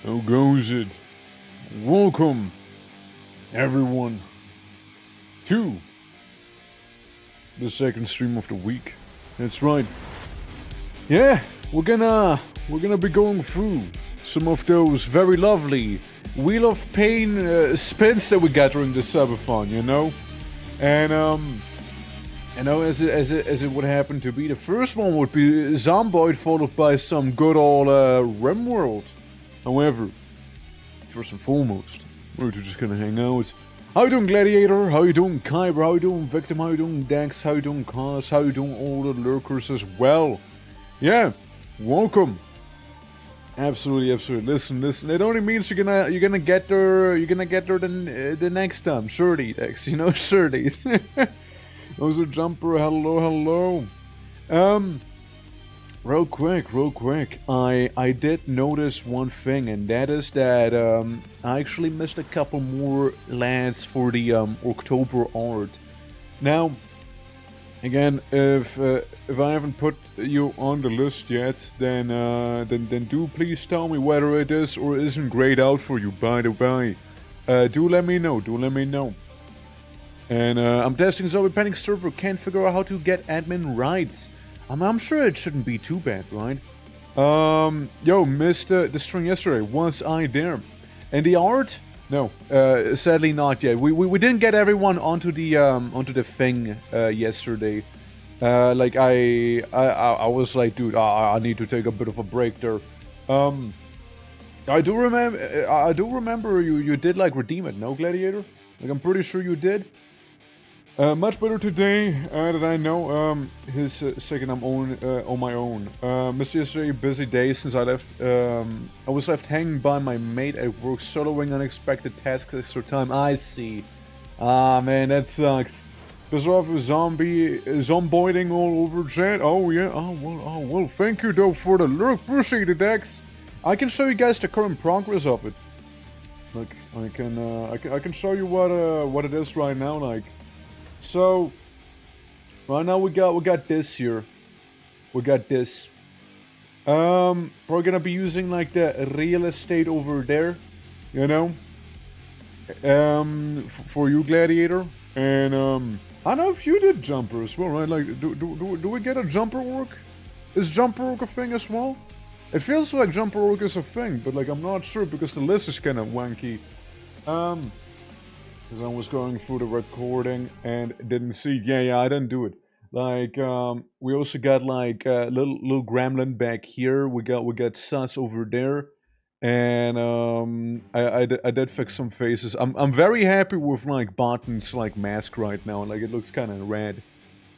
How goes it? Welcome, everyone, to the second stream of the week. That's right. Yeah, we're gonna be going through some of those very lovely Wheel of Pain spins that we got during the subathon, you know, and you know, as it would happen to be, the first one would be ZOMBOID, followed by some good old RIMWORLD. However, first and foremost, we're just gonna hang out. How you doing, Gladiator? How you doing, Kyber? How you doing, Victim? How you doing, Dex? How you doing, Cos? How you doing, all the lurkers as well? Yeah, welcome. Absolutely. Listen. It only means you're gonna get there. You're gonna get there the next time. Surely, Dex. You know, surely. Those are Jumper. Hello. Real quick. I did notice one thing, and that is that I actually missed a couple more lads for the October art. Now, again, if I haven't put you on the list yet, then do please tell me whether it is or isn't grayed out for you. By the way, do let me know. And I'm testing Zombie Panic server. Can't figure out how to get admin rights. I'm sure it shouldn't be too bad, right? Yo, missed the stream yesterday. Was I there? And the art? No, sadly not yet. We didn't get everyone onto the thing yesterday. Like I was like, dude, I need to take a bit of a break there. I do remember you did like redeem it, no, Gladiator? Like I'm pretty sure you did. Much better today that I know. His second I'm on my own. Missed yesterday, busy day since I left. I was left hanging by my mate at work, soloing unexpected tasks extra time. I see. Ah man, that sucks. There's off a zomboiding all over chat. Oh yeah. Oh well. Thank you though for the lurk. Appreciate it, Dex. I can show you guys the current progress of it. Look, I can show you what it is right now. Like. So, right now we got this here. We got this. We're gonna be using like the real estate over there, you know. For you, Gladiator, and I don't know if you did jumper as well, right? Like, do we get a jumper work? Is jumper work a thing as well? It feels like jumper work is a thing, but like I'm not sure because the list is kind of wanky. Because I was going through the recording and didn't see. Yeah, I didn't do it. Like, we also got like a little gremlin back here. We got Sus over there, and I did fix some faces. I'm very happy with like Barton's like mask right now. Like it looks kind of rad.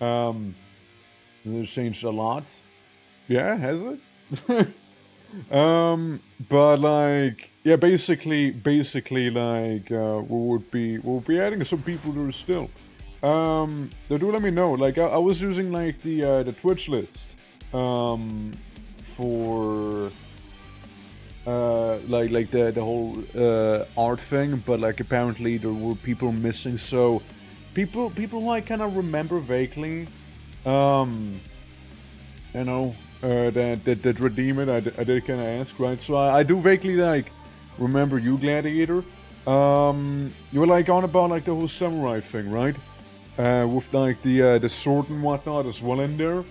It changed a lot. Yeah, has it? But like, yeah, basically, like, we'll be adding some people there still. They do let me know. Like, I was using like the Twitch list, for like the whole art thing, but like apparently there were people missing. So people like kind of remember vaguely, you know. That redeem it, I did kind of ask, right? So I do vaguely like remember you, Gladiator. You were like on about like the whole samurai thing, right? With like the sword and whatnot as well in there.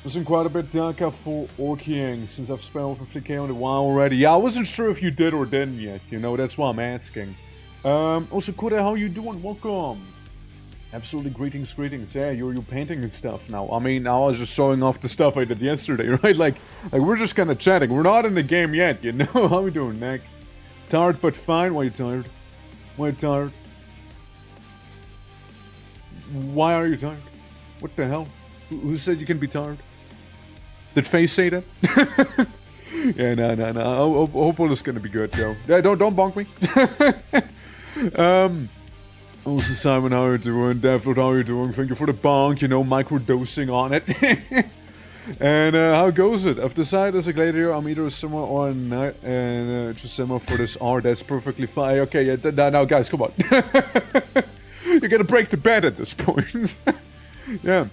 There's been quite a bit darker for Orkiang since I've spent over 50k on the WoW already. Yeah, I wasn't sure if you did or didn't yet. You know, that's why I'm asking. Also, Kuda, how you doing? Welcome. Absolutely, greetings. Yeah, you're painting and stuff now. I mean, I was just showing off the stuff I did yesterday, right? Like we're just kind of chatting. We're not in the game yet, you know? How we doing, Nick? Tired but fine. Why you tired? Why you tired? Why are you tired? What the hell? Who said you can be tired? Did Faye say that? Yeah, no. I hope all is gonna be good, yo. Yeah, don't bonk me. Also, Simon, how you doing? Devlord, how you doing? Thank you for the bonk, you know, microdosing on it. And how goes it? I've decided as a gladiator, I'm either a summer or a night, and just summer for this art. That's perfectly fine. Okay, yeah, now guys, come on. You're gonna break the bed at this point. Yeah.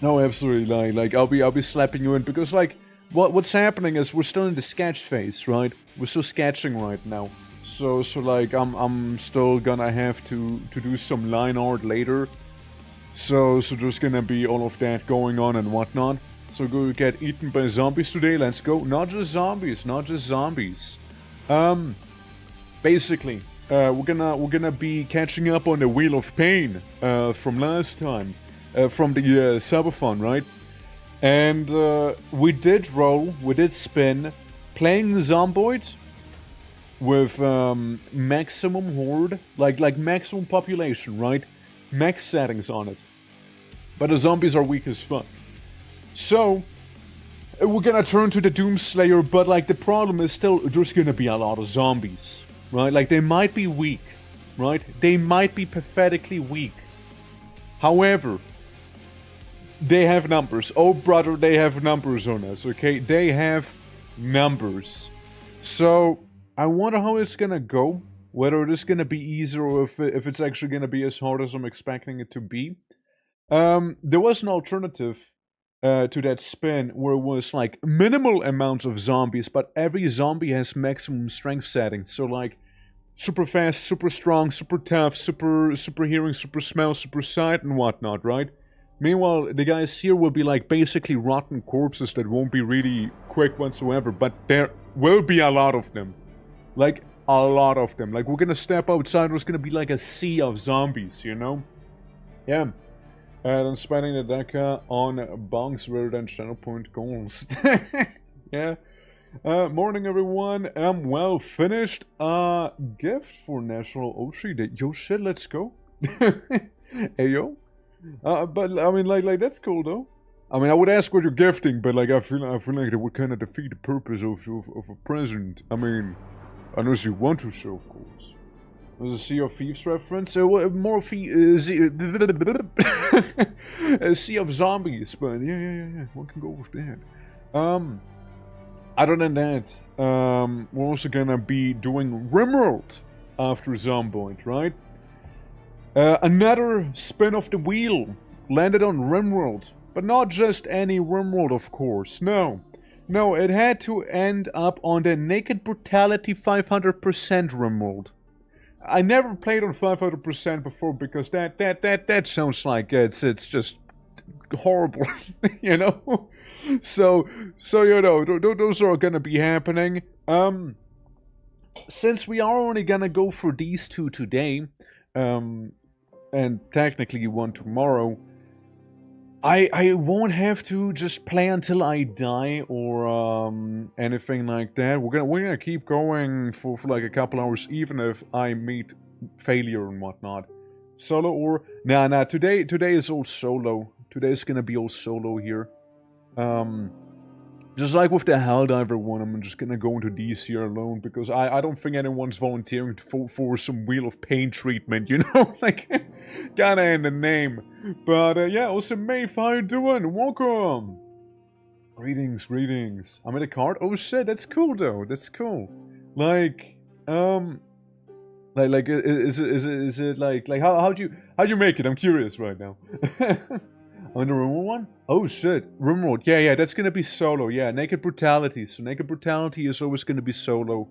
No, absolutely. Like I'll be slapping you in because like what's happening is we're still in the sketch phase, right? We're still sketching right now. So like I'm still gonna have to do some line art later. So there's gonna be all of that going on and whatnot. So go get eaten by zombies today. Let's go. Not just zombies. Not just zombies. Basically, we're gonna be catching up on the Wheel of Pain from last time, from the subathon, right? And we did roll, we did spin, playing Zomboid with maximum horde, like maximum population, right? Max settings on it. But the zombies are weak as fuck. So we're gonna turn to the Doomslayer, but like the problem is still there's gonna be a lot of zombies, right? Like they might be weak, right? They might be pathetically weak. However, they have numbers. Oh brother, they have numbers on us, okay? They have numbers. So I wonder how it's gonna go. Whether it is gonna be easier or if it's actually gonna be as hard as I'm expecting it to be. There was an alternative to that spin where it was like minimal amounts of zombies, but every zombie has maximum strength settings. So like super fast, super strong, super tough, super hearing, super smell, super sight, and whatnot, right? Meanwhile, the guys here will be like basically rotten corpses that won't be really quick whatsoever, but there will be a lot of them. Like, a lot of them. Like, we're gonna step outside, there's gonna be like a sea of zombies, you know? Yeah. And I'm spending the deca on bongs rather than channel point goals. Yeah. Morning everyone. Well, finished gift for National Oshi Day. Yo shit, let's go. Hey yo. But I mean, like that's cool though. I mean, I would ask what you're gifting, but like I feel like it would kind of defeat the purpose of a present. I mean, unless you want to show, of course. There's a Sea of Thieves reference. So more of a Sea of Zombies, but yeah. One can go with that. Other than that, we're also gonna be doing RIMWORLD after Zomboid, right? Another spin of the wheel landed on RIMWORLD, but not just any RIMWORLD, of course. No, it had to end up on the Naked Brutality 500% RIMWORLD. I never played on 500% before because that sounds like it's just horrible, you know. So you know those are gonna be happening. Since we are only gonna go for these two today, and technically one tomorrow, I won't have to just play until I die or anything like that. We're gonna keep going for like a couple hours, even if I meet failure and whatnot. Solo or nah. Today is all solo. Today's gonna be all solo here. Just like with the Helldiver one, I'm just gonna go into these here alone because I don't think anyone's volunteering for some Wheel of Pain treatment, you know? Like, gotta end the name. But yeah, also Maeve, how you doing? Welcome! Greetings. I'm in a card? Oh shit, that's cool though, that's cool. Like, is it like how'd you make it? I'm curious right now. On the RIMWORLD one? Oh shit, RIMWORLD. Yeah, that's gonna be solo. Yeah, Naked Brutality. So Naked Brutality is always gonna be solo.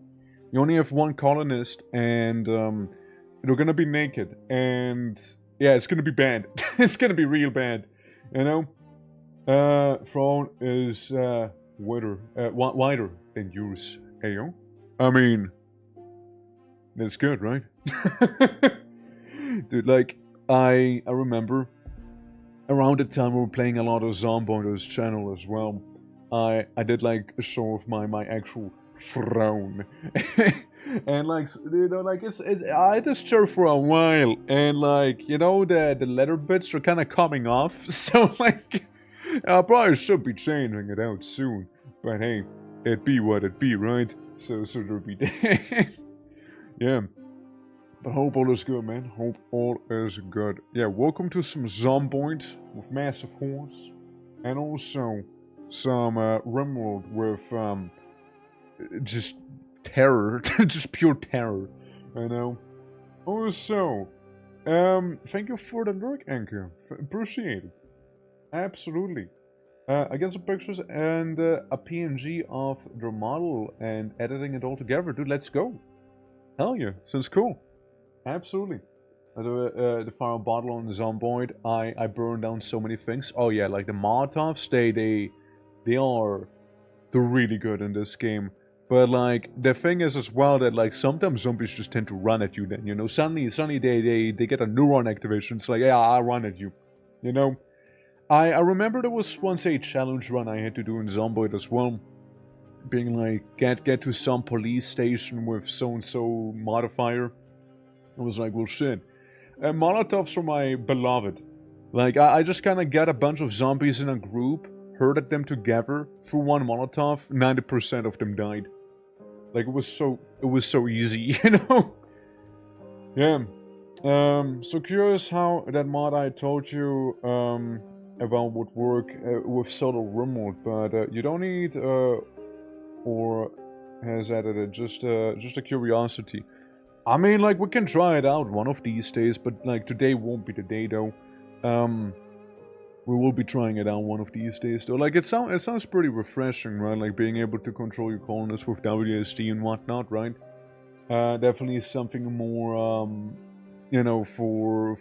You only have one colonist, and they're gonna be naked, and yeah, it's gonna be bad. It's gonna be real bad, you know. Phone is wider than yours. Ayo. I mean, that's good, right? Dude, like I remember. Around the time we were playing a lot of Zomboid on this channel as well, I did like a show of my actual throne. And like, you know, like I had this chair for a while, and like, you know, the leather bits are kind of coming off, so like, I probably should be changing it out soon, but hey, it be what it be, right? So there'll be that. Yeah. But hope all is good, man. Hope all is good. Yeah, welcome to some Zomboid with massive horns. And also some RIMWORLD with just terror. Just pure terror. You know? Also, thank you for the lurk, Anchor. Appreciate it. Absolutely. I get some pictures and a PNG of the model and editing it all together. Dude, let's go. Hell yeah, sounds cool. Absolutely. The final bottle on the Zomboid, I burned down so many things. Oh yeah, like the Molotovs, they're really good in this game. But like the thing is as well that like sometimes zombies just tend to run at you. Then you know suddenly they get a neuron activation. It's like, yeah, I'll run at you. You know. I remember there was once a challenge run I had to do in Zomboid as well. Being like, get to some police station with so-and-so modifier. I was like, well shit. Molotovs are my beloved. Like, I just kind of got a bunch of zombies in a group, herded them together, threw one Molotov, 90% of them died. Like, it was so easy, you know? Yeah. So curious how that mod I told you, about would work with solo RIMWORLD, but you don't need, or has added it, just a curiosity. I mean, like, we can try it out one of these days, but, like, today won't be the day, though. We will be trying it out one of these days, though. Like, it sounds pretty refreshing, right? Like, being able to control your colonists with WSD and whatnot, right? Definitely something more, you know, for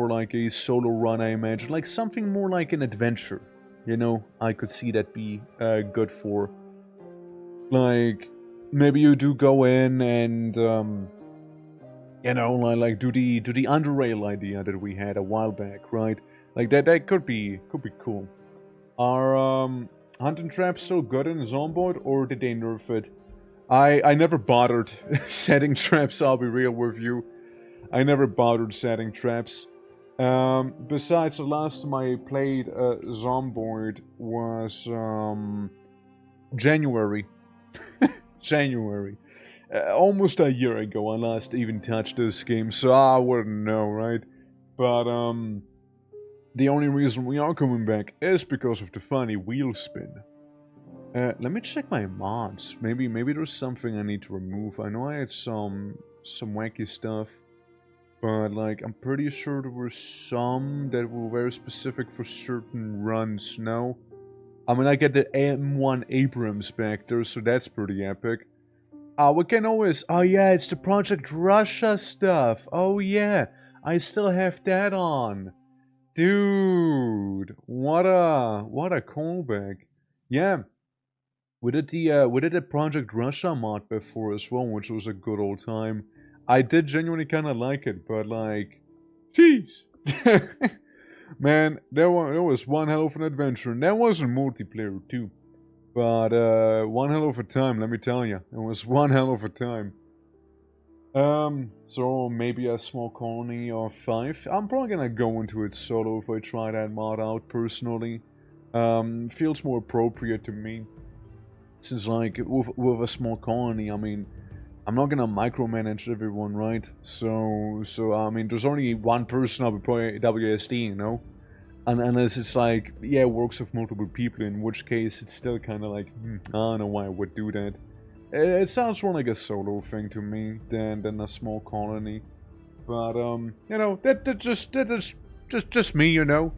like a solo run, I imagine. Like, something more like an adventure, you know? I could see that be, good for. Like, maybe you do go in and, you know, like do the underrail idea that we had a while back, right? Like that could be cool. Are hunting traps still good in Zomboid, or did they nerf it? I never bothered setting traps. I'll be real with you. I never bothered setting traps. Besides, the last time I played Zomboid was January. January. Almost a year ago I last even touched this game, so I wouldn't know, right? But, the only reason we are coming back is because of the funny wheel spin. Let me check my mods. Maybe there's something I need to remove. I know I had some wacky stuff, but, like, I'm pretty sure there were some that were very specific for certain runs, no? I mean, I get the M1 Abrams back there, so that's pretty epic. We can always... Oh yeah, it's the Project Russia stuff. Oh yeah, I still have that on. Dude, what a callback. Yeah, we did the Project Russia mod before as well, which was a good old time. I did genuinely kind of like it, but like, jeez. Man, there was one hell of an adventure, and that wasn't multiplayer too. But, one hell of a time, let me tell you. It was one hell of a time. So maybe a small colony of 5. I'm probably gonna go into it solo if I try that mod out, personally. Feels more appropriate to me. Since, like, with a small colony, I mean, I'm not gonna micromanage everyone, right? So, I mean, there's only one person I'll be playing WSD, you know? Unless it's like, yeah, works with multiple people, in which case it's still kind of like, I don't know why I would do that. It sounds more like a solo thing to me than a small colony. But, you know, that's just me, you know.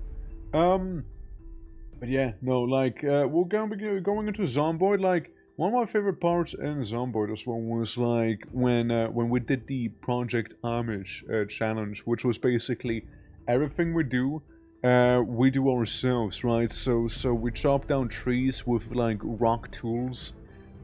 But yeah, no, like, we're gonna be going into Zomboid. Like, one of my favorite parts in Zomboid as well was, like, when we did the Project Amish challenge, which was basically everything we do ourselves, right? So we chop down trees with, like, rock tools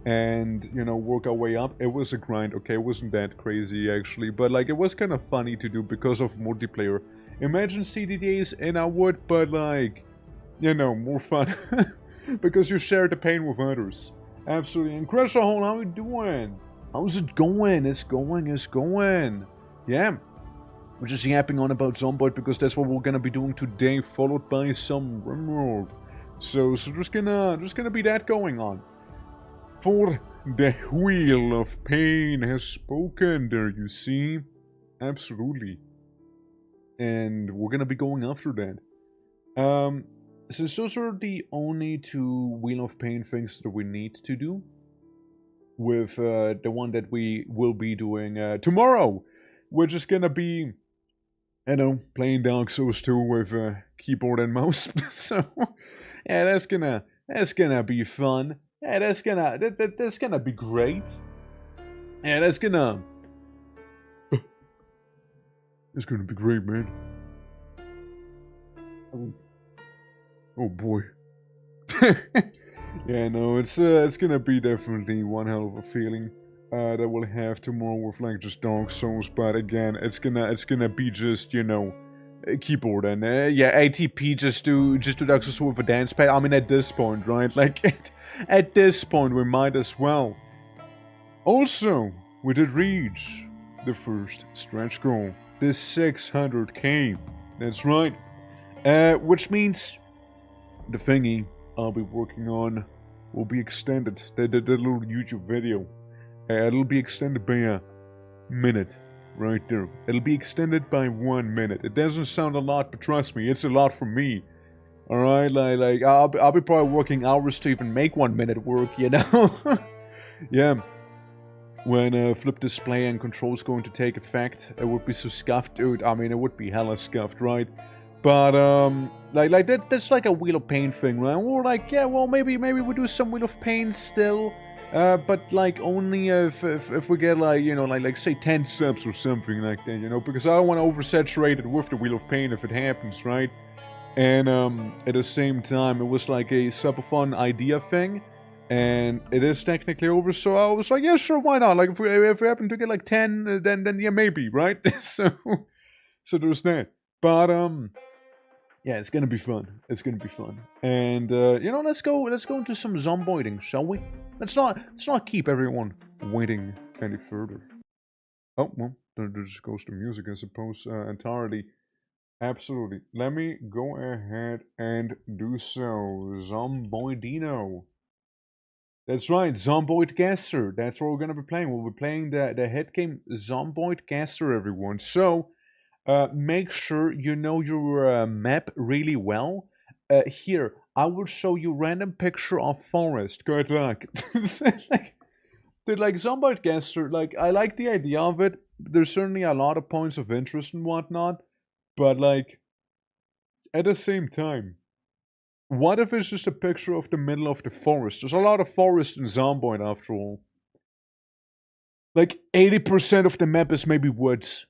and, you know, work our way up. It was a grind, okay? It wasn't that crazy, actually, but, like, it was kind of funny to do because of multiplayer. Imagine CDDAs in a wood, but, like, you know, more fun. Because you share the pain with others. Absolutely. And Crusher Hole, how you doing? How's it going? It's going. Yeah. We're just yapping on about Zomboid because that's what we're gonna be doing today, followed by some RIMWORLD. So there's gonna be that going on. For the Wheel of Pain has spoken there, you see. Absolutely. And we're gonna be going after that. Since those are the only 2 Wheel of Pain things that we need to do, with the one that we will be doing tomorrow, we're just gonna be you know, playing Dark Souls 2 with keyboard and mouse. So yeah, that's gonna be fun. Yeah, that's gonna be great. Yeah, it's gonna be great, man. Oh boy. Yeah, no, it's gonna be definitely one hell of a feeling that we'll have tomorrow with like just Dark Souls. But again, it's gonna be just, you know, a keyboard and yeah, ATP just do Dark Souls with a dance pad. I mean, at this point, right? Like at this point, we might as well. Also, we did reach the first stretch goal, the 600k. That's right. Which means the thingy I'll be working on will be extended. The little YouTube video. It'll be extended by a minute. Right there. It'll be extended by 1 minute. It doesn't sound a lot, but trust me, it's a lot for me. Alright, like I'll be probably working hours to even make 1 minute work, you know? Yeah. When flip display and controls going to take effect, it would be so scuffed, dude. I mean, it would be hella scuffed, right? But like that's like a Wheel of Pain thing, right? Or like, yeah, well, maybe we do some Wheel of Pain still, but like only if we get like, you know, like say 10 subs or something like that, you know, because I don't want to oversaturate it with the Wheel of Pain if it happens, right? And at the same time, it was like a subathon idea thing. And it is technically over, so I was like, yeah, sure, why not? Like, if we happen to get like 10, then yeah, maybe, right? so there's that. But yeah, it's gonna be fun. It's gonna be fun. And you know, let's go into some zomboiding, shall we? Let's not keep everyone waiting any further. Oh well, there just goes the music, I suppose, entirely. Absolutely. Let me go ahead and do so. Zomboidino. That's right, Zomboid Gaster. That's what we're gonna be playing. We'll be playing the hit game Zomboid Gaster, everyone. So, make sure you know your map really well. Here, I will show you random picture of forest. Good luck. like Zomboid Gaster, like I like the idea of it. There's certainly a lot of points of interest and whatnot, but like at the same time. What if it's just a picture of the middle of the forest? There's a lot of forest in Zomboid after all. Like 80% of the map is maybe woods.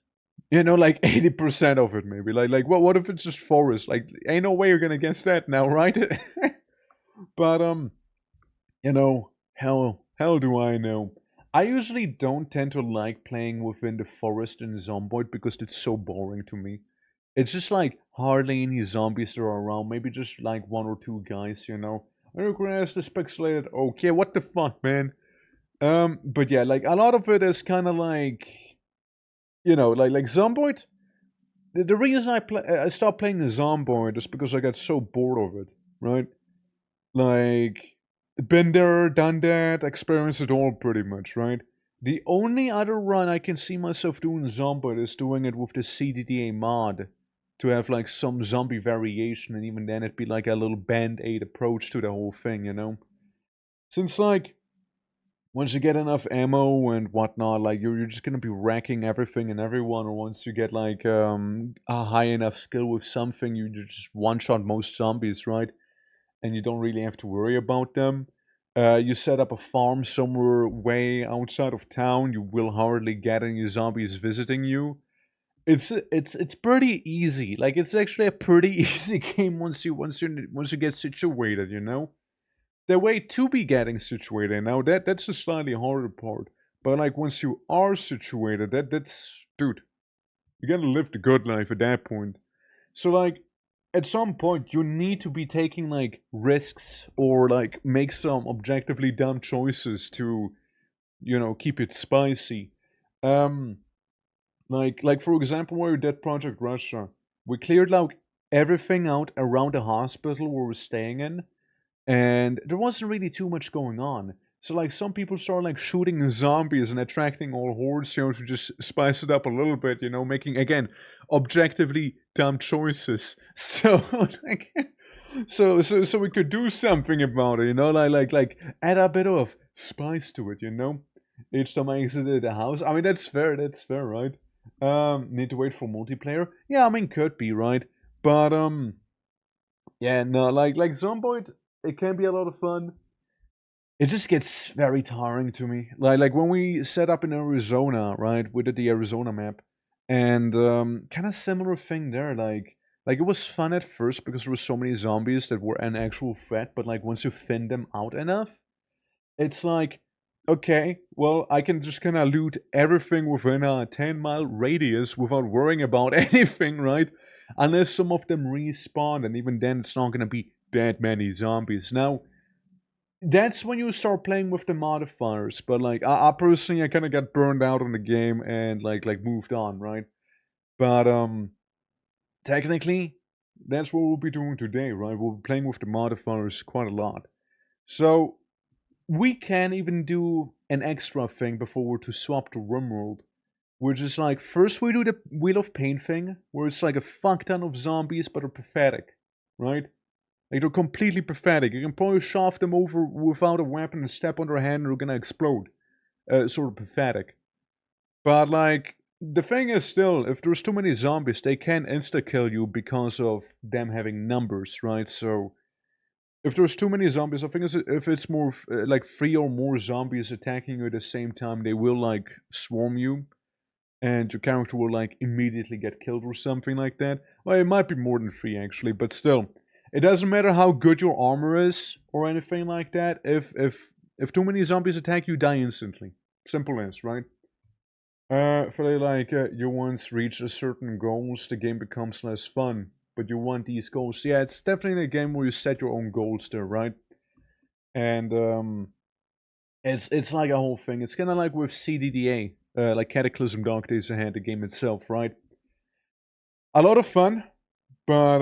You know, like 80% of it maybe. Like what if it's just forest? Like ain't no way you're gonna guess that now, right? But you know, hell do I know. I usually don't tend to like playing within the forest in Zomboid because it's so boring to me. It's just like hardly any zombies that are around. Maybe just like 1 or 2 guys, you know. Grass is pixelated. Okay, what the fuck, man? But yeah, like a lot of it is kind of like, you know, like Zomboid. The reason I stopped playing the Zomboid is because I got so bored of it, right? Like, been there, done that, experienced it all pretty much, right? The only other run I can see myself doing Zomboid is doing it with the CDDA mod to have like some zombie variation, and even then it'd be like a little band-aid approach to the whole thing, you know? Since like, once you get enough ammo and whatnot, like you're just gonna be wrecking everything and everyone, or once you get like a high enough skill with something, you just one-shot most zombies, right? And you don't really have to worry about them. You set up a farm somewhere way outside of town, you will hardly get any zombies visiting you. It's pretty easy. Like it's actually a pretty easy game once you get situated, you know? The way to be getting situated now, that's the slightly harder part. But like once you are situated, that's dude, you gotta live the good life at that point. So like at some point you need to be taking like risks or like make some objectively dumb choices to, you know, keep it spicy. Like for example, where we did Project Russia, we cleared like everything out around the hospital where we're staying in, and there wasn't really too much going on. So like some people started like shooting zombies and attracting all hordes, you know, to just spice it up a little bit, you know, making again objectively dumb choices. So like, so we could do something about it, you know, like add a bit of spice to it, you know. Each time I exited the house, I mean that's fair, right? Need to wait for multiplayer? Yeah, I mean, could be, right? But, yeah, no, like Zomboid, it can be a lot of fun. It just gets very tiring to me. Like when we set up in Arizona, right? We did the Arizona map, and kind of similar thing there. Like it was fun at first because there were so many zombies that were an actual threat. But like once you thin them out enough, it's like, okay, well I can just kind of loot everything within a 10-mile radius without worrying about anything, right? Unless some of them respawn, and even then it's not gonna be that many zombies. Now that's when you start playing with the modifiers. But like I personally, I kind of got burned out on the game and like moved on, right? But technically, that's what we'll be doing today, right? We'll be playing with the modifiers quite a lot. So we can even do an extra thing before we're to swap to RimWorld, which is like first we do the Wheel of Pain thing, where it's like a fuck ton of zombies but are pathetic, right? Like they're completely pathetic. You can probably shove them over without a weapon and step on their hand and they're gonna explode. Sort of pathetic. But like the thing is still, if there's too many zombies, they can insta-kill you because of them having numbers, right? So if there's too many zombies, I think if it's more like 3 or more zombies attacking you at the same time, they will like swarm you, and your character will like immediately get killed or something like that. Well, it might be more than 3 actually, but still. It doesn't matter how good your armor is or anything like that. If too many zombies attack you, die instantly. Simple as, right? If they like you once reach a certain goals, the game becomes less fun. But you want these goals. Yeah, it's definitely a game where you set your own goals there, right? And it's like a whole thing. It's kind of like with CDDA, like Cataclysm Dark Days Ahead, the game itself, right? A lot of fun, but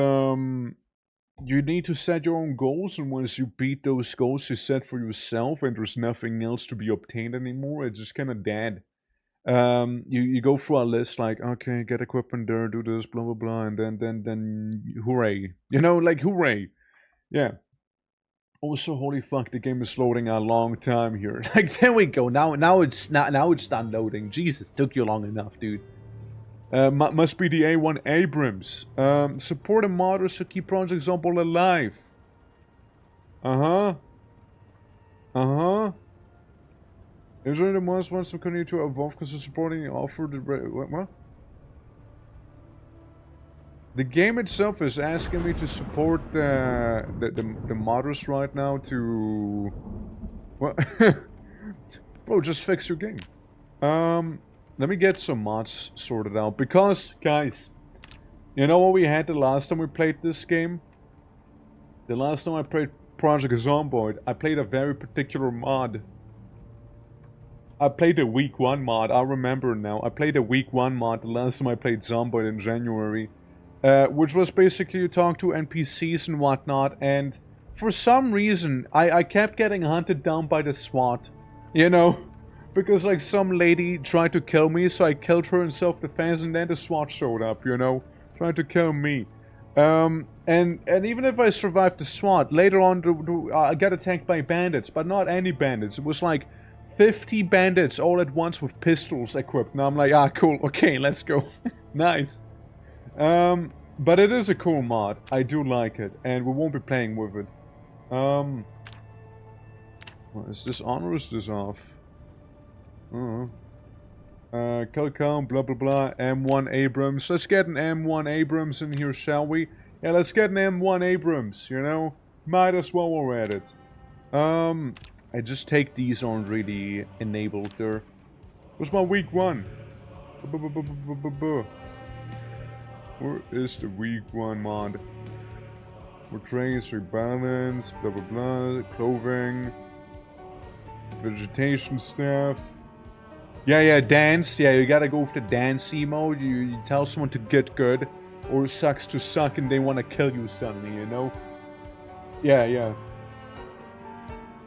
you need to set your own goals, and once you beat those goals you set for yourself and there's nothing else to be obtained anymore, it's just kind of dead. You go through a list like, okay, get equipment there, do this, blah blah blah, and then hooray, you know, like hooray, yeah. Also, holy fuck, the game is loading a long time here. Like there we go. Now it's done loading. Jesus, took you long enough, dude. Must be the A1 Abrams. Support and modders to keep Project Zomboid alive. Uh-huh. Uh-huh. Israel the most wants to continue to evolve because of supporting offered the... What? The game itself is asking me to support the modders right now to... What? Bro, just fix your game. Let me get some mods sorted out, because, guys, you know what we had the last time we played this game? The last time I played Project Zomboid, I played a very particular mod. I played a week 1 mod, I remember now. I played a week 1 mod the last time I played Zomboid in January. Which was basically you talk to NPCs and whatnot, and for some reason, I kept getting hunted down by the SWAT. You know? Because, like, some lady tried to kill me, so I killed her in self-defense, and then the SWAT showed up, you know? Trying to kill me. And even if I survived the SWAT, later on I got attacked by bandits, but not any bandits. It was like 50 bandits all at once with pistols equipped. And I'm like, ah, cool, okay, let's go. Nice. But it is a cool mod. I do like it, and we won't be playing with it. Well, is this on or is this off? Kill count, blah blah blah, M1 Abrams. Let's get an M1 Abrams in here, shall we? Yeah, let's get an M1 Abrams, you know? Might as well while we're at it. I just take these aren't really enabled there. Where's my week 1? Where is the week 1 mod? Portrays, rebalance, blah blah blah, clothing, vegetation stuff. Yeah, dance. Yeah, you gotta go with the dancey mode. You tell someone to get good, or it sucks to suck and they wanna kill you suddenly, you know? Yeah.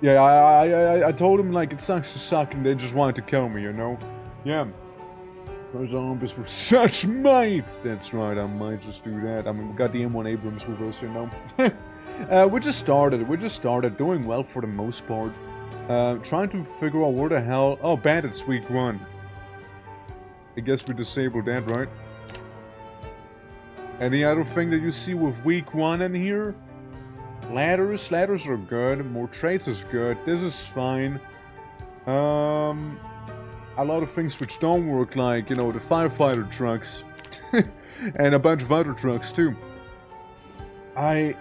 Yeah, I told them, like, it sucks to suck and they just wanted to kill me, you know? Yeah. Those zombies with such might! That's right, I might just do that. I mean, we got the M1 Abrams with us, you know? We just started doing well for the most part. Trying to figure out where the hell... Oh, bandits week 1. I guess we disabled that, right? Any other thing that you see with week 1 in here? Ladders. Ladders are good. More traits is good. This is fine. A lot of things which don't work, like, you know, the firefighter trucks. And a bunch of other trucks, too. I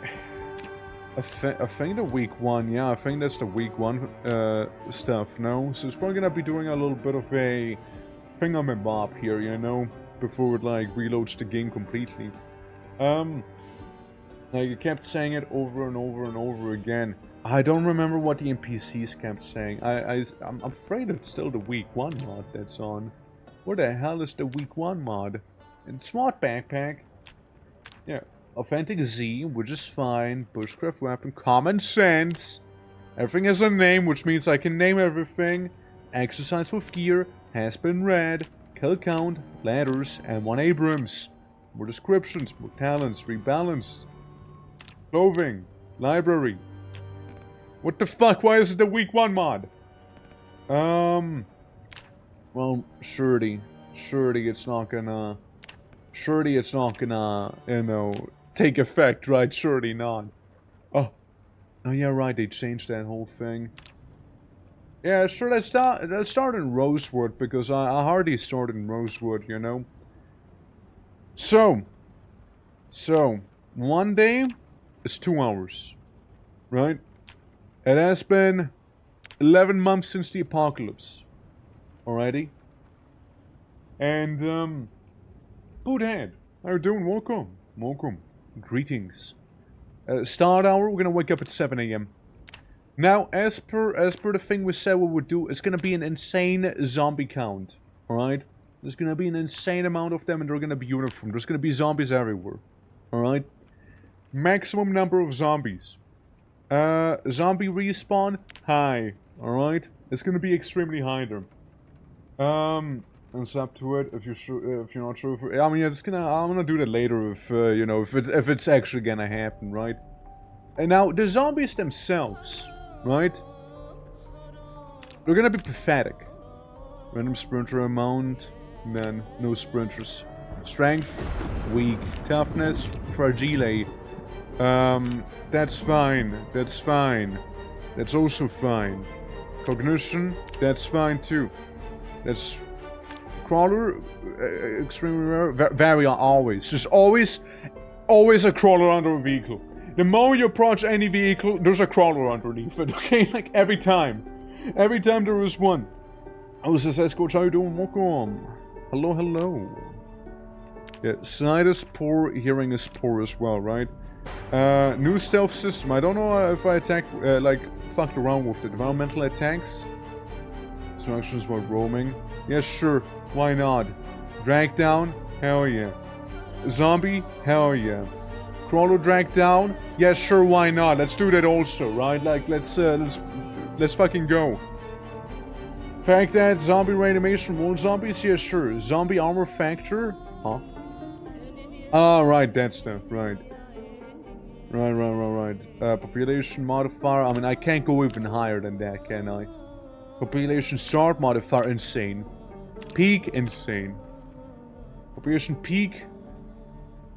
think the week 1, yeah, I think that's the week 1 stuff, no? So it's probably gonna be doing a little bit of a thingamabob here, you know? Before it, like, reloads the game completely. Like, it kept saying it over and over and over again. I don't remember what the NPCs kept saying. I'm afraid it's still the week 1 mod that's on. Where the hell is the week 1 mod? And Smart Backpack. Yeah. Authentic Z, which is fine. Bushcraft weapon. Common sense. Everything has a name, which means I can name everything. Exercise with gear. Has been read. Kill count. Ladders. And 1 Abrams. More descriptions. More talents. Rebalanced. Clothing. Library. What the fuck? Why is it the week 1 mod? Well, surely it's not gonna, you know, take effect, right? Surely not. Oh yeah, right, they changed that whole thing. Yeah, sure, let's start in Rosewood, because I hardly started in Rosewood, you know? So, one day is 2 hours, right? It has been 11 months since the apocalypse. Alrighty? And, Boodhead, how you doing? Welcome. Greetings. Start hour, we're gonna wake up at 7 AM. Now, as per the thing we said we would do, it's gonna be an insane zombie count. Alright? There's gonna be an insane amount of them, and they're gonna be uniform. There's gonna be zombies everywhere. Alright? Maximum number of zombies. Zombie respawn, high. Alright? It's gonna be extremely high there. It's up to it if you're sure, if you're not sure. I mean, I'm gonna do that later if you know, if it's actually gonna happen, right? And now the zombies themselves, right? They're gonna be pathetic. Random sprinter amount, then no sprinters. Strength, weak. Toughness, fragile. That's fine. That's also fine. Cognition, that's fine too. That's crawler, extremely rare. Very always. Just always a crawler under a vehicle. The moment you approach any vehicle, there's a crawler underneath it, okay? Like, every time. Every time there is one. Oh, this is Escort, how you doing? Welcome. Hello. Yeah, sight is poor, hearing is poor as well, right? New stealth system. I don't know if I fucked around with it. Environmental attacks. Instructions while roaming. Yeah, sure. Why not? Drag down? Hell yeah. Zombie? Hell yeah. Crawler drag down? Yeah, sure, why not? Let's do that also, right? Like, let's fucking go. Fact that zombie reanimation from old zombies? Yeah, sure. Zombie armor factor? Huh? Ah, right, that stuff, right. Right. Population modifier. I mean, I can't go even higher than that, can I? Population start modifier, insane. Peak, insane. Population peak.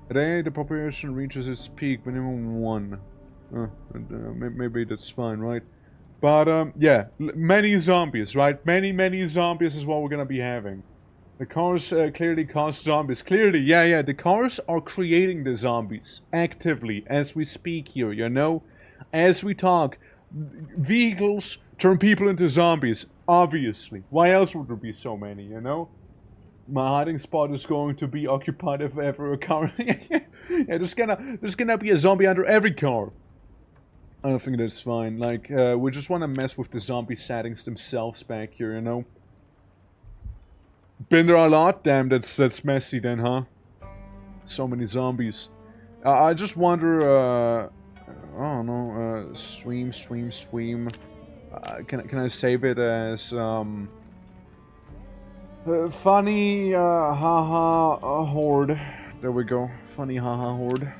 Today, the population reaches its peak, minimum 1. Maybe that's fine, right? But, yeah, many zombies, right? Many zombies is what we're gonna be having. The cars clearly cause zombies. Clearly, yeah, the cars are creating the zombies actively as we speak here, you know? As we talk, vehicles turn people into zombies, obviously. Why else would there be so many, you know? My hiding spot is going to be occupied if ever a car... Yeah, there's gonna be a zombie under every car. I don't think that's fine. Like, we just want to mess with the zombie settings themselves back here, you know? Been there a lot? Damn, that's messy then, huh? So many zombies. I just wonder, I don't know, stream. Can I save it as, funny, haha, horde. There we go. Funny, haha, horde.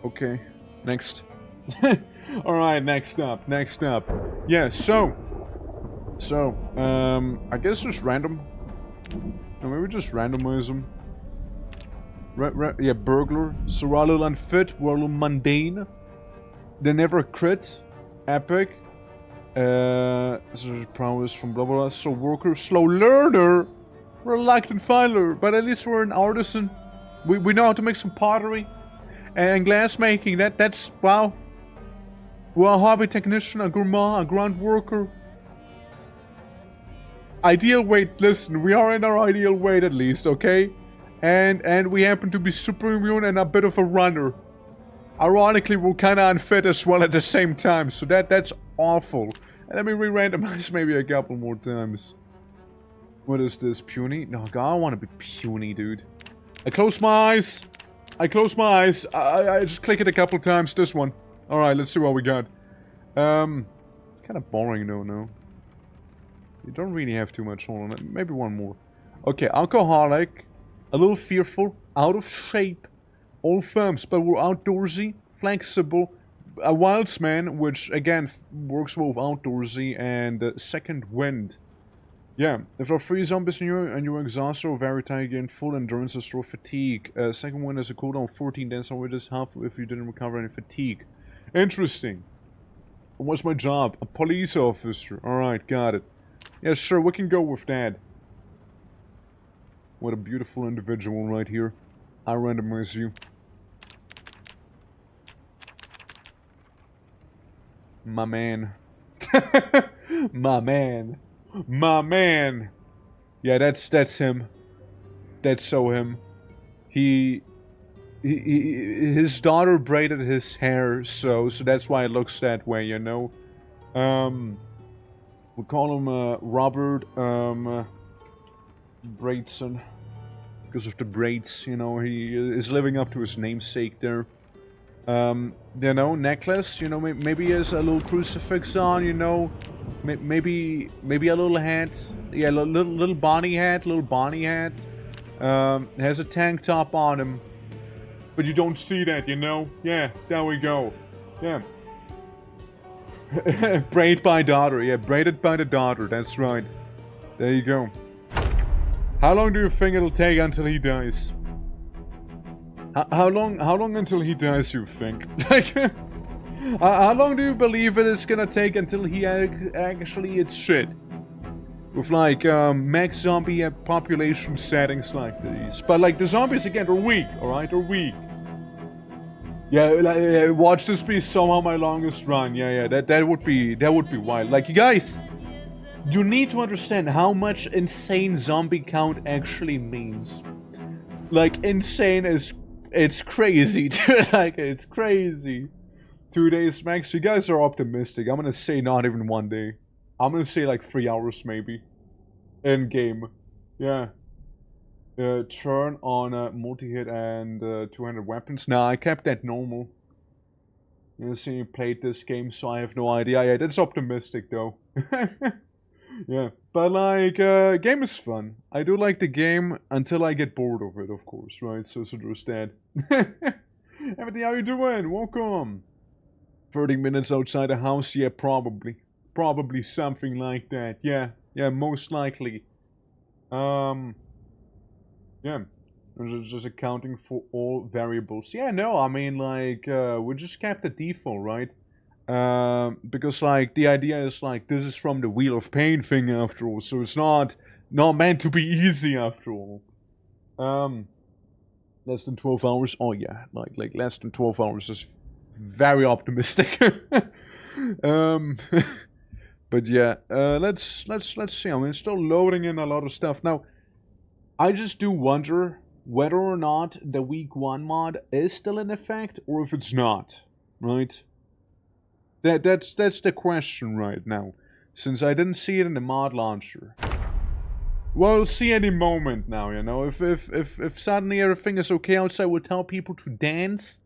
Okay, next. Alright, next up. Yeah, so, I guess just random. Or maybe just randomize them. Yeah, burglar. So we're a little unfit, we're a little mundane. They never crit. Epic. So prowess from blah blah blah. So worker, slow learner. Reluctant filer, but at least we're an artisan. We know how to make some pottery. And glass making, that's wow. We're a hobby technician, a gourmand, a ground worker. Ideal weight, listen, we are in our ideal weight at least, okay? And we happen to be super immune and a bit of a runner. Ironically, we're kinda unfit as well at the same time, so that's awful. And let me re-randomize maybe a couple more times. What is this, puny? No, God, I don't want to be puny, dude. I close my eyes. I close my eyes. I just click it a couple times, this one. Alright, let's see what we got. It's kind of boring though, no? You don't really have too much on it. Maybe one more. Okay, alcoholic. A little fearful. Out of shape. All firms, but we're outdoorsy. Flexible. A wildsman, which again works well with outdoorsy. And second wind. Yeah, if there are 3 zombies in you and you're exhausted or very tired, you gain full endurance or fatigue. Second wind is a cooldown of 14 days, so it is half if you didn't recover any fatigue. Interesting. What's my job? A police officer. Alright, got it. Yeah, sure, we can go with that. What a beautiful individual right here. I randomize you. My man. My man. My man. Yeah, that's him. That's so him. His daughter braided his hair, so that's why it looks that way, you know. We call him Robert Braidson because of the braids, you know. He is living up to his namesake there. You know, necklace, you know, maybe he has a little crucifix on, you know. Maybe a little hat. Yeah, little Bonnie hat, has a tank top on him. But you don't see that, you know? Yeah, there we go. Yeah. Braided by daughter. Yeah, braided by the daughter. That's right. There you go. How long do you think it'll take until he dies? How long until he dies, you think? Like, how long do you believe it is gonna take until he actually eats shit? With like max zombie population settings like these. But like the zombies again are weak, alright? They're weak. Yeah, watch this be somehow my longest run. Yeah, that would be wild. Like, you guys, you need to understand how much insane zombie count actually means. Like, insane is it's crazy, dude. Like, it's crazy. 2 days max. You guys are optimistic. I'm gonna say not even 1 day. I'm gonna say like 3 hours maybe. In game. Yeah. Turn on multi-hit and 200 weapons. Nah, I kept that normal. You see, you played this game, so I have no idea. Yeah, that's optimistic though. Yeah, but like, game is fun. I do like the game until I get bored of it, of course, right? So there's that. Everything, how you doing? Welcome. 30 minutes outside the house? Yeah, probably. Probably something like that. Yeah, most likely. Yeah, just accounting for all variables. Yeah, no, I mean, like, we just kept the default, right? Because, like, the idea is, like, this is from the Wheel of Pain thing, after all, so it's not meant to be easy, after all. Less than 12 hours? Oh, yeah, like less than 12 hours is very optimistic. But yeah, let's see. I mean, it's still loading in a lot of stuff. Now, I just do wonder whether or not the week 1 mod is still in effect, or if it's not, right? That's the question right now, since I didn't see it in the mod launcher. Well, we'll see any moment now, you know. If suddenly everything is okay outside, we'll tell people to dance,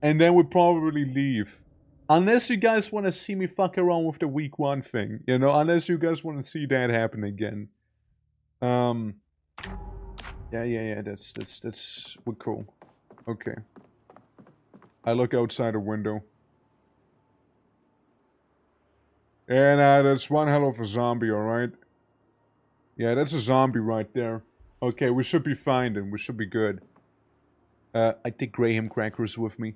and then we'll probably leave. Unless you guys want to see me fuck around with the week 1 thing, you know. Unless you guys want to see that happen again. Yeah, that's, we're cool. Okay. I look outside the window. Yeah, nah, that's one hell of a zombie, alright? Yeah, that's a zombie right there. Okay, we should be fine then. We should be good. I take graham crackers with me.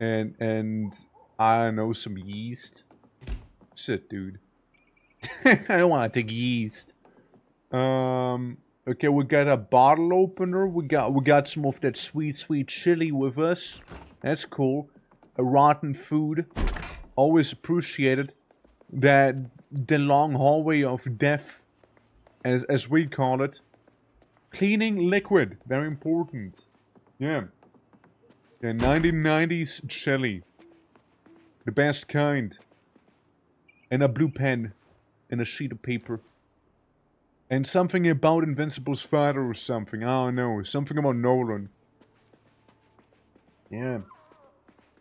And I don't know, some yeast. Shit, dude. I don't want to take yeast. Okay, we got a bottle opener. We got some of that sweet chili with us. That's cool. A rotten food. Always appreciated. That the long hallway of death, as we call it. Cleaning liquid, very important. Yeah. Yeah, 1990s chili. The best kind. And a blue pen. And a sheet of paper. And something about Invincible's father or something. I don't know. Something about Nolan. Yeah.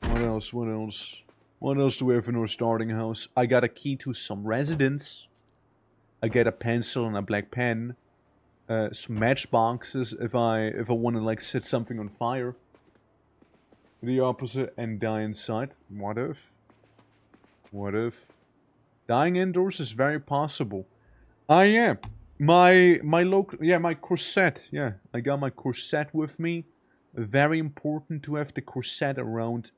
What else? What else? What else do we have in our starting house? I got a key to some residence. I get a pencil and a black pen. Some matchboxes if I want to like set something on fire. The opposite and die inside. What if? What if? Dying indoors is very possible. Yeah. My local, yeah, my corset. Yeah, I got my corset with me. Very important to have the corset around.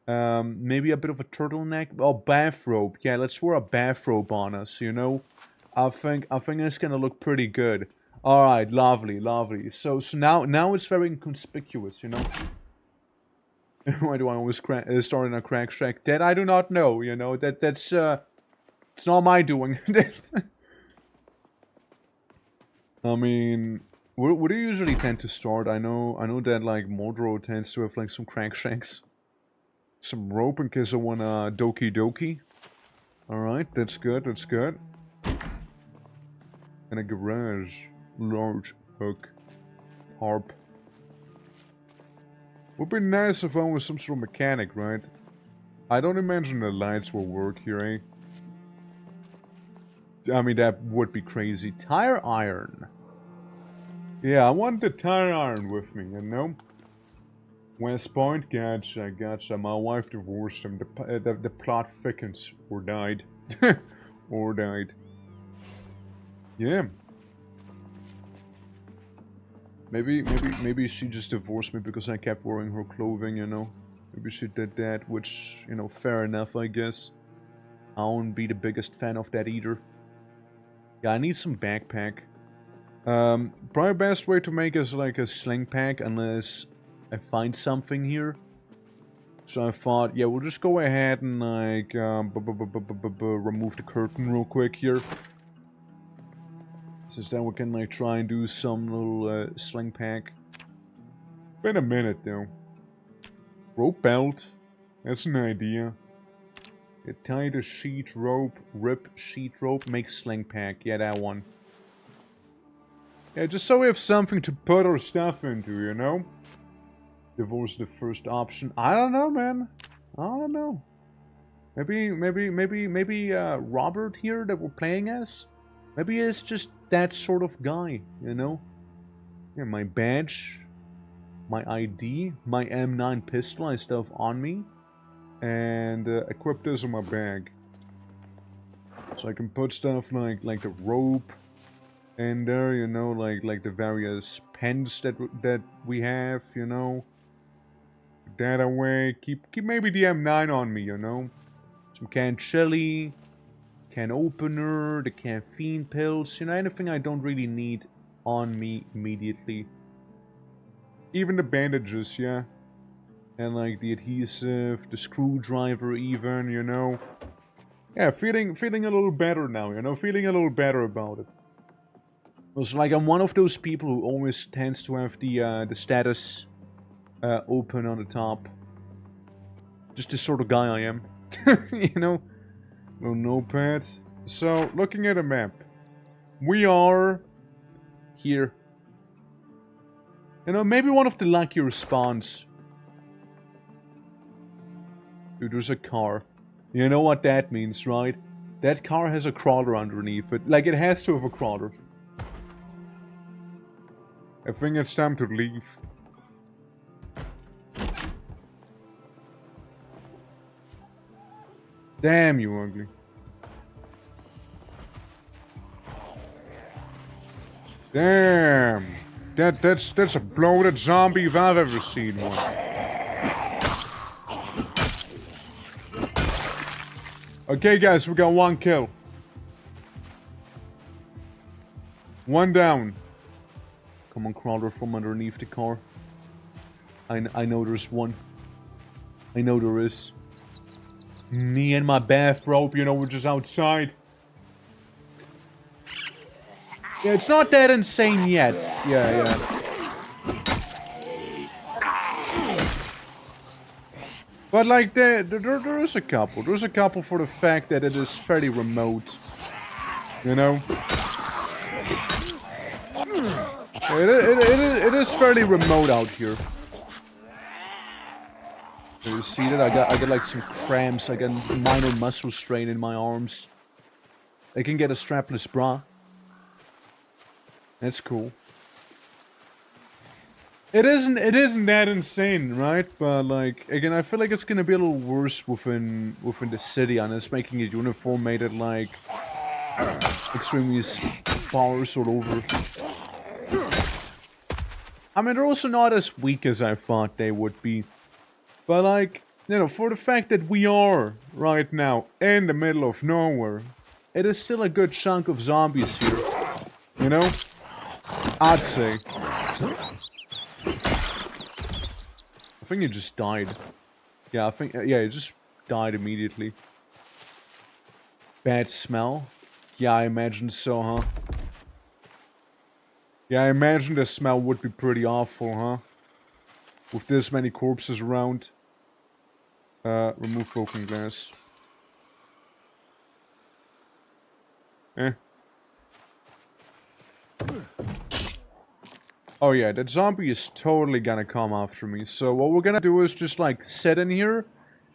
Maybe a bit of a turtleneck. Oh, bathrobe. Yeah, let's wear a bathrobe on us. You know, I think it's gonna look pretty good. All right, lovely, lovely. So now it's very inconspicuous. You know. Why do I always start in a crack shack? That I do not know. You know that's it's not my doing. I mean, where do you usually tend to start? I know that like Mordro tends to have like some crack shacks. Some rope in case I want a Doki Doki. Alright, that's good, that's good. And a garage. Large hook. Harp. Would be nice if I was some sort of mechanic, right? I don't imagine the lights will work here, eh? I mean, that would be crazy. Tire iron. Yeah, I want the tire iron with me, you know? West Point, gotcha, gotcha. My wife divorced him. The plot thickens. Or died. Or died. Yeah. Maybe she just divorced me because I kept wearing her clothing, you know? Maybe she did that, which, you know, fair enough, I guess. I won't be the biggest fan of that either. Yeah, I need some backpack. Probably best way to make is like a sling pack, unless I find something here. So I thought, yeah, we'll just go ahead and like remove the curtain real quick here. Since then we can like try and do some little sling pack. Been a minute though. Rope belt. That's an idea. You tie the sheet rope, rip sheet rope, make sling pack. Yeah, that one. Yeah, just so we have something to put our stuff into, you know? Divorce the first option. I don't know, man. I don't know. Maybe Robert here that we're playing as? Maybe it's just that sort of guy, you know? Yeah, my badge, my ID, my M9 pistol I still have on me, and equip this in my bag. So I can put stuff like the rope in there, you know, like the various pens that we have, you know. Put that away. Keep maybe the M9 on me, you know. Some canned chili, can opener, the caffeine pills, you know, anything I don't really need on me immediately. Even the bandages, yeah. And like the adhesive, the screwdriver even, you know. Yeah, feeling a little better now, you know, feeling a little better about it. It's like I'm one of those people who always tends to have the status open on the top. Just the sort of guy I am. You know? No notepad. So, looking at a map. We are here. You know, maybe one of the luckier spawns. Dude, there's a car. You know what that means, right? That car has a crawler underneath it. Like, it has to have a crawler. I think it's time to leave. Damn you, ugly. Damn. That's a bloated zombie if I've ever seen one. Okay, guys, we got one kill. One down. Come on, crawler from underneath the car. I know there's one. I know there is. Me and my bathrobe, you know, we're just outside. Yeah, it's not that insane yet. Yeah. But like, there is a couple. There's a couple for the fact that it is fairly remote. You know? It is fairly remote out here. You see that? I got like some cramps. I got minor muscle strain in my arms. I can get a strapless bra. That's cool. It isn't that insane, right? But like, again, I feel like it's gonna be a little worse within the city, and it's making a uniform made it like extremely sparse all over. I mean, they're also not as weak as I thought they would be. But like, you know, for the fact that we are right now in the middle of nowhere, it is still a good chunk of zombies here. You know? I'd say. I think he just died. Yeah, he just died immediately. Bad smell? Yeah, I imagine so, huh? Yeah, I imagine the smell would be pretty awful, huh? With this many corpses around. Remove broken glass. Oh yeah, that zombie is totally gonna come after me. So what we're gonna do is just like sit in here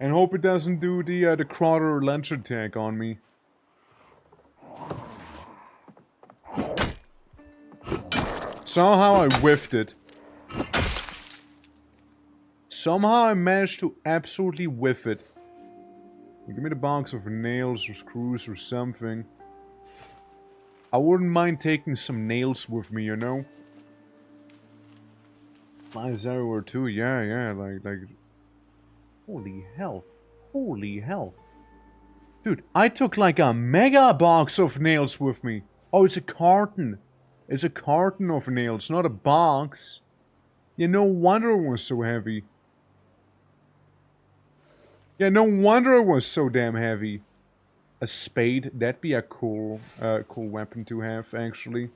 and hope it doesn't do the crawler lunch attack on me. Somehow I whiffed it. Somehow I managed to absolutely whiff it. Give me the box of nails or screws or something. I wouldn't mind taking some nails with me, you know? Flies everywhere too, yeah, like... Holy hell. Holy hell. Dude, I took like a mega box of nails with me. Oh, it's a carton. It's a carton of nails, not a box. Yeah, no wonder it was so heavy. Yeah, no wonder it was so damn heavy. A spade, that'd be a cool weapon to have, actually.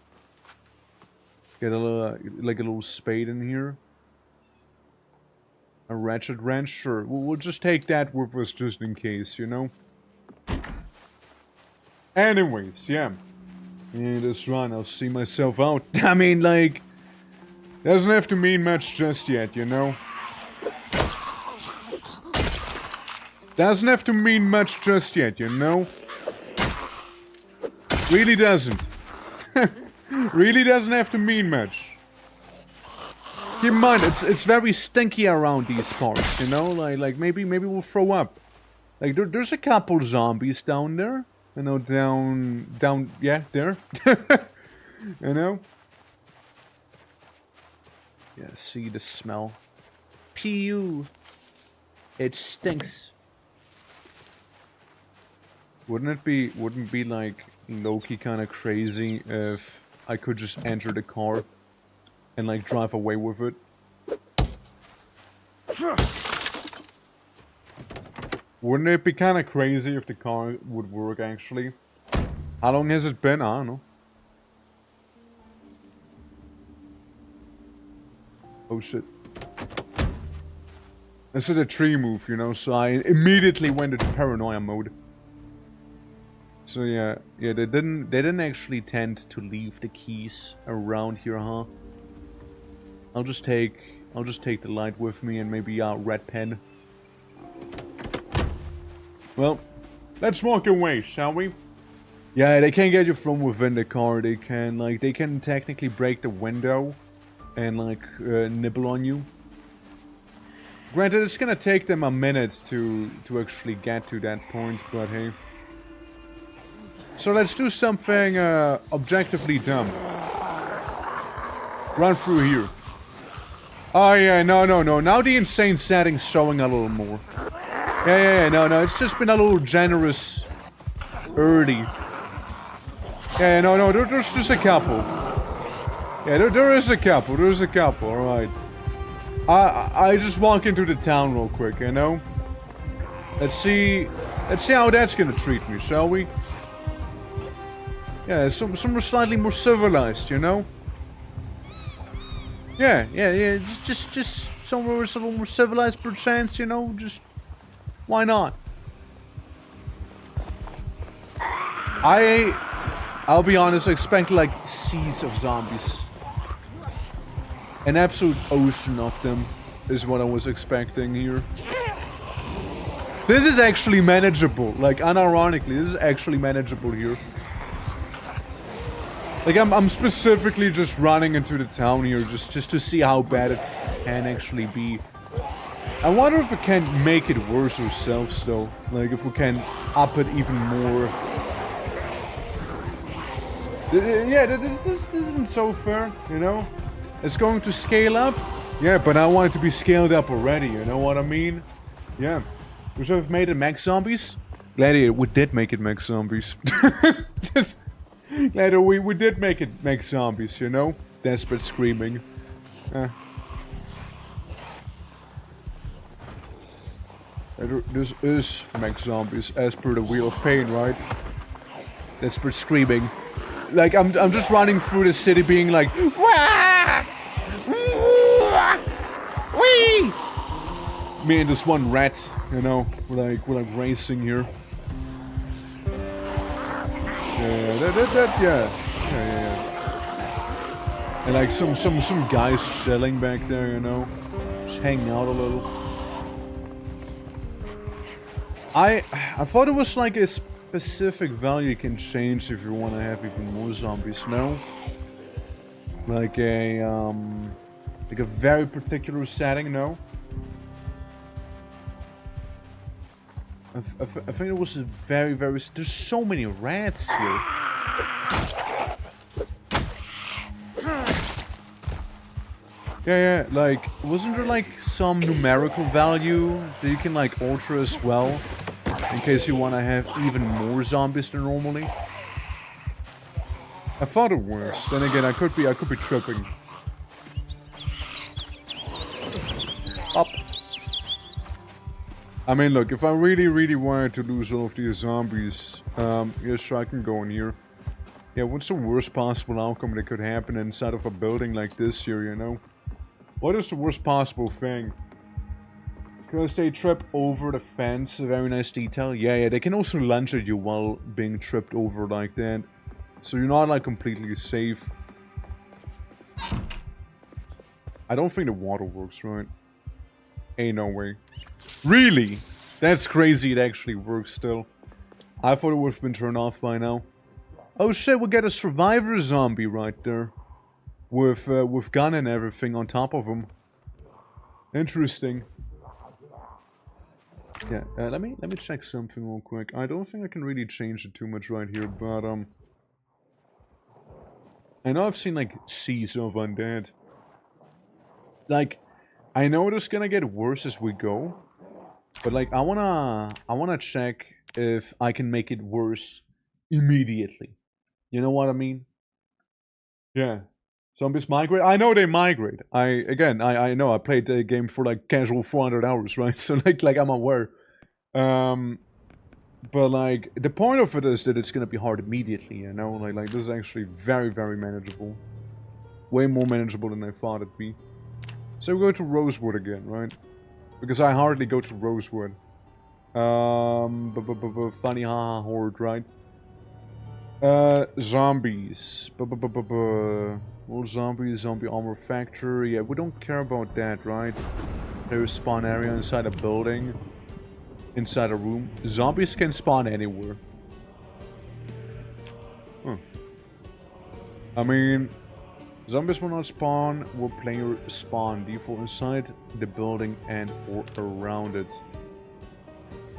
Get a little, like a little spade in here. A ratchet wrench, sure. We'll just take that with us just in case, you know? Anyways, yeah. Yeah, that's right, I'll see myself out. I mean, like... Doesn't have to mean much just yet, you know? Doesn't have to mean much just yet, you know? Really doesn't. Really doesn't have to mean much. Keep in mind, it's very stinky around these parts, you know? Like maybe we'll throw up. Like, there's a couple zombies down there. You know, down, yeah, there. You know? Yeah, see the smell. Pew! It stinks. Wouldn't be like low-key kinda crazy if I could just enter the car and like drive away with it? Wouldn't it be kinda crazy if the car would work actually? How long has it been? I don't know. Oh shit. This is a tree move, you know, so I immediately went into paranoia mode. So yeah, they didn't actually tend to leave the keys around here, huh? I'll just take the light with me and maybe a red pen. Well, let's walk away, shall we? Yeah, they can't get you from within the car. They can technically break the window and like nibble on you. Granted, it's gonna take them a minute to actually get to that point, but hey. So let's do something objectively dumb. Run through here. Oh, yeah, no. Now the insane setting's showing a little more. Yeah, no. It's just been a little generous early. Yeah, no. There's just a couple. Yeah, there is a couple. Alright. I just walk into the town real quick, you know? Let's see how that's gonna treat me, shall we? Yeah, somewhere slightly more civilized, you know? Yeah, just somewhere it's a little more civilized per chance, you know? Just, why not? I'll be honest, I expect like seas of zombies. An absolute ocean of them is what I was expecting here. This is actually manageable, like unironically, this is actually manageable here. Like I'm specifically just running into the town here just to see how bad it can actually be. I wonder if we can make it worse ourselves though. Like if we can up it even more. Yeah, this isn't so fair, you know? It's going to scale up. Yeah, but I want it to be scaled up already, you know what I mean? Yeah. We should have made it mech zombies. Gladiator, we did make it mech zombies. Gladiator, we did make it mech zombies, you know? Desperate screaming. This is mech zombies as per the Wheel of Pain, right? Desperate screaming. Like, I'm just running through the city being like, wah! Wee! Me and this one rat, you know, we're like racing here. Yeah. And like some guys chilling back there, you know, just hanging out a little. I thought it was like a specific value you can change if you want to have even more zombies. No, like a very particular setting. No. I think it was a very... There's so many rats here. Yeah, like, wasn't there like some numerical value that you can like alter as well? In case you want to have even more zombies than normally? I thought it was. Then again, I could be tripping. Up. I mean, look, if I really wanted to lose all of these zombies, yeah, sure, I can go in here. Yeah, what's the worst possible outcome that could happen inside of a building like this here, you know? What is the worst possible thing? Because they trip over the fence, a very nice detail. Yeah, they can also lunge at you while being tripped over like that. So you're not, like, completely safe. I don't think the water works, right? Ain't no way. Really? That's crazy, it actually works still. I thought it would have been turned off by now. Oh shit, we get a survivor zombie right there. With gun and everything on top of him. Interesting. Yeah, let me check something real quick. I don't think I can really change it too much right here, but I know I've seen like seas of undead. Like, I know it's gonna get worse as we go, but like I wanna check if I can make it worse immediately. You know what I mean? Yeah. Zombies migrate? I know they migrate. I know I played the game for like casual 400 hours, right? So like I'm aware. But like the point of it is that it's gonna be hard immediately, you know? Like this is actually very manageable. Way more manageable than I thought it'd be. So we go to Rosewood again, right? Because I hardly go to Rosewood. Funny haha horde, right? Zombies. More zombies, zombie armor factory. Yeah, we don't care about that, right? There's a spawn area inside a building. Inside a room. Zombies can spawn anywhere. Huh. I mean... Zombies will not spawn where player spawn. Default inside the building and or around it.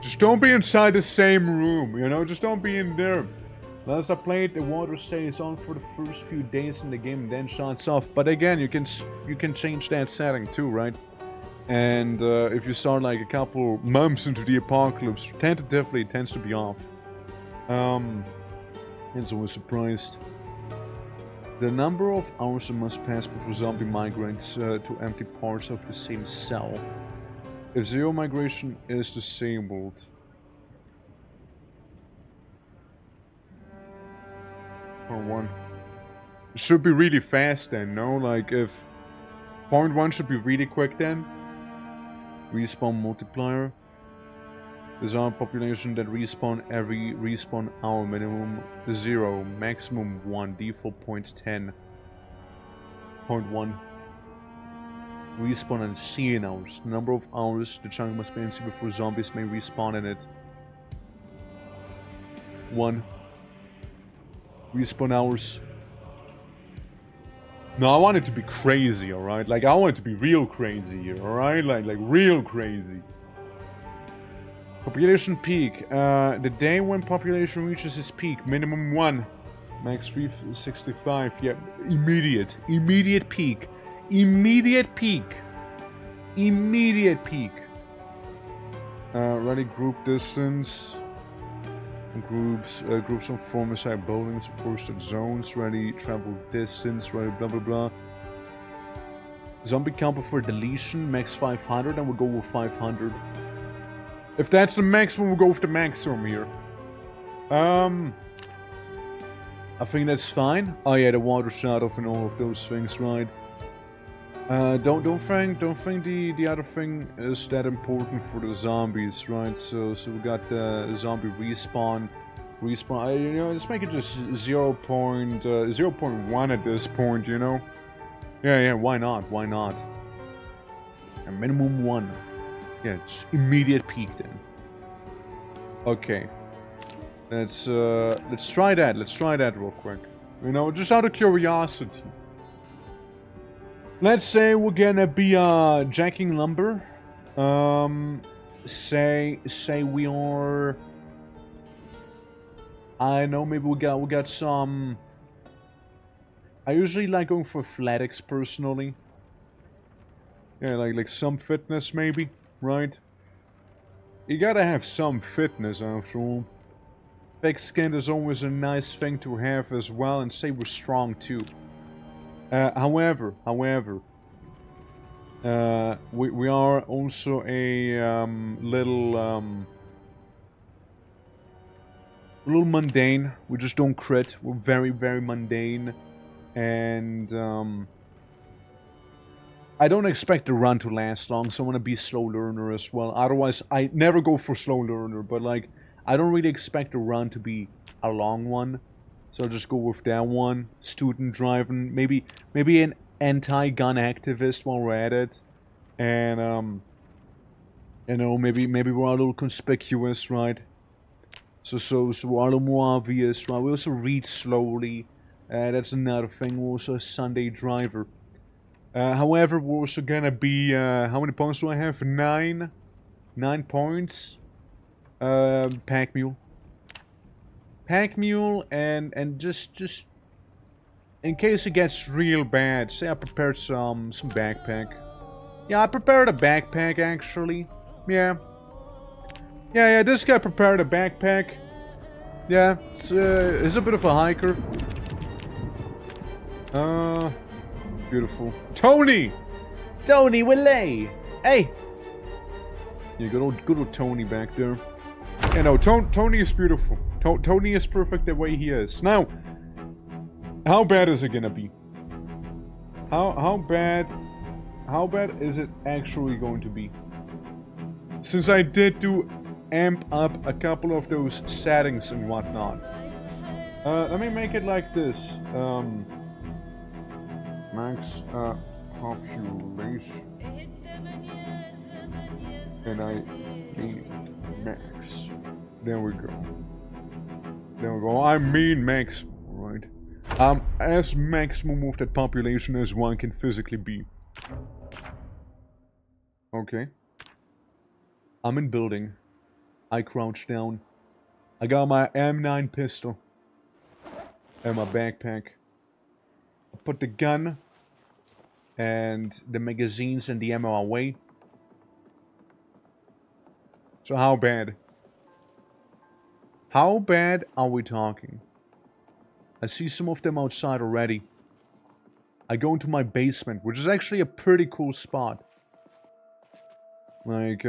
Just don't be inside the same room, you know? Just don't be in there. Last I played, the water stays on for the first few days in the game and then shuts off. But again, you can change that setting too, right? And if you start like a couple months into the apocalypse, tentatively it tends to be off. And so I was surprised. The number of hours it must pass before zombie migrates to empty parts of the same cell. If zero migration is disabled. Or 1. It should be really fast then, no? Like if point 1 should be really quick then. Respawn multiplier. There's our population that respawn every respawn hour, minimum 0, maximum 1, default point 10. Point 1. Respawn in CN hours. Number of hours the chunk must be empty before zombies may respawn in it. 1. Respawn hours. No, I want it to be crazy, alright? Like, I want it to be real crazy here, alright? Like real crazy. Population peak. The day when population reaches its peak. Minimum 1. Max 365. Yeah, immediate. Immediate peak. Immediate peak. Immediate peak. Ready group distance. Groups on former side buildings, posted zones, ready travel distance, ready blah blah blah. Zombie counter for deletion, max 500, and we'll go with 500. If that's the maximum, we'll go with the maximum here. I think that's fine. Oh yeah, the water shut off and all of those things, right? Don't think the other thing is that important for the zombies, right? So we got the zombie respawn. You know, let's make it just 0.1 at this point, you know? Yeah, why not? Why not? A minimum 1. Yeah, just immediate peak then. Okay. Let's try that. Let's try that real quick. You know, just out of curiosity. Let's say we're gonna be jacking lumber. Say we are. I know, maybe we got some. I usually like going for athletics personally. Yeah, like some fitness maybe, right? You gotta have some fitness after all. Thick skin is always a nice thing to have as well, and say we're strong too. However, we are also a little mundane. We just don't crit. We're very, very mundane, and I don't expect the run to last long, so I want to be slow learner as well. Otherwise, I never go for slow learner, but like, I don't really expect the run to be a long one. So I'll just go with that one. Student driving. Maybe an anti-gun activist while we're at it. And, you know, maybe we're a little conspicuous, right? So we're a little more obvious, right? We also read slowly. That's another thing. We're also a Sunday driver. However, we're also gonna be, how many points do I have? 9? 9 points. Pack mule. Pack mule, and just in case it gets real bad, say I prepared some backpack. Yeah, I prepared a backpack actually. Yeah, this guy prepared a backpack. Yeah, it's a bit of a hiker. Beautiful. Tony, Willet. Hey. Yeah, good old Tony back there. Yeah, no, Tony is beautiful. Tony is perfect the way he is. Now, how bad is it gonna be? How bad is it actually going to be? Since I did do amp up a couple of those settings and whatnot. Let me make it like this. Max population. And I need max. There we go. I mean max, right? As maximum of that population as one can physically be. Okay. I'm in building. I crouch down. I got my M9 pistol. and my backpack. I put the gun and the magazines and the ammo away. So how bad? How bad are we talking? I see some of them outside already. I go into my basement, which is actually a pretty cool spot. Like,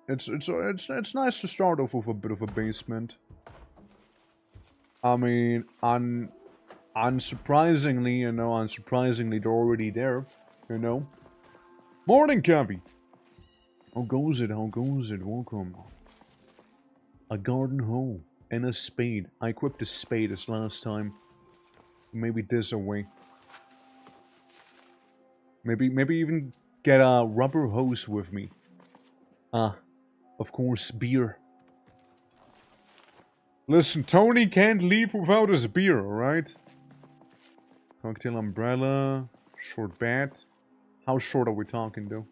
it's nice to start off with a bit of a basement. I mean, unsurprisingly, you know, they're already there, you know. Morning, Cabby! How goes it? How goes it? Welcome. A garden hoe and a spade. I equipped a spade as last time. Maybe this away. Maybe even get a rubber hose with me. Of course, beer. Listen, Tony can't leave without his beer, alright? Cocktail umbrella. Short bat. How short are we talking, though?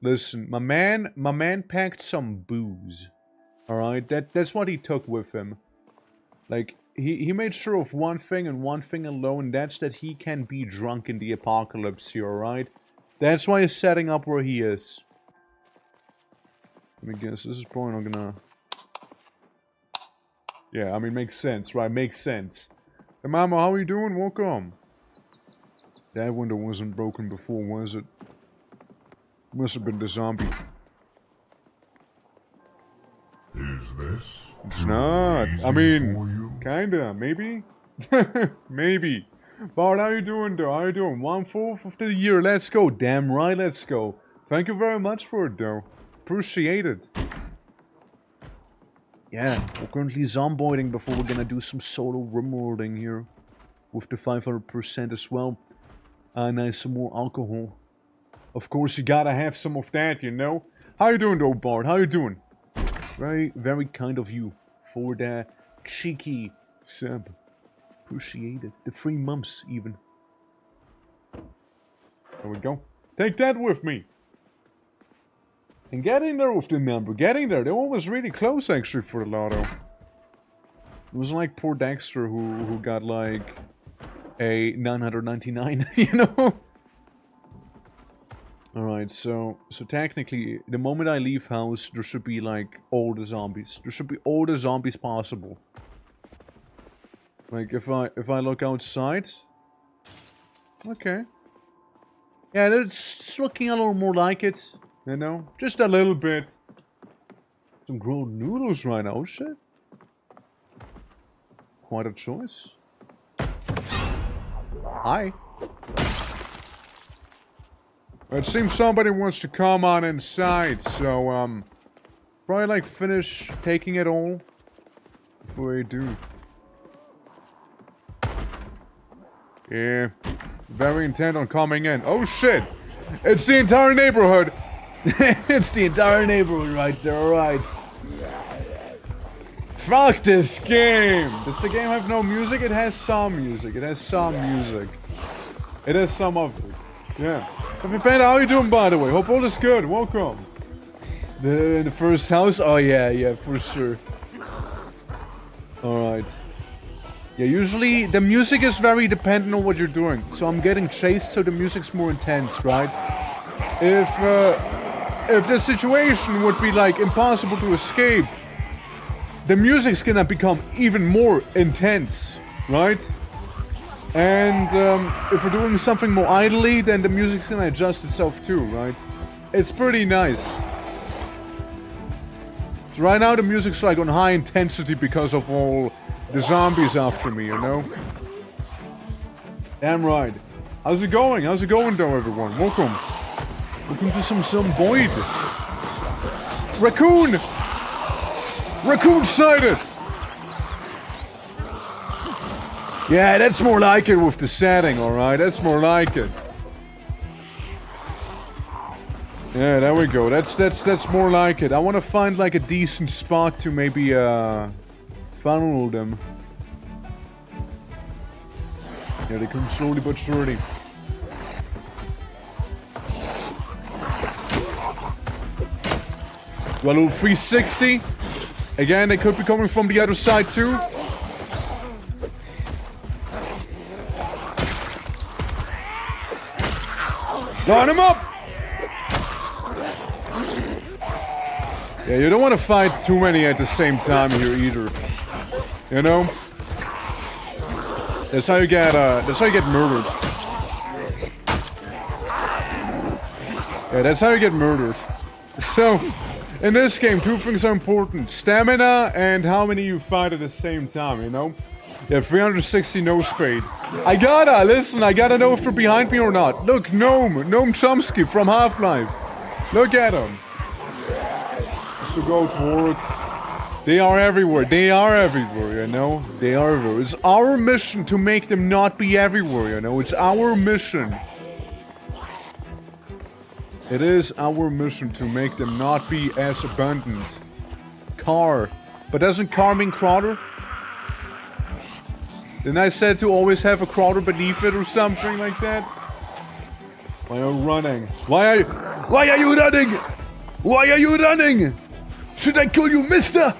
Listen, my man packed some booze. Alright, that's what he took with him. Like, he made sure of one thing and one thing alone, that's that he can be drunk in the apocalypse here, alright? That's why he's setting up where he is. Let me guess, this is probably not gonna... Yeah, I mean, makes sense, right? Makes sense. Hey, Mama, how are you doing? Welcome. That window wasn't broken before, was it? Must have been the zombie. Is this? It's not. I mean, kinda, maybe? Maybe. Bart, how you doing though? How you doing? 1/4 of the year, let's go. Damn right, let's go. Thank you very much for it though. Appreciate it. Yeah, we're currently zomboiding before we're gonna do some solo RIMWORLDing here. With the 500% as well. Nice, some more alcohol. Of course, you gotta have some of that, you know? How you doing though, Bart? How you doing? Very, very kind of you for the cheeky sub. Appreciate it. The 3 months, even. There we go. Take that with me. And get in there with the number. Get in there. They was really close, actually, for the lotto. It was like poor Dexter who got, like, a 999, you know? Alright, so technically, the moment I leave house, there should be, like, all the zombies. There should be all the zombies possible. Like, if I look outside... Okay. Yeah, it's looking a little more like it, you know? Just a little bit. Some grilled noodles right now, oh shit. Quite a choice. Hi. It seems somebody wants to come on inside, so, probably, like, finish taking it all before I do. Yeah, very intent on coming in. Oh, shit! It's the entire neighborhood! It's the entire neighborhood right there, alright. Fuck this game! Does the game have no music? It has some music. It has some music. It has some of it. Yeah. Happy Panda, how you doing, by the way? Hope all is good. Welcome. The first house? Oh, yeah, for sure. Alright. Yeah, usually the music is very dependent on what you're doing. So I'm getting chased, so the music's more intense, right? If the situation would be, like, impossible to escape, the music's gonna become even more intense, right? And if we're doing something more idly, then the music's gonna adjust itself too, right? It's pretty nice. So right now the music's like on high intensity because of all the zombies after me, you know? Damn right. How's it going? How's it going though, everyone? Welcome. Welcome to some ZOMBOID. Raccoon! Raccoon sighted! Yeah, that's more like it with the setting, alright? That's more like it. Yeah, there we go. That's more like it. I want to find like a decent spot to maybe funnel them. Yeah, they come slowly but surely. Do a little 360. Again, they could be coming from the other side too. Line him up! Yeah, you don't want to fight too many at the same time here either. You know? That's how you get murdered. Yeah, that's how you get murdered. So, in this game, two things are important. Stamina and how many you fight at the same time, you know? Yeah, 360 no spade. I gotta know if they're behind me or not. Look, Gnome Chomsky from Half-Life. Look at him. Just to go to work. They are everywhere, you know? They are everywhere. It's our mission to make them not be everywhere, you know? It's our mission. It is our mission to make them not be as abundant. Car. But doesn't car mean crawler? Didn't I say to always have a crawler beneath it or something like that? Why are you running? Why are you running? Why are you running? Should I call you mister?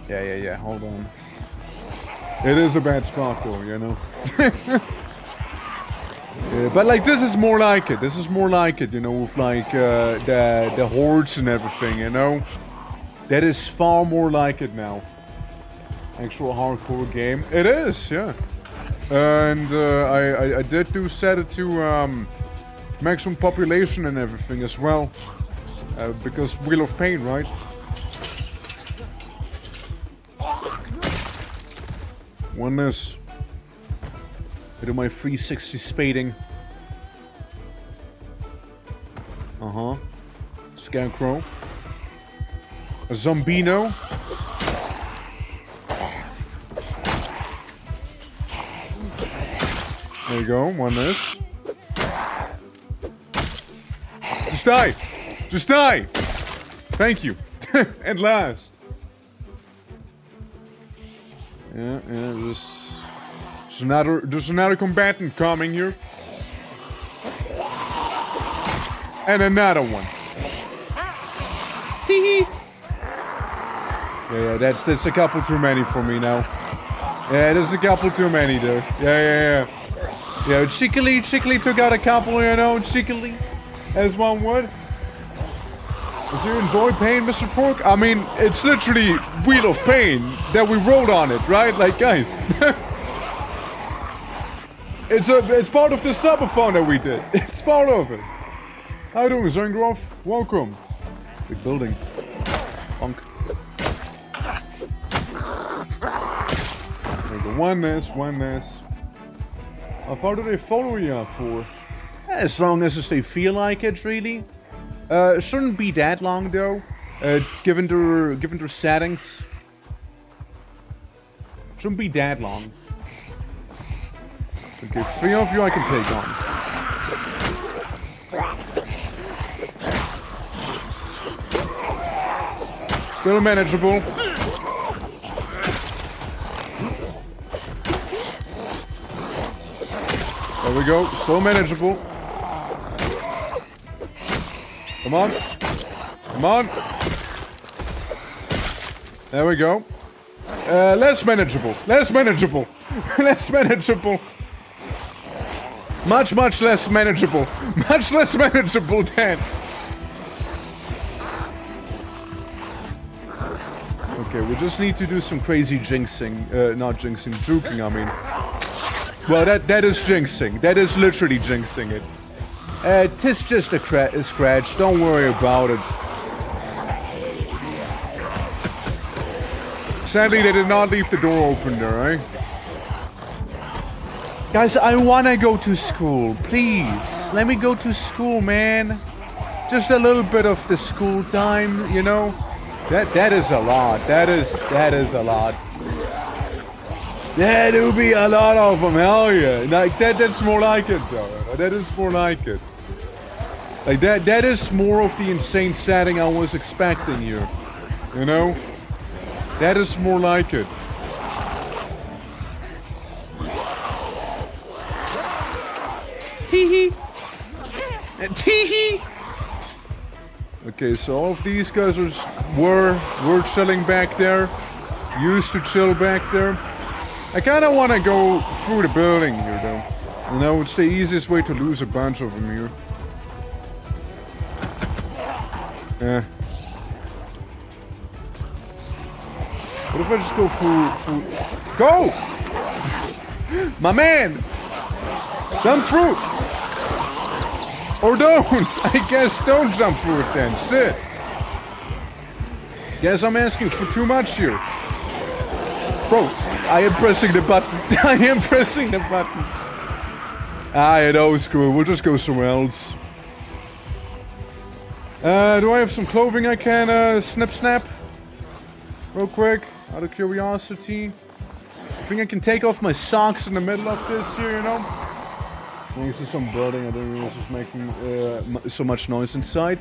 Yeah, hold on. It is a bad spot though, you know? Yeah, but like this is more like it. This is more like it, you know, with like the hordes and everything, you know? That is far more like it now. Actual hardcore game. It is, yeah. And I did set it to maximum population and everything as well. Because Wheel of Pain, right? One this. I do my 360 spading. Uh-huh. Scarecrow. A Zombino. There you go, one this. Just die! Just die! Thank you. At last. Yeah, there's another combatant coming here. And another one. Tee-hee! Yeah, that's a couple too many for me now. Yeah, there's a couple too many, dude. Yeah. Yeah, cheekily took out a couple, you know, cheekily, as one would. Does you enjoy pain, Mr. Pork? I mean, it's literally Wheel of Pain that we wrote on it, right? Like, guys. It's part of the subathon that we did. It's part of it. How you doing, Zengroff? Welcome. Big building. Funk. There we go. One this. How far do they follow you up for? As long as they feel like it, really. It shouldn't be that long though. Given their settings. Shouldn't be that long. Okay, 3 of you I can take on. Still manageable. There we go, still manageable. Come on. There we go. Less manageable. Much less manageable. Much less manageable than. Okay, we just need to do some crazy jinxing. Not jinxing, juking, I mean. Well, that is jinxing. That is literally jinxing it. Tis just a scratch. Don't worry about it. Sadly, they did not leave the door open there, eh? Guys, I wanna go to school. Please, let me go to school, man. Just a little bit of the school time, you know? That is a lot. That is a lot. Yeah, there'll be a lot of them, hell yeah. Like, that's more like it, though. That is more like it. Like, that is more of the insane setting I was expecting here. You know? That is more like it. Tee-hee. Tee-hee. Okay, so all of these guys were chilling back there. Used to chill back there. I kind of want to go through the building here, though. You know, it's the easiest way to lose a bunch of them here. Yeah. What if I just go through... Go! My man! Jump through! Or don't! I guess don't jump through it then. Shit. Guess I'm asking for too much here. Bro, I am pressing the button. I am pressing the button. Ah, yeah, that was cool. We'll just go somewhere else. Do I have some clothing I can snap? Real quick, out of curiosity. I think I can take off my socks in the middle of this here, you know? Thanks to some building, I didn't realize it was making so much noise inside.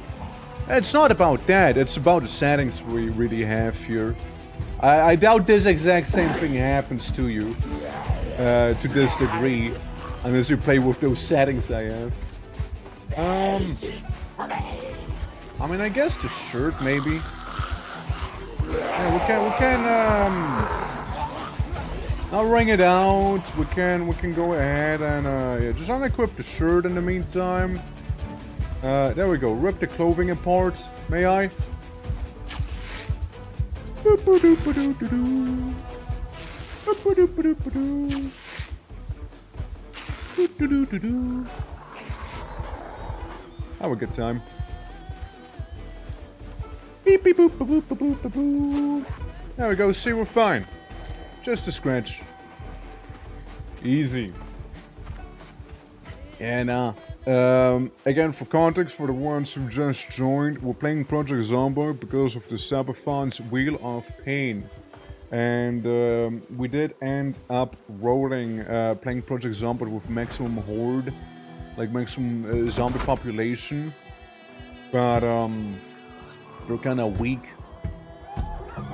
It's not about that, it's about the settings we really have here. I doubt this exact same thing happens to you. To this degree. Unless you play with those settings I have. I mean, I guess the shirt, maybe. Yeah, we can, I'll ring it out. We can go ahead and, yeah, just unequip the shirt in the meantime. There we go. Rip the clothing apart. May I? Have a good time. Beep beep boop boop boop boop boop boop. There we go. See, we're fine. Just a scratch. Easy. And again, for context, for the ones who just joined, we're playing Project ZOMBOID because of the subathon's Wheel of Pain. And we did end up rolling, playing Project ZOMBOID with maximum horde, like maximum zombie population. But we're kind of weak.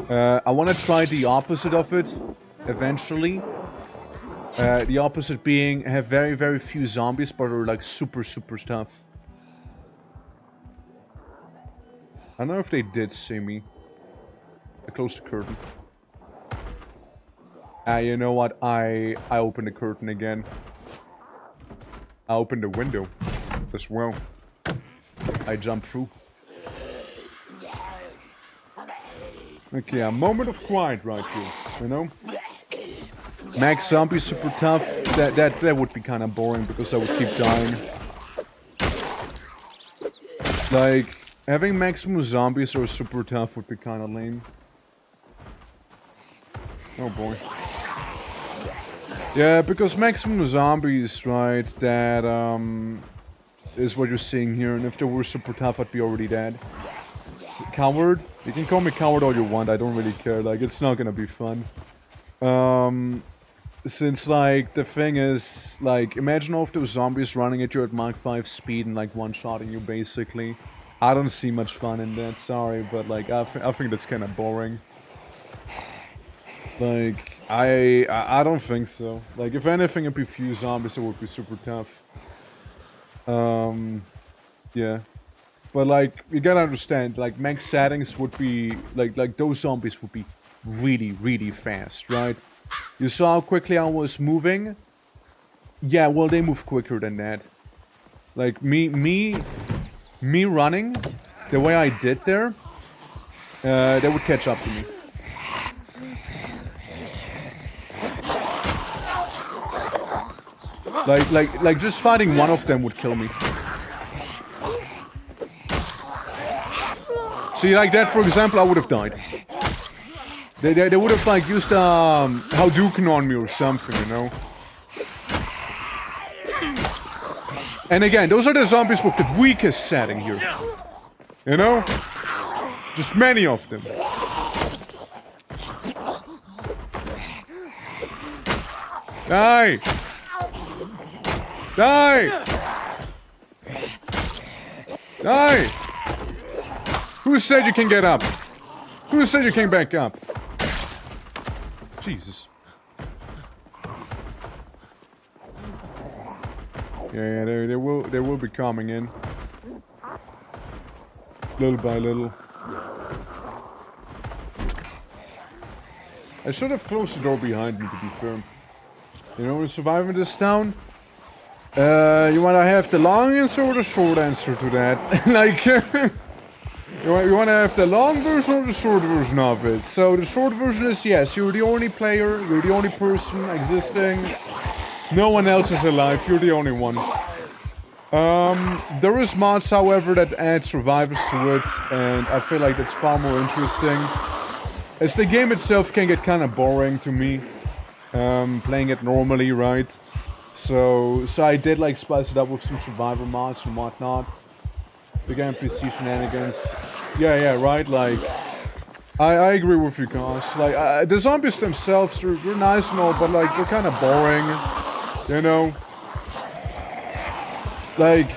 I want to try the opposite of it, eventually. The opposite being have very, very few zombies, but are like super, super tough. I don't know if they did see me. I closed the curtain. You know what? I opened the curtain again. I opened the window as well. I jumped through. Okay, a moment of quiet right here, you know? Max zombie super tough. That would be kind of boring because I would keep dying. Like, having maximum zombies or super tough would be kind of lame. Oh boy. Yeah, because maximum zombies, right, that is what you're seeing here, and if they were super tough, I'd be already dead. Coward? You can call me coward all you want, I don't really care, like, it's not gonna be fun. Since, like, the thing is, like, imagine all of those zombies running at you at Mach 5 speed and, like, one-shotting you, basically. I don't see much fun in that, sorry, but, like, I think that's kind of boring. Like, I don't think so. Like, if anything, it'd be few zombies, it would be super tough. Yeah. But, like, you gotta understand, like, max settings would be, like, those zombies would be really, really fast, right? You saw how quickly I was moving? Yeah, well, they move quicker than that. Like, me running, the way I did there, they would catch up to me. Like, just fighting one of them would kill me. See, like that, for example, I would have died. They would have, like, used, Hadouken on me or something, you know? And again, those are the zombies with the weakest setting here. You know? Just many of them. Die! Die! Die! Who said you can get up? Who said you can back up? Jesus. Yeah, they will be coming in. Little by little. I should have closed the door behind me, to be fair. You know, we're surviving this town. You wanna have the long answer or the short answer to that? Like, you wanna have the long version or the short version of it? So the short version is yes, you're the only player, you're the only person existing. No one else is alive, you're the only one. There is mods, however, that add survivors to it, and I feel like that's far more interesting. As the game itself can get kind of boring to me, playing it normally, right? So I did like spice it up with some survivor mods and whatnot. Big NPC shenanigans. Yeah, right, like... I agree with you guys. Like, the zombies themselves, they're nice and all, but like, they're kind of boring. You know? Like,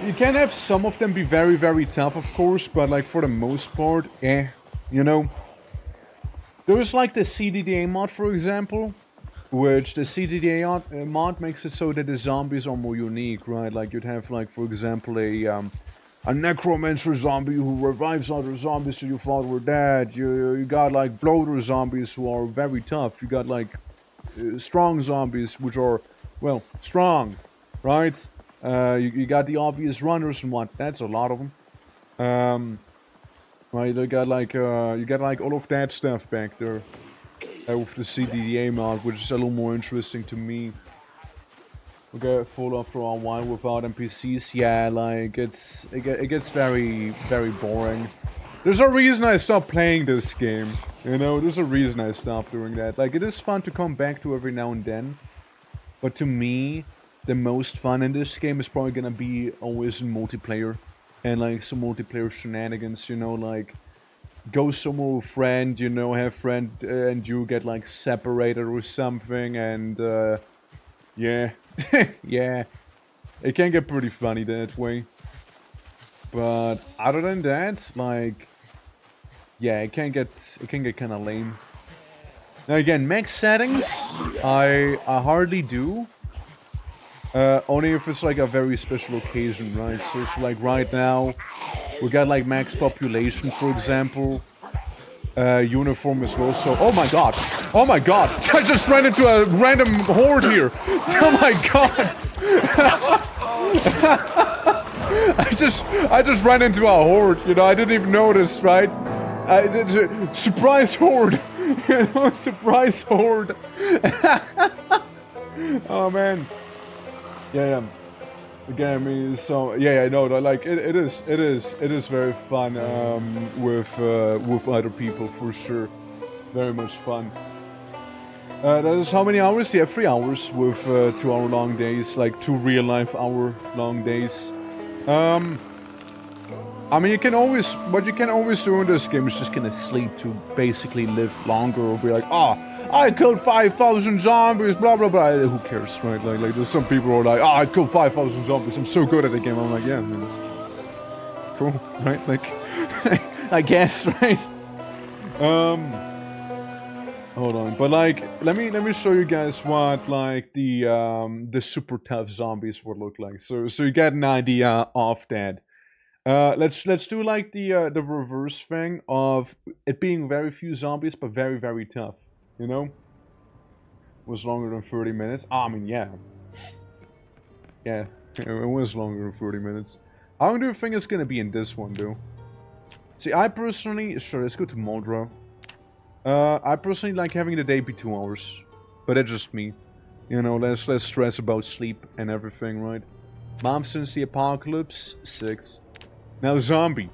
you can have some of them be very, very tough, of course, but like, for the most part, you know? There's like the CDDA mod, for example, which the CDDA mod makes it so that the zombies are more unique, right? Like, you'd have, like, for example, a necromancer zombie who revives other zombies that you thought were dead. You got, like, bloater zombies who are very tough. You got, like, strong zombies, which are, well, strong, right? You got the obvious runners and what. That's a lot of them. Right, you got like all of that stuff back there. With the CDDA mod, which is a little more interesting to me. We get full after a while without NPCs. Yeah, like it gets very, very boring. There's a reason I stopped playing this game. You know, there's a reason I stopped doing that. Like, it is fun to come back to every now and then. But to me, the most fun in this game is probably gonna be always in multiplayer. And like some multiplayer shenanigans, you know, like go somewhere with a friend, you know, have friend and you get like separated or something, and yeah. Yeah. It can get pretty funny that way. But other than that, like, yeah, it can get kinda lame. Now again, max settings I hardly do. Only if it's like a very special occasion, right? So it's like right now, we got like max population, for example. Uniform as well, so... Oh my god! Oh my god! I just ran into a random horde here! Oh my god! I just ran into a horde, you know, I didn't even notice, right? Surprise horde! You know, surprise horde! Oh man. Yeah. Again, I mean, so yeah, no, like it is very fun with other people for sure, very much fun. That is how many hours? Yeah, 3 hours with 2 hour long days, like 2 real life hour long days. I mean, what you can always do in this game is just gonna sleep to basically live longer, or be like, oh, I killed 5,000 zombies, blah blah blah. Who cares, right? Like there's some people who are like, oh, I killed 5,000 zombies, I'm so good at the game. I'm like, yeah, man, cool, right? Like, I guess, right? Hold on, but like, let me show you guys what like the super tough zombies would look like, so you get an idea of that. Let's do like the reverse thing of it being very few zombies but very, very tough. You know? Was longer than 30 minutes. I mean, yeah. Yeah, it was longer than 30 minutes. I don't think it's gonna be in this one, though. See, I personally... Sure, let's go to Muldrow. I personally like having the day be 2 hours. But that's just me. You know, less stress about sleep and everything, right? Mom since the apocalypse, 6. Now, zombie.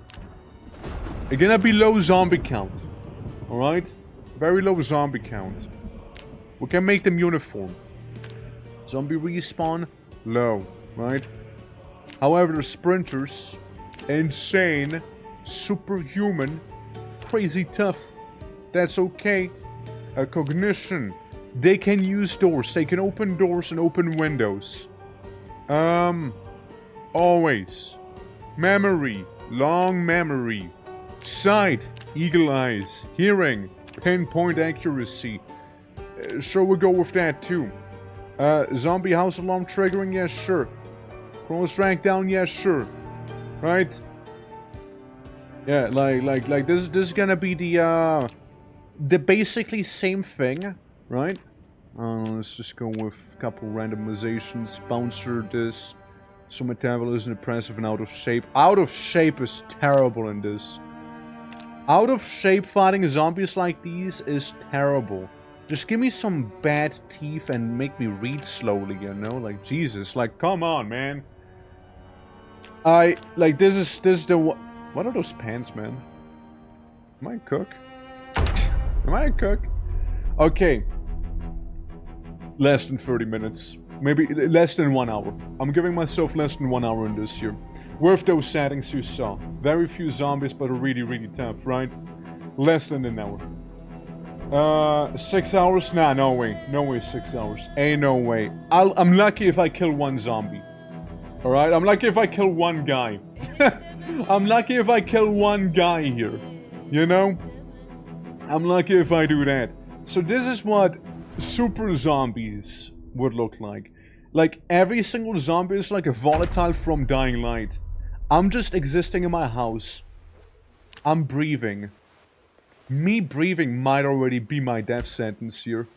It's gonna be low zombie count. Alright? Very low zombie count. We can make them uniform. Zombie respawn, low, right? However, the sprinters, insane, superhuman, crazy tough. That's okay. Cognition. They can use doors. They can open doors and open windows. Always. Memory. Long memory. Sight. Eagle eyes. Hearing. Pinpoint accuracy. Sure, we'll go with that too. Zombie house alarm triggering? Yes, sure. Cross rank down? Yes, sure. Right? Yeah, like this is gonna be the basically same thing, right? Let's just go with a couple randomizations. Bouncer this. So metabolism, impressive, and out of shape. Out of shape is terrible in this. Out of shape fighting zombies like these is terrible. Just give me some bad teeth and make me read slowly, you know? Like, Jesus, like, come on, man. This is the... What are those pants, man? Am I a cook? Am I a cook? Okay. Less than 30 minutes. Maybe less than 1 hour. I'm giving myself less than 1 hour in this here. With those settings you saw. Very few zombies, but really, really tough, right? Less than an hour. 6 hours? Nah, no way. No way 6 hours. Ain't no way. I'm lucky if I kill one zombie. Alright? I'm lucky if I kill one guy. I'm lucky if I kill one guy here. You know? I'm lucky if I do that. So this is what super zombies would look like. Like, every single zombie is like a volatile from Dying Light. I'm just existing in my house. I'm breathing. Me breathing might already be my death sentence here.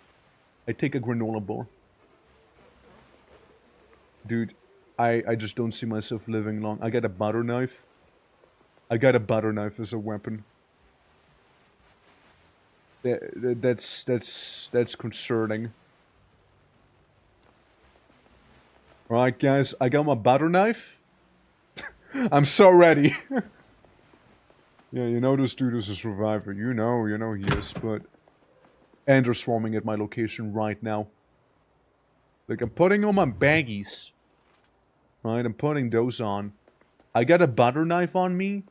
I take a granola bar. Dude, I just don't see myself living long. I got a butter knife. I got a butter knife as a weapon. That's concerning. Alright guys, I got my butter knife. I'm so ready. Yeah, you know this dude is a survivor. You know he is, but... And they're swarming at my location right now. Like, I'm putting on my baggies. Right, I'm putting those on. I got a butter knife on me.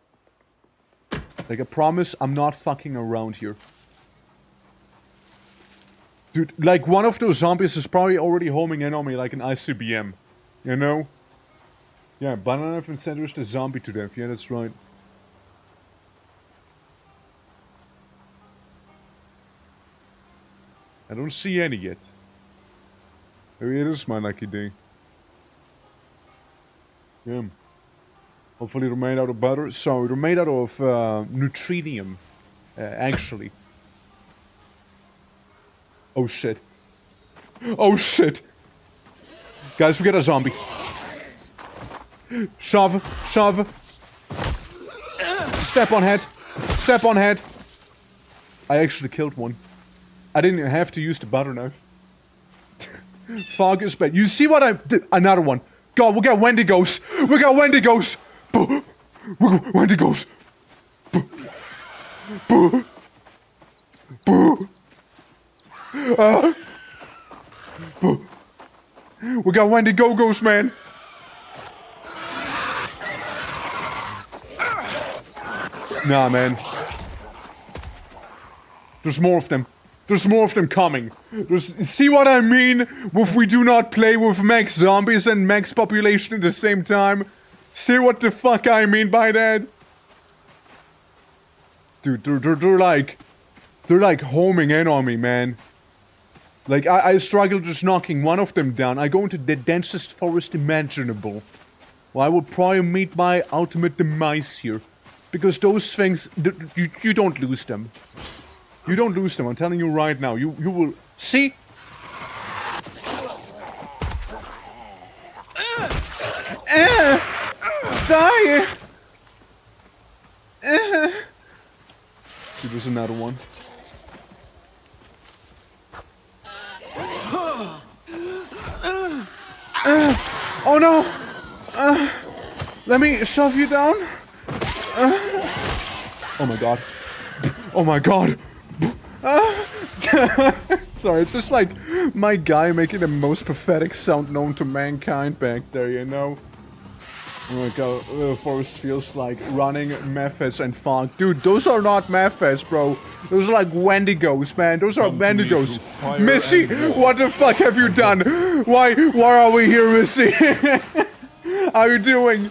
Like, I promise I'm not fucking around here. Dude, like, one of those zombies is probably already homing in on me like an ICBM. You know? Yeah, butter knife and centers the zombie to death. Yeah, that's right. I don't see any yet. Maybe it is my lucky day. Yeah. Hopefully they're made out of butter. So, they're made out of neutrinium. Actually. Oh shit. Oh shit. Guys, we got a zombie. Shove. Shove. Step on head. Step on head. I actually killed one. I didn't even have to use the butter knife. Fog is bad. You see what I did? Another one. God, we got Wendigos. We got Wendigos. We got Wendigos. We got Wendigos, man. Nah, man. There's more of them. There's more of them coming. See what I mean? If we do not play with max zombies and max population at the same time? See what the fuck I mean by that? Dude, they're like homing in on me, man. Like, I struggle just knocking one of them down. I go into the densest forest imaginable. Well, I will probably meet my ultimate demise here. Because those things, you don't lose them. You don't lose them, I'm telling you right now. You will... See? Die! See, there's another one. Oh no! Let me shove you down. Oh my god. Oh my god. Sorry, it's just like my guy making the most pathetic sound known to mankind back there, you know? Oh my god, the forest feels like running methods and fog. Dude, those are not methods, bro. Those are like Wendigos, man. Those are Wendigos. Missy, what the fuck have you done? Why are we here, Missy? How are you doing?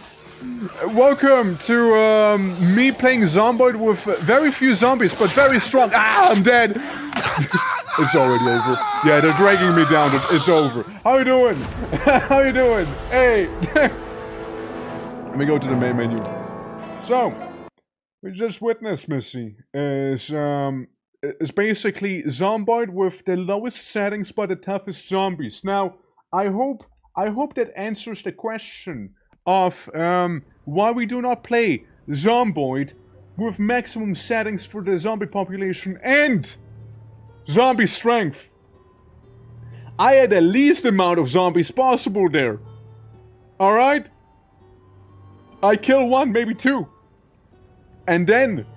Welcome to me playing Zomboid with very few zombies, but very strong. Ah, I'm dead. It's already over. Yeah, they're dragging me down. It's over. How you doing? How you doing? Hey. Let me go to the main menu. So, we just witnessed, Missy, is It's basically Zomboid with the lowest settings but the toughest zombies. Now, I hope that answers the question of why we do not play Zomboid with maximum settings for the zombie population and zombie strength. I had the least amount of zombies possible there. Alright? I kill one, maybe two. And then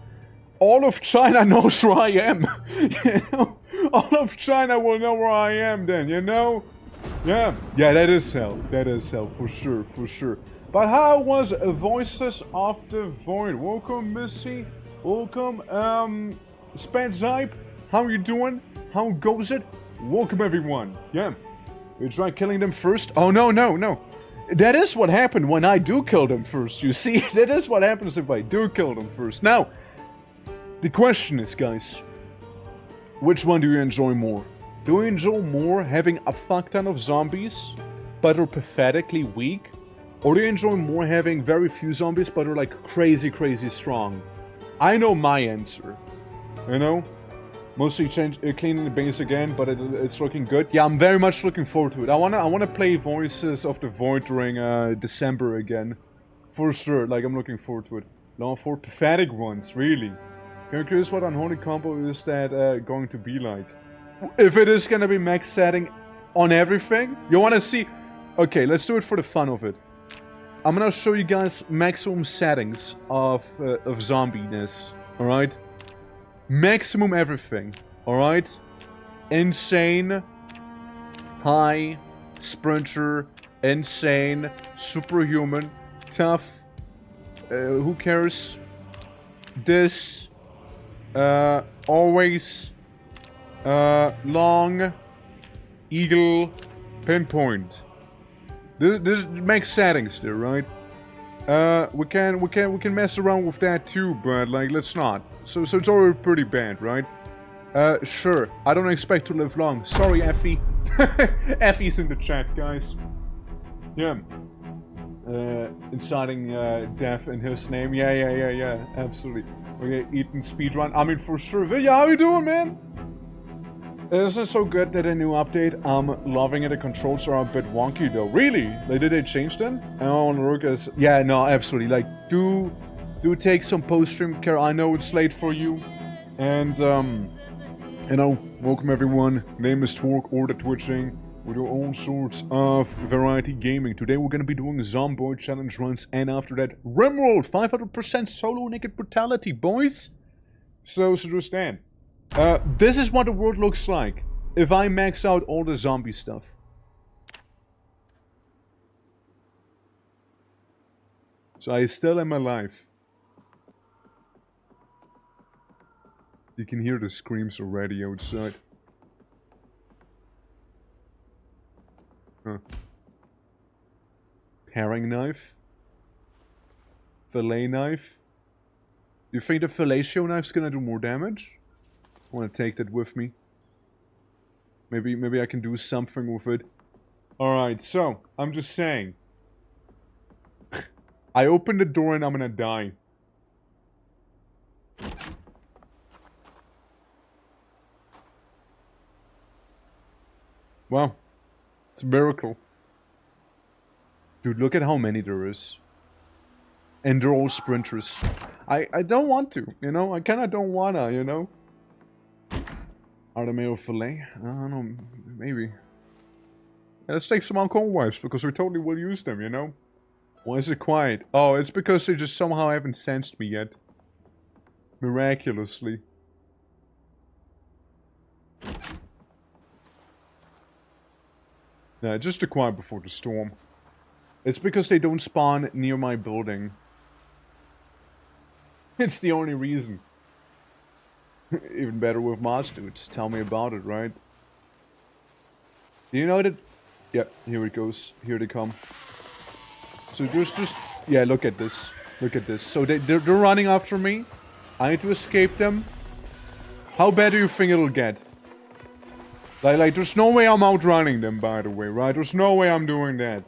all of China knows where I am. You know? All of China will know where I am then, you know? Yeah, that is hell. That is hell, for sure, for sure. But how was Voices of the Void? Welcome, Missy. Welcome, Spanzype. How you doing? How goes it? Welcome, everyone. Yeah. You try killing them first? Oh, no. That is what happened when I do kill them first, you see? That is what happens if I do kill them first. Now, the question is, guys, which one do you enjoy more? Do you enjoy more having a fuck ton of zombies, but are pathetically weak? Or do you enjoy more having very few zombies, but are like crazy strong? I know my answer, you know? Mostly cleaning the base again, but it's looking good. Yeah, I'm very much looking forward to it. I wanna play Voices of the Void during December again, for sure. Like, I'm looking forward to it. Long for pathetic ones, really. I'm curious what Unholy Combo is that going to be like. If it is gonna be max setting on everything, you wanna see? Okay, let's do it for the fun of it. I'm gonna show you guys maximum settings of zombiness. All right. Maximum everything, alright? Insane, high, sprinter, insane, superhuman, tough, who cares? This, always, long, eagle, pinpoint. This makes settings there, right? We can mess around with that too, but like, let's not. So it's already pretty bad, right? Sure. I don't expect to live long. Sorry, Effie. Effie's in the chat, guys. Yeah. Inciting death in his name. Yeah. Absolutely. Okay, Eaton speedrun. I mean, for sure. Yeah, how you doing, man? Isn't it so good that a new update? I'm loving it. The controls are a bit wonky though. Really? Like, did they change them? Oh, Lucas. Yeah, no, absolutely. Like, do take some post-stream care. I know it's late for you. And, you know, welcome everyone. Name is Twerk or the Twitching. We do all sorts of variety gaming. Today we're gonna be doing Zomboid challenge runs, and after that, RIMWORLD 500% solo naked brutality, boys. So just that. This is what the world looks like if I max out all the zombie stuff. So I still am alive. You can hear the screams already outside. Huh. Paring knife? Fillet knife? You think the fellatio knife's gonna do more damage? I want to take that with me. Maybe I can do something with it. Alright, so, I'm just saying. I open the door and I'm gonna die. Wow. It's a miracle. Dude, look at how many there is. And they're all sprinters. I don't want to, you know? I kinda don't wanna, you know? Artemio fillet? I don't know, maybe. Yeah, let's take some alcohol wipes, because we totally will use them, you know? Why is it quiet? Oh, it's because they just somehow haven't sensed me yet. Miraculously. Nah, just to quiet before the storm. It's because they don't spawn near my building. It's the only reason. Even better with mods, dudes. Tell me about it, right? Do you know that? Yep, here it goes. Here they come. So there's just... Yeah, look at this. Look at this. So they're running after me. I need to escape them. How bad do you think it'll get? Like, there's no way I'm outrunning them, by the way, right? There's no way I'm doing that.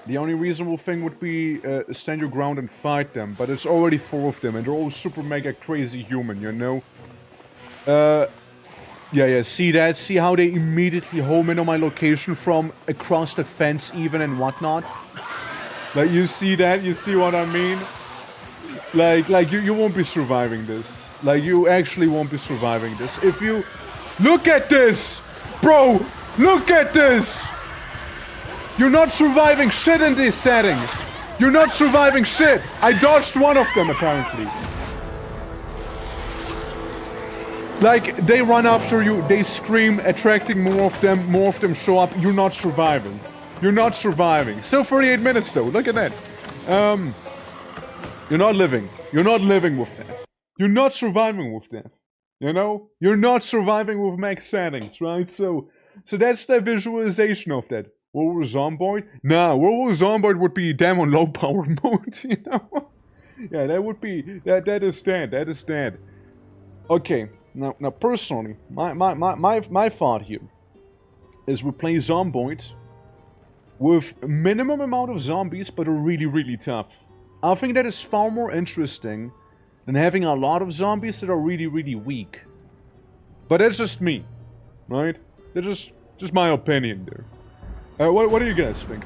The only reasonable thing would be stand your ground and fight them, but it's already 4 of them, and they're all super mega crazy human, you know? Yeah, see that? See how they immediately home in on my location from across the fence even and whatnot? Like, you see that? You see what I mean? Like you won't be surviving this. Like, you actually won't be surviving this. If you... Look at this! Bro! Look at this! You're not surviving shit in this setting! You're not surviving shit! I dodged one of them, apparently. Like, they run after you, they scream, attracting more of them show up. You're not surviving. You're not surviving. Still 48 minutes, though. Look at that. You're not living. You're not living with that. You're not surviving with that. You know? You're not surviving with max settings, right? So that's the visualization of that. World War Zomboid? Nah, World War Zomboid would be damn on low power mode, you know? Yeah, that would be... That is that. Okay, now personally, my thought here is we play Zomboid with a minimum amount of zombies, but are really, really tough. I think that is far more interesting than having a lot of zombies that are really, really weak. But that's just me, right? That's just my opinion there. What do you guys think?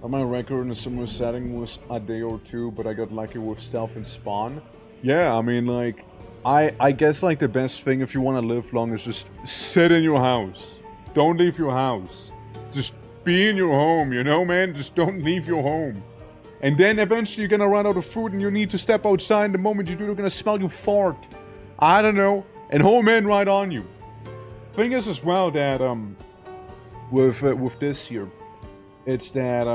My record in a similar setting was a day or two, but I got lucky with stealth and spawn. Yeah, I mean, like, I guess, like, the best thing if you want to live long is just sit in your house. Don't leave your house. Just be in your home, you know, man? Just don't leave your home. And then eventually you're gonna run out of food and you need to step outside. The moment you do, they're gonna smell you fart. I don't know. And home in right on you. Thing is as well that, with this here, it's that,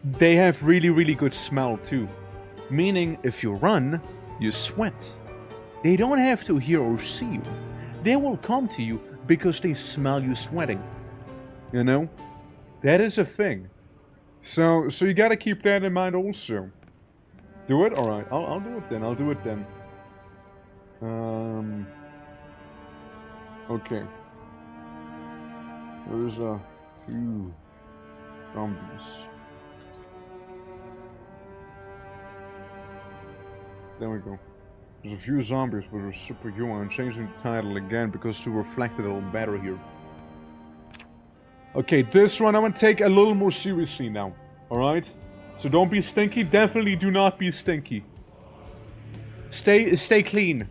they have really, really good smell too. Meaning, if you run, you sweat. They don't have to hear or see you. They will come to you because they smell you sweating. You know? That is a thing. So you gotta keep that in mind also. Do it? Alright, I'll do it then. I'll do it then. Okay. There's a few zombies. There we go. There's a few zombies, but they're superhuman. I'm changing the title again because to reflect it a little better here. Okay, this one I'm gonna take a little more seriously now. Alright? So don't be stinky. Definitely do not be stinky. Stay clean.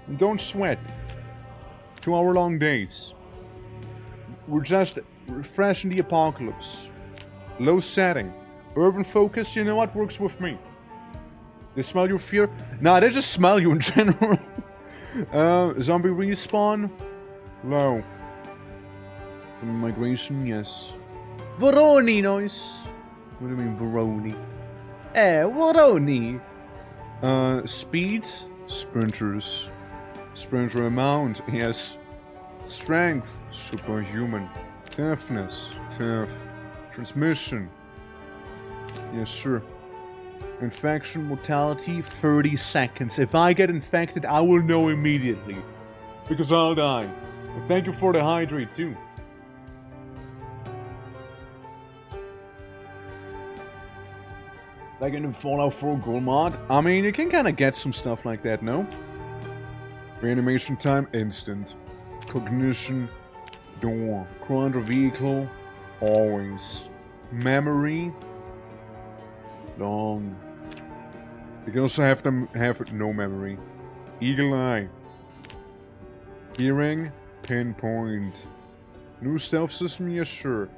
And don't sweat. 2-hour-long days. We're just refreshing the apocalypse. Low setting. Urban focus, you know what? Works with me. They smell your fear? Nah, they just smell you in general. Zombie respawn? Low. Migration, yes. Voroni noise. What do you mean, Voroni? Voroni. Speed? Sprinters. Sprinter amount, yes. Strength? Superhuman. Toughness? Tough. Transmission? Yes, sir. Infection, mortality, 30 seconds. If I get infected, I will know immediately. Because I'll die. And thank you for the hydrate, too. Like in the Fallout 4 Gold mod? I mean, you can kind of get some stuff like that, no? Reanimation time, instant. Cognition, door. Crew under vehicle, always. Memory, long. You can also have them have no memory. Eagle eye. Hearing, pinpoint. New stealth system, yes sure.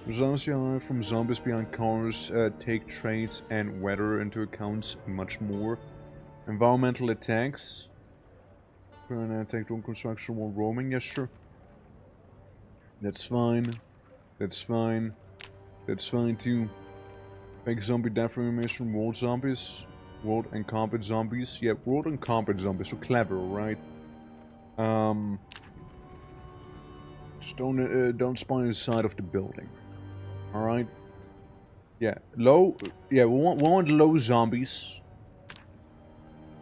Results you have from zombies behind cars, take traits and weather into account, and much more. Environmental attacks. Attack on construction while roaming, yes sure. That's fine. That's fine. That's fine too. Make zombie death animation, world zombies. World and combat zombies. Yeah, world and combat zombies. So clever, right? Just don't spawn inside of the building. Alright? Yeah, low. Yeah, we want low zombies.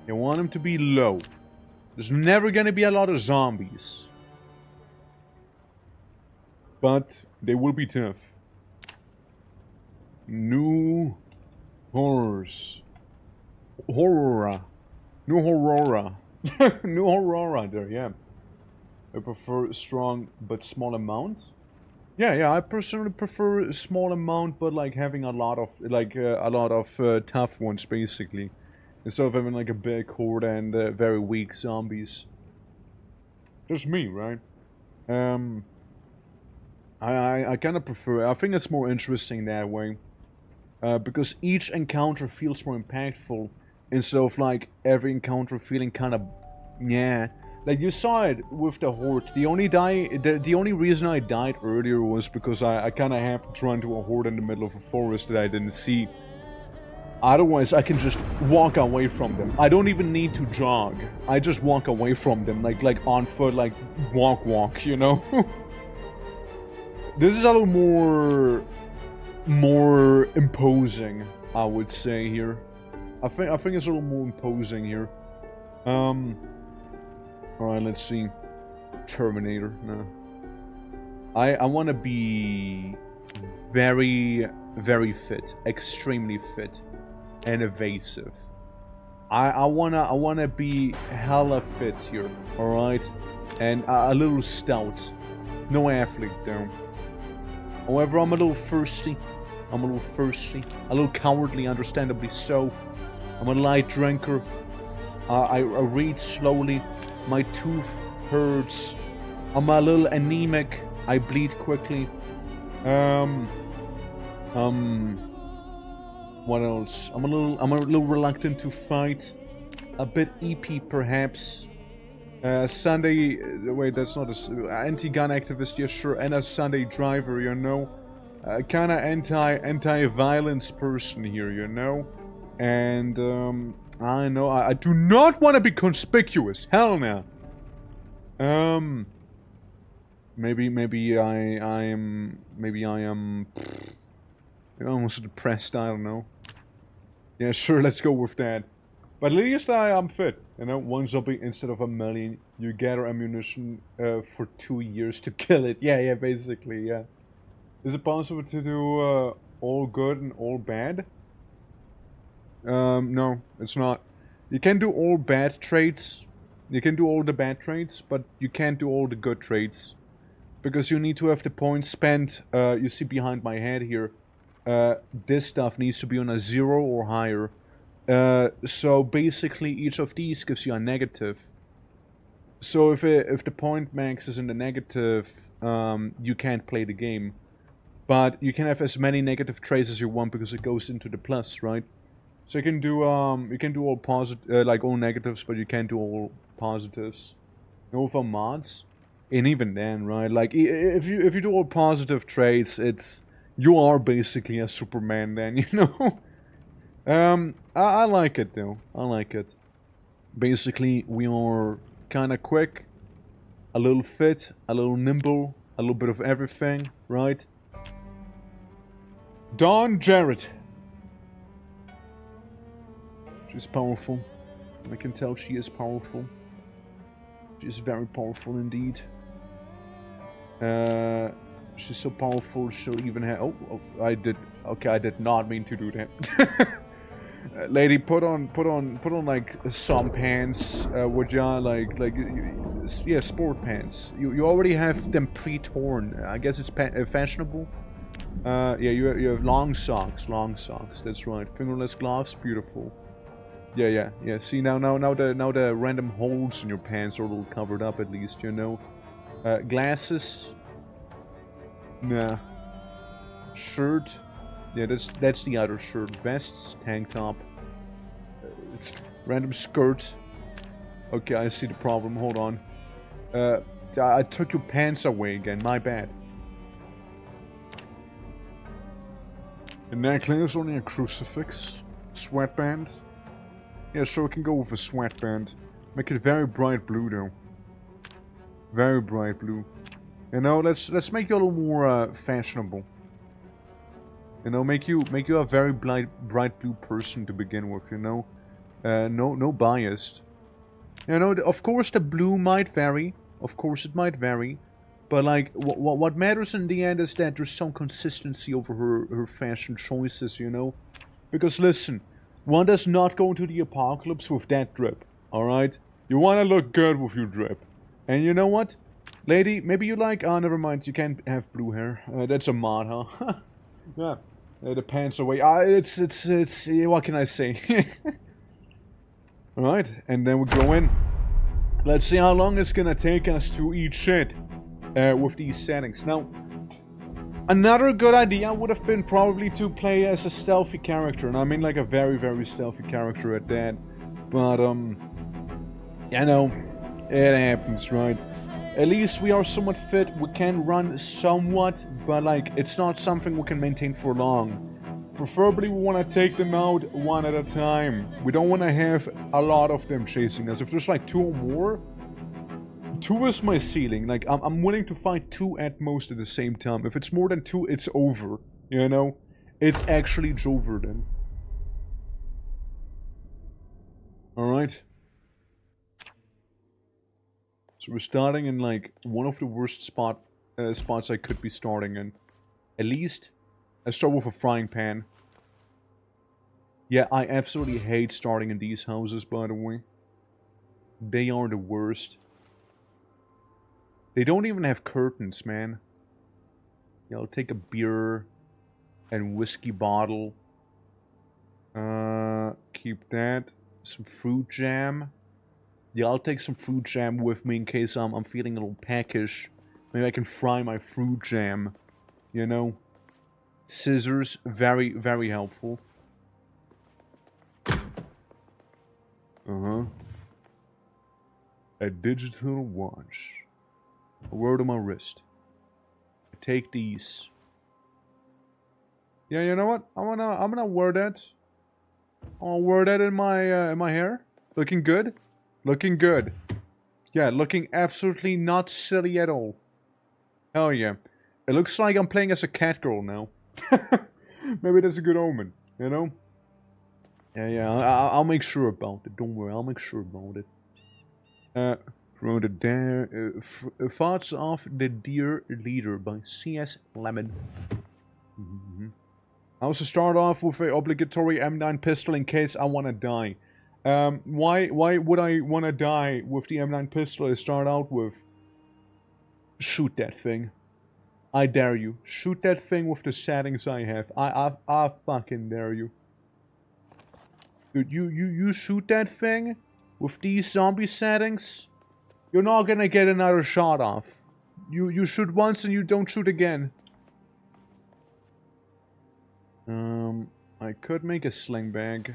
You want them to be low. There's never gonna be a lot of zombies. but they will be tough. New horrors. Horrora. New Horrora. New Horrora there, yeah. I prefer a strong but small amount. Yeah, I personally prefer a small amount, but like having a lot of tough ones, basically. Instead of having like a big horde and very weak zombies. Just me, right? I kind of prefer. I think it's more interesting that way, because each encounter feels more impactful instead of like every encounter feeling kind of, yeah. Like you saw it with the horde. The only reason I died earlier was because I kind of happened to run into a horde in the middle of a forest that I didn't see. Otherwise, I can just walk away from them. I don't even need to jog. I just walk away from them, like on foot, like walk, you know. This is a little more imposing, I would say here. I think it's a little more imposing here. Alright, let's see. Terminator, no. I want to be very, very fit, extremely fit, and evasive. I wanna be hella fit here, alright? And a little stout. No athlete though. However, I'm a little thirsty. A little cowardly, understandably so. I'm a light drinker. I read slowly. My tooth hurts. I'm a little anemic. I bleed quickly. What else? I'm a little reluctant to fight. A bit EP perhaps. Sunday, wait, that's not a anti-gun activist, yeah, sure, and a Sunday driver, you know. Kind of anti-violence person here, you know. And I know I do not want to be conspicuous. Hell no. Maybe I am almost depressed. I don't know. Yeah, sure. Let's go with that. But at least I'm fit. You know, one zombie instead of a million. You gather ammunition for 2 years to kill it. Yeah, basically, yeah. Is it possible to do all good and all bad? No, it's not. You can do all bad traits. You can do all the bad traits, but you can't do all the good traits. Because you need to have the points spent, you see behind my head here. This stuff needs to be on a 0 or higher. So basically each of these gives you a negative. So if the point max is in the negative, you can't play the game. But you can have as many negative traits as you want because it goes into the plus, right? So you can do all positive, like all negatives, but you can't do all positives. No for mods, and even then, right? Like if you do all positive traits, you are basically a Superman then, you know. I like it though. I like it. Basically, we are kind of quick, a little fit, a little nimble, a little bit of everything, right? Dawn Jarrett. She's powerful. I can tell she is powerful. She's very powerful indeed. She's so powerful she'll even have... Oh, I did not mean to do that. Lady, put on like some pants, would ya? Yeah, sport pants. You already have them pre-torn. I guess it's fashionable. Yeah, you have long socks. That's right. Fingerless gloves, beautiful. Yeah. See now the random holes in your pants are a little covered up at least, you know. Glasses. Nah. Shirt. Yeah, that's the other shirt. Vests, tank top. It's random skirt. Okay, I see the problem. Hold on. I took your pants away again. My bad. A necklace, only a crucifix. Sweatband. Yeah, sure, we can go with a sweatband. Make it very bright blue, though. Very bright blue. You know, let's make you a little more fashionable. You know, make you a very bright blue person to begin with. You know, no biased. You know, of course the blue might vary. Of course it might vary, But like, what matters in the end is that there's some consistency over her fashion choices, you know? Because listen, one does not go into the apocalypse with that drip, alright? You wanna look good with your drip. And you know what? Lady, maybe you like... Oh, never mind, you can't have blue hair. That's a mod, huh? Yeah. The pants away. It's... What can I say? Alright, and then we go in. Let's see how long it's gonna take us to eat shit with these settings. Now, another good idea would have been probably to play as a stealthy character. And I mean like a very, very stealthy character at that. But, you know, it happens, right? At least we are somewhat fit. We can run somewhat, but like, it's not something we can maintain for long. Preferably we want to take them out one at a time. We don't want to have a lot of them chasing us. If there's like 2 or more, 2 is my ceiling. Like, I'm willing to fight 2 at most at the same time. If it's more than 2, it's over. You know? It's actually over then. Alright. So we're starting in like one of the worst spots I could be starting in. At least, I start with a frying pan. Yeah, I absolutely hate starting in these houses, by the way. They are the worst. They don't even have curtains, man. Yeah, I'll take a beer and whiskey bottle. Keep that. Some fruit jam. Yeah, I'll take some fruit jam with me in case I'm feeling a little peckish. Maybe I can fry my fruit jam. You know? Scissors, very, very helpful. Uh-huh. A digital watch. A word on my wrist. I take these. Yeah, you know what? I'm gonna wear that. I'll wear that in my hair. Looking good? Looking good. Yeah, looking absolutely not silly at all. Hell yeah. It looks like I'm playing as a cat girl now. Maybe that's a good omen, you know? Yeah, I'll make sure about it. Don't worry, I'll make sure about it. Throw the dare... Thoughts of the Dear Leader by C.S. Lemon. I also start off with a obligatory M9 pistol in case I wanna die. Why would I wanna die with the M9 pistol I start out with? Shoot that thing. I dare you. Shoot that thing with the settings I have. I fucking dare you. Dude, you shoot that thing with these zombie settings, you're not gonna get another shot off. You shoot once and you don't shoot again. I could make a sling bag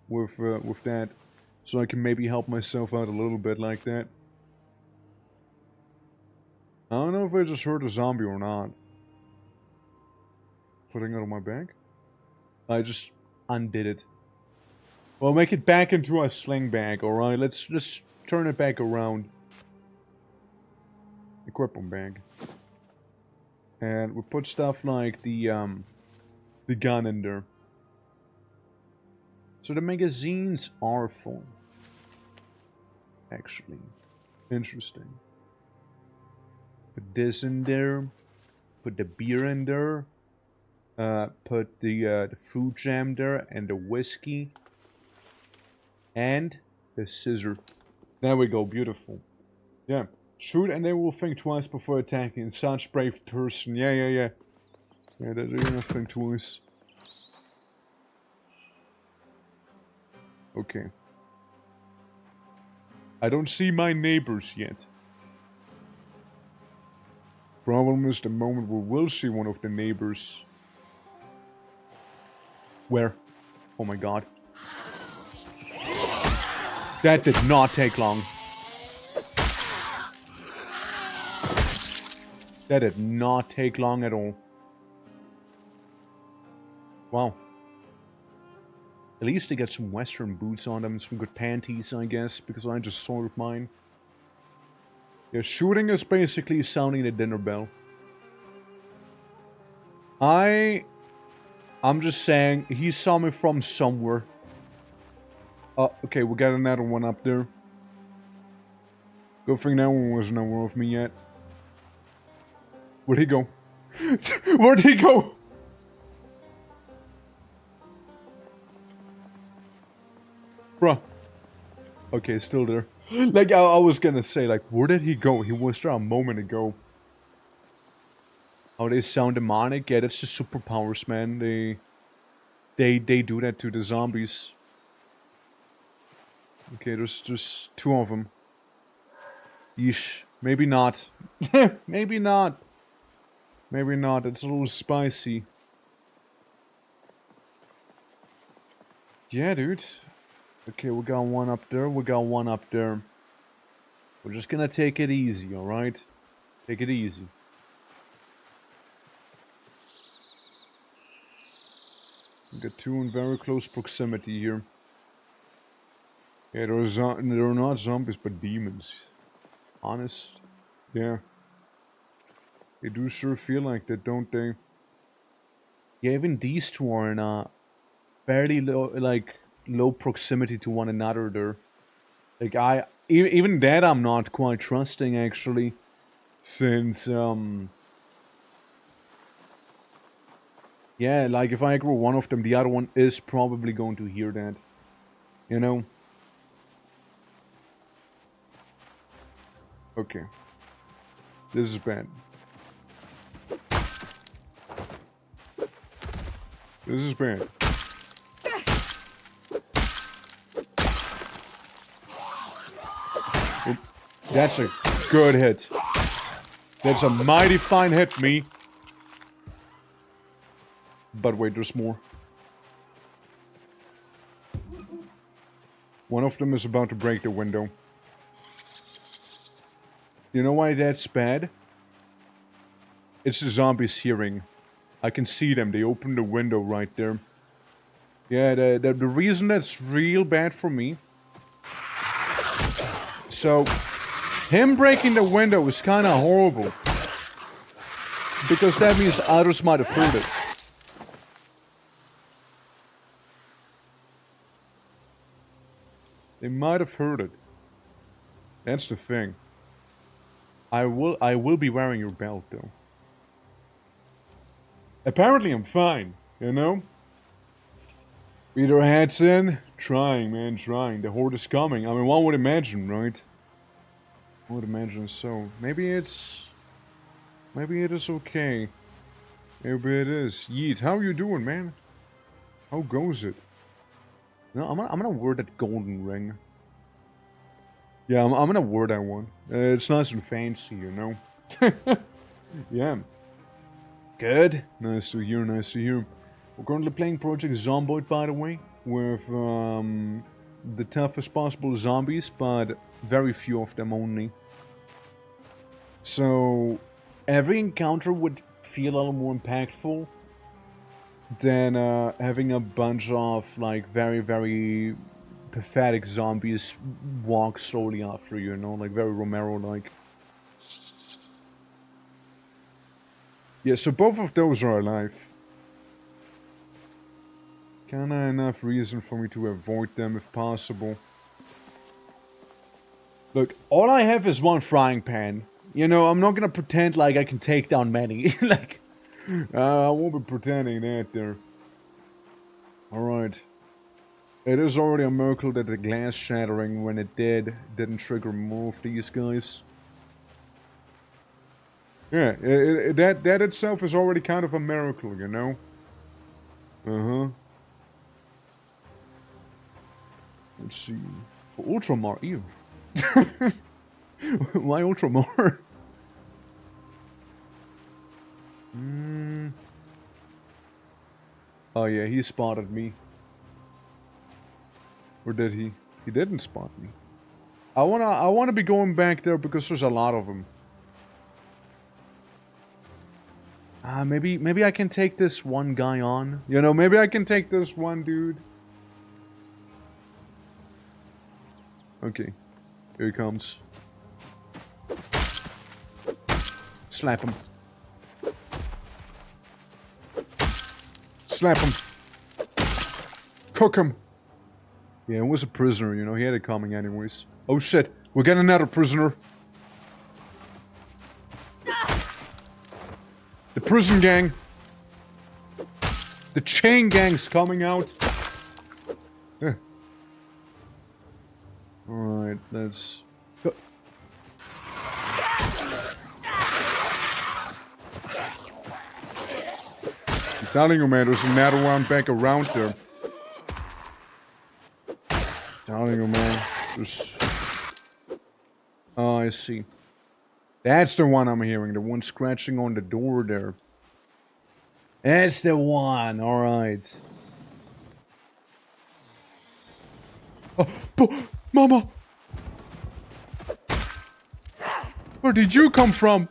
with that, so I can maybe help myself out a little bit like that. I don't know if I just hurt a zombie or not. Putting it on my bag? I just undid it. Well, make it back into a sling bag, alright? Let's just turn it back around. Equip on bag. And we put stuff like the gun in there. So the magazines are full. Actually. Interesting. Put this in there. Put the beer in there. Put the fruit jam there and the whiskey. And the scissor. There we go, beautiful. Yeah. Shoot and they will think twice before attacking. Such brave person. Yeah. Yeah, they're gonna think twice. Okay. I don't see my neighbors yet. Problem is the moment we will see one of the neighbors. Where? Oh my god. That did not take long. That did not take long at all. Wow. At least they get some western boots on them, some good panties, I guess, because I just soiled mine. Yeah, shooting is basically sounding the dinner bell. I'm just saying, he saw me from somewhere. Oh, okay, we got another one up there. Good thing that one wasn't aware of me yet. Where'd he go? Where'd he go? Bruh. Okay, still there. Like, I was gonna say, like, where did he go? He was there a moment ago. Oh, they sound demonic? Yeah, that's just superpowers, man. They do that to the zombies. Okay, there's 2 of them. Yeesh. Maybe not. Maybe not. Maybe not. It's a little spicy. Yeah, dude. Okay, we got one up there. We got one up there. We're just gonna take it easy, alright? Take it easy. We got 2 in very close proximity here. Yeah, they're not zombies, but demons. Honest. Yeah. They do sure feel like that, don't they? Yeah, even these 2 are in a fairly low proximity to one another there. Like, even that I'm not quite trusting, actually. Since, yeah, like, if I aggro one of them, the other one is probably going to hear that. You know? Okay. This is bad. This is bad. That's a good hit. That's a mighty fine hit, me. But wait, there's more. One of them is about to break the window. You know why that's bad? It's the zombies hearing. I can see them. They opened the window right there. Yeah, the reason that's real bad for me. So, him breaking the window is kind of horrible. Because that means others might have heard it. They might have heard it. That's the thing. I will be wearing your belt, though. Apparently I'm fine, you know? Beat our heads in. Trying, man, trying. The horde is coming. I mean, one would imagine, right? I would imagine so. Maybe it is okay. Maybe it is. Yeet, how are you doing, man? How goes it? No, I'm gonna wear that golden ring. Yeah, I'm gonna wear that one. It's nice and fancy, you know? Yeah. Good. Nice to hear, nice to hear. We're currently playing Project Zomboid, by the way, with the toughest possible zombies, but very few of them only. So, every encounter would feel a little more impactful than having a bunch of, like, very, very pathetic zombies walk slowly after you, you know? Like, very Romero-like. Yeah, so both of those are alive. Kinda enough reason for me to avoid them if possible. Look, all I have is one frying pan. You know, I'm not gonna pretend like I can take down many. Like, I won't be pretending that there. Alright. It is already a miracle that the glass shattering, when it didn't trigger more of these guys. Yeah, that itself is already kind of a miracle, you know? Uh-huh. Let's see. For Ultramar, ew. Why Ultramar? Oh yeah, he spotted me. Or did he? He didn't spot me. I wanna be going back there because there's a lot of them. Maybe I can take this one guy on. You know, maybe I can take this one dude. Okay. Here he comes. Slap him. Slap him. Cook him. Yeah, it was a prisoner, you know, he had it coming anyways. Oh shit, we're getting another prisoner. The prison gang. The chain gang's coming out. Alright, let's go. I'm telling you, man, there's another one back around there. I'm telling you, man. There's... Oh, I see. That's the one I'm hearing. The one scratching on the door there. That's the one. Alright. Oh, Mama! Where did you come from?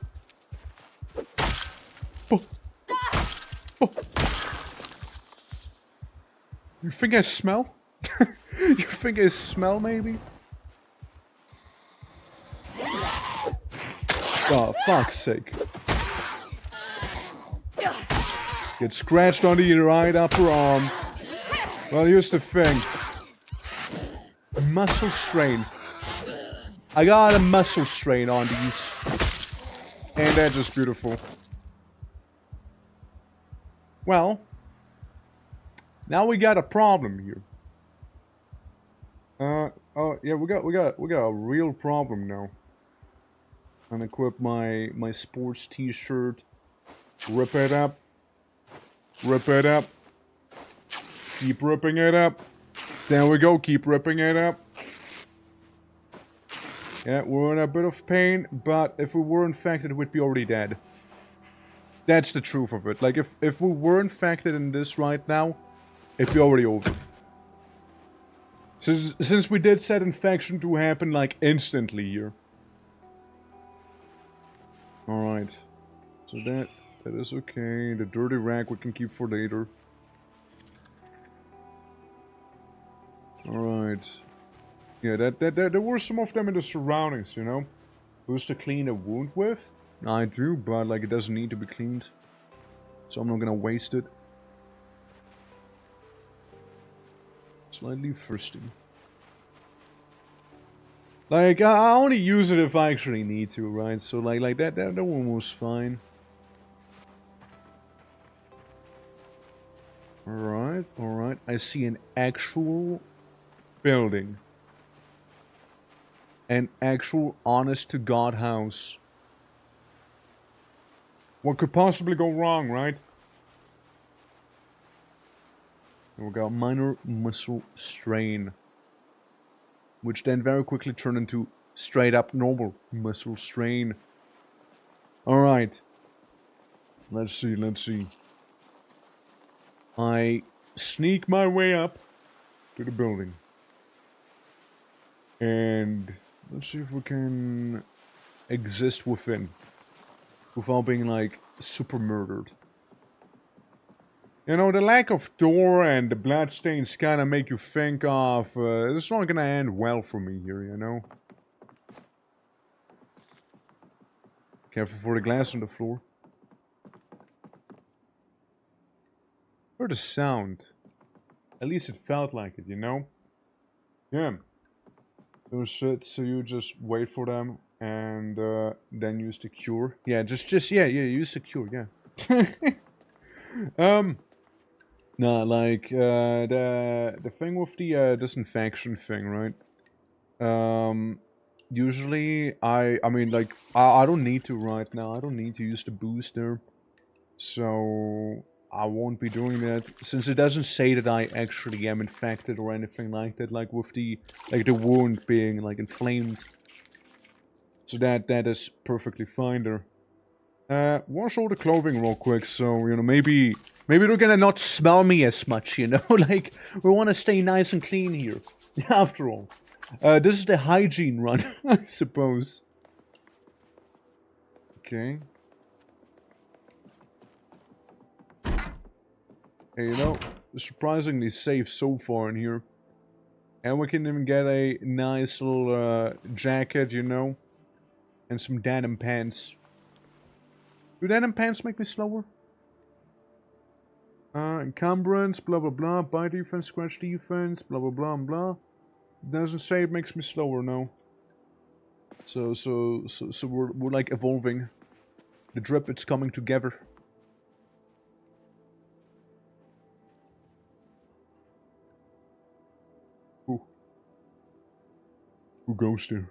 Oh. Oh. You think I smell? You think I smell, maybe? Oh, fuck's sake. Get scratched on the right upper arm. Well, here's the thing. Muscle strain. I got a muscle strain on these. And they're just beautiful. Well. Now we got a problem here. Oh yeah, we got a real problem now. Unequip my sports t-shirt. Rip it up. Rip it up. Keep ripping it up. There we go, keep ripping it up. Yeah, we're in a bit of pain, but if we were infected, we'd be already dead. That's the truth of it. Like, if we were infected in this right now, it'd be already over. Since we did set infection to happen, like, instantly here. Alright. So that is okay. The dirty rag we can keep for later. Alright. Yeah, there were some of them in the surroundings, you know? Who's to clean a wound with? I do, but like it doesn't need to be cleaned. So I'm not gonna waste it. Slightly thirsty. Like, I only use it if I actually need to, right? So like that one was fine. Alright, alright. I see an actual building. An actual honest-to-God house. What could possibly go wrong, right? And we got minor muscle strain. Which then very quickly turned into straight-up normal muscle strain. Alright. Let's see, let's see. I sneak my way up to the building. And let's see if we can exist within. Without being, like, super murdered. You know, the lack of door and the bloodstains kind of make you think of... it's not gonna end well for me here, you know? Careful for the glass on the floor. Heard a sound. At least it felt like it, you know? Yeah. So you just wait for them and then use the cure. Yeah, yeah, use the cure, yeah. No, like the thing with the disinfection thing, right? Usually I mean like I don't need to right now. I don't need to use the booster. So I won't be doing that since it doesn't say that I actually am infected or anything like that, like with the wound being like inflamed. So that is perfectly fine there. Wash all the clothing real quick, so you know maybe they're gonna not smell me as much, you know. Like we want to stay nice and clean here. After all, this is the hygiene run, I suppose. Okay. Hey, you know, surprisingly safe so far in here. And we can even get a nice little jacket, you know. And some denim pants. Do denim pants make me slower? Encumbrance, blah blah blah. Bite defense, scratch defense, blah blah blah blah. Doesn't say it makes me slower, no. So we're like evolving. The drip, it's coming together. Who goes there?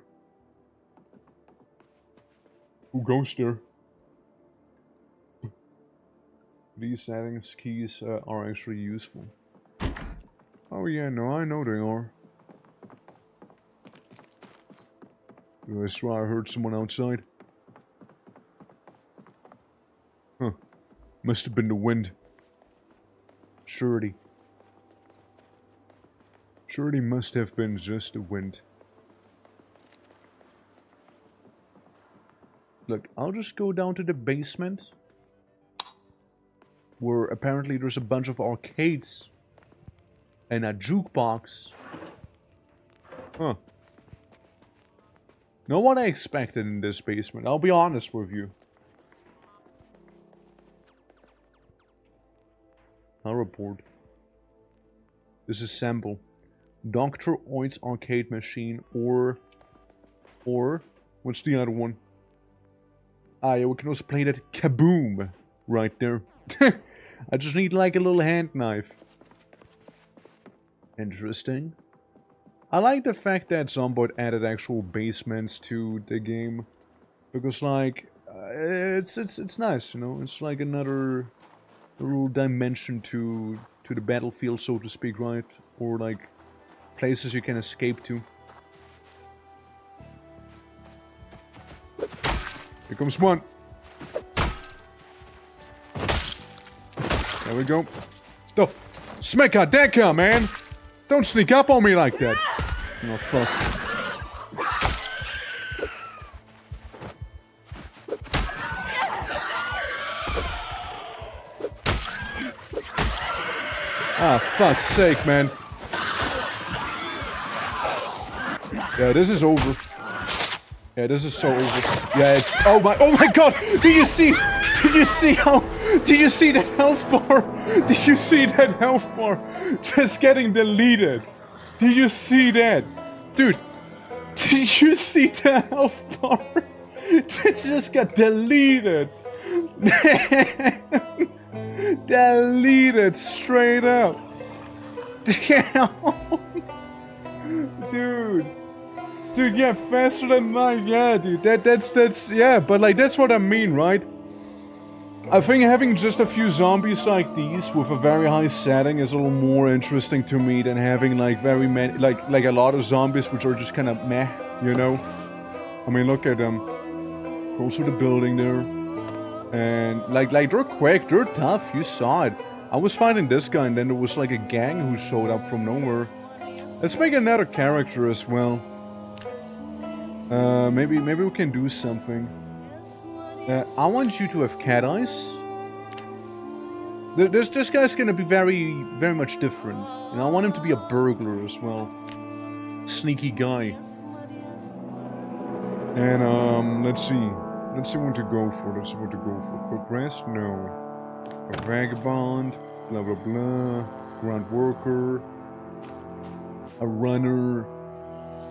Who goes there? These settings keys are actually useful. Oh yeah, no, I know they are. I swear I heard someone outside. Huh. Must have been the wind. Surely. Surely must have been just the wind. Look, I'll just go down to the basement. Where apparently there's a bunch of arcades. And a jukebox. Huh. Not what I expected in this basement, I'll be honest with you. I'll report. Disassemble. Dr. Oid's arcade machine or... What's the other one? Ah, yeah, we can also play that kaboom right there. I just need like a little hand knife. Interesting. I like the fact that Zomboid added actual basements to the game. Because like, it's nice, you know? It's like another little dimension to the battlefield, so to speak, right? Or like, places you can escape to. Here comes one. There we go. Oh, Smeka Deka, man! Don't sneak up on me like that. Oh, fuck. Ah, fuck's sake, man. Yeah, this is over. Yeah, this is so over. Yeah, it's... Oh my god! Did you see how... Did you see that health bar? Did you see that health bar just getting deleted? Did you see that? Dude, did you see the health bar? That just got deleted. Deleted straight up. Damn. Dude, yeah, faster than light, yeah, dude. That's yeah, but like that's what I mean, right? I think having just a few zombies like these with a very high setting is a little more interesting to me than having like very many, like a lot of zombies which are just kind of meh, you know? I mean, look at them. Goes through the building there. And like they're quick, they're tough, you saw it. I was fighting this guy and then there was like a gang who showed up from nowhere. Let's make another character as well. Maybe we can do something. I want you to have cat eyes. This guy's gonna be very much different. And I want him to be a burglar as well. Sneaky guy. And let's see what to go for. Progress? No. A vagabond. Blah blah blah. Ground worker. A runner.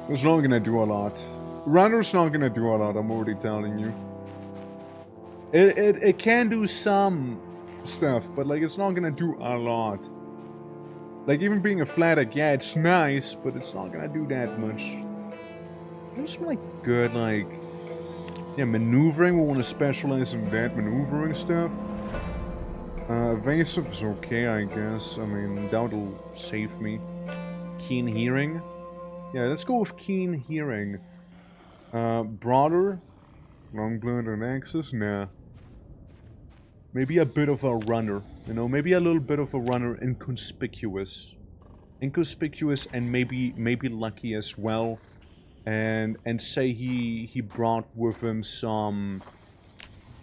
It's not gonna do a lot. Runner's not gonna do a lot, I'm already telling you. It can do some stuff, but like it's not gonna do a lot. Like even being a flat egg, yeah, it's nice, but it's not gonna do that much. There's some like good like, yeah, maneuvering. We want to specialize in that maneuvering stuff. Evasive is okay, I guess. I mean, that'll save me. Keen hearing. Yeah, let's go with keen hearing. Broader. Long blood and axis? Nah. Maybe a bit of a runner. You know, maybe a little bit of a runner. Inconspicuous. Inconspicuous and maybe lucky as well. And say he brought with him some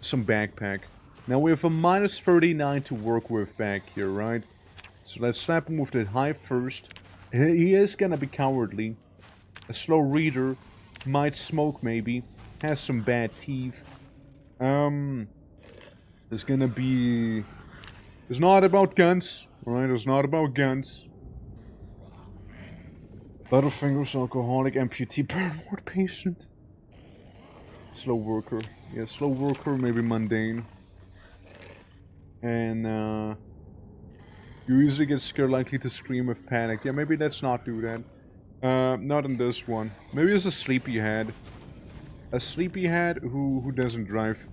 backpack. Now we have a minus 39 to work with back here, right? So let's slap him with the high first. He is gonna be cowardly. A slow reader. Might smoke maybe. Has some bad teeth. It's gonna be... It's not about guns, right? It's not about guns. Butterfingers, alcoholic, amputee, burn-ward patient. Slow worker. Yeah, slow worker, maybe mundane. And, you easily get scared, likely to scream with panic. Yeah, maybe let's not do that. Not in this one. Maybe it's a sleepyhead. A sleepyhead who doesn't drive.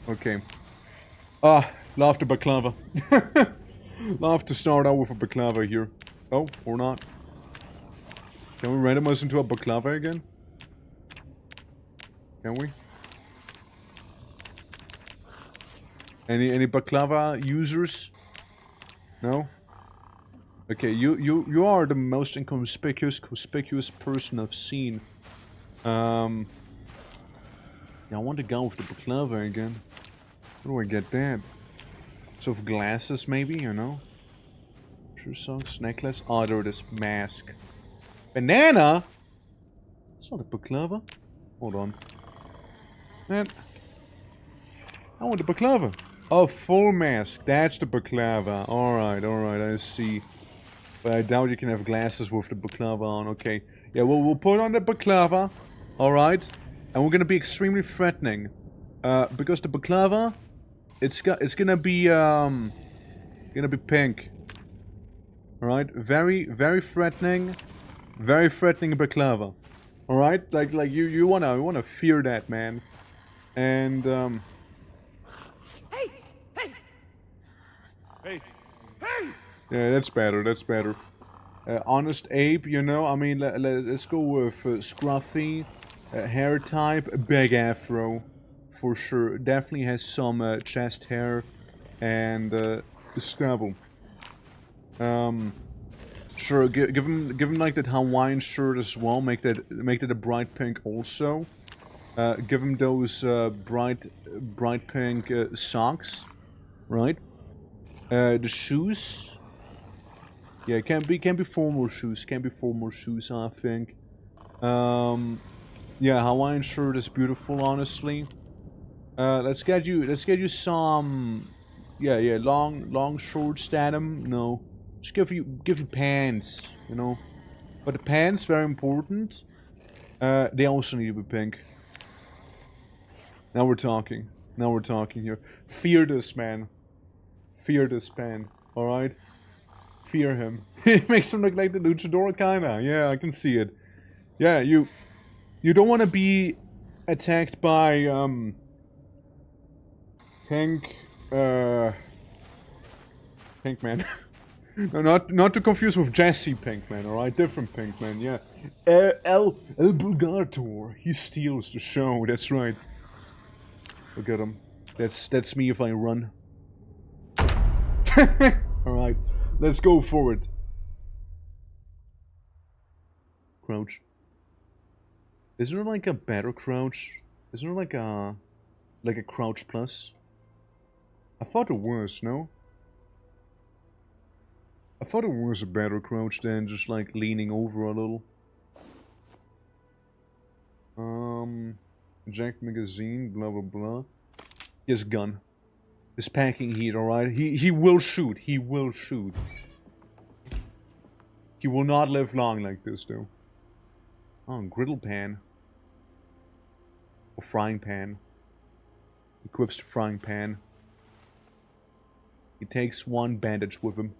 Okay. Ah, love the baklava. Love to start out with a baklava here. Oh, or not. Can we randomize into a baklava again? Can we? Any baklava users? No? Okay, you are the most inconspicuous person I've seen. Yeah, I want to go with the baklava again. Where do I get that? So glasses maybe, you know? True socks, necklace. Oh, there it is. Mask. Banana? It's not a baklava. Hold on. Man. I want the baklava. Oh, full mask. That's the baklava. Alright, I see. But I doubt you can have glasses with the baklava on. Okay. Yeah, we'll put on the baklava. Alright. And we're gonna be extremely threatening. Because the baklava, it's gonna be pink. Alright? Very threatening. Very threatening baklava. Alright? Like you wanna fear that, man. And Hey! yeah, that's better. Honest Ape, you know, I mean, let's go with scruffy, hair type, big afro, for sure. Definitely has some chest hair and stubble. Sure, give him like that Hawaiian shirt as well. Make that a bright pink also. Give him those bright pink socks, right? The shoes. Yeah, can be formal shoes. Can be formal shoes, I think. Yeah, Hawaiian shirt is beautiful, honestly. Let's get you some. Yeah, long shorts, Statham. No, just give you pants. You know, but the pants very important. They also need to be pink. Now we're talking. Now we're talking here. Fear this man. Fear this man. All right. Fear him. He makes him look like the luchador, kinda. Yeah, I can see it. Yeah, you don't want to be attacked by Pink Pinkman. No, not to confuse with Jesse Pinkman. All right, different Pinkman. Yeah, El Bulgator. He steals the show. That's right. Look at him. That's me if I run. All right. Let's go forward. Crouch. Is there like a better crouch? Is there like a crouch plus? I thought it was, no? I thought it was a better crouch than just like leaning over a little. Jack magazine, blah blah blah. His gun. His packing heat, alright? He will shoot. He will shoot. He will not live long like this, though. Oh, griddle pan. Or frying pan. Equips the frying pan. He takes one bandage with him.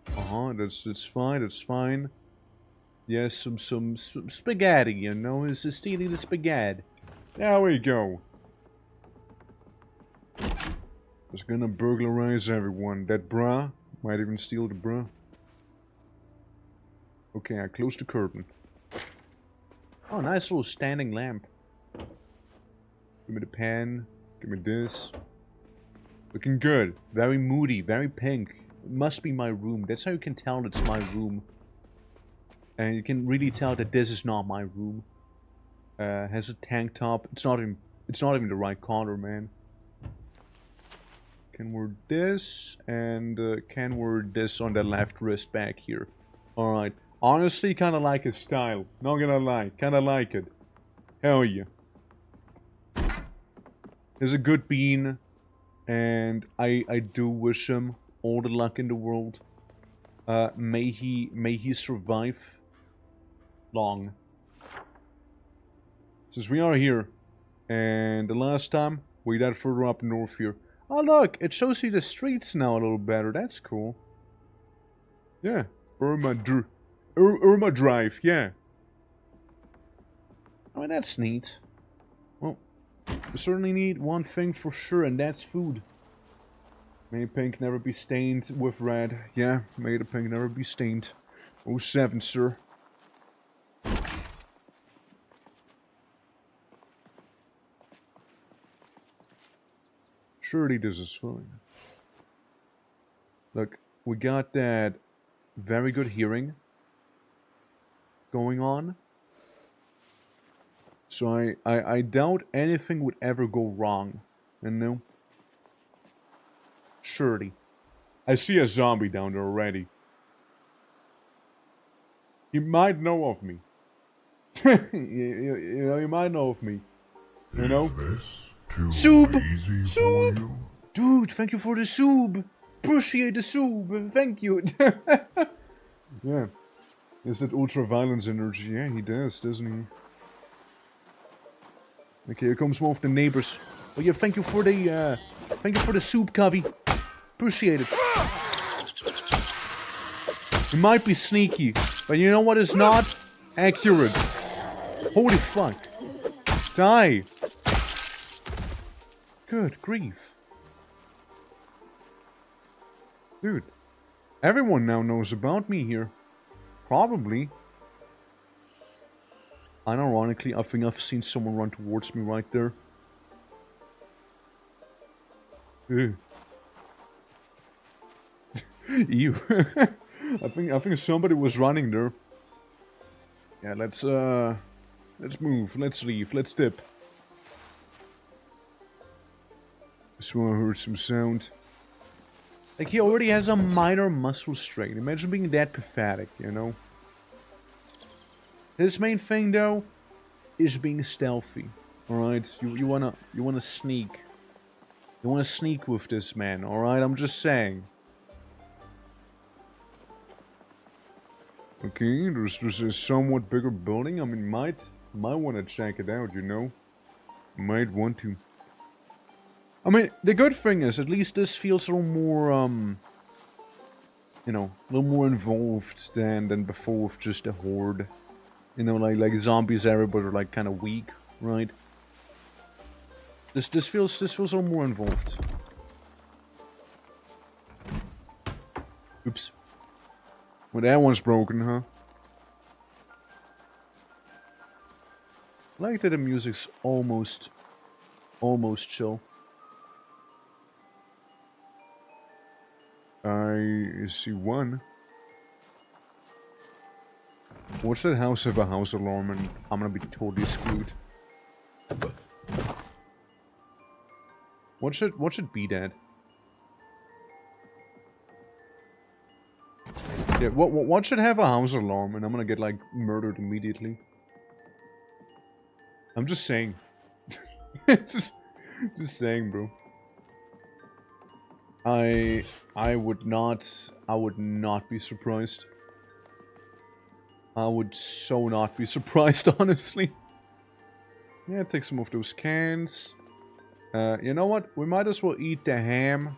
That's fine, that's fine. Yes, some spaghetti, you know? He's stealing the spaghetti. There we go. Just gonna burglarize everyone. That bra might even steal the bra. Okay, I close the curtain. Oh, nice little standing lamp. Give me the pen. Give me this. Looking good. Very moody. Very pink. It must be my room. That's how you can tell it's my room. And you can really tell that this is not my room. Has a tank top. It's not even the right color, man. Can wear this, and can wear this on the left wrist back here. Alright. Honestly, kind of like his style. Not gonna lie. Kind of like it. Hell yeah. He's a good bean. And I do wish him all the luck in the world. May he survive long. Since we are here. And the last time, we died further up north here. Oh look, it shows you the streets now a little better. That's cool. Yeah, Burma. Irma Drive, yeah. I mean, that's neat. Well, we certainly need one thing for sure, and that's food. May pink never be stained with red. Yeah, may the pink never be stained. Oh 07, sir. Surely this is fine. Look, we got that very good hearing going on. So I doubt anything would ever go wrong. You know? Surely. I see a zombie down there already. He might know of me. you know, he might know of me. You know? Is this Soup! too easy Soup! for you? Dude, thank you for the soup! Appreciate the soup! Thank you! Yeah. Is that ultra-violence energy? Yeah, he does, doesn't he? Okay, here comes more of the neighbors. Oh yeah, thank you for the soup, Covey. Appreciate it. It might be sneaky, but you know what is not? Accurate. Holy fuck. Die. Good grief. Dude. Everyone now knows about me here. Probably. Unironically, I think I've seen someone run towards me right there. Ew. Ew. I think somebody was running there. Yeah, let's move, let's leave, let's dip. This one heard some sound. Like, he already has a minor muscle strain. Imagine being that pathetic, you know? His main thing, though, is being stealthy. Alright? You wanna sneak. You wanna sneak with this man, alright? I'm just saying. Okay, there's a somewhat bigger building. I mean, might wanna check it out, you know? Might want to. I mean, the good thing is, at least this feels a little more, you know, a little more involved than before with just a horde. You know, like zombies era, but are like kind of weak, right? This feels a little more involved. Oops. Well, that one's broken, huh? I like that the music's almost chill. I see one. Watch that house have a house alarm and I'm gonna be totally screwed. What should be that? Yeah, what should have a house alarm and I'm gonna get like murdered immediately? I'm just saying. just saying, bro. I would not be surprised. I would so not be surprised, honestly. Yeah, take some of those cans. You know what? We might as well eat the ham.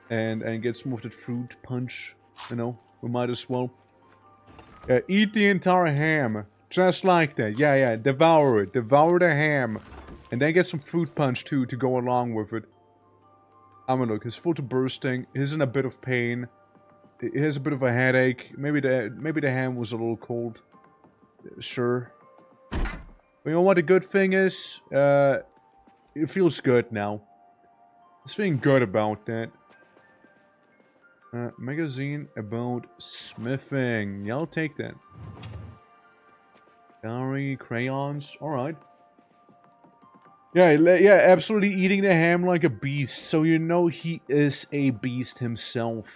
And get some of that fruit punch. You know, we might as well. Eat the entire ham. Just like that. Yeah, devour it. Devour the ham. And then get some fruit punch too to go along with it. I mean, look, he's full to bursting. He's in a bit of pain. He has a bit of a headache. Maybe the ham was a little cold. Sure. But you know what the good thing is? It feels good now. He's feeling good about that. Magazine about smithing. Yeah, I'll take that. Gallery, crayons. Alright. Yeah, absolutely eating the ham like a beast. So you know he is a beast himself.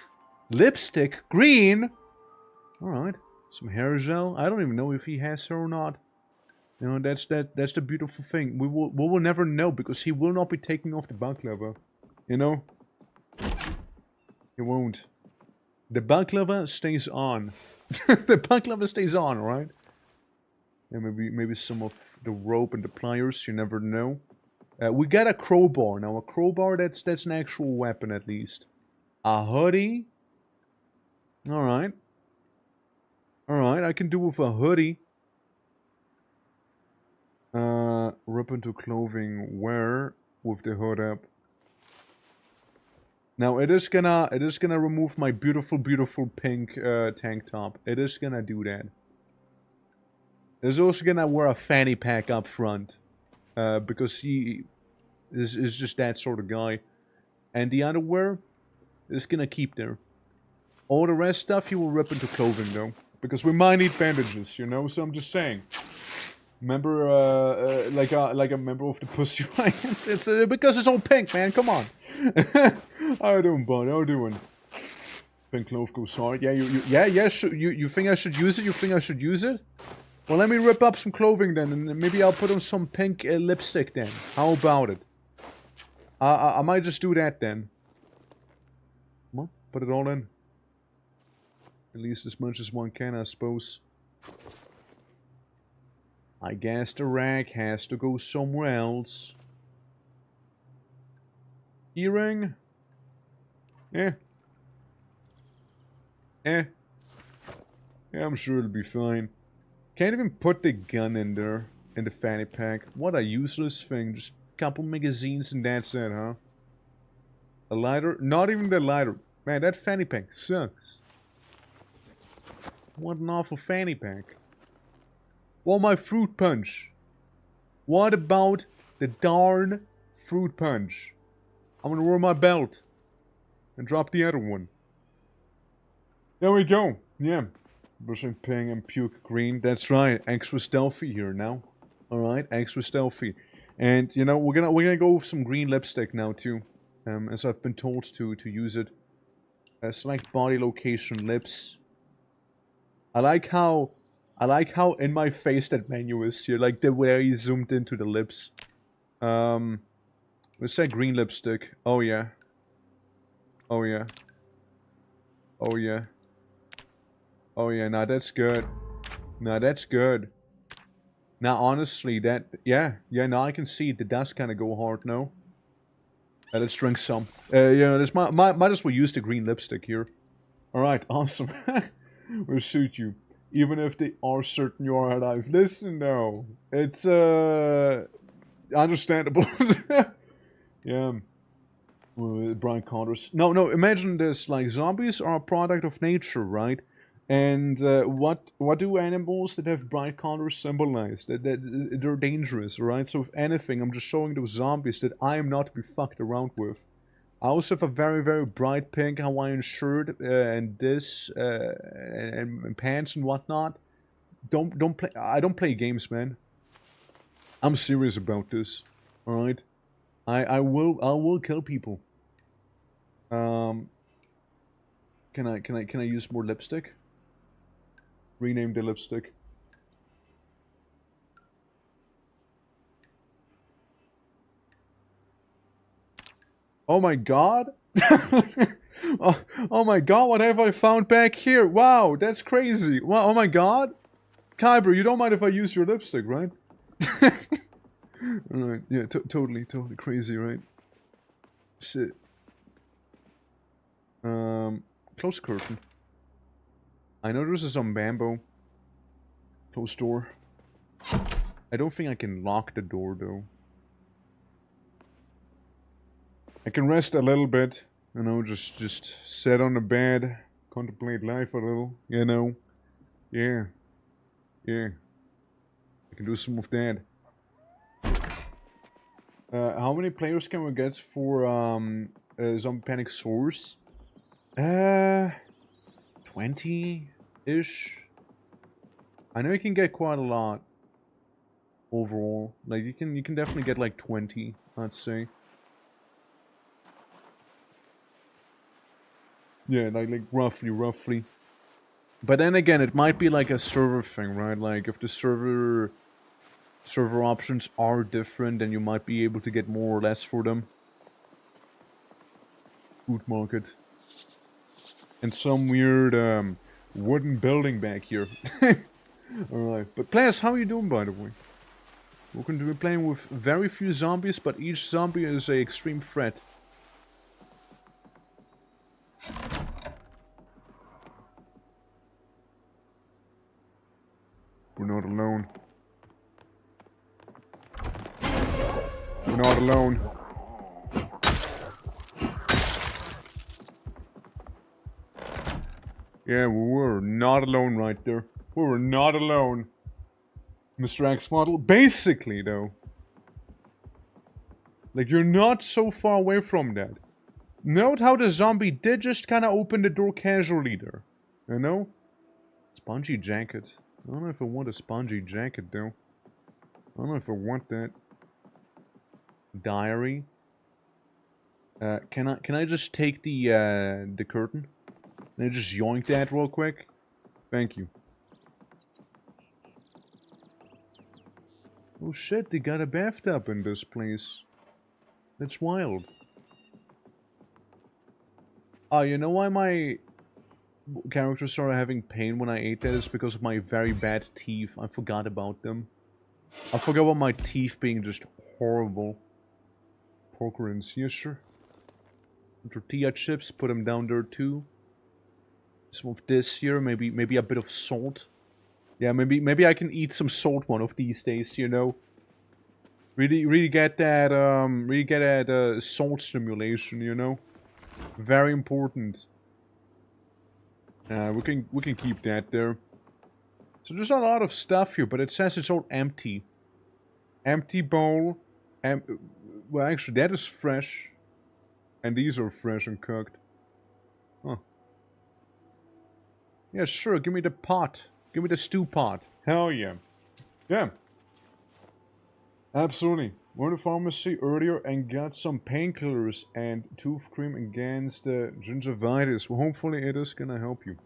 Lipstick, green. Alright. Some hair gel. I don't even know if he has hair or not. You know, that's the beautiful thing. We will never know because he will not be taking off the baklava. You know? He won't. The baklava stays on. The baklava stays on, right? Yeah, maybe some of the rope and the pliers, you never know. We got a crowbar. Now a crowbar, that's an actual weapon at least. A hoodie. Alright. I can do with a hoodie. Rip into clothing wear with the hood up. Now it is gonna remove my beautiful pink tank top. It is gonna do that. It's also gonna wear a fanny pack up front, because he is just that sort of guy. And the underwear is gonna keep there. All the rest stuff he will rip into clothing though, because we might need bandages, you know. So I'm just saying. Remember, like a member of the Pussy Riot. It's because it's all pink, man. Come on. How you doing, bud? How you doing? Pink clove goes hard. Yeah, you think I should use it? You think I should use it? Well, let me rip up some clothing then, and maybe I'll put on some pink lipstick then. How about it? I might just do that then. Come on, put it all in. At least as much as one can, I suppose. I guess the rag has to go somewhere else. Earring? Yeah, I'm sure it'll be fine. Can't even put the gun in there, in the fanny pack. What a useless thing. Just a couple magazines and that's it, huh? A lighter? Not even the lighter. Man, that fanny pack sucks. What an awful fanny pack. Well, my fruit punch. What about the darn fruit punch? I'm gonna wear my belt. And drop the other one. There we go. Yeah. Brushing pink and puke green. That's right. Extra stealthy here now. Alright, extra stealthy. And you know, we're gonna go with some green lipstick now too. As I've been told to use it. Select body location lips. I like how in my face that menu is here, like the way he zoomed into the lips. Let's say green lipstick. Oh yeah. Oh yeah. Oh yeah. Oh yeah, nah, that's good. Nah, that's good. Now, honestly, that... Yeah, now I can see it. It does kind of go hard, no? Let's drink some. Yeah, this might as well use the green lipstick here. Alright, awesome. We'll shoot you. Even if they are certain you are alive. Listen, though. It's, understandable. Yeah. Brian Connor's. No, imagine this. Like, zombies are a product of nature, right? And what do animals that have bright colors symbolize? That they're dangerous, right? So if anything, I'm just showing those zombies that I am not to be fucked around with. I also have a very, very bright pink Hawaiian shirt and this and pants and whatnot. Don't play. I don't play games, man. I'm serious about this. All right. I will kill people. Can I use more lipstick? Rename the lipstick. Oh my god! oh my god, what have I found back here? Wow, that's crazy. Wow, oh my god! Kyber, you don't mind if I use your lipstick, right? Alright, yeah, totally crazy, right? Shit. Close curtain. I know there's some bamboo. Close door. I don't think I can lock the door, though. I can rest a little bit. You know, just sit on the bed. Contemplate life a little, you know. Yeah. I can do some of that. How many players can we get for Zombie Panic Source? 20-ish. I know you can get quite a lot overall. Like you can definitely get like 20, I'd say. Yeah, like roughly. But then again, it might be like a server thing, right? Like if the server options are different, then you might be able to get more or less for them. Food market. And some weird wooden building back here. Alright, but players, how are you doing, by the way? We're going to be playing with very few zombies, but each zombie is an extreme threat. We're not alone. We're not alone. Yeah, we were not alone right there. We were not alone. Mr. X model. Basically, though. Like, you're not so far away from that. Note how the zombie did just kind of open the door casually there. You know? Spongy jacket. I don't know if I want a spongy jacket, though. I don't know if I want that. Diary. Can I just take the curtain? Can I just yoink that real quick? Thank you. Oh shit, they got a bathtub in this place. That's wild. Oh, you know why my characters started having pain when I ate that? It's because of my very bad teeth. I forgot about them. I forgot about my teeth being just horrible. Pork rinds, yes sir. Tortilla chips, put them down there too. Some of this here, maybe a bit of salt. Yeah, maybe I can eat some salt one of these days, you know. Really get that salt stimulation, you know. Very important. We can keep that there. So there's a lot of stuff here, but it says it's all empty. Empty bowl. Well, actually, that is fresh. And these are fresh and cooked. Huh. Yeah, sure, give me the pot. Give me the stew pot. Hell yeah. Yeah. Absolutely. Went to the pharmacy earlier and got some painkillers and tooth cream against gingivitis. Well, hopefully it is gonna help you.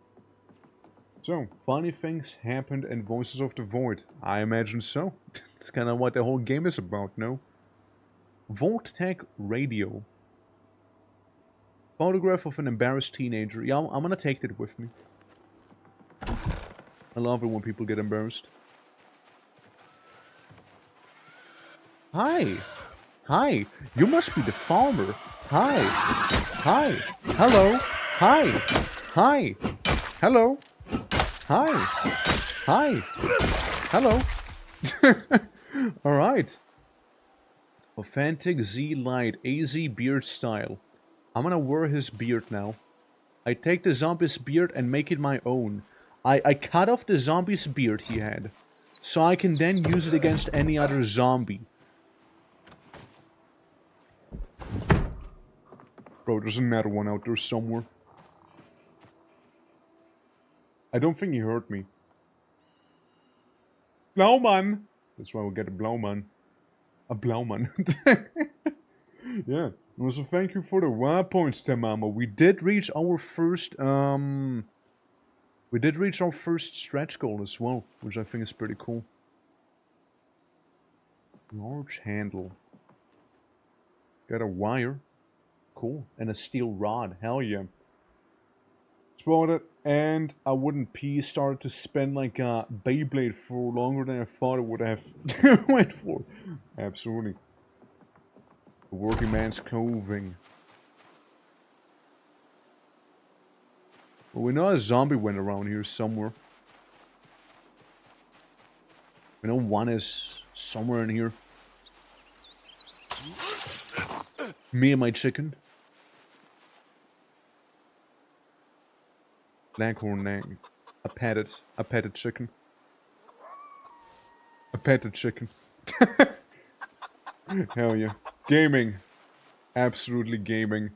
So, funny things happened and Voices of the Void. I imagine so. It's kind of what the whole game is about, no? Voltec Radio. Photograph of an embarrassed teenager. Yeah, I'm gonna take that with me. I love it when people get embarrassed. Hi. Hi. You must be the farmer. Hi. Hi. Hello. Hi. Hi. Hello. Hi. Hi. Hello. Alright. Authentic Z Light AZ beard style. I'm gonna wear his beard now. I take the zombie's beard and make it my own. I cut off the zombie's beard he had. So I can then use it against any other zombie. Bro, there's another one out there somewhere. I don't think he heard me. Blauman! That's why we get a Blauman. A Blauman. Yeah. So thank you for the 1 points, Tamama. We did reach our first, stretch goal as well, which I think is pretty cool. Large handle. Got a wire. Cool. And a steel rod. Hell yeah. Spotted. And a wooden piece started to spin like a Beyblade for longer than I thought it would have went for. Absolutely. The working man's clothing. Well, we know a zombie went around here somewhere. We know one is somewhere in here. Me and my chicken. Leghorn egg. A petted chicken. A petted chicken. Hell yeah. Gaming. Absolutely gaming.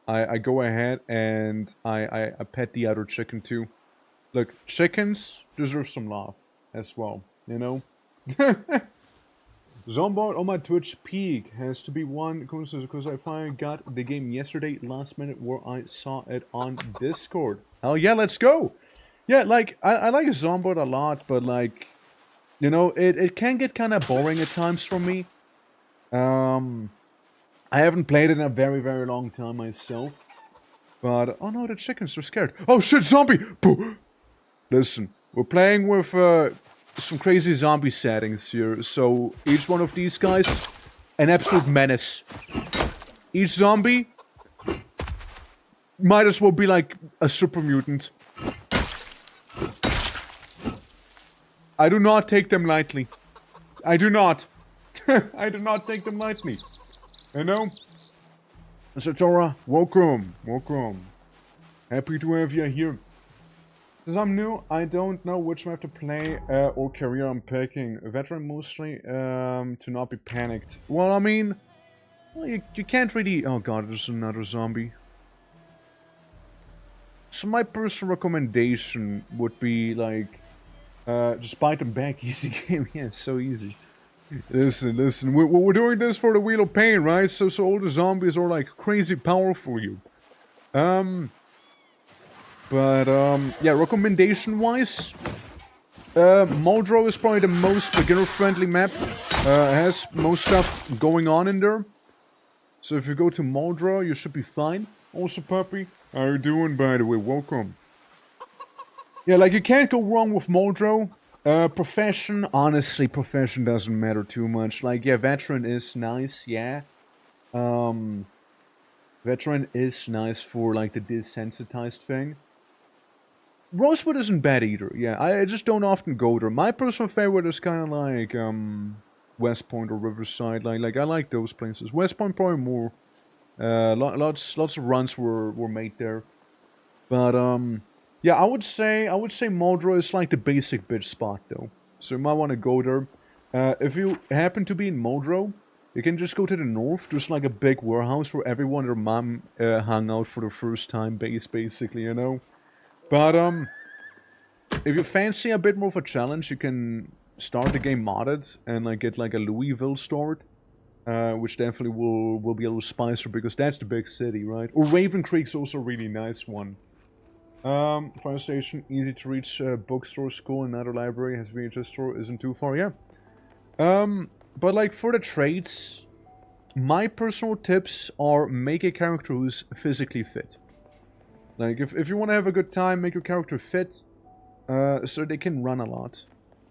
I go ahead and I pet the other chicken too. Look, chickens deserve some love as well, you know? Zomboid on my Twitch peak has to be one because I finally got the game yesterday last minute where I saw it on Discord. Hell yeah, let's go! Yeah, like, I like Zomboid a lot, but like, you know, it can get kind of boring at times for me. I haven't played it in a very, very long time myself. But, oh no, the chickens are scared. Oh shit, zombie! Boo. Listen, we're playing with some crazy zombie settings here. So, each one of these guys, an absolute menace. Each zombie might as well be like a super mutant. I do not take them lightly. I do not. I do not take them lightly. You know? Satora, welcome. Welcome. Happy to have you here. Since I'm new, I don't know which map to play or career I'm picking. Veteran mostly, to not be panicked. Well, I mean, well, you can't really... Oh god, there's another zombie. So my personal recommendation would be, like, just bite them back. Easy game. Yeah, it's so easy. Listen, we're doing this for the Wheel of Pain, right? So all the zombies are, like, crazy powerful you. Yeah, recommendation-wise, Muldrow is probably the most beginner-friendly map. Has most stuff going on in there. So if you go to Muldrow, you should be fine. Also, Puppy, how you doing, by the way? Welcome. Yeah, like, you can't go wrong with Muldrow. Profession, honestly, profession doesn't matter too much. Like, yeah, Veteran is nice, yeah. Veteran is nice for, like, the desensitized thing. Rosewood isn't bad either, yeah, I just don't often go there. My personal favorite is kind of like, West Point or Riverside, like, I like those places. West Point probably more, lots of runs were made there. But, yeah, I would say Muldrow is like the basic bitch spot, though. So you might want to go there. If you happen to be in Muldrow, you can just go to the north. There's like a big warehouse where everyone and their mom hung out for the first time base, basically, you know? But, if you fancy a bit more of a challenge, you can start the game modded and, like, get, like, a Louisville start. Which definitely will be a little spicier because that's the big city, right? Or Raven Creek's also a really nice one. Fire station, easy to reach, bookstore, school, another library, has VHS store, isn't too far, yeah. But, like, for the trades, my personal tips are make a character who's physically fit. Like, if you want to have a good time, make your character fit, so they can run a lot.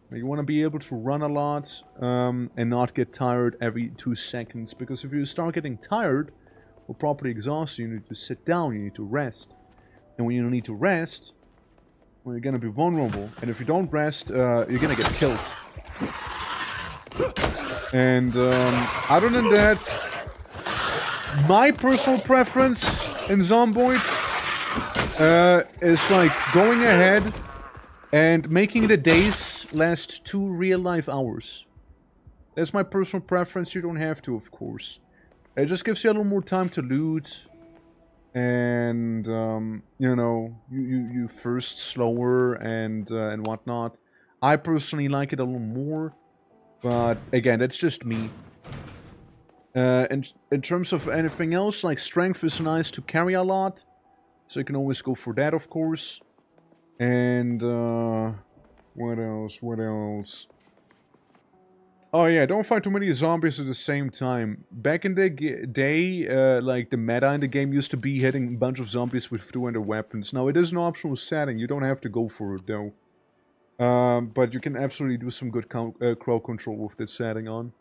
You want to be able to run a lot, and not get tired every 2 seconds, because if you start getting tired, or properly exhausted, you need to sit down, you need to rest. And when you need to rest, well, you're gonna be vulnerable, and if you don't rest, you're gonna get killed. And, other than that, my personal preference in Zomboid is like going ahead and making the days last 2 real-life hours. That's my personal preference. You don't have to, of course. It just gives you a little more time to loot, and you know, you first slower and whatnot. I personally like it a little more, but again, that's just me. And in terms of anything else, like strength is nice to carry a lot. So you can always go for that, of course. And, what else? What else? Oh yeah, don't fight too many zombies at the same time. Back in the day, like, the meta in the game used to be hitting a bunch of zombies with 200 weapons. Now, it is an optional setting. You don't have to go for it, though. But you can absolutely do some good crowd control with this setting on.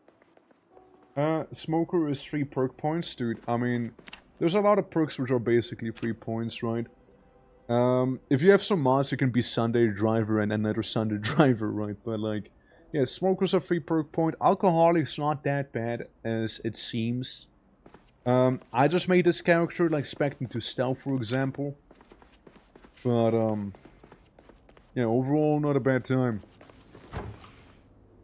Smoker is 3 perk points. Dude, I mean... There's a lot of perks which are basically 3 points, right? If you have some mods, you can be Sunday Driver and another Sunday Driver, right? But, like, yeah, smokers are 3 perk point. Alcoholics not that bad as it seems. I just made this character, like, expecting to stealth, for example. But, yeah, overall, not a bad time.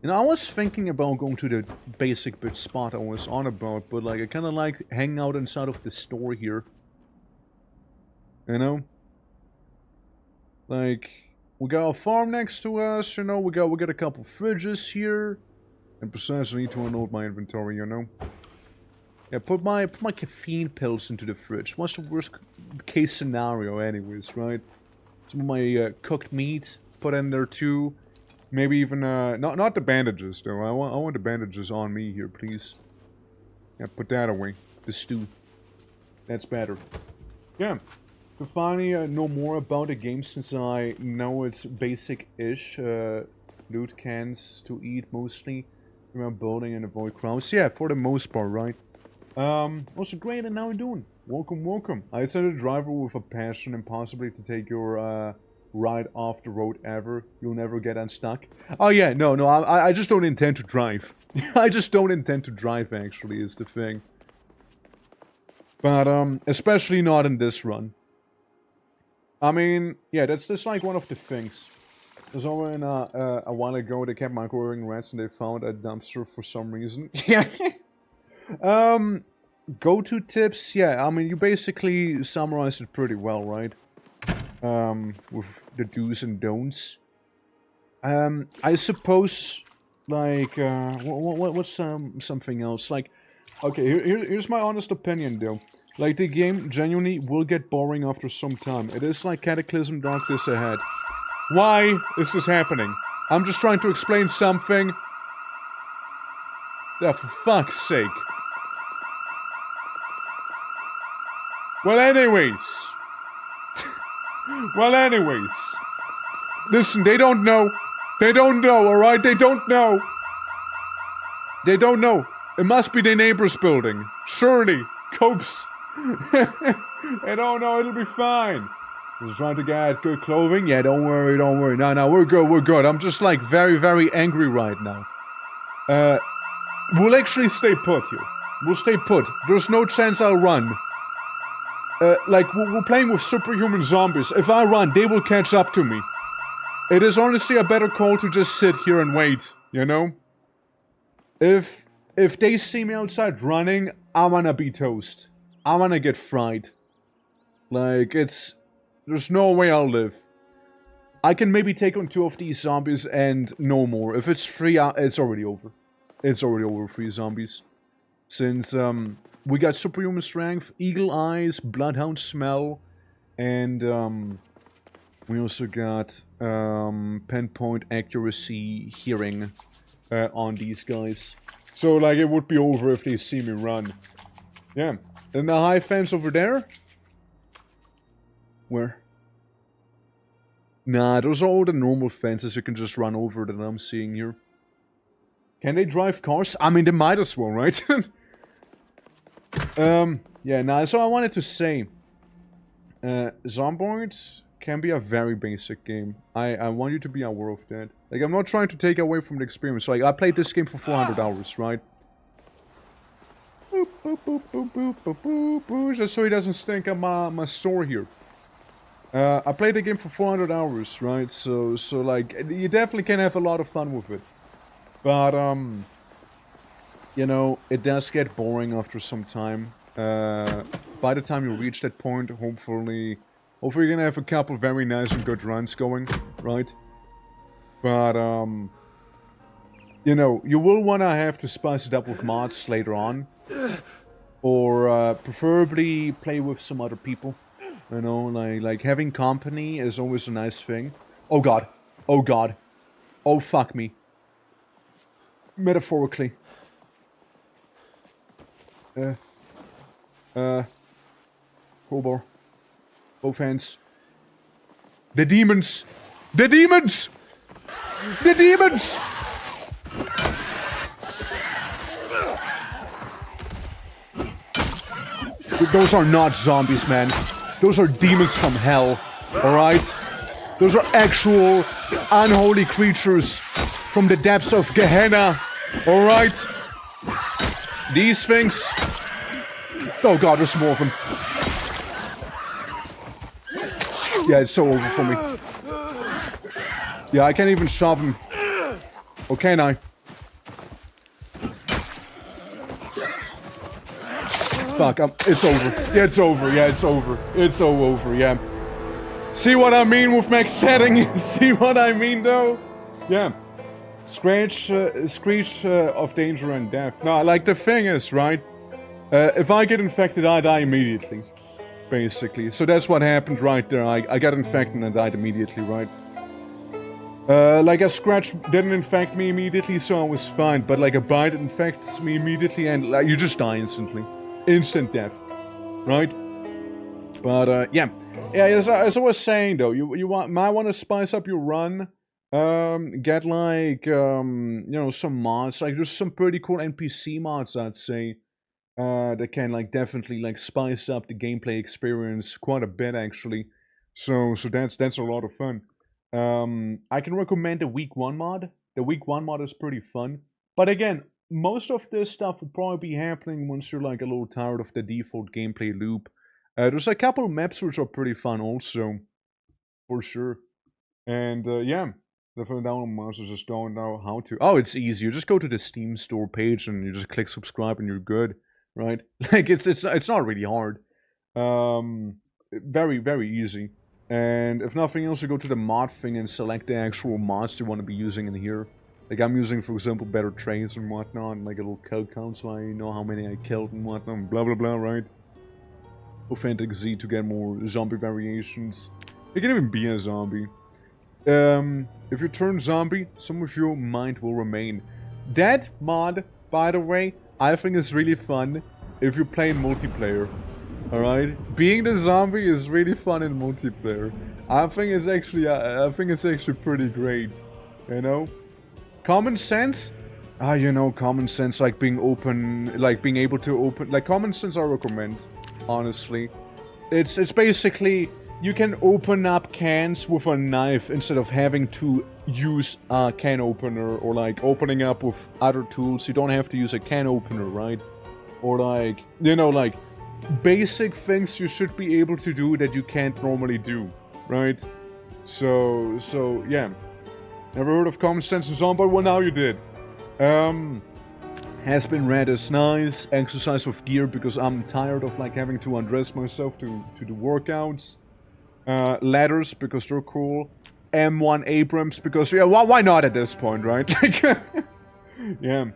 You know, I was thinking about going to the basic bitch spot I was on about, but, like, I kind of like hanging out inside of the store here. You know? Like, we got a farm next to us, you know, we got a couple fridges here. And besides, I need to unload my inventory, you know? Yeah, put my caffeine pills into the fridge. What's the worst case scenario anyways, right? Some of my cooked meat, put in there too. Maybe even, not the bandages, though. I want the bandages on me here, please. Yeah, put that away. The stew. That's better. Yeah. To finally know more about the game, since I know it's basic-ish. Loot cans to eat, mostly. Remember building and avoid crowds. Yeah, for the most part, right? Also great, and how you doing? Welcome, welcome. I sent a driver with a passion and possibly to take your, right off the road ever. You'll never get unstuck. Oh yeah, no, I just don't intend to drive. I just don't intend to drive, actually, is the thing. But, especially not in this run. I mean, yeah, that's just like one of the things. There's over a while ago, they kept microwaving rats and they found a dumpster for some reason. Yeah. Go-to tips, yeah, I mean, you basically summarized it pretty well, right? With the do's and don'ts. I suppose, like, what's something else? Like, okay, here's my honest opinion, though. Like, the game genuinely will get boring after some time. It is like Cataclysm Darkness Ahead. Why is this happening? I'm just trying to explain something. Oh, for fuck's sake. Well, anyways. Well, anyways. Listen, they don't know. They don't know, alright? They don't know. They don't know. It must be the neighbor's building. Surely. Copes. They don't know, it'll be fine. Just trying to get good clothing? Yeah, don't worry, don't worry. No, we're good, we're good. I'm just like very, very angry right now. We'll actually stay put here. We'll stay put. There's no chance I'll run. Like, we're playing with superhuman zombies. If I run, they will catch up to me. It is honestly a better call to just sit here and wait, you know? If they see me outside running, I'm gonna be toast. I'm gonna get fried. Like, there's no way I'll live. I can maybe take on 2 of these zombies and no more. If it's 3, it's already over. It's already over, 3 zombies. Since, we got superhuman strength, eagle eyes, bloodhound smell, and, we also got, pinpoint accuracy hearing, on these guys. So, like, it would be over if they see me run. Yeah. And the high fence over there? Where? Nah, those are all the normal fences you can just run over that I'm seeing here. Can they drive cars? I mean, they might as well, right? Yeah, nah, so I wanted to say... Zomboid can be a very basic game. I want you to be aware of that. Like, I'm not trying to take away from the experience. Like, I played this game for 400 hours, right? Boop, boop, boop, boop, boop, boop, boop, boop, just so he doesn't stink up my store here. I played the game for 400 hours, right? So like, you definitely can have a lot of fun with it. But, you know, it does get boring after some time. By the time you reach that point, hopefully you're gonna have a couple very nice and good runs going, right? But, you know, you will wanna have to spice it up with mods later on. Or, preferably play with some other people. You know, like having company is always a nice thing. Oh god. Oh god. Oh fuck me. Metaphorically. Crowbar. Both hands. The demons! The demons! The demons! Those are not zombies, man. Those are demons from hell, alright? Those are actual unholy creatures from the depths of Gehenna, alright? These things... Oh god, there's more of them. Yeah, it's so over for me. Yeah, I can't even shove him. Or can I? Fuck, it's over. Yeah, it's over. Yeah, it's over. It's so over, yeah. See what I mean with max setting? See what I mean, though? Yeah. Screech of danger and death. No, like, the thing is, right? If I get infected, I die immediately. Basically. So that's what happened right there. I got infected and I died immediately, right? Like, a scratch didn't infect me immediately, so I was fine. But, like, a bite infects me immediately and, like, you just die instantly. Instant death, right? But yeah, as I was saying though, you might want to spice up your run. Get like you know, some mods. Like there's some pretty cool NPC mods, I'd say, that can like definitely like spice up the gameplay experience quite a bit actually. So that's a lot of fun. I can recommend the week 1 mod. The week 1 mod is pretty fun. But again, most of this stuff will probably be happening once you're like a little tired of the default gameplay loop. There's a couple maps which are pretty fun also, for sure. And yeah, definitely download mods. I just don't know how to. Oh, it's easy. You just go to the Steam store page and you just click subscribe and you're good, right? Like it's not really hard. Very very easy. And if nothing else, you go to the mod thing and select the actual mods you want to be using in here. Like I'm using, for example, better trains and whatnot, and like a little kill count so I know how many I killed and whatnot, and blah blah blah, right? Authentic Z to get more zombie variations. You can even be a zombie. If you turn zombie, some of your mind will remain. That mod, by the way, I think is really fun if you play in multiplayer. Alright? Being the zombie is really fun in multiplayer. I think it's actually pretty great. You know? Common sense? You know, common sense, like being open, like being able to open, like common sense I recommend, honestly. It's basically, you can open up cans with a knife instead of having to use a can opener, or like opening up with other tools. You don't have to use a can opener, right? Or like, you know, like basic things you should be able to do that you can't normally do, right? So yeah. Never heard of common sense in Zomboid? Well, now you did. Has been read as nice. Exercise with gear because I'm tired of like having to undress myself to do workouts. Ladders because they're cool. M1 Abrams because, yeah, why not at this point, right? Like, yeah.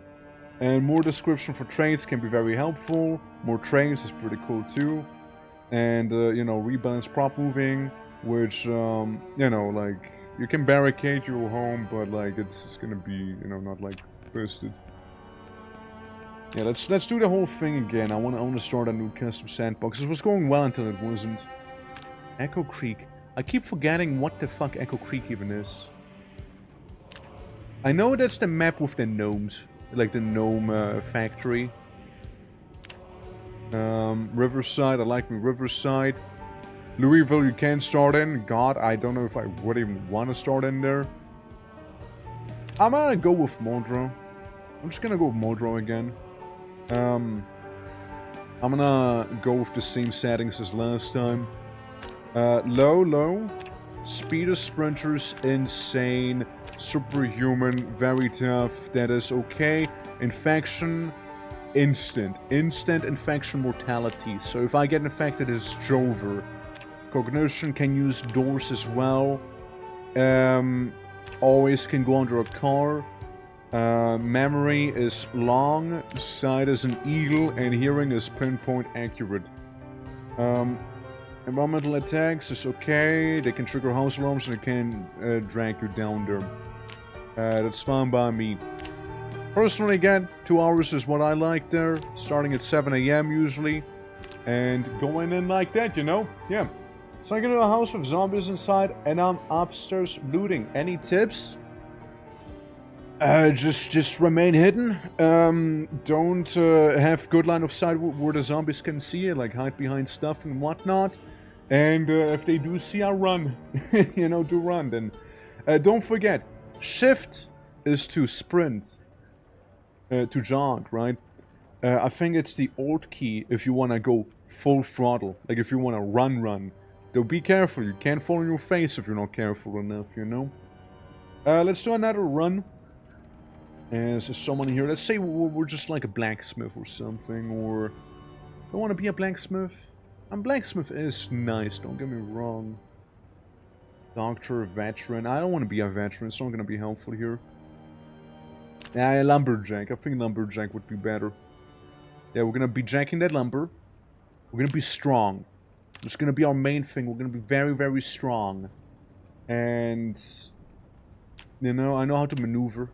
And more description for trains can be very helpful. More trains is pretty cool too. And, you know, rebalance prop moving, which, you know, like, you can barricade your home, but, like, it's gonna be, you know, not, like, busted. Yeah, let's do the whole thing again. I wanna start a new custom sandbox. It was going well until it wasn't. Echo Creek. I keep forgetting what the fuck Echo Creek even is. I know that's the map with the gnomes. Like the gnome factory. Riverside, I like me Riverside. Louisville you can start in. God, I don't know if I would even want to start in there. I'm gonna go with Modro. I'm just gonna go with Modro again. I'm gonna go with the same settings as last time. Low. Speed of sprinters, insane. Superhuman, very tough. That is okay. Infection, instant. Instant infection mortality. So if I get infected, it's Jover. Cognition can use doors as well. Always can go under a car. Memory is long. Sight is an eagle. And hearing is pinpoint accurate. Environmental attacks is okay. They can trigger house alarms and they can drag you down there. That's fine by me. Personally, again, 2 hours is what I like there. Starting at 7 AM usually. And going in like that, you know? Yeah. So I get to a house with zombies inside and I'm upstairs looting. Any tips? Just remain hidden. Don't have good line of sight where the zombies can see you. Like hide behind stuff and whatnot. And if they do see I run. You know, do run. Then don't forget. Shift is to sprint. To jog, right? I think it's the Alt key if you want to go full throttle. Like if you want to run. Though be careful, you can't fall on your face if you're not careful enough, you know? Let's do another run. There's someone here. Let's say we're just like a blacksmith or something, or... I want to be a blacksmith. A blacksmith is nice, don't get me wrong. Doctor, veteran. I don't want to be a veteran, it's not going to be helpful here. Yeah, lumberjack. I think lumberjack would be better. Yeah, we're going to be jacking that lumber. We're going to be strong. It's going to be our main thing. We're going to be very, very strong. And... you know, I know how to maneuver.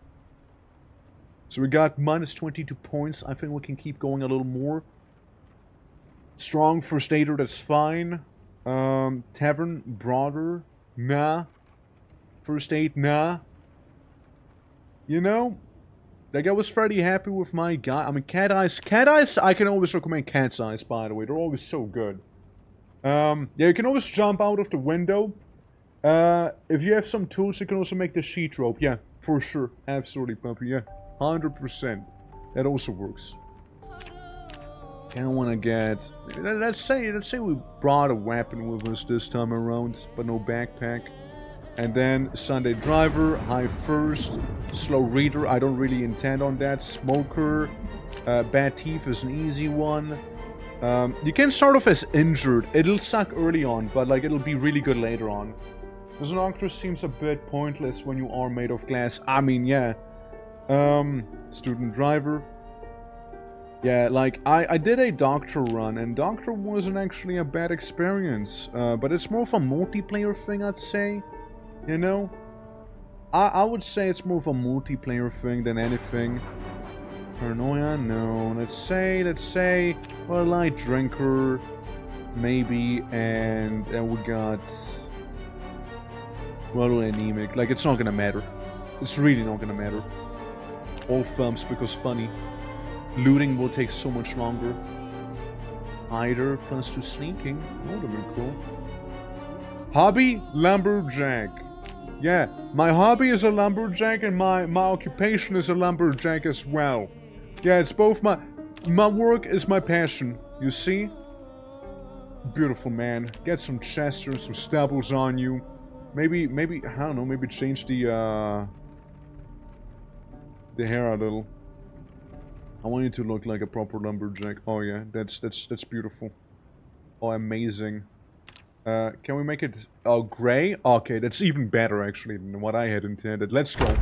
So we got minus 22 points. I think we can keep going a little more. Strong first aider, that's fine. Tavern, broader, nah. First aid, nah. You know, like I was fairly happy with my guy. I mean, cat eyes, I can always recommend cat's eyes, by the way. They're always so good. Yeah, you can always jump out of the window. If you have some tools, you can also make the sheet rope. Yeah, for sure. Absolutely, puppy. Yeah, 100%. That also works. Kinda wanna get... Let's say we brought a weapon with us this time around, but no backpack. And then Sunday driver, high first, slow reader, I don't really intend on that. Smoker, bad thief is an easy one. You can start off as injured. It'll suck early on, but like it'll be really good later on. This Nocturus seems a bit pointless when you are made of glass. I mean, yeah. Student driver. Yeah, like, I did a Doctor run, and Doctor wasn't actually a bad experience. But it's more of a multiplayer thing, I'd say. You know? I would say it's more of a multiplayer thing than anything. Paranoia, no. Let's say, well, light drinker, maybe, and we got... well, anemic. Like, it's not gonna matter. It's really not gonna matter. All thumbs because funny. Looting will take so much longer. Hider +2 sneaking. Oh, that'd be cool. Hobby, lumberjack. Yeah, my hobby is a lumberjack and my occupation is a lumberjack as well. Yeah, it's both my work is my passion, you see? Beautiful, man. Get some chester and some stubbles on you. Maybe, I don't know, maybe change the hair a little. I want you to look like a proper lumberjack. Oh yeah, that's beautiful. Oh, amazing. Can we make it gray? Okay, that's even better actually than what I had intended. Let's go.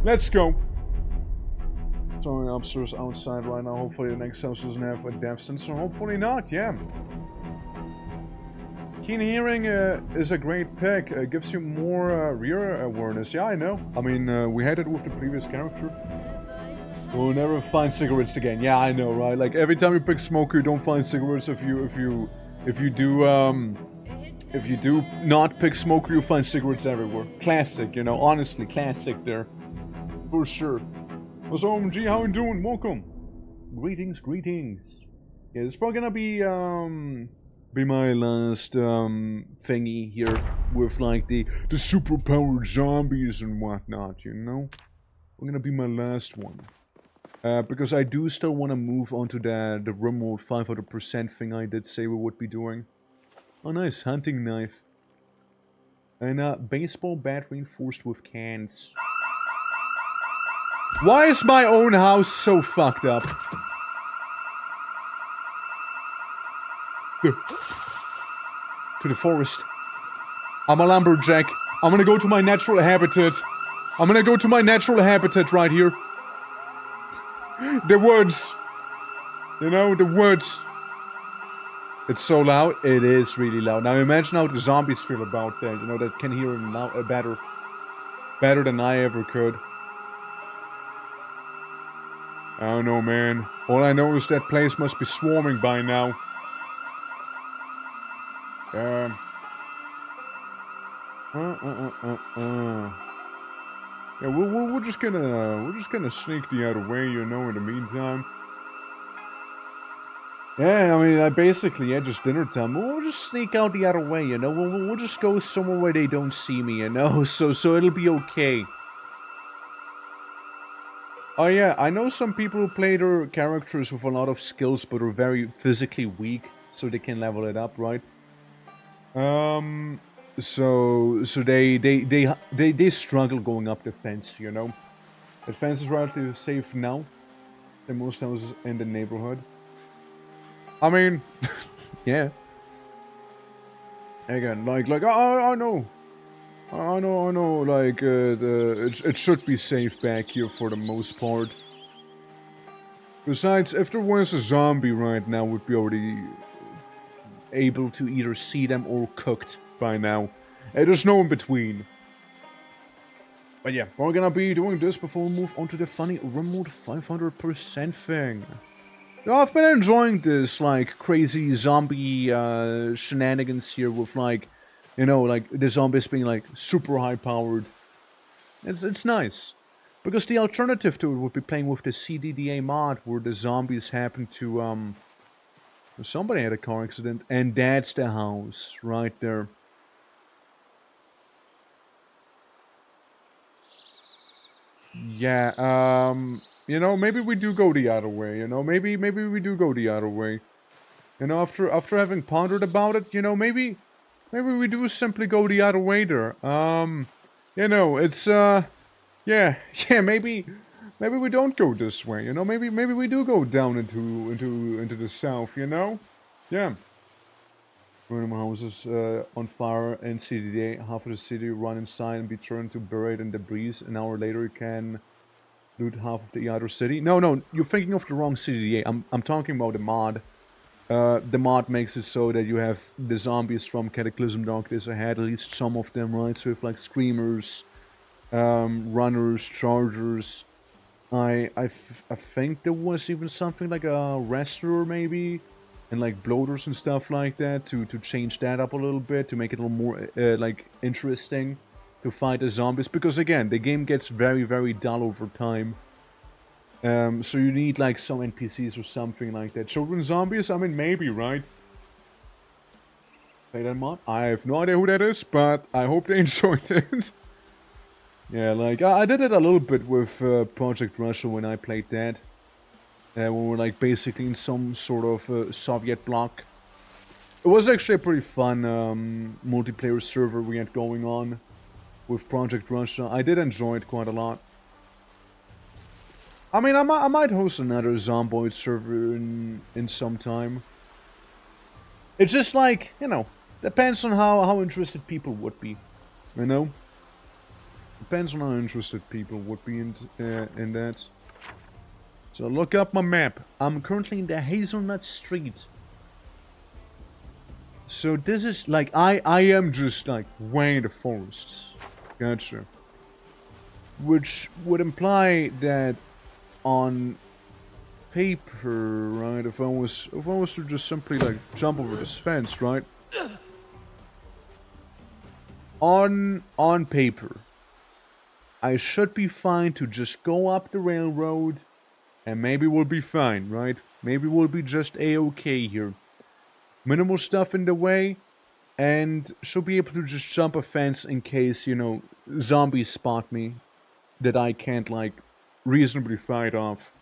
Let's go. Sorry, upstairs outside right now. Hopefully the next house doesn't have a depth sensor. Hopefully not, yeah. Keen hearing is a great pick. Gives you more rear awareness. Yeah, I know. I mean, we had it with the previous character. We'll never find cigarettes again. Yeah, I know, right? Like every time you pick smoker, you don't find cigarettes. If you do not pick smoker, you find cigarettes everywhere. Classic, you know. Honestly, classic there, for sure. What's up, OMG? How you doing? Welcome. Greetings, greetings. Yeah, this is probably gonna be my last thingy here with like the superpowered zombies and whatnot. You know, we're gonna be my last one. Because I do still want to move on to the RIMWORLD 500% thing I did say we would be doing. Oh nice, hunting knife. And baseball bat reinforced with cans. Why is my own house so fucked up? To the forest. I'm a lumberjack. I'm gonna go to my natural habitat. I'm gonna go to my natural habitat right here. The woods. You know, the woods. It's so loud. It is really loud. Now imagine how the zombies feel about that. You know, that can hear him loud, better than I ever could. I don't know, man. All I know is that place must be swarming by now. Yeah, we're just gonna sneak the other way, you know, in the meantime. Yeah, I mean, basically, just dinner time. We'll just sneak out the other way, you know. We'll just go somewhere where they don't see me, you know. So it'll be okay. Oh yeah, I know some people who play their characters with a lot of skills, but are very physically weak, so they can level it up, right? So they struggle going up the fence, you know. The fence is relatively safe now than most houses in the neighborhood. I mean, yeah. Again, like I know, like it should be safe back here for the most part. Besides, if there was a zombie right now, we'd be already able to either see them or cooked by now. There's no in between. But yeah, we're gonna be doing this before we move on to the funny RIMWORLD 500% thing. Yeah, I've been enjoying this, like, crazy zombie shenanigans here with, like, you know, like, the zombies being, like, super high-powered. It's nice. Because the alternative to it would be playing with the CDDA mod, where the zombies happen to, Somebody had a car accident, and that's the house right there. Yeah, maybe we do go the other way, maybe we do go the other way. After having pondered about it, maybe we do simply go the other way there. It's yeah, yeah, maybe we don't go this way, maybe we do go down into the south, Yeah. Random houses on fire in CDA, half of the city run inside and be turned to buried in debris. An hour later you can loot half of the other city. No, you're thinking of the wrong CDA. I'm talking about the mod. The mod makes it so that you have the zombies from Cataclysm Darkness ahead, at least some of them, right? So you have like screamers, runners, chargers. I think there was even something like a wrestler maybe, and like bloaters and stuff like that to change that up a little bit to make it a little more like interesting to fight the zombies, because again the game gets very dull over time. So you need like some NPCs or something like that. Children zombies, I mean maybe, right? Play that mod? I have no idea who that is, but I hope they enjoyed it. Yeah, like I did it a little bit with Project Russia when I played that. When we're like basically in some sort of Soviet bloc. It was actually a pretty fun multiplayer server we had going on with Project Russia. I did enjoy it quite a lot. I mean, I might host another Zomboid server in some time. It's just like, depends on how interested people would be, Depends on how interested people would be in that. So look up my map. I'm currently in the Hazelnut Street. So this is like, I am just like way in the forests. Gotcha. Which would imply that on paper, right, if I was to just simply like jump over this fence, right? On paper, I should be fine to just go up the railroad and maybe we'll be fine, right? Maybe we'll be just a-okay here. Minimal stuff in the way, and should be able to just jump a fence in case, zombies spot me that I can't, like, reasonably fight off.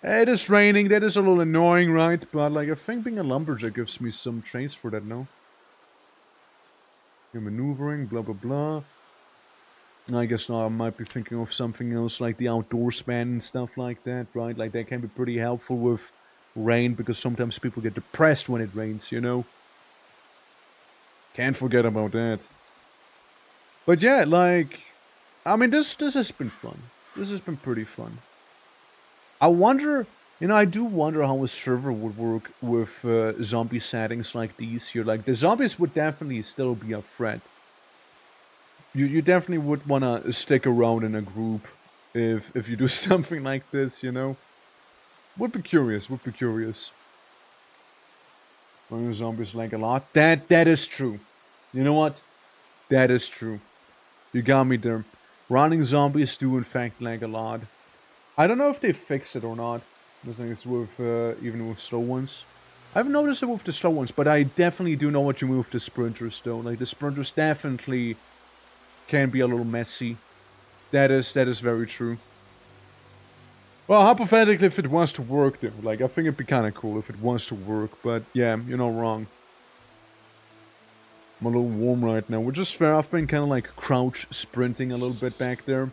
It is raining, that is a little annoying, right? But, like, I think being a lumberjack gives me some traits for that, no? You're maneuvering, blah blah blah. I guess now I might be thinking of something else like the outdoorsman and stuff like that, right? Like that can be pretty helpful with rain because sometimes people get depressed when it rains, Can't forget about that. But yeah, like, I mean, this has been fun. This has been pretty fun. I wonder, I do wonder how a server would work with zombie settings like these here. Like, the zombies would definitely still be a threat. You definitely would want to stick around in a group if you do something like this, Would be curious. Running zombies like a lot. That is true. You know what? That is true. You got me there. Running zombies do in fact lag a lot. I don't know if they fix it or not. I think it's with even with slow ones. I haven't noticed it with the slow ones, but I definitely do know what you mean with the sprinters though. Like the sprinters definitely can be a little messy. That is very true. Well, hypothetically, if it wants to work, though, like I think it'd be kind of cool if it wants to work. But yeah, you're not wrong. I'm a little warm right now, which is fair. I've been kind of like crouch sprinting a little bit back there.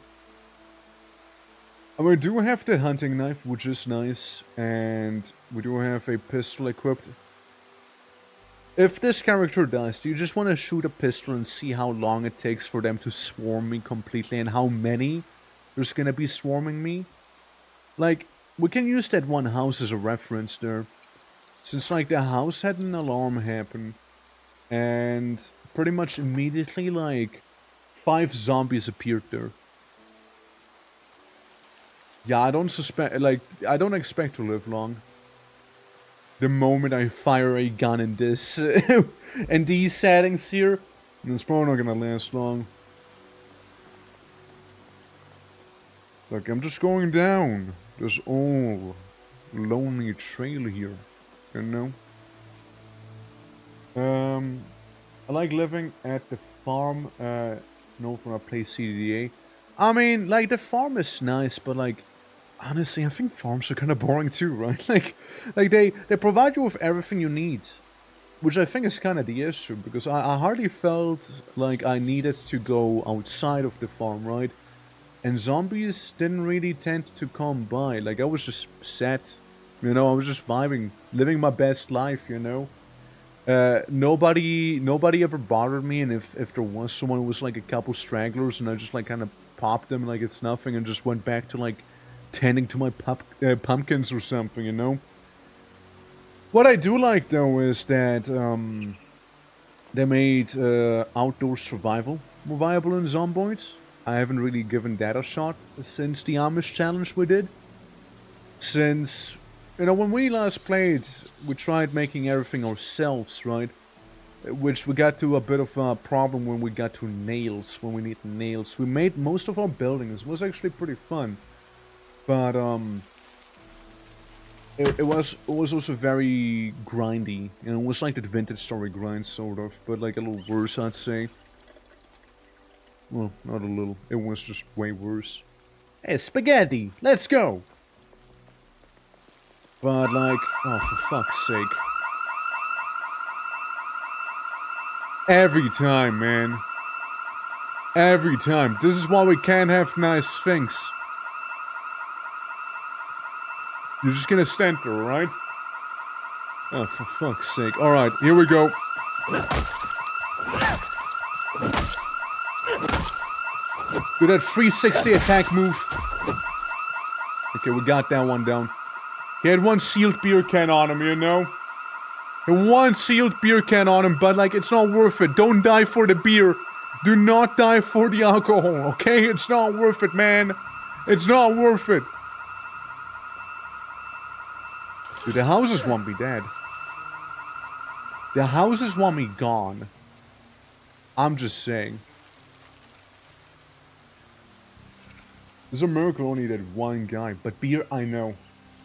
And we do have the hunting knife, which is nice, and we do have a pistol equipped. If this character dies, do you just want to shoot a pistol and see how long it takes for them to swarm me completely and how many there's gonna be swarming me? Like, we can use that one house as a reference there. Since, like, the house had an alarm happen. And pretty much immediately, like, 5 zombies appeared there. Yeah, I don't expect to live long. The moment I fire a gun in this, in these settings here, it's probably not gonna last long. Look, I'm just going down this old lonely trail here. you know. I like living at the farm, when I play CDA. I mean, like, the farm is nice, but, like, honestly, I think farms are kind of boring too, right? Like they provide you with everything you need, which I think is kind of the issue, because I hardly felt like I needed to go outside of the farm, right? And zombies didn't really tend to come by. Like, I was just set, you know, I was just vibing, living my best life, you know? Nobody ever bothered me, and if there was someone, it was like a couple stragglers, and I just, like, kind of popped them like it's nothing, and just went back to, like, tending to my pumpkins or something, you know? What I do like, though, is that, they made, outdoor survival more viable in Zomboid. I haven't really given that a shot since the Amish challenge we did. Since, you know, when we last played, we tried making everything ourselves, right? Which we got to a bit of a problem when we got to nails, when we need nails. We made most of our buildings. It was actually pretty fun. But, it was also very grindy. You know, it was like the vintage story grind, sort of. But, like, a little worse, I'd say. Well, not a little. It was just way worse. Hey, spaghetti! Let's go! But, like, oh, for fuck's sake. Every time, man. Every time. This is why we can't have nice things. You're just gonna stand there, right? Oh, for fuck's sake. Alright, here we go. Do that 360 attack move. Okay, we got that one down. He had one sealed beer can on him, you know? And one sealed beer can on him, but, like, it's not worth it. Don't die for the beer. Do not die for the alcohol, okay? It's not worth it, man. It's not worth it. Dude, the houses want me dead. The houses want me gone. I'm just saying. There's a miracle only that one guy. But beer, I know.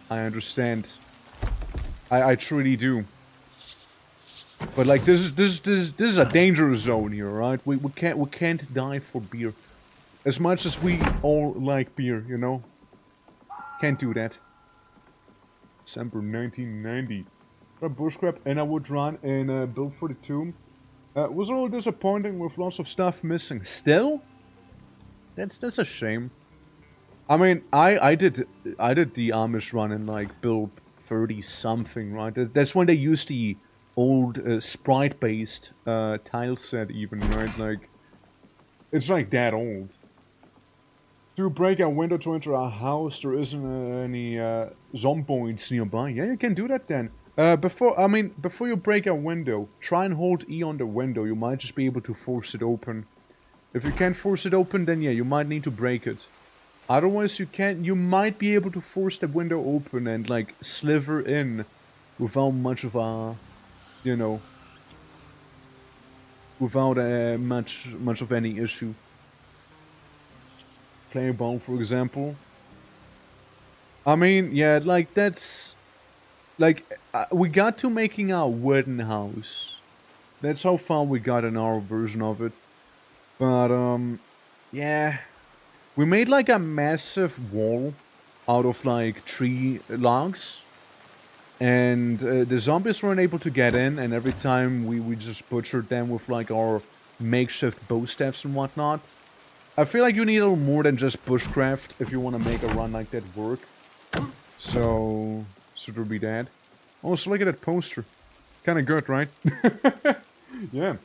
I understand. I truly do. But, like, this is a dangerous zone here, right? We can't die for beer. As much as we all like beer, you know? Can't do that. December 1990. A bushcrap, and I would run in build for the tomb. Was a little disappointing with lots of stuff missing. Still? That's a shame. I mean, I did the Amish run in, like, build 30 something, right? That's when they used the old sprite-based tile set even, right? Like, it's like that old. To break a window to enter a house, there isn't any zomboids nearby. Yeah, you can do that then. Before you break a window, try and hold E on the window. You might just be able to force it open. If you can't force it open, then yeah, you might need to break it. Otherwise, you might be able to force the window open and, like, sliver in without much of a, you know, without much of any issue. Clay bone, for example. I mean, yeah, like, that's, like, we got to making a wooden house. That's how far we got in our version of it. But, yeah. We made, like, a massive wall out of, like, tree logs. And the zombies weren't able to get in, and every time we just butchered them with, like, our makeshift bow staffs and whatnot. I feel like you need a little more than just bushcraft if you want to make a run like that work. So there'll be that. Also, look at that poster. Kind of good, right? Yeah.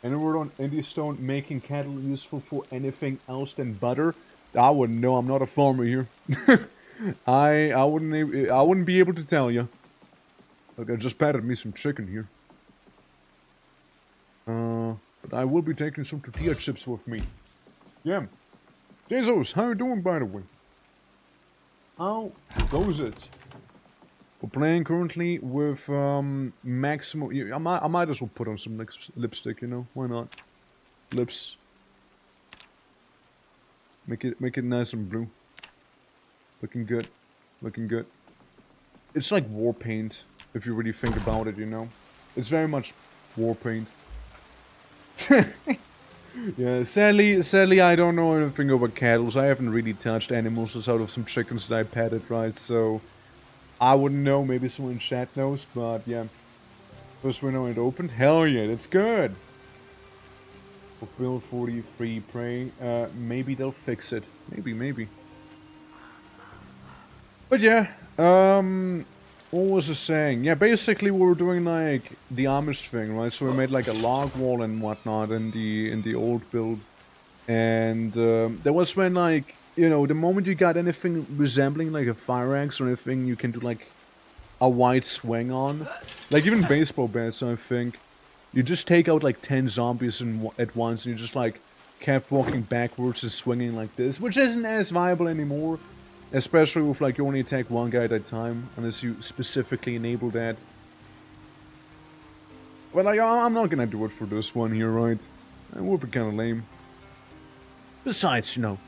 Any word on Indie Stone making cattle useful for anything else than butter? I wouldn't know. I'm not a farmer here. I wouldn't be able to tell you. Look, I just patted me some chicken here. But I will be taking some tortilla chips with me. Yeah. Jesus, how you doing, by the way? How goes it? We're playing currently with maximum. I might as well put on some lipstick, you know? Why not? Lips. Make it nice and blue. Looking good. Looking good. It's like war paint. If you really think about it, you know. It's very much war paint. Yeah, sadly, I don't know anything about cattle. I haven't really touched animals outside of some chickens that I petted, right? So, I wouldn't know. Maybe someone in chat knows, but yeah. First window it opened. Hell yeah, that's good. Fulfill 43 prey. Maybe they'll fix it. Maybe. But yeah, what was I saying? Yeah, basically we were doing like the Amish thing, right? So we made like a log wall and whatnot in the old build, and that was when like, you know, the moment you got anything resembling like a fire axe or anything you can do like a wide swing on, like even baseball bats, I think, you just take out like 10 zombies at once, and you just like kept walking backwards and swinging like this, which isn't as viable anymore. Especially with like you only attack one guy at a time, unless you specifically enable that. But like, I'm not gonna do it for this one here, right? It would be kind of lame. Besides, you know,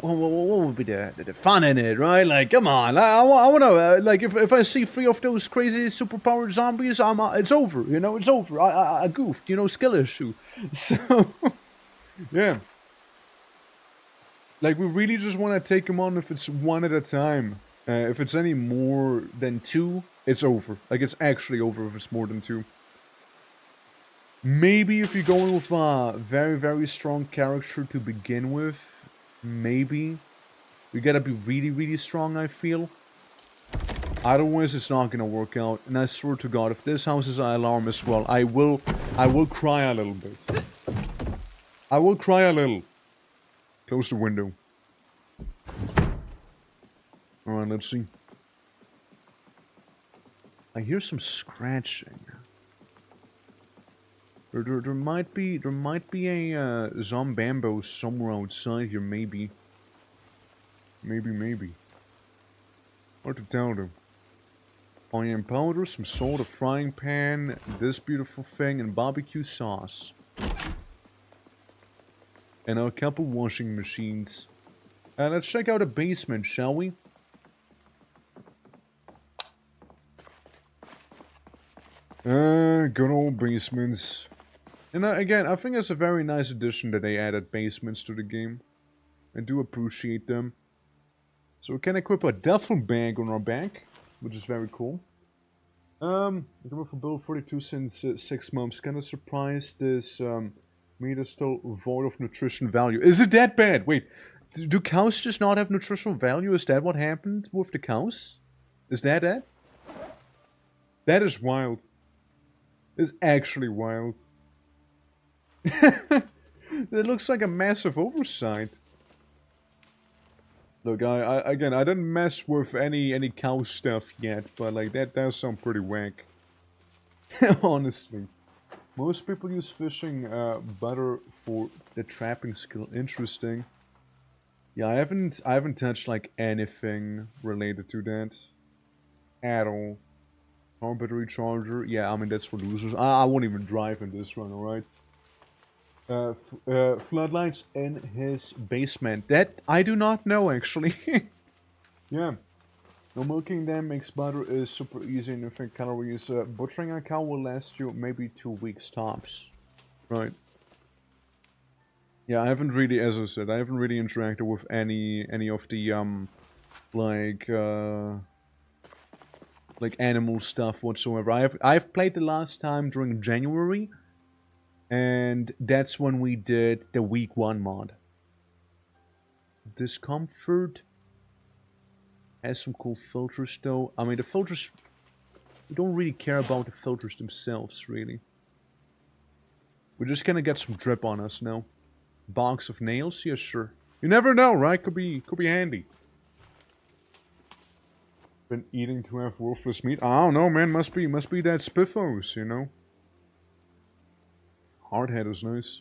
what would be the fun in it, right? Like, come on, I wanna, like, if I see 3 of those crazy superpowered zombies, it's over, you know, it's over. I goofed, you know, skill issue. So, yeah. Like, we really just want to take them on if it's one at a time. If it's any more than 2, it's over. Like, it's actually over if it's more than 2. Maybe if you're going with a very, very strong character to begin with, maybe. You gotta be really, really strong, I feel. Otherwise, it's not gonna work out. And I swear to God, if this house is an alarm as well, I will cry a little bit. I will cry a little. Close the window. Alright, let's see. I hear some scratching. There might be a zombambo somewhere outside here, maybe. Maybe. Hard to tell though. Onion powder, some salt, a frying pan, this beautiful thing, and barbecue sauce. And a couple washing machines. Let's check out a basement, shall we? Good old basements. And again, I think it's a very nice addition that they added basements to the game. I do appreciate them. So we can equip a duffel bag on our back, which is very cool. I've been with build 42 since 6 months. Kinda surprised this meat is still void of nutrition value. Is it that bad? Wait, do cows just not have nutritional value? Is that what happened with the cows? Is that it? That is wild. It's actually wild. It looks like a massive oversight. Look, again, I didn't mess with any cow stuff yet, but like that does sound pretty whack. Honestly. Most people use fishing butter for the trapping skill. Interesting. Yeah, I haven't touched like anything related to that at all. Power battery charger. Yeah, I mean that's for losers. I won't even drive in this run, alright? Floodlights in his basement. That I do not know actually. Yeah. No, milking them makes butter is super easy and infinite calories. Butchering a cow will last you maybe 2 weeks tops. Right. Yeah, I haven't really, as I said, I haven't really interacted with any of the like animal stuff whatsoever. I've played the last time during January, and that's when we did the week 1 mod. Discomfort has some cool filters though. I mean the filters, we don't really care about the filters themselves really. We're just gonna get some drip on us now. Box of nails, yeah sure. You never know, right? Could be handy. Been eating to have worthless meat. I don't know, man. Must be that spiffos, you know. Hardhead is nice.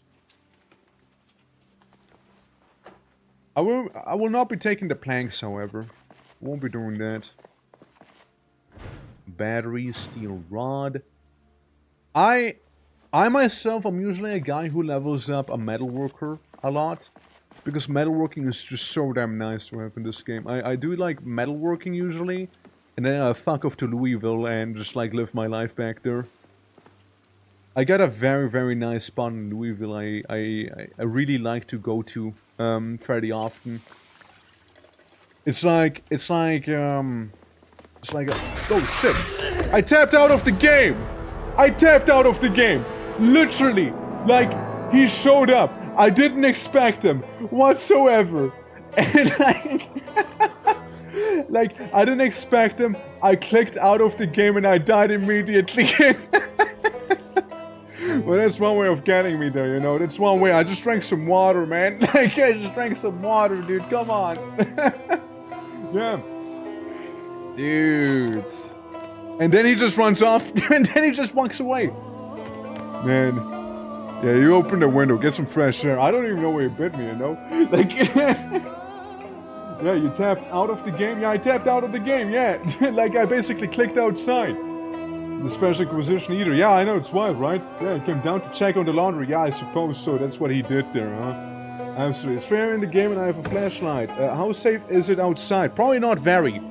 I will not be taking the planks, however. Won't be doing that. Battery, steel rod. I myself am usually a guy who levels up a metalworker a lot. Because metalworking is just so damn nice to have in this game. I do like metalworking usually. And then I fuck off to Louisville and just like live my life back there. I got a very, very nice spot in Louisville. I really like to go to fairly often. It's like a, oh shit! I tapped out of the game. I tapped out of the game. Literally, like he showed up. I didn't expect him whatsoever, and like I didn't expect him. I clicked out of the game and I died immediately. Well, that's one way of getting me there, you know. That's one way. I just drank some water, man. Like, I just drank some water, dude. Come on. Yeah. Dude. And then he just runs off, and then he just walks away. Man. Yeah, you open the window, get some fresh air. I don't even know where you bit me, you know? Like, yeah, you tapped out of the game? Yeah, I tapped out of the game, yeah. Like, I basically clicked outside. The special acquisition eater. Yeah, I know, it's wild, right? Yeah, he came down to check on the laundry. Yeah, I suppose so. That's what he did there, huh? Absolutely. It's fair in the game and I have a flashlight. How safe is it outside? Probably not very.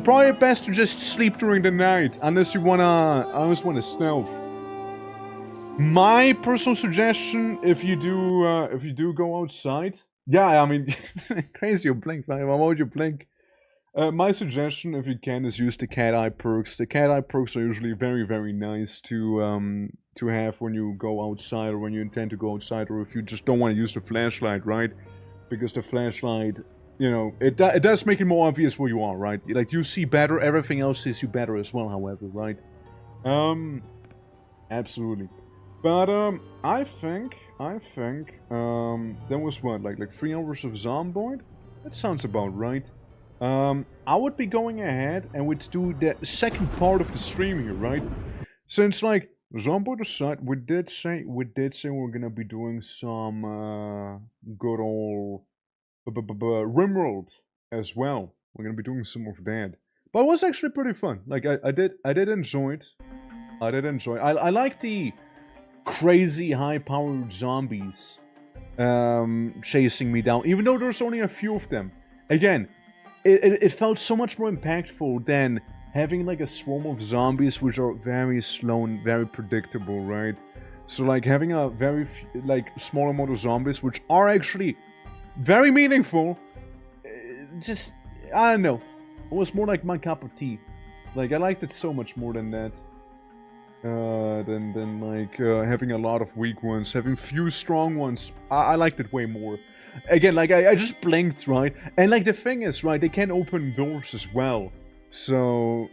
Probably best to just sleep during the night. Unless you wanna stealth. My personal suggestion, if you do go outside. Yeah, I mean, crazy you blink, right? Why would you blink? My suggestion, if you can, is use the cat eye perks. The cat eye perks are usually very, very nice to have when you go outside or when you intend to go outside, or if you just don't want to use the flashlight, right? Because the flashlight, you know, it does make it more obvious where you are, right? Like, you see better, everything else sees you better as well, however, right? Absolutely. But, I think, that was what, like 3 hours of Zomboid? That sounds about right. I would be going ahead and would do the second part of the stream here, right? Since, like, Zomboid aside, we did say we're gonna be doing some, good old, RIMWORLD as well. We're gonna be doing some of that. But it was actually pretty fun. Like, I did enjoy it. I like the crazy high-powered zombies, chasing me down, even though there's only a few of them. Again, it felt so much more impactful than having like a swarm of zombies which are very slow and very predictable, right? So like having a very small amount of zombies which are actually very meaningful, just, I don't know. It was more like my cup of tea. Like, I liked it so much more than that. Than like having a lot of weak ones, having few strong ones. I liked it way more. Again, like, I just blinked, right? And, like, the thing is, right, they can open doors as well. So,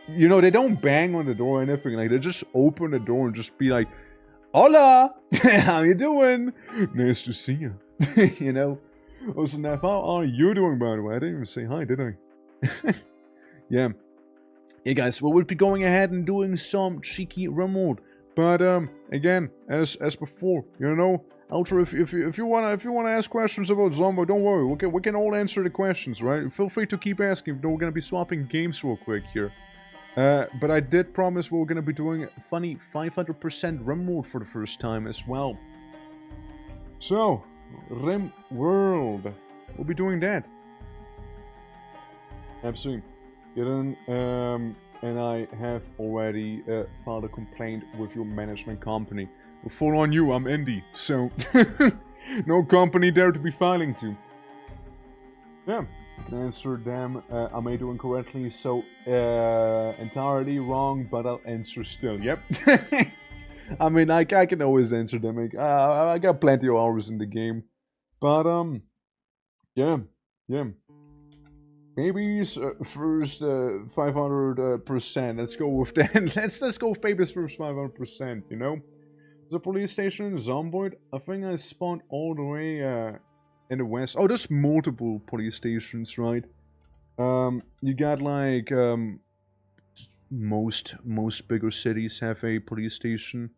you know, they don't bang on the door or anything. Like, they just open the door and just be like, hola! How you doing? Nice to see you. You know? Also, Neff, how are you doing, by the way? I didn't even say hi, did I? Yeah. Yeah, guys, we'll be going ahead and doing some cheeky RIMWORLD. But, again, as before, you know, Ultra, if you wanna ask questions about Zombo, don't worry. We can all answer the questions, right? Feel free to keep asking. We're gonna be swapping games real quick here. But I did promise we're gonna be doing a funny 500% RIMWORLD for the first time as well. So, RIMWORLD, we'll be doing that. Absolutely. And I have already filed a complaint with your management company. Full on you, I'm indie, so no company there to be filing to. Yeah, I can answer them. I may do incorrectly, so entirely wrong, but I'll answer still. Yep. I mean, I can always answer them. I got plenty of hours in the game, but yeah. Maybe first 500%. Let's go with that. Let's go with baby's first 500%. You know. The police station in Zomboid, I think I spawned all the way in the west. Oh, there's multiple police stations, right? You got like most bigger cities have a police station.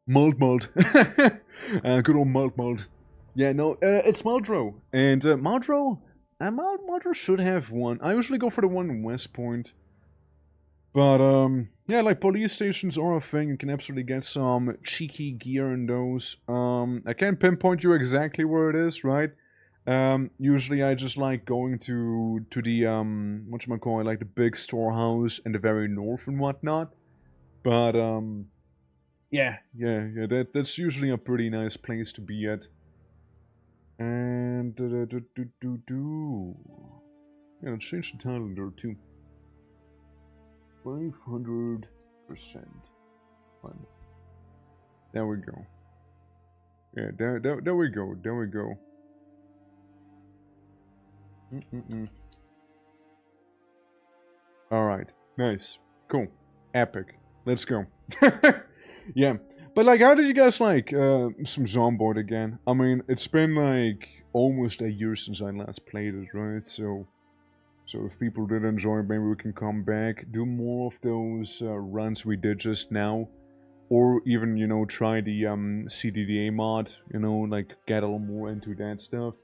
Mult. Good old Mult. Yeah, no, it's Muldrow. And Muldrow should have one. I usually go for the one in West Point. But, yeah, like, police stations are a thing. You can absolutely get some cheeky gear in those. I can't pinpoint you exactly where it is, right? Usually I just like going to the whatchamacallit, like the big storehouse in the very north and whatnot. But yeah, that's usually a pretty nice place to be at. And yeah, let's change the title there too. 500%. Fun. There we go. Yeah, there we go. There we go. Alright, nice. Cool. Epic. Let's go. Yeah. But like, how did you guys like some ZOMBOID again? I mean, it's been like almost a year since I last played it, right? So if people did enjoy, maybe we can come back, do more of those runs we did just now. Or even, you know, try the CDDA mod, you know, like get a little more into that stuff.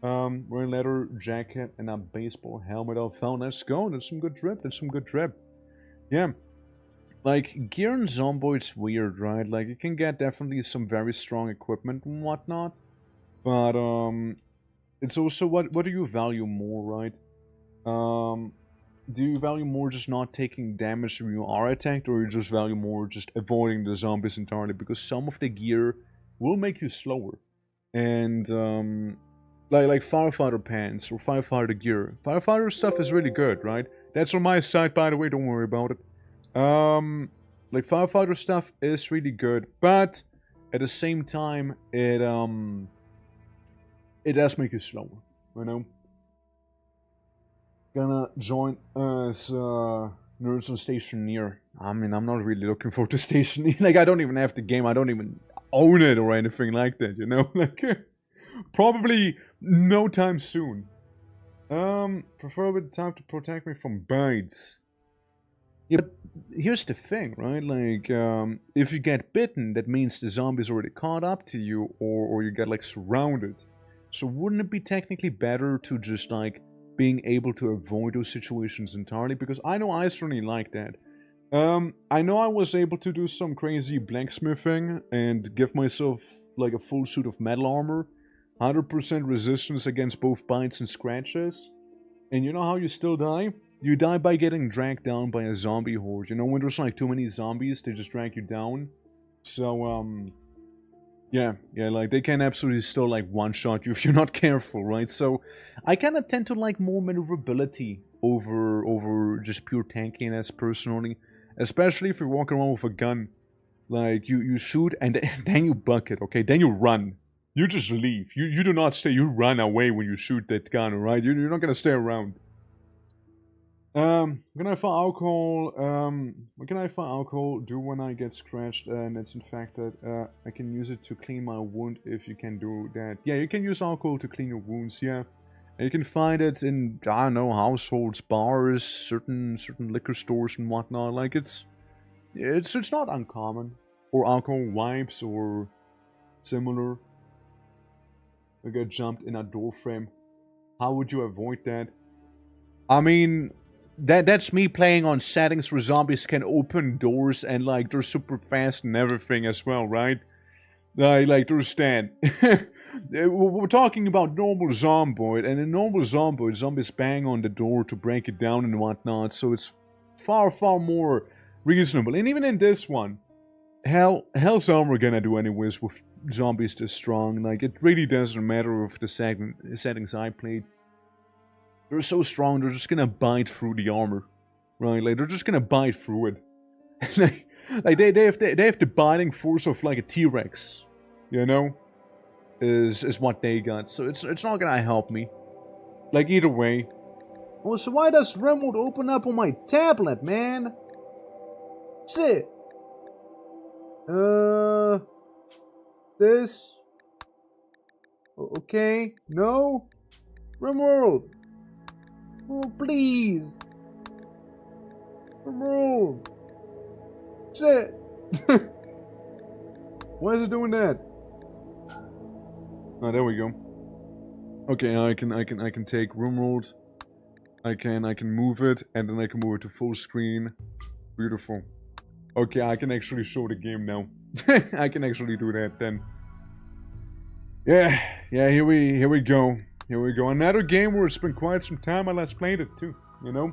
Wearing leather jacket and a baseball helmet I found. Let's go. That's some good drip. That's some good drip. Yeah. Like, gear in Zomboid's weird, right? Like, you can get definitely some very strong equipment and whatnot. But, it's also what do you value more, right? Do you value more just not taking damage when you are attacked, or you just value more just avoiding the zombies entirely? Because some of the gear will make you slower. And, like firefighter pants or firefighter gear. Firefighter stuff is really good, right? That's on my side, by the way, don't worry about it. Like firefighter stuff is really good, but at the same time, it does make you slower, you know? Gonna join as Nerds on Station Near. I mean, I'm not really looking forward to Station Near. Like, I don't even have the game, I don't even own it or anything like that, you know? Like, probably no time soon. Prefer with time to protect me from bites. Yeah, but here's the thing, right? Like, if you get bitten, that means the zombie's already caught up to you, or you get, like, surrounded. So wouldn't it be technically better to just, like, being able to avoid those situations entirely? Because I know I certainly like that. I know I was able to do some crazy blacksmithing and give myself, like, a full suit of metal armor. 100% resistance against both bites and scratches. And you know how you still die? You die by getting dragged down by a zombie horde. You know, when there's like too many zombies, they just drag you down. So, yeah, like they can absolutely still like one-shot you if you're not careful, right? So, I kind of tend to like more maneuverability over just pure tankiness personally. Especially if you're walking around with a gun. Like, you shoot and then you buck it, okay? Then you run. You just leave. You do not stay. You run away when you shoot that gun, alright? You're not gonna stay around. What can I find alcohol? What can I find alcohol do when I get scratched and it's infected? I can use it to clean my wound if you can do that. Yeah, you can use alcohol to clean your wounds, yeah. And you can find it in, I don't know, households, bars, certain liquor stores and whatnot. Like, it's not uncommon. Or alcohol wipes or similar. I got jumped in a door frame. How would you avoid that? I mean, that's me playing on settings where zombies can open doors and like they're super fast and everything as well, right? Like there's that. We're talking about normal Zomboid, and in normal Zomboid, zombies bang on the door to break it down and whatnot, so it's far more reasonable. And even in this one, hell's armor gonna do anyways with zombies this strong. Like, it really doesn't matter with the settings I played. They're so strong, they're just gonna bite through the armor, right? Like, they're just gonna bite through it. like they have the biting force of like a T-Rex, you know, is what they got. So it's not gonna help me. Like, either way. Oh, so why does RIMWORLD open up on my tablet, man? Shit. This. Okay. No. RIMWORLD. Oh, please. RIMWORLD. Shit. Why is it doing that? Oh, there we go. Okay, I can take RIMWORLD. I can move it, and then I can move it to full screen. Beautiful. Okay, I can actually show the game now. I can actually do that then. Yeah, here we go. Here we go. Another game where it's been quite some time I last played it too, you know?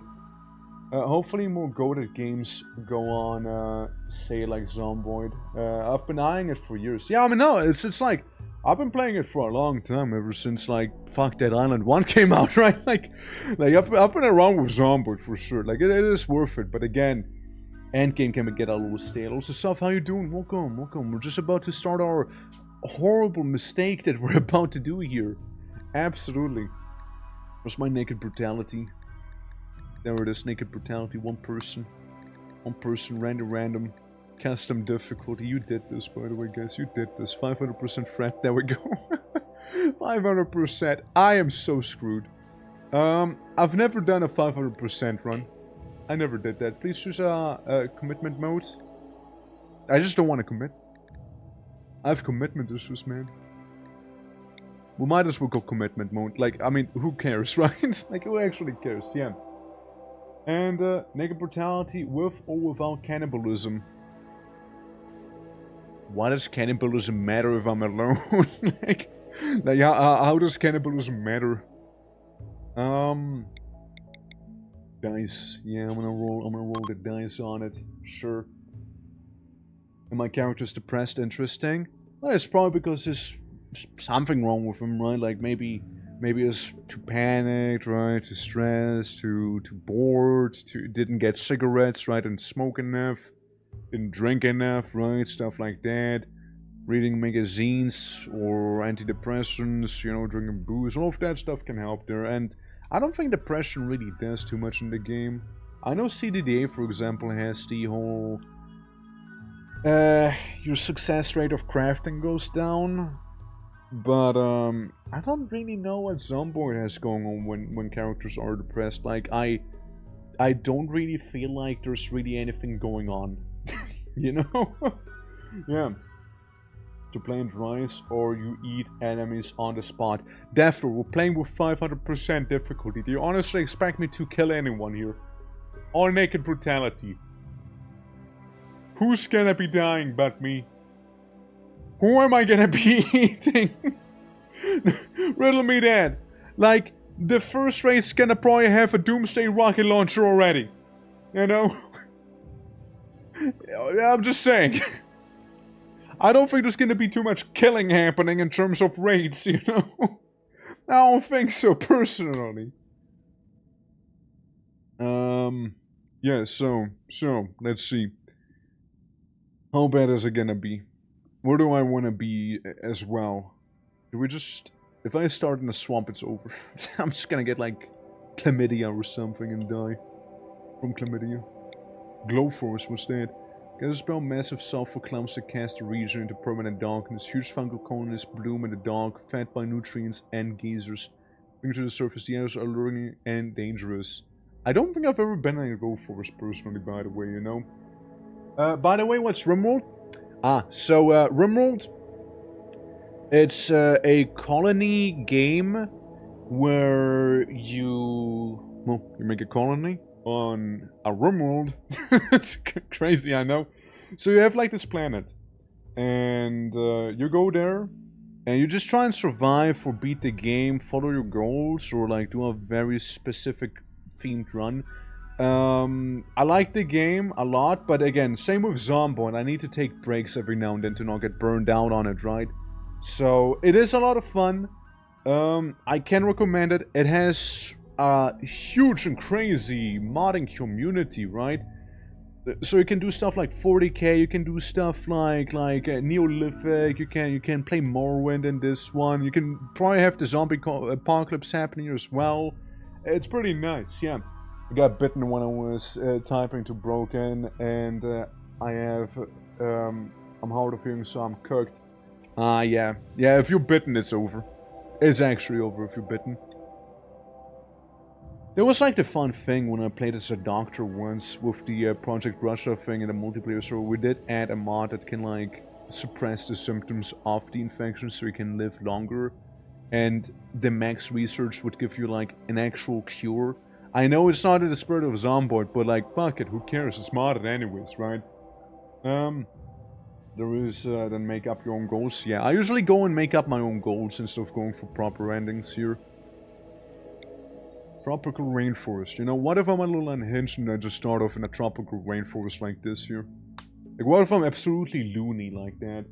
Hopefully more goated games go on, say like Zomboid. I've been eyeing it for years. Yeah, I mean, no, it's like, I've been playing it for a long time, ever since like, Fuck Dead Island 1 came out, right? Like I've been around with Zomboid for sure. Like, it is worth it, but again, endgame can get a little stale. Also, Soph, how you doing? Welcome, welcome. We're just about to start our horrible mistake that we're about to do here. Absolutely. Where's my naked brutality? There it is, naked brutality. One person, random, custom difficulty. You did this, by the way, guys. You did this. 500% fret. There we go. 500%. I am so screwed. I've never done a 500% run. I never did that. Please choose a commitment mode. I just don't want to commit. I have commitment issues, man. We might as well go commitment mode. Like, I mean, who cares, right? Like, who actually cares? Yeah. And, naked brutality with or without cannibalism. Why does cannibalism matter if I'm alone? like how does cannibalism matter? Dice. Yeah, I'm gonna roll the dice on it. Sure. And my character's depressed, interesting. Well, it's probably because there's something wrong with him, right? Like maybe he's too panicked, right? Too stressed, too bored, didn't get cigarettes, right? Didn't smoke enough, didn't drink enough, right? Stuff like that. Reading magazines or antidepressants, you know, drinking booze, all of that stuff can help there. And I don't think depression really does too much in the game. I know CDDA, for example, has the whole your success rate of crafting goes down, but I don't really know what Zomboid has going on when characters are depressed. Like I don't really feel like there's really anything going on, you know? Yeah. To play rice or you eat enemies on the spot. Therefore, we're playing with 500% difficulty. Do you honestly expect me to kill anyone here? All naked brutality. Who's gonna be dying but me? Who am I gonna be eating? Riddle me that. Like, the first rate's gonna probably have a doomsday rocket launcher already. You know? I'm just saying. I don't think there's gonna be too much killing happening in terms of raids, you know? I don't think so, personally. Yeah, so, let's see. How bad is it gonna be? Where do I wanna be as well? Do we just... If I start in the swamp, it's over. I'm just gonna get, like, chlamydia or something and die. From chlamydia. Glowforce, what's that? Get a spell massive sulfur clumps that cast the region into permanent darkness. Huge fungal colonies bloom in the dark, fed by nutrients and geysers. Bring to the surface, the areas are alluring and dangerous. I don't think I've ever been in a Glowforce personally, by the way, you know? By the way, what's RIMWORLD? So RIMWORLD, it's a colony game where you make a colony on a RIMWORLD. It's crazy, I know. So you have like this planet, and you go there, and you just try and survive or beat the game, follow your goals, or like do a very specific themed run. I like the game a lot, but again, same with Zomboid, I need to take breaks every now and then to not get burned out on it, right? So, it is a lot of fun. I can recommend it. It has a huge and crazy modding community, right? So you can do stuff like 40k, you can do stuff like Neolithic, you can play Morrowind in this one, you can probably have the zombie apocalypse happening as well. It's pretty nice, yeah. I got bitten when I was typing to Broken, and I have, I'm hard of hearing, so I'm cooked. Yeah, if you're bitten, it's over. It's actually over if you're bitten. There was like the fun thing when I played as a doctor once with the Project Russia thing in the multiplayer server. We did add a mod that can like suppress the symptoms of the infection so you can live longer. And the max research would give you like an actual cure. I know it's not in the spirit of Zomboid, but like, fuck it, who cares? It's modded anyways, right? There is, then make up your own goals. Yeah, I usually go and make up my own goals instead of going for proper endings here. Tropical rainforest. You know, what if I'm a little unhinged and I just start off in a tropical rainforest like this here? Like, what if I'm absolutely loony like that?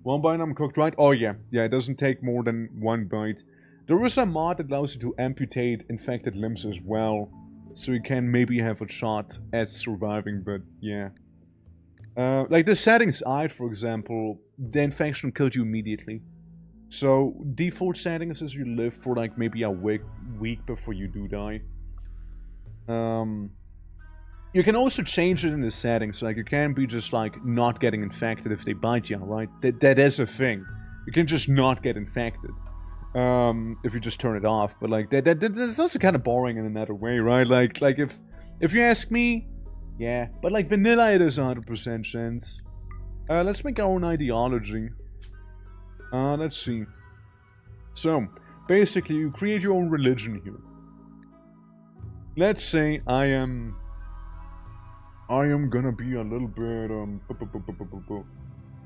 One bite I'm cooked, right? Oh, yeah. Yeah, it doesn't take more than one bite. There is a mod that allows you to amputate infected limbs as well. So you can maybe have a shot at surviving, but yeah. Like the settings I, for example, the infection killed you immediately. So default settings is you live for like maybe a week before you do die. You can also change it in the settings, like you can be just like not getting infected if they bite you, right? That is a thing. You can just not get infected. If you just turn it off, but like that's also kind of boring in another way, right? Like if you ask me, yeah, but like vanilla it is 100% chance. Let's make our own ideology. Let's see. So basically, you create your own religion here. Let's say I am gonna be a little bit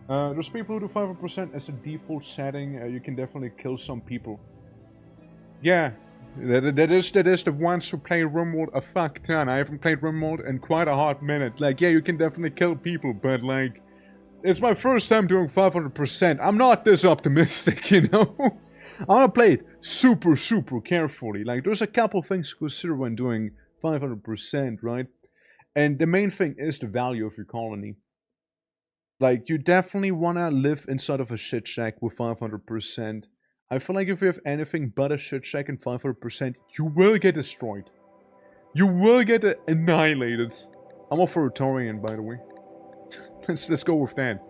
there's people who do 5% as a default setting. You can definitely kill some people. Yeah, that is the ones who play RIMWORLD a fuck ton. I haven't played RIMWORLD in quite a hot minute. Like, yeah, you can definitely kill people, but like, it's my first time doing 500%. I'm not this optimistic, you know? I want to play it super carefully. Like, there's a couple things to consider when doing 500%, right? And the main thing is the value of your colony. Like, you definitely want to live inside of a shit shack with 500%. I feel like if you have anything but a shit shack and 500%, you will get destroyed. You will get annihilated. I'm all for a Torian, by the way. let's go with that.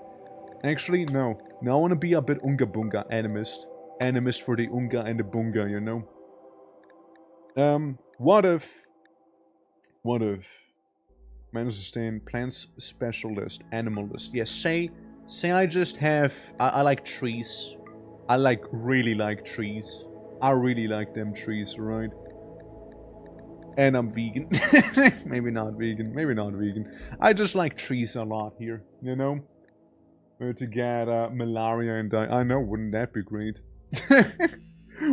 Actually, no. Now I want to be a bit Unga Bunga animist. Animist for the Unga and the Bunga, you know? What if... Man sustain plants specialist, animalist. Yes, say I just have... I like trees. I really like trees. I really like them trees, right? And I'm vegan. Maybe not vegan. I just like trees a lot here, you know? To get malaria and die. I know, wouldn't that be great?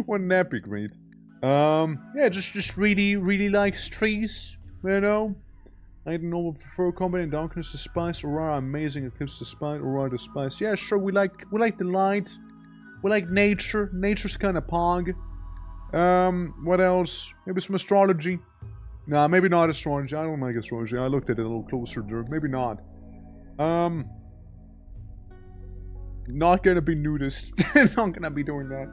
Wouldn't that be great? Yeah, just really likes trees, you know? I don't know, would prefer combat darkness to spice, or are amazing eclipse to spice, or are the spice. Yeah, sure, we like the light. We like nature. Nature's kind of pog. What else? Maybe some astrology. Nah, maybe not astrology. I don't like astrology. I looked at it a little closer there. Maybe not. Not gonna be nudist. Not gonna be doing that.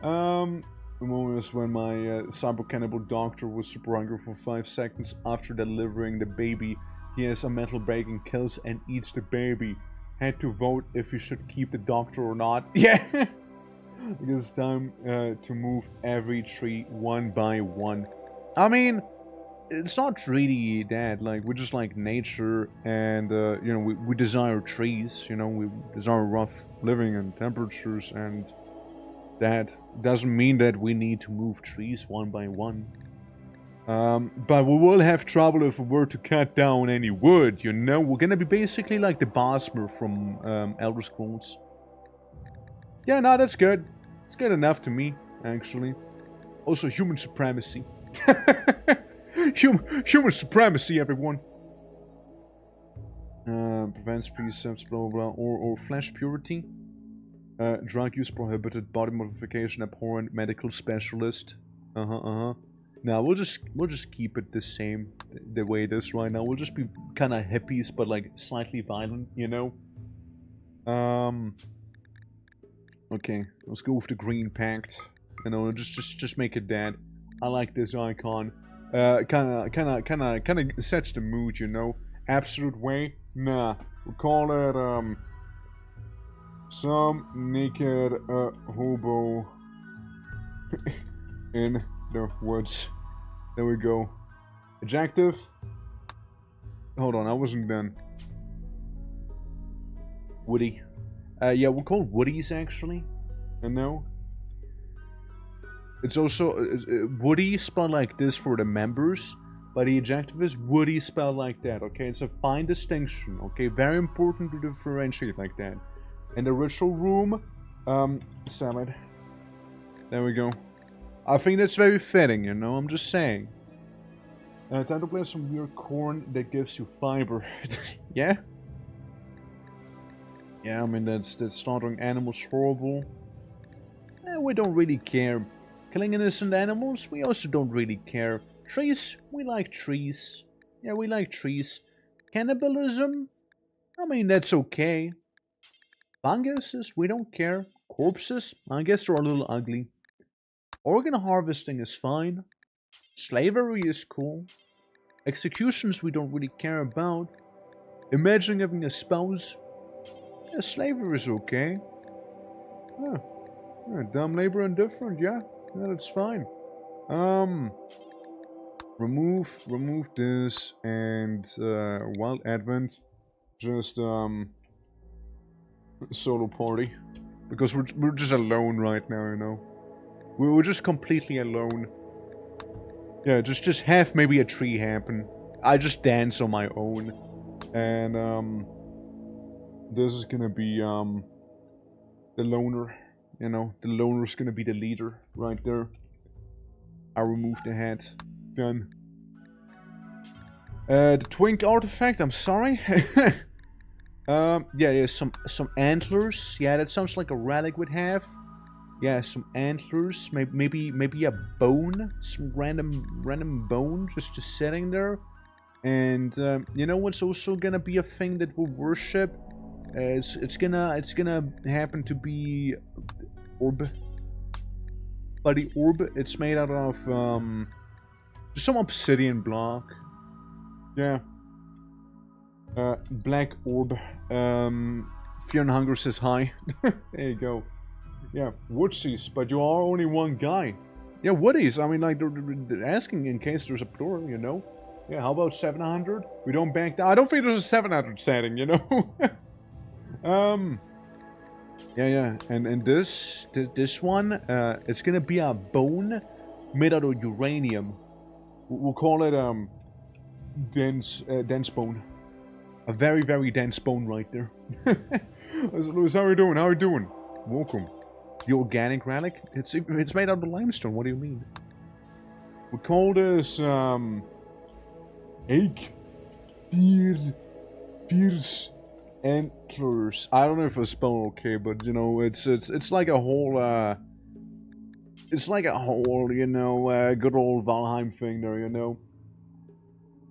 The moment was when my cyber cannibal doctor was super hungry for 5 seconds after delivering the baby. He has a mental break and kills and eats the baby. Had to vote if you should keep the doctor or not. Yeah! Because it's time to move every tree one by one. I mean, it's not really that. Like, we just like nature and, you know, we desire trees. You know, we desire rough living and temperatures, and that doesn't mean that we need to move trees one by one. But we will have trouble if we were to cut down any wood, you know? We're gonna be basically like the Bosmer from Elder Scrolls. Yeah, no, that's good. It's good enough to me, actually. Also, human supremacy. Human supremacy, everyone. Prevents precepts, blah blah blah. Or flesh purity. Drug use prohibited, body modification abhorrent, medical specialist. Now we'll just keep it the same, the way it is right now. We'll just be kind of hippies, but like slightly violent, you know. Okay, let's go with the green pact. You know, just make it that. I like this icon. Kind of sets the mood, you know. Absolute way, nah. We'll call it some naked hobo in the woods. There we go. Adjective. Hold on, I wasn't done. Woody. Yeah, we'll call Woodies actually. And no. It's also Woody spelled like this for the members, but the adjective is woody spelled like that, okay? It's a fine distinction, okay? Very important to differentiate like that. In the ritual room, salad. There we go. I think that's very fitting, you know, I'm just saying. Time to play some weird corn that gives you fiber. Yeah? Yeah, I mean, that's slaughtering animals horrible. We don't really care. Killing innocent animals, we also don't really care. Trees, we like trees. Yeah, we like trees. Cannibalism? I mean, that's okay. Funguses, we don't care. Corpses? I guess they're a little ugly. Organ harvesting is fine. Slavery is cool. Executions we don't really care about. Imagine having a spouse. Yeah, slavery is okay. Yeah. Yeah, dumb labor indifferent, yeah. Yeah, that's fine. Remove this and Wild Advent. Just solo party. Because we're just alone right now, you know. We're just completely alone. Yeah, just have maybe a tree happen. I just dance on my own. And this is gonna be the loner. You know, the loner's gonna be the leader right there. I remove the hat. Done. The twink artifact, I'm sorry. Yeah, some antlers. Yeah, that sounds like a relic would have. Yeah, some antlers. Maybe a bone. Some random bone just sitting there. And you know what's also gonna be a thing that we'll worship? It's gonna happen to be orb. But the orb, it's made out of just some obsidian block. Yeah. Black orb. Fear and Hunger says hi. There you go. Yeah, woodsies, but you are only one guy. Yeah, woodies. I mean, like they're asking in case there's a plural, you know. Yeah, how about 700? We don't bank down. I don't think there's a 700 setting, you know. Yeah, and this one, it's gonna be a bone made out of uranium. We'll call it dense bone. A very, very dense bone right there. Louis, how are you doing? How are you doing? Welcome. The organic relic? It's made out of limestone. What do you mean? We call this egg fierce antlers. I don't know if I spell okay, but you know, it's like a whole you know, good old Valheim thing there, you know.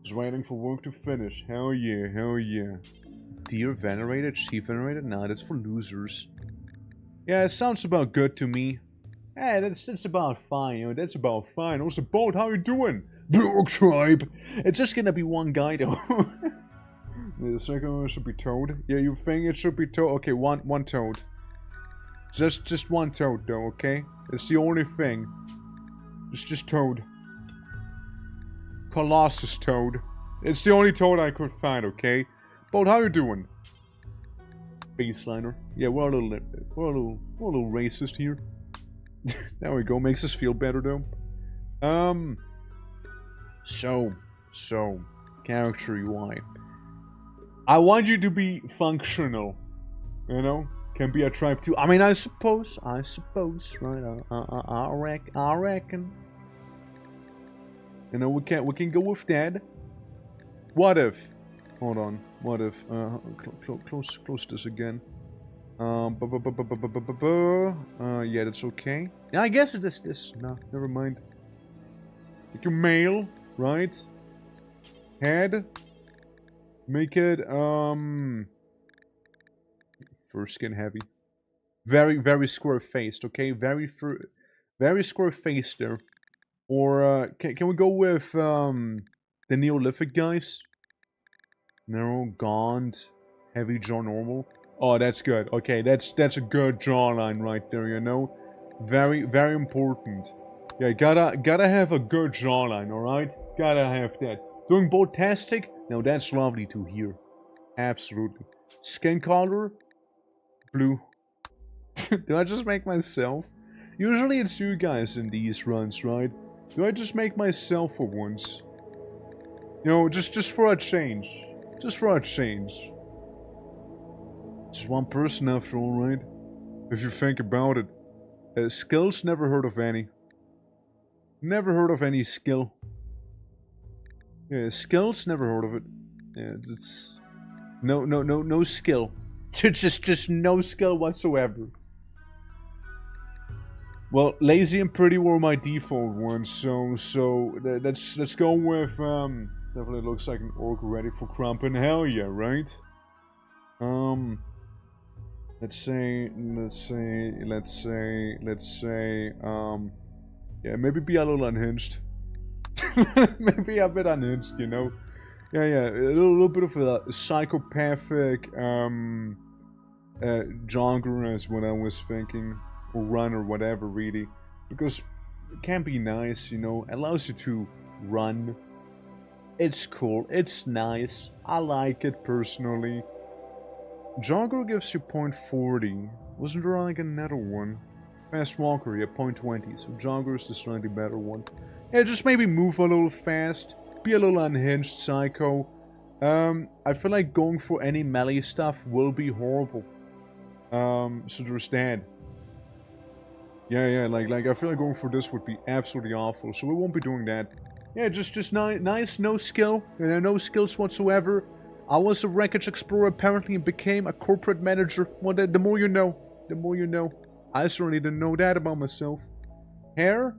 Just waiting for work to finish. Hell yeah, hell yeah. Deer venerated, sheep venerated? Nah, that's for losers. Yeah, it sounds about good to me. Hey, that's about fine, you know, that's about fine. Also, Bolt, how you doing? Blue tribe! It's just gonna be one guy though. The second one should be Toad. Yeah, you think it should be Toad? Okay, one Toad. Just one Toad though, okay? It's the only thing. It's just Toad. Colossus Toad. It's the only Toad I could find, okay? Bolt, how you doing? Baseliner. Yeah, we're a little racist here. There we go. Makes us feel better though. So character UI. I want you to be functional. You know, can be a tribe too. I mean, I suppose, right? I reckon. You know, we can go with that. What if? Hold on. What if? Close this again. Yeah, that's okay. Yeah, I guess it is this. No, never mind. Make your male, right? Head. Make it fur skin heavy. Very square faced. Okay, very square faced there. Or can we go with the Neolithic guys? Narrow, gaunt, heavy jaw, normal. Oh, that's good. Okay, that's a good jawline right there. You know, very important. Yeah, gotta have a good jawline. All right, gotta have that. Doing botastic? No, that's lovely to hear. Absolutely. Skin color? Blue. Do I just make myself? Usually it's you guys in these runs, right? Do I just make myself for once? You know, just for a change. Just for a change. Just one person after all, right? If you think about it. Skills, never heard of any. Never heard of any skill. Yeah, skills, never heard of it. Yeah, it's... No skill. just no skill whatsoever. Well, lazy and pretty were my default ones, so let's go with definitely looks like an orc ready for crumping. Hell yeah, right? Let's say yeah, maybe be a little unhinged. Maybe a bit unhinged, you know. Yeah, a little bit of a psychopathic jogger is what I was thinking. Or run or whatever, really. Because it can be nice, you know. It allows you to run. It's cool. It's nice. I like it personally. Jogger gives you 0.40. Wasn't there like another one? Fast Walker, yeah, 0.20. So Jogger is the slightly better one. Yeah, just maybe move a little fast. Be a little unhinged, psycho. I feel like going for any melee stuff will be horrible. So there's that. Yeah, like I feel like going for this would be absolutely awful, so we won't be doing that. Yeah, just nice, no skill, no skills whatsoever. I was a wreckage explorer apparently and became a corporate manager. Well, the more you know, the more you know. I certainly didn't know that about myself. Hair?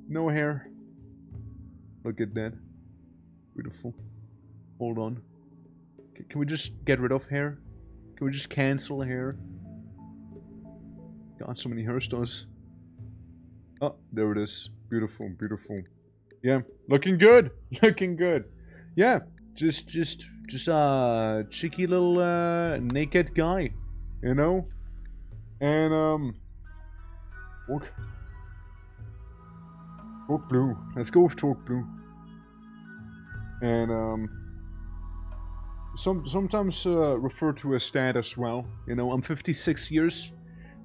No hair. Look at that. Beautiful. Hold on. Can we just get rid of hair? Can we just cancel hair? God, so many hairstyles. Oh, there it is. Beautiful, beautiful. Yeah, looking good. Looking good. Yeah, just a cheeky little naked guy, you know. And Torque blue. Let's go with Torque blue. And sometimes referred to as stat as well. You know, I'm 56 years.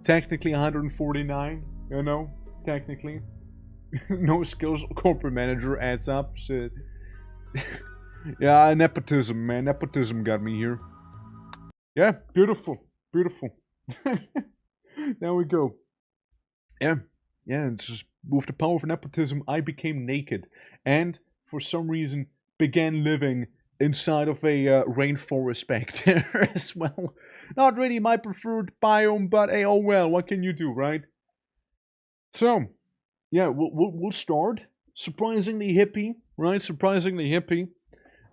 Technically 149, you know, technically. No skills, corporate manager adds up, shit. Yeah, nepotism, man, nepotism got me here. Yeah, beautiful, beautiful. There we go. Yeah, it's just with the power of nepotism, I became naked. And, for some reason, began living inside of a rainforest back there as well. Not really my preferred biome, but hey, oh well, what can you do, right? So, yeah, we'll start. Surprisingly hippie, right? Surprisingly hippie.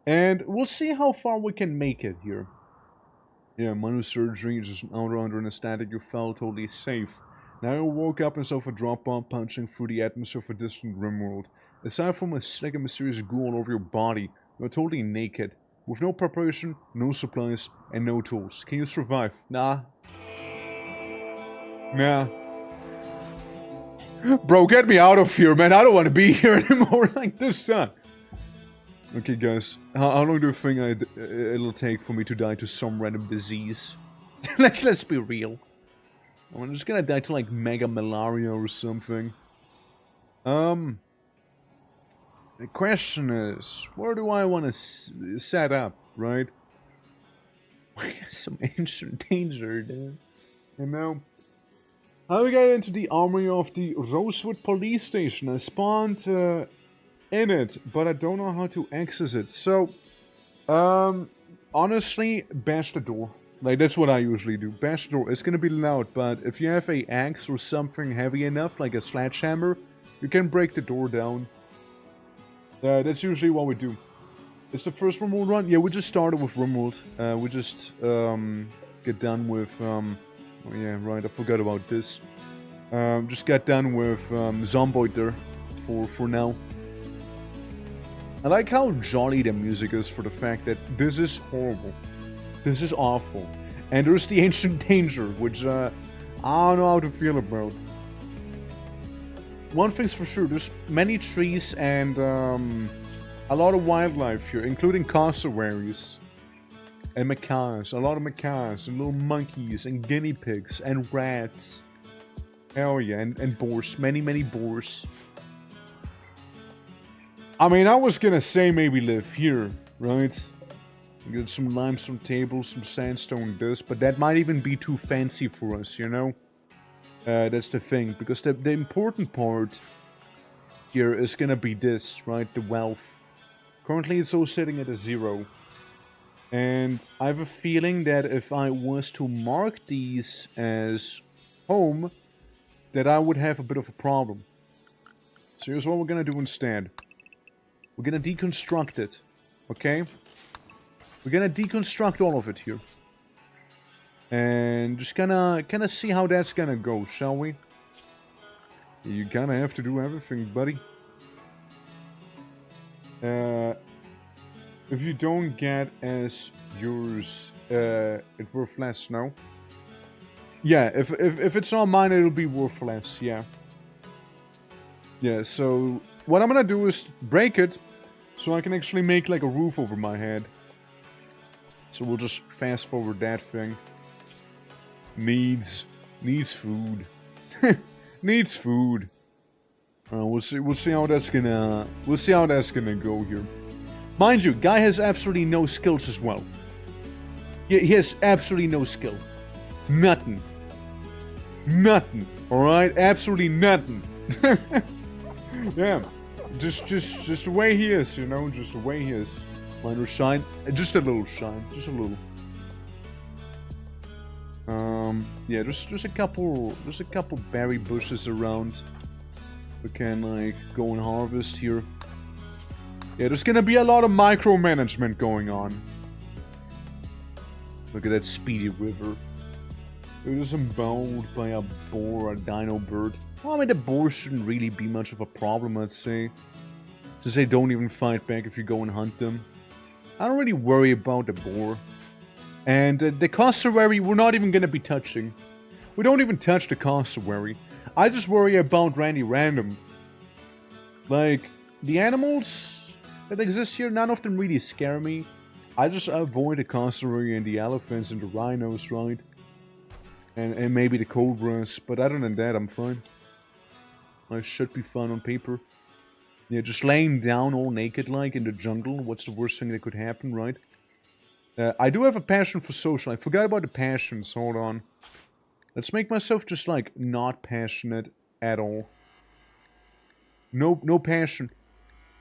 And we'll see how far we can make it here. Yeah, minor surgery, just under anesthetic, you felt totally safe. Now you woke up and saw a drop bomb punching through the atmosphere of a distant RIMWORLD. Aside from like a mysterious goo all over your body, you're totally naked. With no preparation, no supplies, and no tools. Can you survive? Nah. Nah. Bro, get me out of here, man. I don't want to be here anymore. Like, this sucks. Okay, guys. How long do you think it'll take for me to die to some random disease? Like, let's be real. I'm just gonna die to, like, mega malaria or something. The question is, where do I want to set up, right? Some ancient danger, dude. You know? How do we get into the armory of the Rosewood police station? I spawned in it, but I don't know how to access it. So, honestly, bash the door. Like, that's what I usually do. Bash the door. It's gonna be loud, but if you have a axe or something heavy enough, like a sledgehammer, you can break the door down. That's usually what we do. It's the first RIMWORLD run? Yeah, we just started with RIMWORLD. We just get done with... oh yeah, right, I forgot about this. Just got done with ZOMBOID there for now. I like how jolly the music is for the fact that this is horrible. This is awful. And there's the ancient danger, which I don't know how to feel about. One thing's for sure, there's many trees and a lot of wildlife here, including cassowaries and macaws. A lot of macaws and little monkeys and guinea pigs and rats. Hell yeah, and boars. Many boars. I mean, I was gonna say maybe live here, right? Get some limestone tables, some sandstone this, but that might even be too fancy for us, you know? That's the thing, because the important part here is gonna be this, right? The wealth. Currently it's all sitting at a 0. And I have a feeling that if I was to mark these as home, that I would have a bit of a problem. So here's what we're gonna do instead. We're gonna deconstruct it, okay? We're gonna deconstruct all of it here. And just kinda see how that's gonna go, shall we? You kinda have to do everything, buddy. If you don't get as yours, it worth less, no? Yeah, if it's not mine, it'll be worth less, yeah. Yeah, so what I'm gonna do is break it, so I can actually make like a roof over my head. So we'll just fast forward that thing. Needs food. Needs food. We'll see how that's gonna go here. Mind you, guy has absolutely no skills as well. He has absolutely no skill. Nothing. Nothing. Alright? Absolutely nothing. Yeah. Just the way he is, you know, just the way he is. Minor shine. Just a little shine. Just a little. Yeah, there's a couple berry bushes around. We can like go and harvest here. Yeah, there's gonna be a lot of micromanagement going on. Look at that speedy river. It is emboweled by a boar, a dino bird. Well, I mean, the boar shouldn't really be much of a problem, I'd say. Since they don't even fight back if you go and hunt them. I don't really worry about the boar. And the cassowary, we're not even gonna be touching. We don't even touch the cassowary. I just worry about Randy Random. Like, the animals that exist here, none of them really scare me. I just avoid the cassowary and the elephants and the rhinos, right? And maybe the cobras, but other than that, I'm fine. I should be fine on paper. Yeah, just laying down all naked like in the jungle, what's the worst thing that could happen, right? I do have a passion for social. I forgot about the passions, hold on. Let's make myself just like not passionate at all. No passion.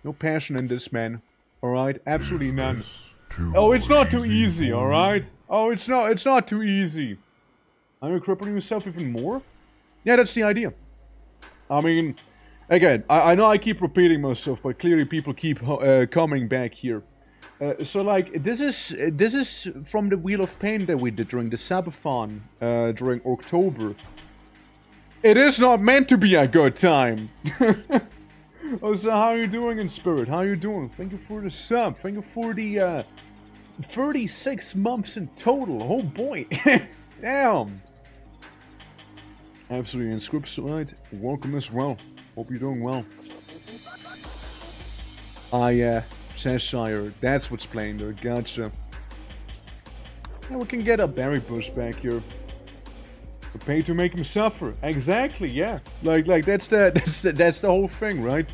No passion in this, man. Alright? Absolutely none. Oh, it's not too easy, alright? Oh, it's not too easy. Are you crippling yourself even more? Yeah, that's the idea. I mean, again, I know I keep repeating myself, but clearly people keep coming back here. So like, this is from the Wheel of Pain that we did during the Sabathon, during October. It is not meant to be a good time. Oh, so how are you doing in spirit? How are you doing? Thank you for the sub. Thank you for the 36 months in total. Oh boy. Damn. Absolutely inscripted. Welcome as well. Hope you're doing well. Cheshire. That's what's playing there. Gotcha. Yeah, we can get a berry bush back here. We pay to make him suffer. Exactly, yeah. Like that's the whole thing, right?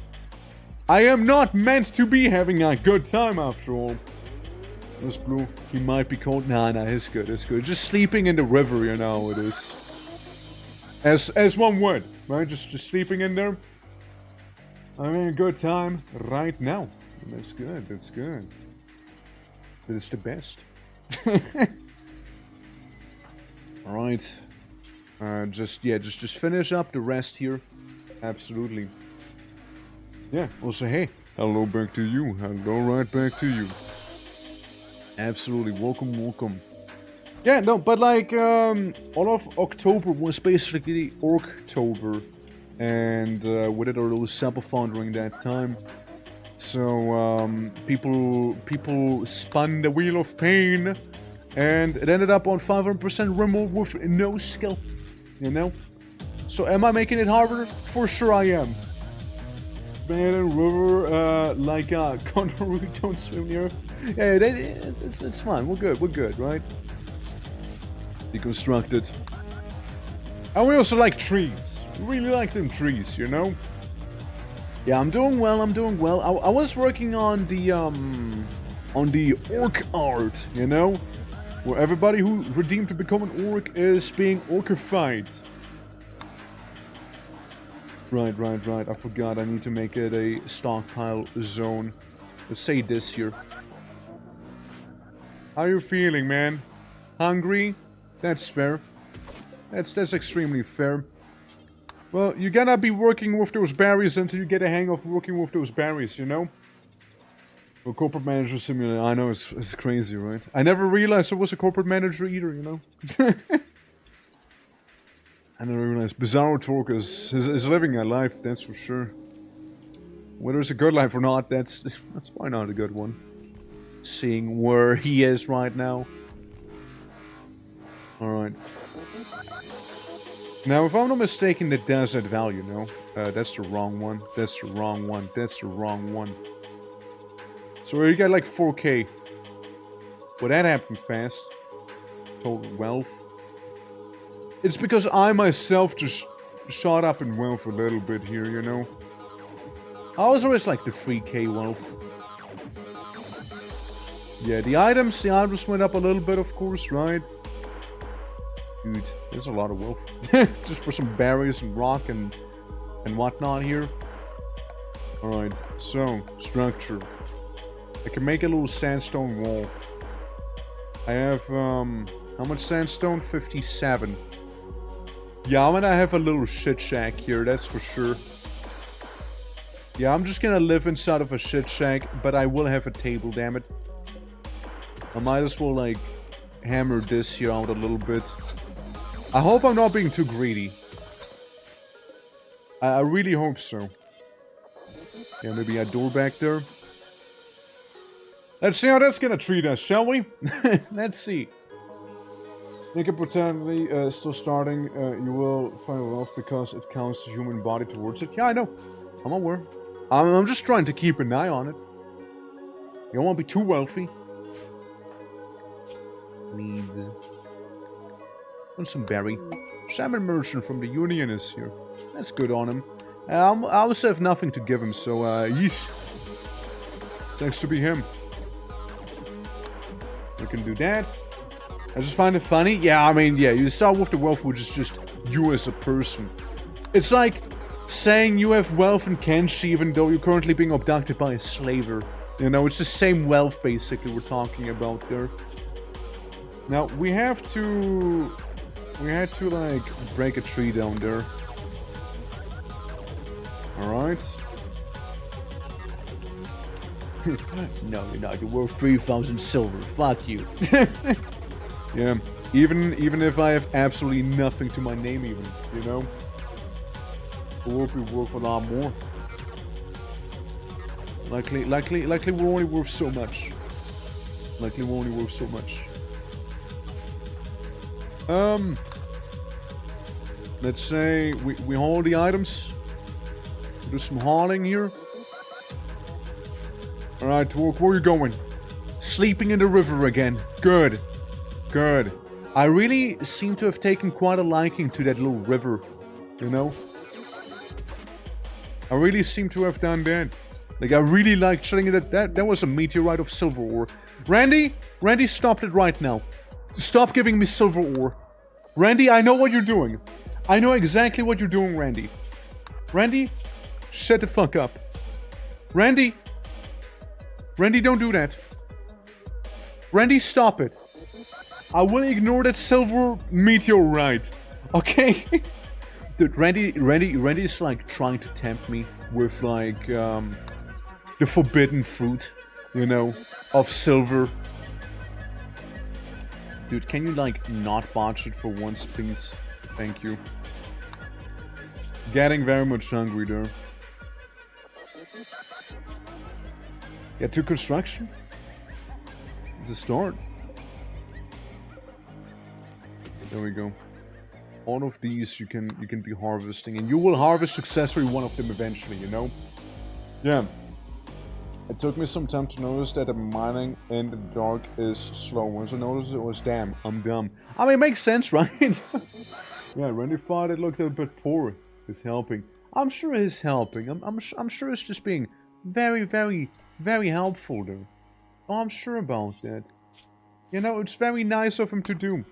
I am not meant to be having a good time after all. This blue, he might be cold. Nah, it's good, it's good. Just sleeping in the river, you know, it is. As one would, right? Just sleeping in there. Having a good time right now. That's good, that's good. That is the best. Alright. Just finish up the rest here. Absolutely. Yeah, also, hey, hello back to you. Hello right back to you. Absolutely, welcome. Yeah, no, but like, all of October was basically Orktober. And we did our little subathon during that time. So, people spun the Wheel of Pain. And it ended up on 500% RIMWORLD with no skill. You know? So am I making it harder? For sure I am. Man and river, like kangaroo don't swim near. Yeah, it's fine. We're good, right? Deconstructed. And we also like trees. We really like them trees, you know? Yeah, I'm doing well, I'm doing well. I was working on the orc art, you know? Where everybody who redeemed to become an orc is being orcified. Right. I forgot. I need to make it a stockpile zone. Let's say this here. How you feeling, man? Hungry? That's fair. That's extremely fair. Well, you gotta be working with those berries until you get a hang of working with those berries, you know? Well, corporate manager simulator. I know, it's crazy, right? I never realized I was a corporate manager either, you know? I never realized Bizarro Talk is living a life, that's for sure. Whether it's a good life or not, that's probably not a good one. Seeing where he is right now. Alright. Now, if I'm not mistaken, the desert value, no? That's the wrong one. That's the wrong one. That's the wrong one. So you got like 4K. Well, that happened fast. Total wealth. It's because I myself just shot up in wealth a little bit here, you know? I was always like the 3K wealth. Yeah, the items went up a little bit, of course, right? Dude, there's a lot of wealth. Just for some berries and rock and whatnot here. Alright, so, structure. I can make a little sandstone wall. I have, how much sandstone? 57. Yeah, I'm gonna have a little shit shack here, that's for sure. Yeah, I'm just gonna live inside of a shit shack, but I will have a table, damn it. I might as well, like, hammer this here out a little bit. I hope I'm not being too greedy. I really hope so. Yeah, maybe a door back there. Let's see how that's gonna treat us, shall we? Let's see. Make it potentially still starting. You will find wealth because it counts the human body towards it. Yeah, I know. I'm aware. I'm just trying to keep an eye on it. You don't want to be too wealthy. Need some berry. Salmon merchant from the Union is here. That's good on him. I also have nothing to give him, so yeesh. Thanks to be him. We can do that. I just find it funny. Yeah, I mean, yeah, you start with the wealth, which is just you as a person. It's like saying you have wealth in Kenshi, even though you're currently being abducted by a slaver. You know, it's the same wealth, basically, we're talking about there. Now, we had to, like, break a tree down there. Alright. No, you're not. You're worth 3,000 silver. Fuck you. Yeah, even if I have absolutely nothing to my name even, you know? It will be worth a lot more. Likely we're only worth so much. Likely we're only worth so much. Let's say we haul the items. Do some hauling here. Alright, Twerk, where are you going? Sleeping in the river again. Good. Good. I really seem to have taken quite a liking to that little river, you know? I really seem to have done that. Like, I really like showing it that was a meteorite of silver ore. Randy, stop it right now. Stop giving me silver ore. Randy, I know what you're doing. I know exactly what you're doing, Randy. Randy, shut the fuck up. Randy, don't do that. Randy, stop it. I will ignore that silver meteorite. Okay? Dude, Randy is like trying to tempt me with like the forbidden fruit, you know, of silver. Dude, can you like not botch it for once, please? Thank you. Getting very much hungry there. Get to construction. It's a start. There we go. All of these you can be harvesting, and you will harvest successfully one of them eventually, you know? Yeah. It took me some time to notice that the mining in the dark is slow. Once I noticed it was, damn, I'm dumb. I mean, it makes sense, right? Yeah, Randy thought it looked a bit poor. It's helping. I'm sure he's helping. I'm sure he's just being very, very, very helpful, though. Oh, I'm sure about that. You know, it's very nice of him to do.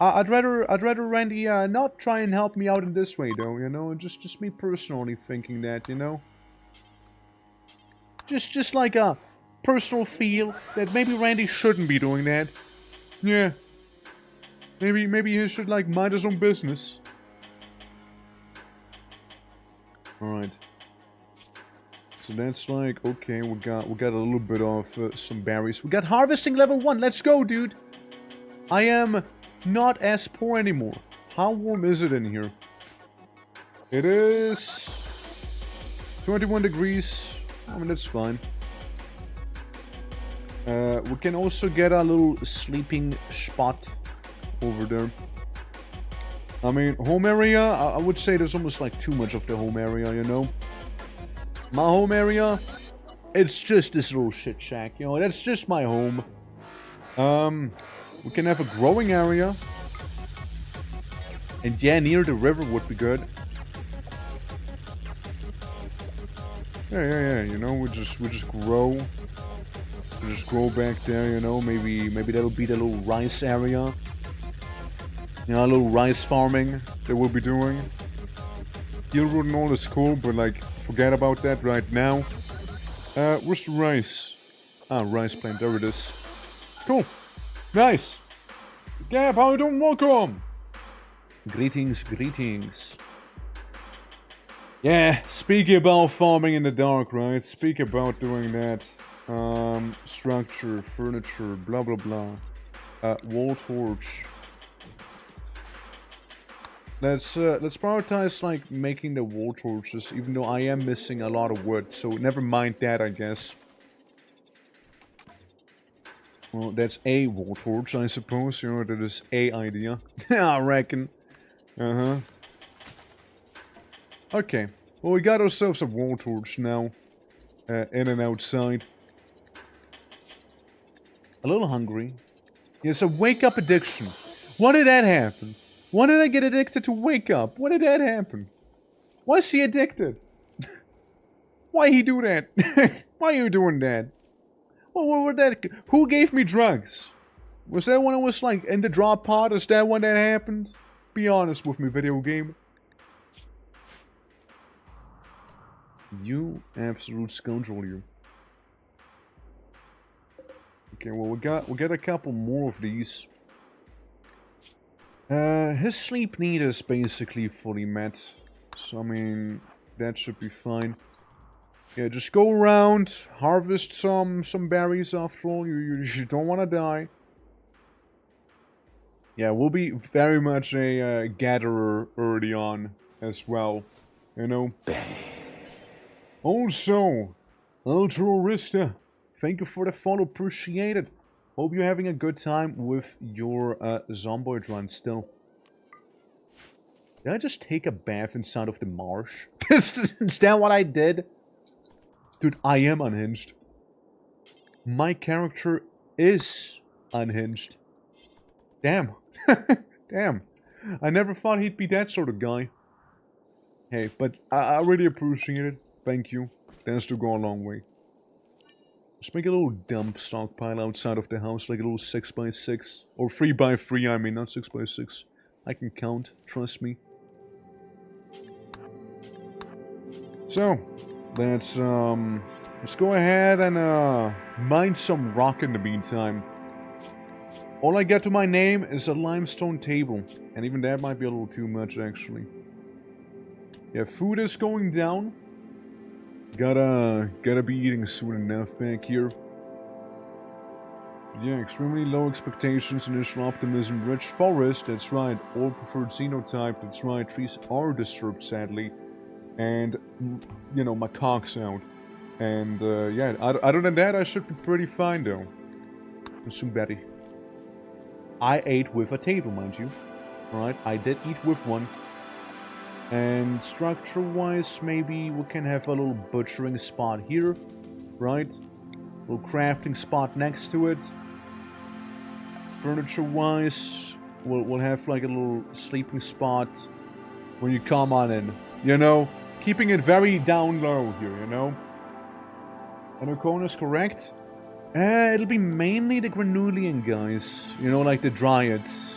I'd rather Randy not try and help me out in this way, though. You know, just me personally thinking that. You know, just like a personal feel that maybe Randy shouldn't be doing that. Yeah. Maybe he should like mind his own business. Alright. So that's like, okay, we got a little bit of some berries. We got harvesting level 1. Let's go, dude. I am not as poor anymore. How warm is it in here? It is 21 degrees. I mean, that's fine. We can also get a little sleeping spot over there. I mean, home area, I would say there's almost like too much of the home area, you know? My home area, it's just this little shit shack, you know? That's just my home. We can have a growing area. And yeah, near the river would be good. Yeah, you know, we just grow. We just grow back there, you know? Maybe that'll be the little rice area. You know, a little rice farming that we'll be doing. Gilroot and all is cool, but like, forget about that right now. Where's the rice? Ah, rice plant, there it is. Cool. Nice. Gab, how you doing? Welcome. Greetings, greetings. Yeah, speaking about farming in the dark, right? Speak about doing that. Structure, furniture, blah blah blah. Wall torch. Let's prioritize like making the wall torches, even though I am missing a lot of wood, so never mind that, I guess. Well, that's a wall torch, I suppose, you know, that is a idea. I reckon. Okay, well, we got ourselves a wall torch now, in and outside. A little hungry. Yes, a wake-up addiction. When did that happen? When did I get addicted to wake up? When did that happen? Why is he addicted? Why he do that? Why are you doing that? What that? Who gave me drugs? Was that when I was like in the drop pod? Is that when that happened? Be honest with me, video game. You absolute scoundrel, you. Okay, well we got a couple more of these. His sleep need is basically fully met. So, I mean, that should be fine. Yeah, just go around, harvest some berries after all. You don't want to die. Yeah, we'll be very much a gatherer early on as well. You know? Also, Altruista, thank you for the follow, appreciate it. Hope you're having a good time with your Zomboid run still. Did I just take a bath inside of the marsh? Is that what I did? Dude, I am unhinged. My character is unhinged. Damn. Damn. I never thought he'd be that sort of guy. Hey, but I really appreciate it. Thank you. Tends to go a long way. Let's make a little dump stockpile outside of the house, like a little 6x6. Or 3x3, I mean, not 6x6. I can count, trust me. So, let's go ahead and mine some rock in the meantime. All I get to my name is a limestone table. And even that might be a little too much, actually. Yeah, food is going down. Gotta be eating soon enough back here. Yeah, extremely low expectations, initial optimism, rich forest, that's right. All preferred xenotype, that's right. Trees are disturbed, sadly. And, you know, my cock's out. And, yeah, other than that, I should be pretty fine, though. Consume Betty. I ate with a table, mind you. Alright, I did eat with one. And structure-wise, maybe we can have a little butchering spot here, right? A little crafting spot next to it. Furniture-wise, we'll have like a little sleeping spot when you come on in. You know, keeping it very down low here, you know? And Ocon is correct. It'll be mainly the Granulian guys, you know, like the Dryads.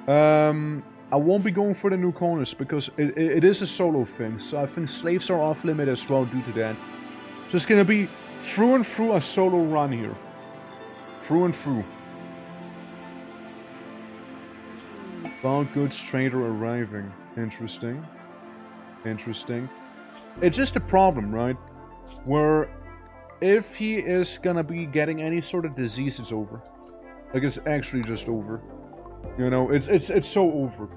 I won't be going for the new corners because it is a solo thing, so I think slaves are off limit as well due to that. So it's gonna be through and through a solo run here. Through and through. Bound goods trader arriving. Interesting. Interesting. It's just a problem, right? Where if he is gonna be getting any sort of disease, it's over. Like, it's actually just over. You know, it's so over.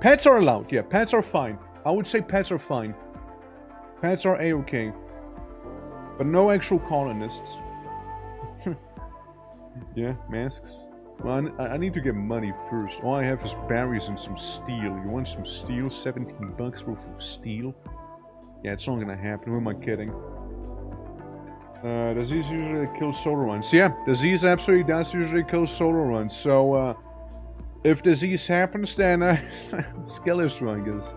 Pets are allowed, yeah, pets are fine. I would say pets are fine. Pets are a-okay. But no actual colonists. Yeah, masks. Well, I need to get money first. All I have is berries and some steel. You want some steel? 17 bucks worth of steel? Yeah, it's not gonna happen. Who am I kidding? Disease usually kills solo runs. Yeah, disease absolutely does usually kill solo runs. So, if disease happens, then skill issue, I guess.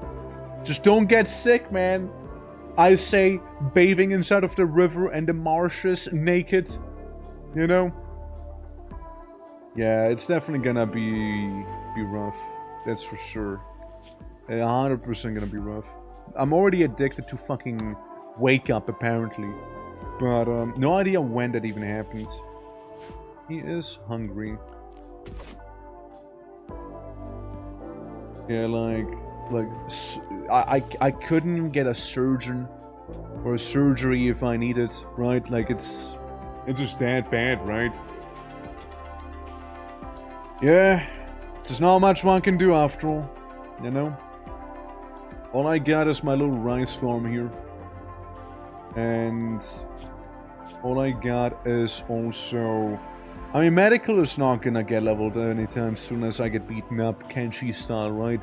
Just don't get sick, man. I say bathing inside of the river and the marshes naked. You know? Yeah, it's definitely gonna be rough. That's for sure. 100% gonna be rough. I'm already addicted to fucking wake up, apparently. But, no idea when that even happens. He is hungry. Yeah, I couldn't get a surgeon or a surgery if I needed, right? Like, it's just that bad, right? Yeah, there's not much one can do after all, you know? All I got is my little rice farm here. And all I got is also... I mean, medical is not gonna get leveled anytime soon as I get beaten up, Kenshi style, right?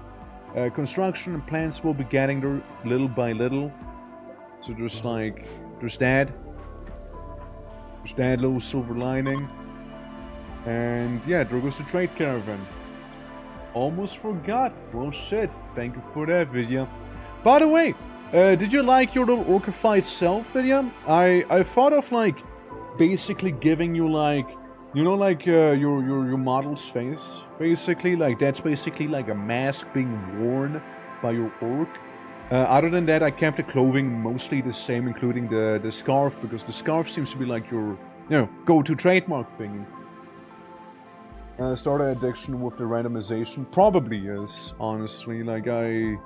Construction and plants will be getting there little by little. So there's like... There's that. There's that little silver lining. And yeah, there goes the trade caravan. Almost forgot. Well, shit. Thank you for that video. By the way, did you like your little Orcified Self video? I thought of like basically giving you like, you know, like your model's face. Basically, like that's basically like a mask being worn by your orc. Other than that, I kept the clothing mostly the same, including the scarf, because the scarf seems to be like your, you know, go-to trademark thingy. Started addiction with the randomization. Probably is, honestly. Like, you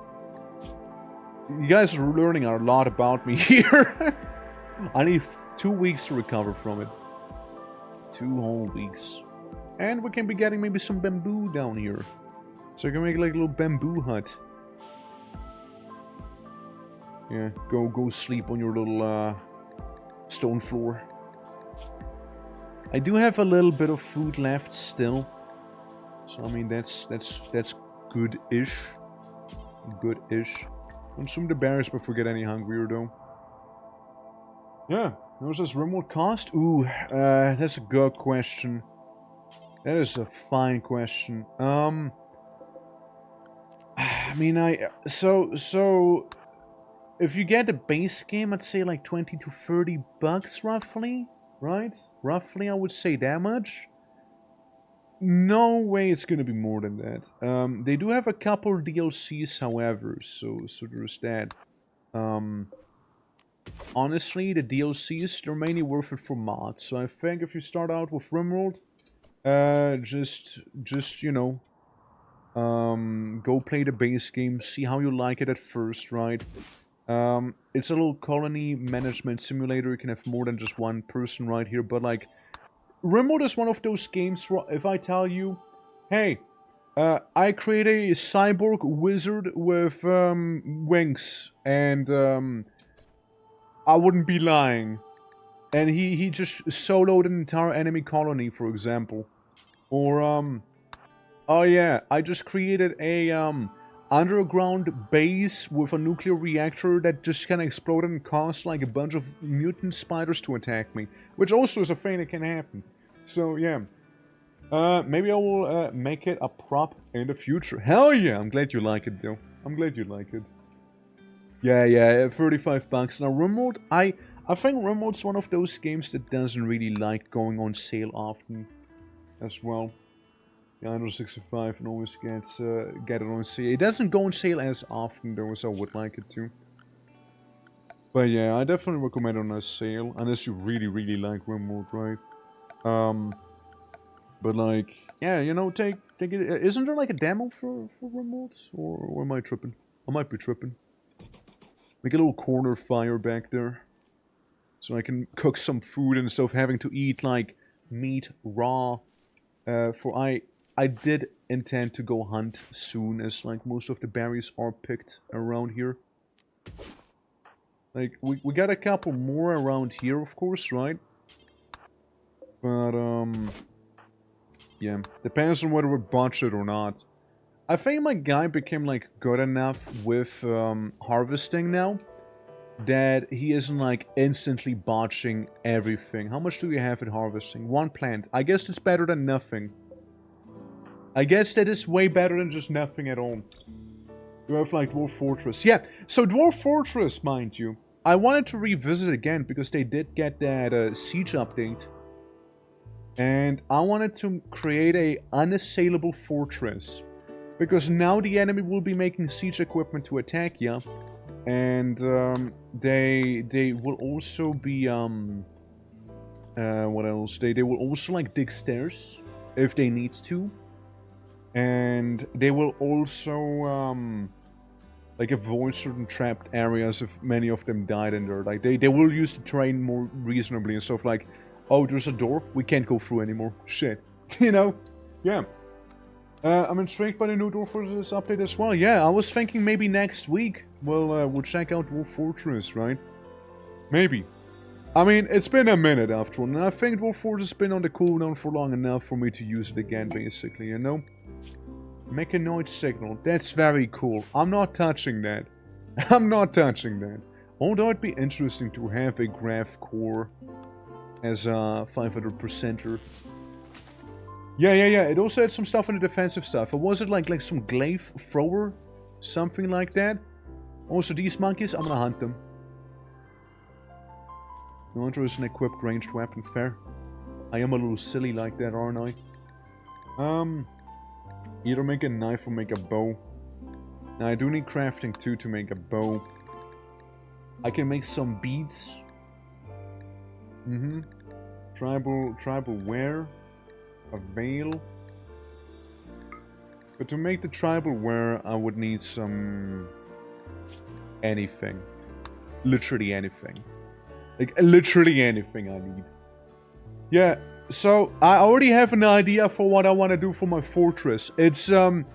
guys are learning a lot about me here. I need 2 weeks to recover from it. 2 whole weeks. And we can be getting maybe some bamboo down here. So I can make like a little bamboo hut. Yeah, go sleep on your little stone floor. I do have a little bit of food left still. So I mean that's good-ish. Good-ish. Consume the berries before we get any hungrier though. Yeah, what does RIMWORLD cost? Ooh, that's a good question. That is a fine question. I mean, so if you get the base game, I'd say like 20 to 30 bucks roughly, right? Roughly, I would say that much. No way it's gonna be more than that. They do have a couple DLCs, however, so there's that. Honestly, the DLCs, they're mainly worth it for mods. So I think if you start out with RIMWORLD, just you know, go play the base game, see how you like it at first, right? It's a little colony management simulator. You can have more than just one person right here, but like, RIMWORLD is one of those games where if I tell you, hey, I create a cyborg wizard with wings, and I wouldn't be lying. And he just soloed an entire enemy colony, for example. Or, oh yeah, I just created a underground base with a nuclear reactor that just kind of exploded and caused like a bunch of mutant spiders to attack me. Which also is a thing that can happen. So yeah. Maybe I will make it a prop in the future. Hell yeah, I'm glad you like it though. I'm glad you like it. Yeah, 35 bucks. Now, RIMWORLD, I think RIMWORLD's one of those games that doesn't really like going on sale often as well. Yeah, 165 and always get it on sale. It doesn't go on sale as often though, as I would like it to. But yeah, I definitely recommend on a sale, unless you really like RIMWORLD, right? But like, yeah, you know, take it. Isn't there like a demo for RIMWORLD? Or am I tripping? I might be tripping. Make a little corner fire back there. So I can cook some food instead of having to eat like meat raw. I did intend to go hunt soon, as like most of the berries are picked around here. Like we got a couple more around here, of course, right? But yeah, depends on whether we budget or not. I think my guy became like good enough with harvesting now that he isn't like instantly botching everything. How much do you have at harvesting? 1 plant. I guess it's better than nothing. I guess that is way better than just nothing at all. You have like Dwarf Fortress. Yeah, so Dwarf Fortress, mind you. I wanted to revisit again because they did get that siege update. And I wanted to create a unassailable fortress. Because now the enemy will be making siege equipment to attack you. And they will also be what else? They will also like dig stairs if they need to. And they will also like avoid certain trapped areas if many of them died in there. Like they will use the terrain more reasonably and stuff like, oh, there's a door, we can't go through anymore. Shit. You know? Yeah. I'm intrigued by the new Dwarf Fortress update as well. Yeah, I was thinking maybe next week we'll check out Dwarf Fortress, right? Maybe. I mean, it's been a minute after all, and I think Dwarf Fortress has been on the cooldown for long enough for me to use it again, basically, you know? Mechanoid signal, that's very cool. I'm not touching that. I'm not touching that. Although it'd be interesting to have a graph core as a 500%er. Yeah. It also had some stuff in the defensive stuff. Or was it like some glaive thrower? Something like that? Also, these monkeys, I'm gonna hunt them. No hunter is an equipped ranged weapon. Fair. I am a little silly like that, aren't I? Either make a knife or make a bow. Now, I do need crafting too to make a bow. I can make some beads. Tribal wear. A veil. But to make the tribal wear, I would need some... anything. Literally anything. Like, literally anything I need. Yeah, so I already have an idea for what I want to do for my fortress. It's, I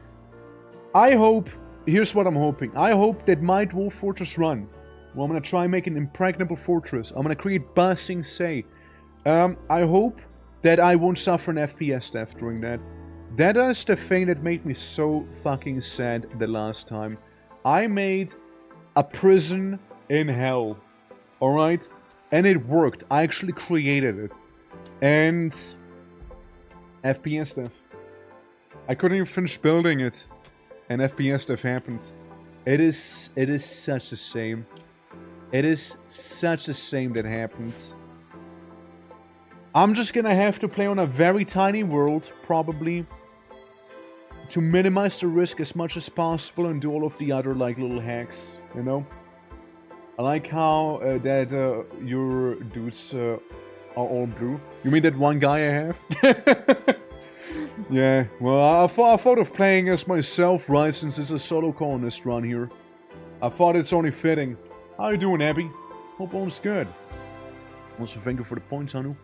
hope... Here's what I'm hoping. I hope that my Dwarf Fortress run, well, I'm gonna try and make an impregnable fortress. I'm gonna create Buzzing Say. I hope that I won't suffer an FPS death during that. That is the thing that made me so fucking sad the last time. I made a prison in hell. Alright? And it worked. I actually created it. And... FPS death. I couldn't even finish building it. And FPS death happened. It is such a shame. It is such a shame that happens. I'm just gonna have to play on a very tiny world, probably, to minimize the risk as much as possible and do all of the other, like, little hacks, you know? I like how your dudes are all blue. You mean that one guy I have? Yeah, well, I thought of playing as myself, right, since it's a solo colonist run here. I thought it's only fitting. How you doing, Abby? Hope all's good. Also, thank you for the points, Hanu.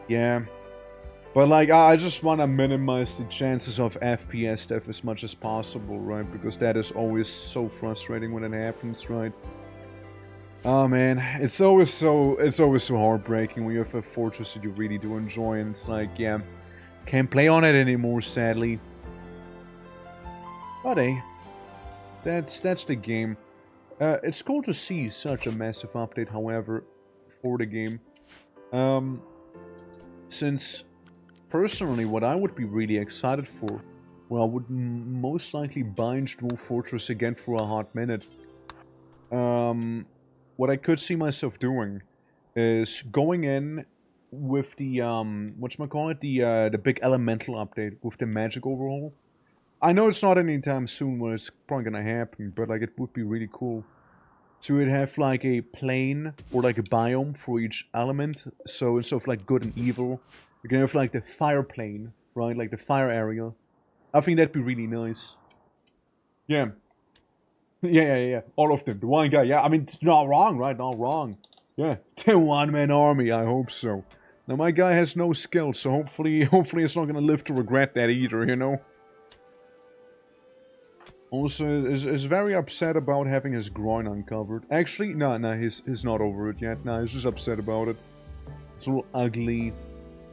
Yeah, but like, I just want to minimize the chances of FPS death as much as possible, right? Because that is always so frustrating when it happens, right? Oh man, it's always so heartbreaking when you have a fortress that you really do enjoy, and it's like, yeah, can't play on it anymore, sadly. But hey, that's the game. It's cool to see such a massive update, however, for the game. Since, personally, what I would be really excited for, well, I would most likely binge Dwarf Fortress again for a hot minute. what I could see myself doing is going in with the, whatchamacallit, the big elemental update with the magic overhaul. I know it's not anytime soon when it's probably gonna happen, but like it would be really cool. So we'd have like a plane or like a biome for each element. So instead of like good and evil, you can have like the fire plane, right? Like the fire area. I think that'd be really nice. Yeah. Yeah. All of them. The one guy. Yeah, I mean, it's not wrong, right? Not wrong. Yeah. The one-man army. I hope so. Now my guy has no skill, so hopefully it's not gonna live to regret that either. You know. Also, is very upset about having his groin uncovered. Actually, no, he's not over it yet. No, he's just upset about it. It's a little ugly,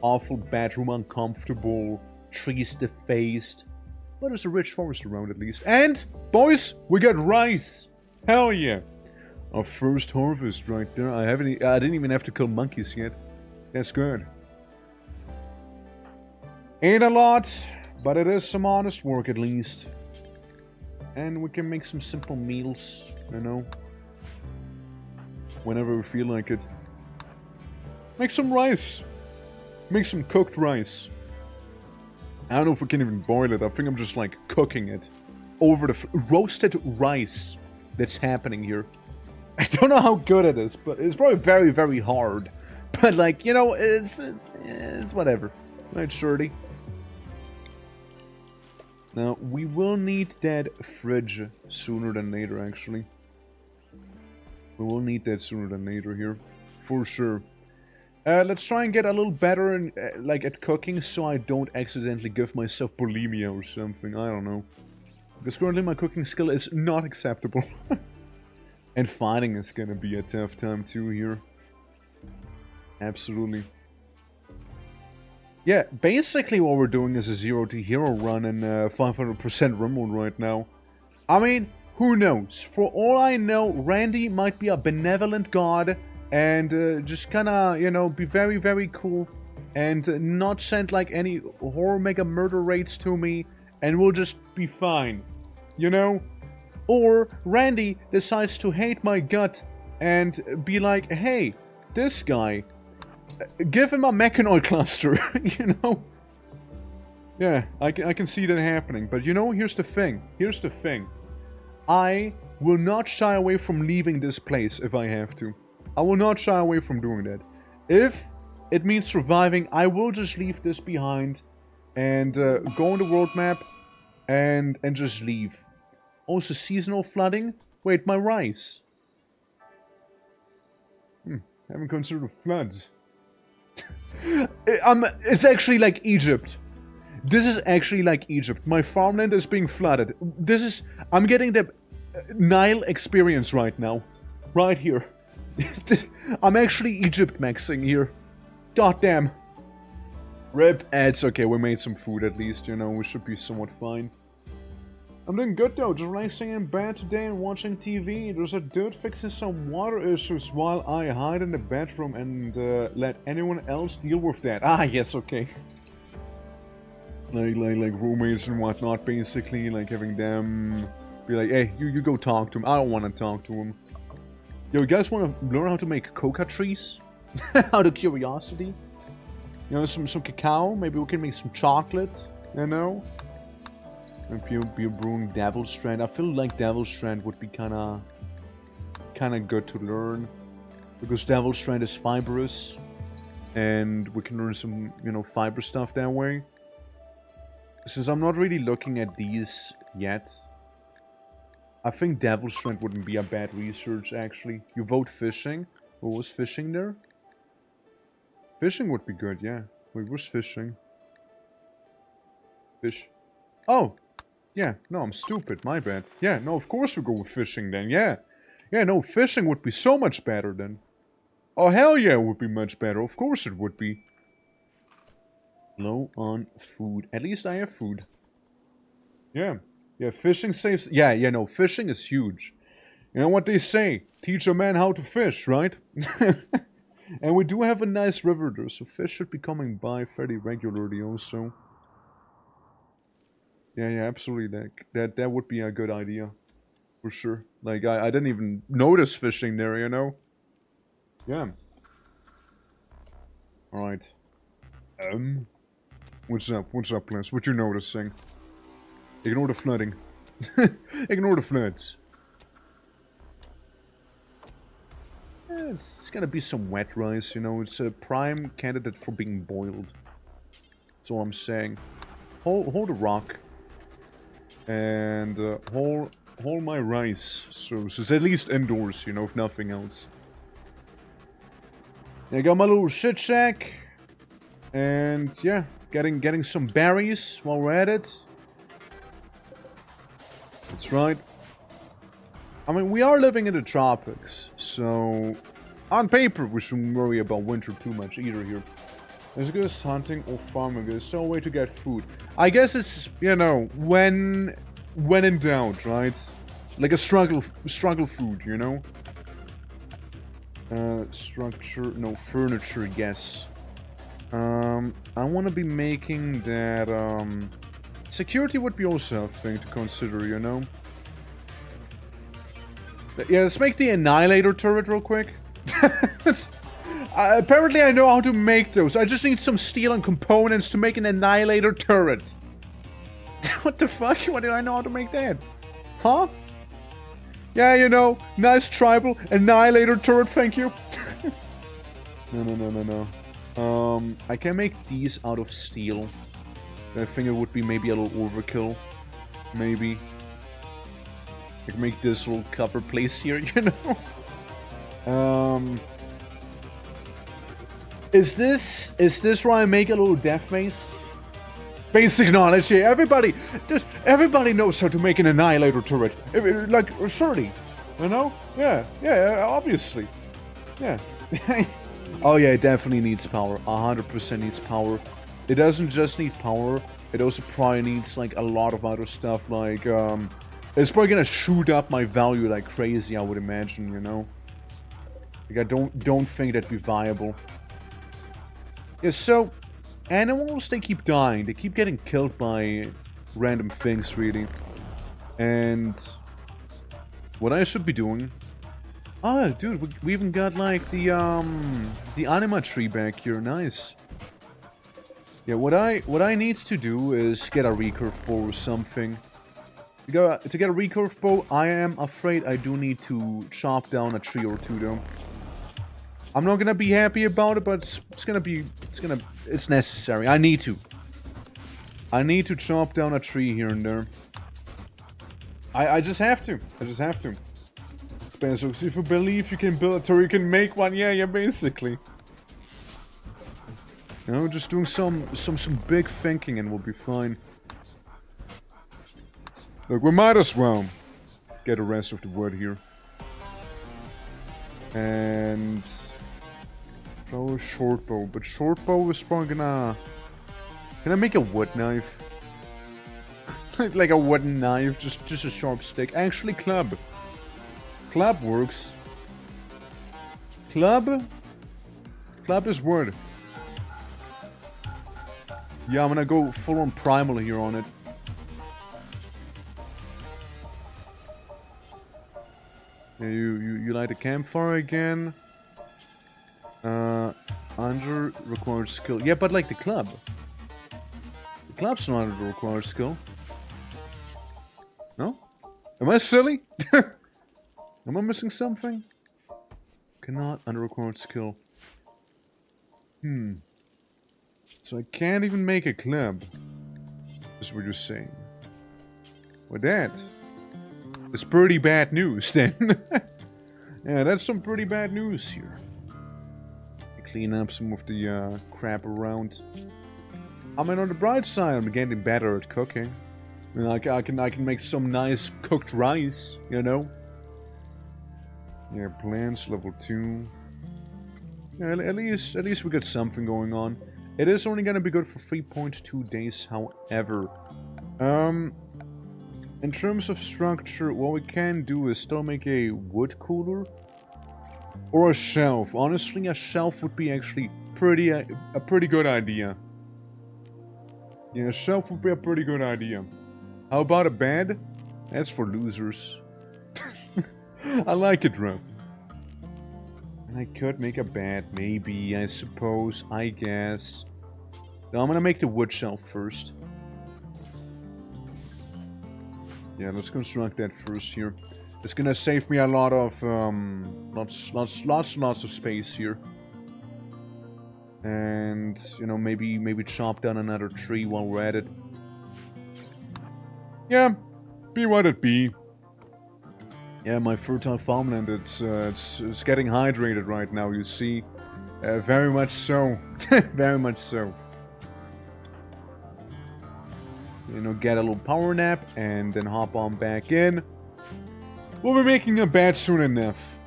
awful bedroom, uncomfortable, trees defaced. But there's a rich forest around at least. And, boys, we got rice! Hell yeah! Our first harvest right there. I didn't even have to kill monkeys yet. That's good. Ain't a lot, but it is some honest work at least. And we can make some simple meals, you know. Whenever we feel like it. Make some rice. Make some cooked rice. I don't know if we can even boil it. I think I'm just like cooking it. Over the roasted rice that's happening here. I don't know how good it is, but it's probably very, very hard. But like, you know, it's whatever. Right, Shorty? Now, we will need that fridge sooner than later, actually. We will need that sooner than later here. For sure. Let's try and get a little better in, like, at cooking so I don't accidentally give myself bulimia or something. I don't know. Because currently my cooking skill is not acceptable. And fighting is gonna be a tough time too here. Absolutely. Yeah, basically what we're doing is a 0 to hero run and 500% RIMWORLD right now. I mean, who knows? For all I know, Randy might be a benevolent god and just kinda, you know, be very, very cool and not send like any horror mega murder raids to me and we'll just be fine, you know? Or Randy decides to hate my gut and be like, hey, this guy, give him a mechanoid cluster, you know? Yeah, I can see that happening. But you know, here's the thing. Here's the thing. I will not shy away from leaving this place if I have to. I will not shy away from doing that. If it means surviving, I will just leave this behind and go on the world map and just leave. Also, seasonal flooding? Wait, my rice. Haven't considered floods. It's actually like Egypt. This is actually like Egypt. My farmland is being flooded. I'm getting the Nile experience right now. Right here. I'm actually Egypt maxing here. God damn. Rip. It's okay, we made some food at least, you know, we should be somewhat fine. I'm doing good though, just resting in bed today and watching TV. There's a dude fixing some water issues while I hide in the bedroom and let anyone else deal with that. Ah, yes, okay. Like roommates and whatnot, basically, like having them be like, hey, you go talk to him. I don't want to talk to him. Yo, you guys want to learn how to make coca trees? Out of curiosity? You know, some cacao, maybe we can make some chocolate, you know? And be brewing Devil Strand. I feel like Devil Strand would be kinda good to learn. Because Devil Strand is fibrous. And we can learn some, you know, fiber stuff that way. Since I'm not really looking at these yet, I think Devil Strand wouldn't be a bad research, actually. You vote fishing? What was fishing there? Fishing would be good, yeah. Wait, where's fishing? Fish. Oh! Yeah, no, I'm stupid, my bad. Yeah, no, of course we go with fishing then, yeah. Yeah, no, fishing would be so much better then. Oh, hell yeah, it would be much better. Of course it would be. Low on food. At least I have food. Yeah. Yeah, fishing saves... Yeah, no, fishing is huge. You know what they say? Teach a man how to fish, right? And we do have a nice river there, so fish should be coming by fairly regularly also. Yeah, absolutely. That would be a good idea. For sure. Like, I didn't even notice fishing there, you know? Yeah. Alright. What's up? What's up, Plants? What you noticing? Ignore the flooding. Ignore the floods. It's gonna be some wet rice, you know? It's a prime candidate for being boiled. That's all I'm saying. Hold a rock. And hold my rice. So it's at least indoors, you know, if nothing else. I got my little shit shack. And yeah, getting some berries while we're at it. That's right. I mean, we are living in the tropics, so on paper we shouldn't worry about winter too much either here. As good as hunting or farming, there's no way to get food. I guess it's, you know, when in doubt, right? Like a struggle food, you know? Structure, no, furniture, yes. I want to be making that, security would be also a thing to consider, you know? But yeah, let's make the Annihilator turret real quick. Apparently I know how to make those. I just need some steel and components to make an Annihilator turret. What the fuck? Why do I know how to make that? Huh? Yeah, you know, nice tribal Annihilator turret, thank you. No. I can make these out of steel. I think it would be maybe a little overkill. Maybe. I can make this little cover place here, you know? Is this where I make a little death mace? Basic knowledge here. Everybody knows how to make an Annihilator turret. Like, surely. You know? Yeah, obviously. Yeah. Oh yeah, it definitely needs power. 100% needs power. It doesn't just need power, it also probably needs, like, a lot of other stuff, like, it's probably gonna shoot up my value like crazy, I would imagine, you know? Like, I don't think that'd be viable. Yeah, so, animals, they keep dying. They keep getting killed by random things, really. And what I should be doing... Oh, dude, we even got, like, the anima tree back here. Nice. Yeah, what I need to do is get a recurve bow or something. To get a recurve bow, I am afraid I do need to chop down a tree or two, though. I'm not gonna be happy about it, but it's necessary. I need to chop down a tree here and there. I just have to. Spencer, if you believe you can build a turret, you can make one. Yeah, basically. You know, just doing some big thinking and we'll be fine. Look, we might as well get the rest of the wood here. And... oh, short bow. But short bow is probably gonna... Can I make a wood knife? Like a wooden knife, just a sharp stick. Actually, club. Club works. Club is wood. Yeah, I'm gonna go full on primal here on it. Yeah, you light a campfire again. Under required skill. Yeah, but like the club. The club's not under required skill. No? Am I silly? Am I missing something? Cannot under required skill. So I can't even make a club. Is what you're saying. Well, that is pretty bad news then. Yeah, that's some pretty bad news here. Clean up some of the crap around. I mean, on the bright side, I'm getting better at cooking. I mean, I can make some nice cooked rice, you know. Yeah, plants level 2. Yeah, at least we got something going on. It is only gonna be good for 3.2 days, however. In terms of structure, what we can do is still make a wood cooler. Or a shelf. Honestly, a shelf would be actually a pretty good idea. Yeah, a shelf would be a pretty good idea. How about a bed? That's for losers. I like it, Ram. And I could make a bed, maybe, I suppose, I guess. No, I'm gonna make the wood shelf first. Yeah, let's construct that first here. It's gonna save me a lot of, lots of space here. And, you know, maybe chop down another tree while we're at it. Yeah, be what it be. Yeah, my fertile farmland, it's getting hydrated right now, you see. Very much so. Very much so. You know, get a little power nap, and then hop on back in. We'll be making a bed soon enough.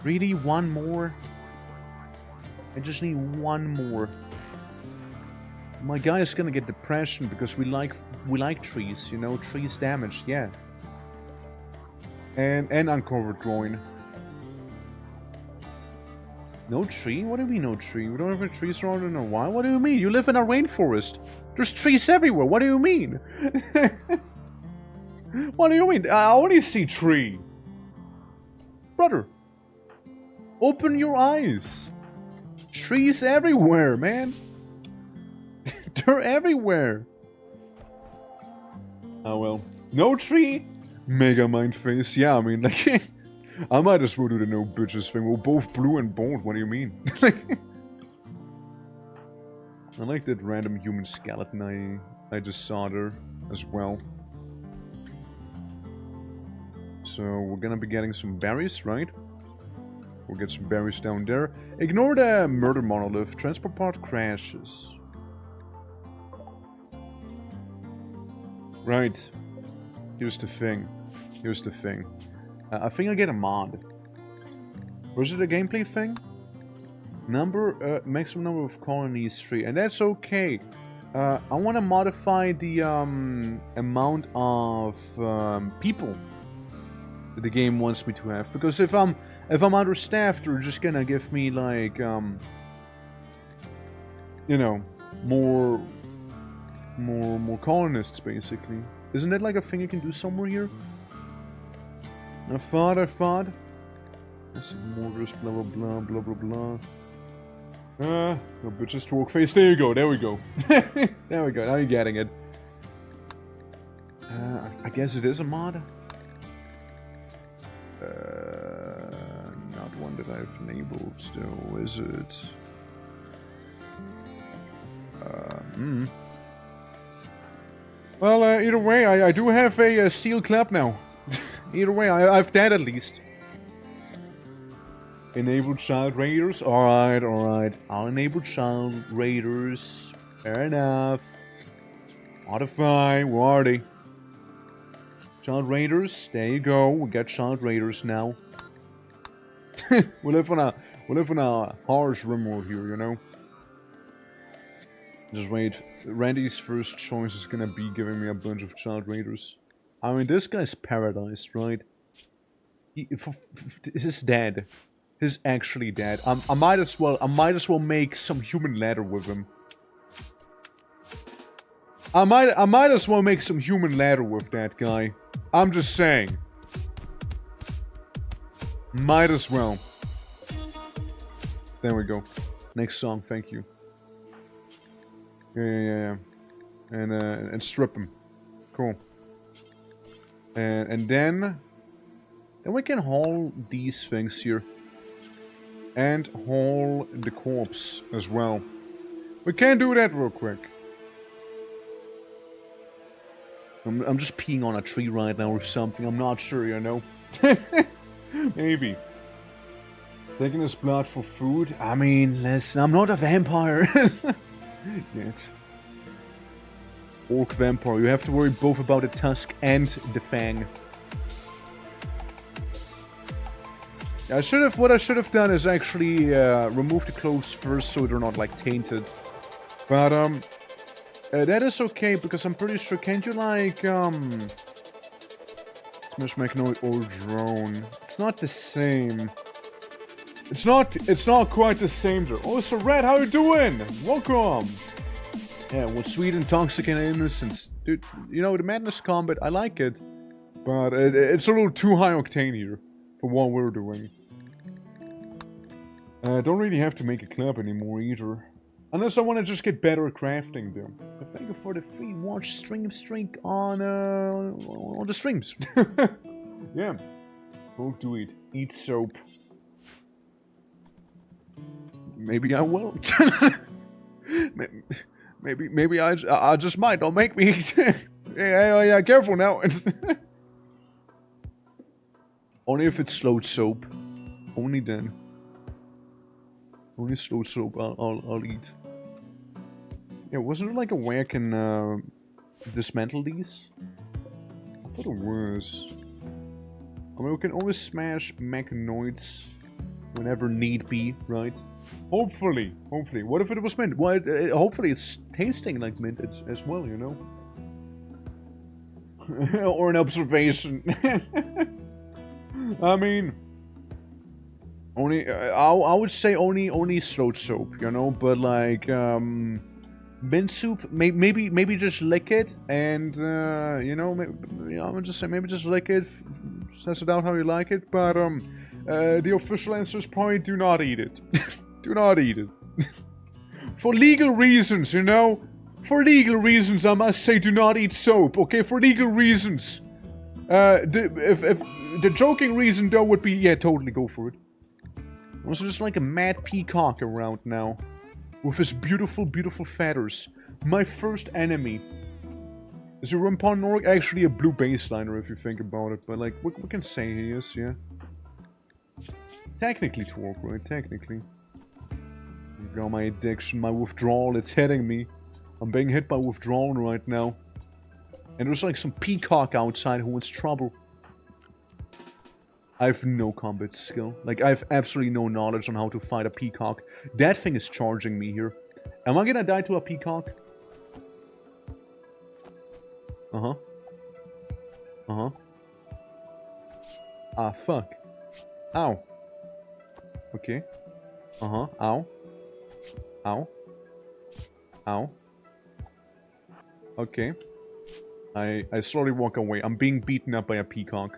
Really? One more? I just need one more. My guy is gonna get depression because we like trees, you know, trees damaged, yeah. And uncovered groin. No tree? What do you mean no tree? We don't have any trees around in a while? What do you mean? You live in a rainforest. There's trees everywhere. What do you mean? What do you mean? I only see tree. Brother. Open your eyes. Trees everywhere, man. They're everywhere. Oh well. No tree? Mega mind face. Yeah, I mean, like... I might as well do the no bitches thing. We're both blue and bald. What do you mean? I like that random human skeleton I just saw there as well. So we're gonna be getting some berries, right? We'll get some berries down there. Ignore the murder monolith. Transport pod crashes. Right. Here's the thing. Here's the thing. I think I get a mod. Or is it a gameplay thing? Maximum number of colonies 3, and that's okay. I want to modify the amount of people that the game wants me to have, because if I'm understaffed, they're just gonna give me like you know, more colonists basically. Isn't that like a thing you can do somewhere here? I thought. That's mortars, blah blah blah blah blah blah. No bitches to walk face. There you go. There we go. There we go. Now you're getting it. I guess it is a mod. Not one that I've enabled still, is it? Well, either way, I do have a steel club now. Either way, I've that at least. Enable child raiders? Alright, alright. I'll enable child raiders. Fair enough. Modify, where are they? Child raiders, there you go. We got child raiders now. we live on a harsh RIMWORLD here, you know? Just wait. Randy's first choice is gonna be giving me a bunch of child raiders. I mean, this guy's paradise, right? He's dead. He's actually dead. I might as well make some human ladder with him. I might as well make some human ladder with that guy. I'm just saying. Might as well. There we go. Next song, thank you. Yeah. And strip him. Cool. And then we can haul these things here. And haul the corpse as well. We can do that real quick. I'm just peeing on a tree right now or something. I'm not sure, you know. Maybe. Taking his blood for food? I mean, listen, I'm not a vampire. Yet. Orc vampire. You have to worry both about the tusk and the fang. What I should have done is actually remove the clothes first so they're not like tainted. But that is okay because I'm pretty sure. Can't you like Smash Magnoid or drone? It's not the same. It's not quite the same though. Oh, so Red, how you doing? Welcome. Yeah, well, sweet, intoxicant, innocence. Dude, you know, the Madness Combat, I like it. But it's a little too high octane here for what we're doing. Don't really have to make a club anymore either. Unless I want to just get better at crafting them. But thank you for the free watch streak on the streams. Yeah. Go do it. Eat soap. Maybe I will. maybe I just might. Don't make me eat. Yeah, careful now. Only if it's slow soap. Only then. Only slow soap I'll eat. Yeah, wasn't there like a way I can dismantle these? I thought it was. I mean, we can always smash mechanoids whenever need be, right? Hopefully. What if it was mint? Well, hopefully it's tasting like mint as well, you know? Or an observation. I mean, only I would say only slow soap, you know, but like mint soup, maybe just lick it and you know, I would just say maybe just lick it, test it out how you like it. But the official answer is probably do not eat it. Do not eat it. For legal reasons, you know. For legal reasons, I must say do not eat soap. Okay, for legal reasons. If the joking reason though would be, yeah, totally go for it. Also, just like a mad peacock around now, with his beautiful, beautiful feathers. My first enemy. Is a Rumparnorg actually a blue baseliner if you think about it? But like, we can say he is, yeah. Technically, Twerk, right? Technically. I've got my addiction, my withdrawal. It's hitting me. I'm being hit by withdrawal right now. And there's like some peacock outside who wants trouble. I have no combat skill. Like, I have absolutely no knowledge on how to fight a peacock. That thing is charging me here. Am I gonna die to a peacock? Uh-huh. Uh-huh. Ah, fuck. Ow. Okay. Uh-huh. Ow. Ow. Ow. Okay. I slowly walk away. I'm being beaten up by a peacock.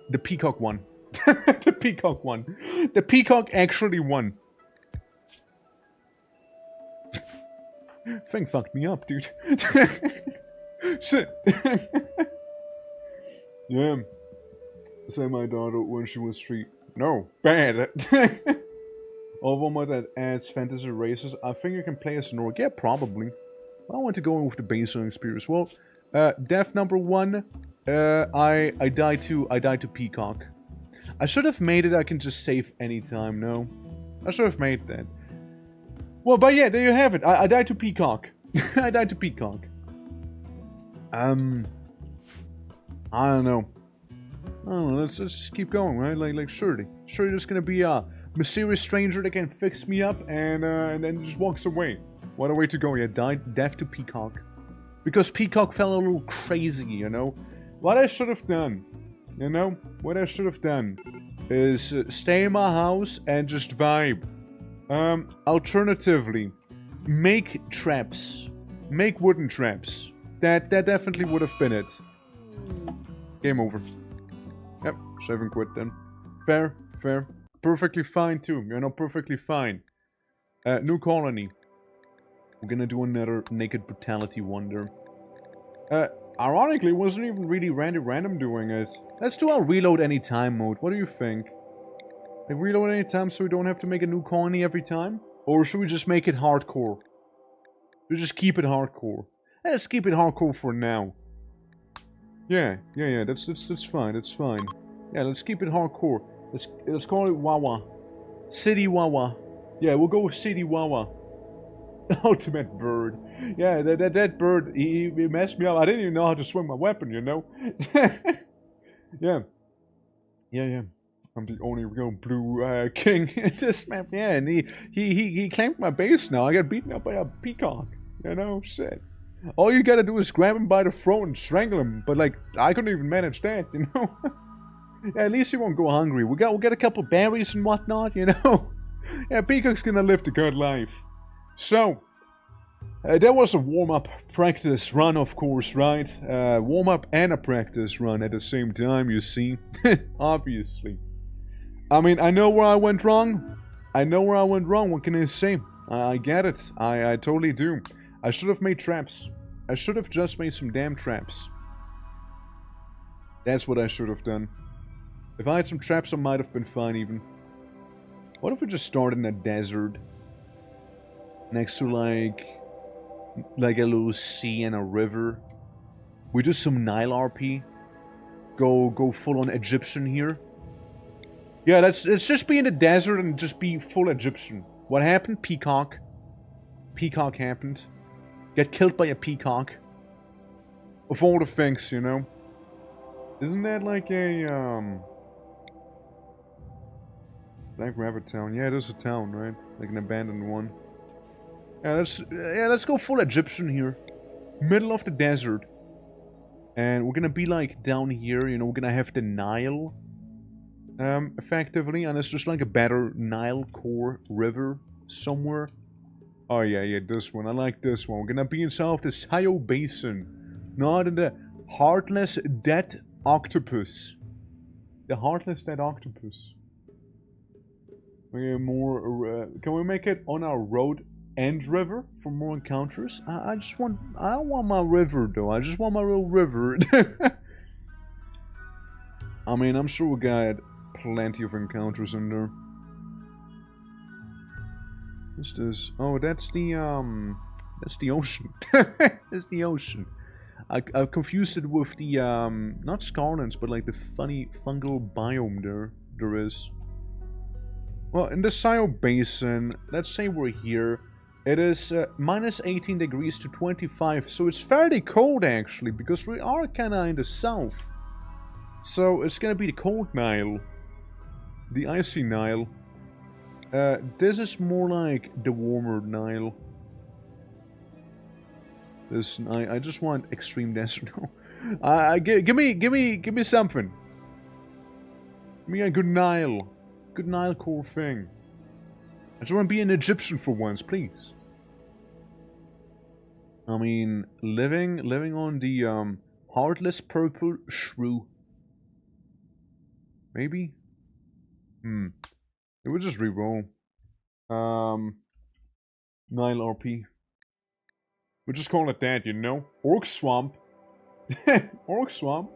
The peacock won. The peacock won. The peacock actually won. Thing fucked me up, dude. Shit. Yeah. Say my daughter when she was 3. No, bad. Although that adds fantasy races, I think you can play as an orc. Yeah, probably. I want to go in with the baseline experience. Well, death number 1. I died to peacock. I should have made it I can just save anytime, no? I should have made that. Well, but yeah, there you have it. I died to peacock. I died to peacock. I don't know. Let's just keep going, right? Like surely there's gonna be a mysterious stranger that can fix me up and then just walks away. What a way to go! Yeah, death to peacock, because peacock fell a little crazy, you know. What I should have done, you know, what I should have done is stay in my house and just vibe. Alternatively, make traps, make wooden traps. That definitely would have been it. Game over. Yep, 7 quid then. Fair. Perfectly fine too, you know, perfectly fine. New colony. We're gonna do another Naked Brutality Wonder. Ironically, it wasn't even really random doing it. Let's do our reload anytime mode. What do you think? Like, reload anytime so we don't have to make a new colony every time? Or should we just make it hardcore? We just keep it hardcore. Let's keep it hardcore for now. Yeah, that's fine, that's fine. Yeah, let's keep it hardcore. Let's call it Wawa. City Wawa. Yeah, we'll go with City Wawa. Ultimate bird. Yeah, that bird, he messed me up. I didn't even know how to swing my weapon, you know? Yeah. I'm the only real blue king in this map. Yeah, and he claimed my base now. I got beaten up by a peacock. You know, shit. All you gotta do is grab him by the throat and strangle him. But like, I couldn't even manage that, you know? Yeah, at least he won't go hungry. We'll get a couple berries and whatnot, you know? Yeah, peacock's gonna live the good life. So, That was a warm-up practice run, of course, right? Warm-up and a practice run at the same time, you see. Obviously. I mean, I know where I went wrong. I know where I went wrong, what can I say? I get it. I totally do. I should have made traps. I should have just made some damn traps. That's what I should have done. If I had some traps, I might have been fine, even. What if we just started in a desert? Next to, like a little sea and a river. We do some Nile RP. Go full on Egyptian here. Yeah, let's just be in the desert and just be full Egyptian. What happened? Peacock. Peacock happened. Get killed by a peacock. Of all the things, you know. Isn't that like a Black Rabbit town? Yeah, it is a town, right? Like an abandoned one. Yeah, let's go full Egyptian here. Middle of the desert. And we're gonna be like down here, you know, we're gonna have the Nile. Effectively, and it's just like a better Nile core river somewhere. Oh yeah, this one. I like this one. We're gonna be inside the Sayo Basin. Not in the Heartless Dead Octopus. The Heartless Dead Octopus. Okay, more, can we make it on our road and river for more encounters? I don't want my river though. I just want my real river. I mean, I'm sure we got plenty of encounters in there. What's this? Oh, that's the ocean. That's the ocean. I've confused it with the, not Scarlands, but like the funny fungal biome there is. Well, in the Sayo Basin, let's say we're here. It is minus 18 degrees to 25, so it's fairly cold actually, because we are kinda in the south. So it's gonna be the cold Nile. The icy Nile. This is more like the warmer Nile. This I just want extreme desert now. Give me something. Give me a good Nile core thing. I just want to be an Egyptian for once, please. I mean, living on the Heartless Purple Shrew. Maybe. It would just reroll. Nile RP. We'll just call it that, you know? Orc Swamp. Orc Swamp.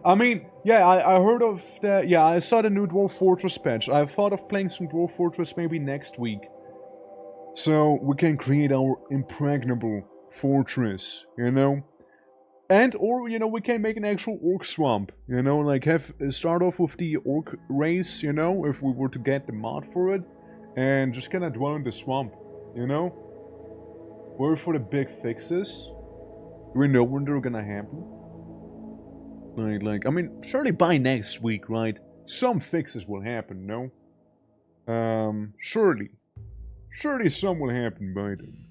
I mean, yeah, I heard of the... Yeah, I saw the new Dwarf Fortress patch. I thought of playing some Dwarf Fortress maybe next week. So, we can create our impregnable fortress, you know? And, or, you know, we can make an actual Orc Swamp. You know, like start off with the Orc race, you know? If we were to get the mod for it. And just kind of dwell in the swamp, you know? Wait for the big fixes. Do we know when they're gonna happen? Like, I mean, surely by next week, right? Some fixes will happen, no? Surely. Surely some will happen by then.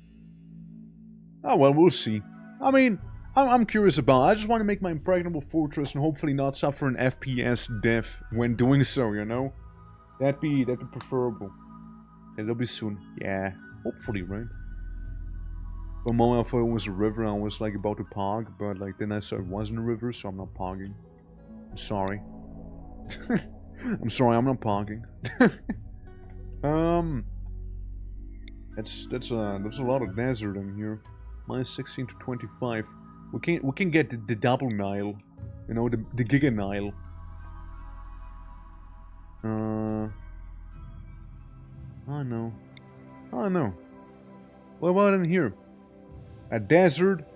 Oh, well, we'll see. I mean, I'm curious about it. I just want to make my impregnable fortress and hopefully not suffer an FPS death when doing so, you know? That'd be preferable. It'll be soon. Yeah, hopefully, right? For a moment I thought it was a river and I was like about to pog, but like then I saw it wasn't a river, so I'm not pogging. I'm sorry. I'm sorry, I'm not pogging. That's a lot of desert in here. Minus 16 to 25. We can get the double Nile. You know, the Giga Nile. Oh no. Oh no. What about in here? A desert,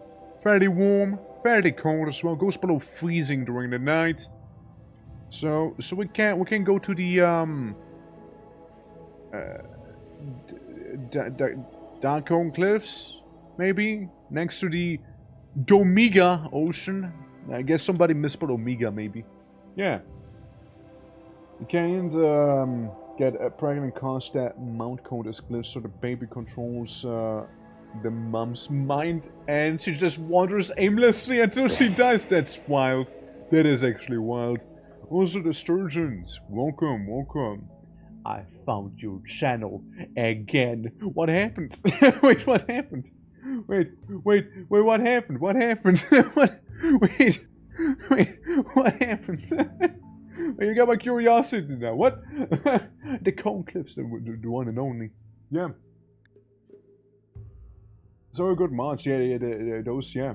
fairly warm, fairly cold as well. Goes below freezing during the night. So we can go to the Darkholm Cliffs, maybe next to the Domega Ocean. I guess somebody misspelled Omega, maybe. Yeah. You can't get a pregnant cause that mount code is glitched, so the baby controls the mom's mind, and she just wanders aimlessly until she dies. That's wild. That is actually wild. Also, the sturgeons. Welcome, welcome. I found your channel again. What happened? Wait, what happened? Wait, what happened? What happened? Wait, what happened? You got my curiosity now. What? The cone clips, the one and only. Yeah. So good mods, yeah, those, yeah.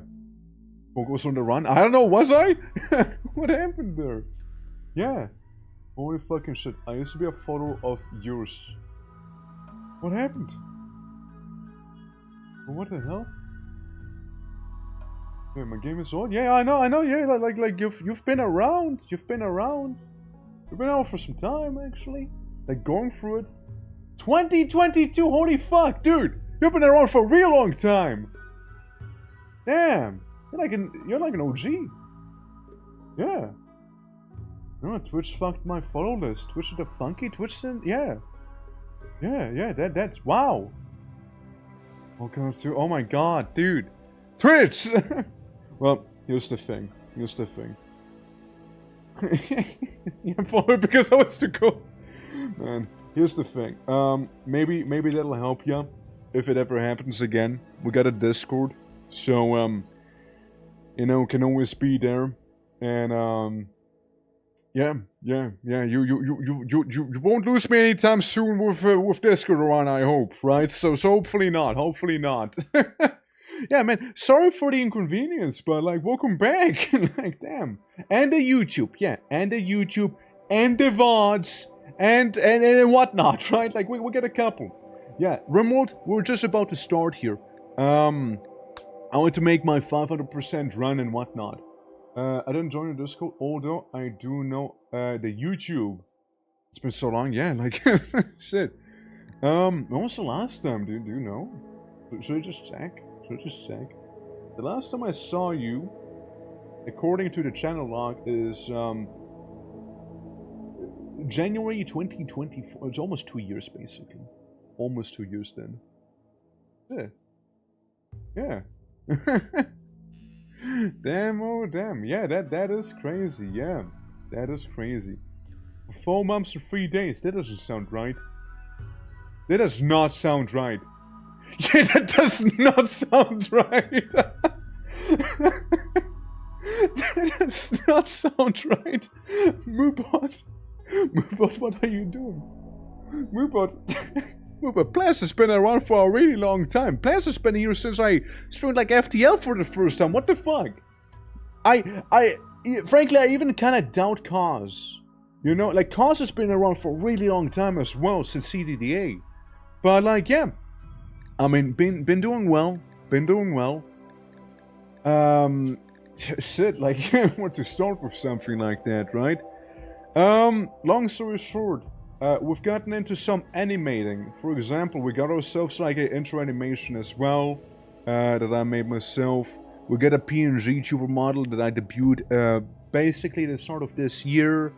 Focus on the run. I don't know, was I? What happened there? Yeah. Holy fucking shit. I used to be a photo of yours. What happened? What the hell? Yeah, my game is on. Yeah, I know, yeah, like you've been around. You've been around for some time, actually. Like, going through it. 2022, holy fuck, dude! You've been around for a real long time! Damn! You're like an OG. Yeah. No, Twitch fucked my follow list. Twitch is the funky Twitch sin? Yeah. Yeah, that's wow. Welcome to, oh my god, dude. Twitch! Well, here's the thing. Yeah, follow it because I was too cool. Man, here's the thing. Maybe that'll help you if it ever happens again. We got a Discord, so you know, can always be there, and yeah. You won't lose me anytime soon with Discord around, I hope, right? So hopefully not. Yeah, man. Sorry for the inconvenience, but like, welcome back. Like, damn. And the YouTube, yeah, and the YouTube, and the VODs, and whatnot, right? Like, we get a couple. Yeah, RIMWORLD, we're just about to start here. I want to make my 500% run and whatnot. I didn't join the Discord, although I do know the YouTube. It's been so long, yeah, like, shit. When was the last time, dude? Do you know? Should I just check? The last time I saw you, according to the channel log, is January 2024. It's almost 2 years, basically. Almost 2 years then. Yeah. Damn, oh damn. Yeah, that is crazy, yeah. That is crazy. 4 months and 3 days. That doesn't sound right. That does not sound right. Yeah, that does not sound right. That does not sound right. Moobot, what are you doing? Moobot, Plants has been around for a really long time. Plants has been here since I streamed like FTL for the first time. What the fuck? Frankly, I even kind of doubt Cause. You know, like, Cause has been around for a really long time as well, since CDDA. But like, yeah. I mean, been doing well. Shit, like, want to start with something like that, right? Long story short, we've gotten into some animating. For example, we got ourselves like an intro animation as well, that I made myself. We got a PNG tuber model that I debuted, basically the start of this year.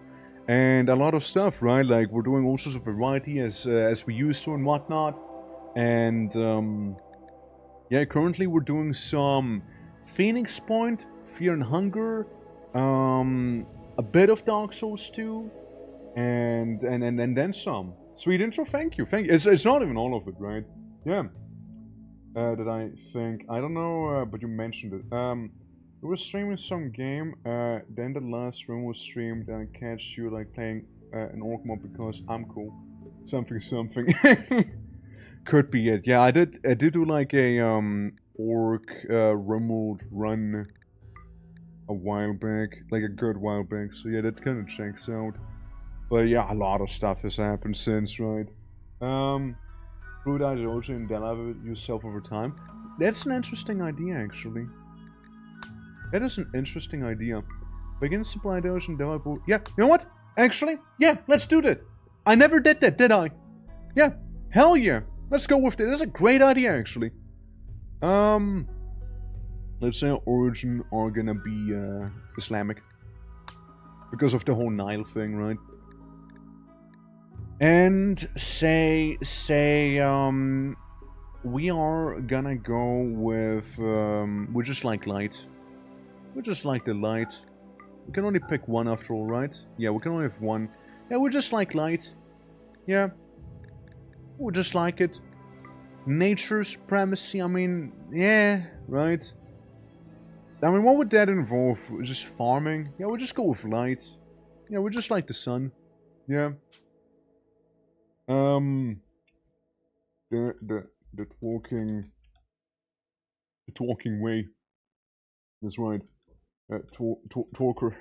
And a lot of stuff, right? Like, we're doing all sorts of variety as we used to and whatnot. And, yeah, currently we're doing some Phoenix Point, Fear and Hunger, a bit of Dark Souls 2, and then some. Sweet intro, thank you. It's not even all of it, right? Yeah. That I think, I don't know, but you mentioned it. We were streaming some game, then the last room was streamed, and I catch you like playing an orc mod because I'm cool. Something. Could be it. Yeah, I did do like a orc RIMWORLD run a while back, like a good while back. So yeah, that kind of checks out. But yeah, a lot of stuff has happened since, right? Blue Eyed Ocean and Della yourself over time. That's an interesting idea, actually. That is an interesting idea. Begin supply Ocean Della. Yeah, you know what? Actually, yeah, let's do that. I never did that, did I? Yeah, hell yeah. Let's go with that. That's a great idea, actually. Let's say Origin are gonna be Islamic. Because of the whole Nile thing, right? And say, we are gonna go with, we just like light. We just like the light. We can only pick one after all, right? Yeah, we can only have one. Yeah, we just like light. Yeah. We just like it. nature supremacy, I mean, yeah, right? I mean, what would that involve? Just farming? Yeah, we'll just go with light. Yeah, we're just like the sun. Yeah. Um, the talking way. That's right. Talker.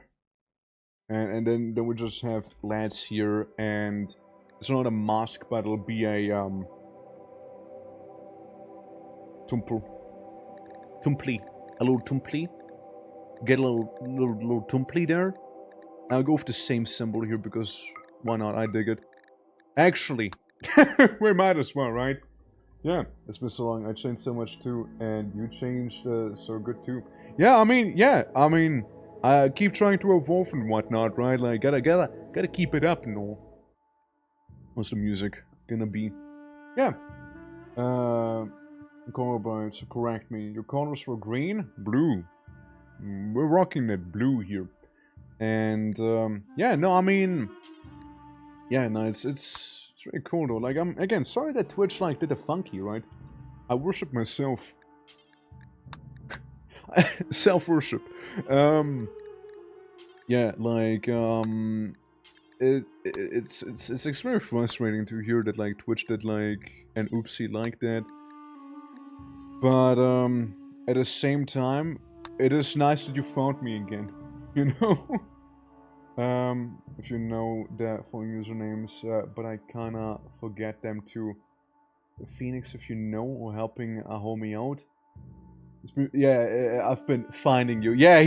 And then we just have lads here, and it's not a mask, but it'll be a tumpli, a little tumpli. Get a little tumpli there. I'll go with the same symbol here because why not? I dig it. Actually, we might as well, right? Yeah, it's been so long. I changed so much too, and you changed so good too. Yeah, I mean, I keep trying to evolve and whatnot, right? Like, gotta keep it up and all. What's the music gonna be? Yeah. Color by, so correct me. Your colors were green, blue. We're rocking that blue here, and yeah, no, I mean, yeah, no, it's really cool though. Like, I'm again sorry that Twitch like did a funky, right? I worship myself. Self-worship. Yeah, like, it's extremely frustrating to hear that, like, Twitch did, like, an oopsie like that. But, at the same time, it is nice that you found me again, you know? If you know the full usernames, but I kinda forget them too. Phoenix, if you know, or helping a homie out. Yeah, I've been finding you. Yeah.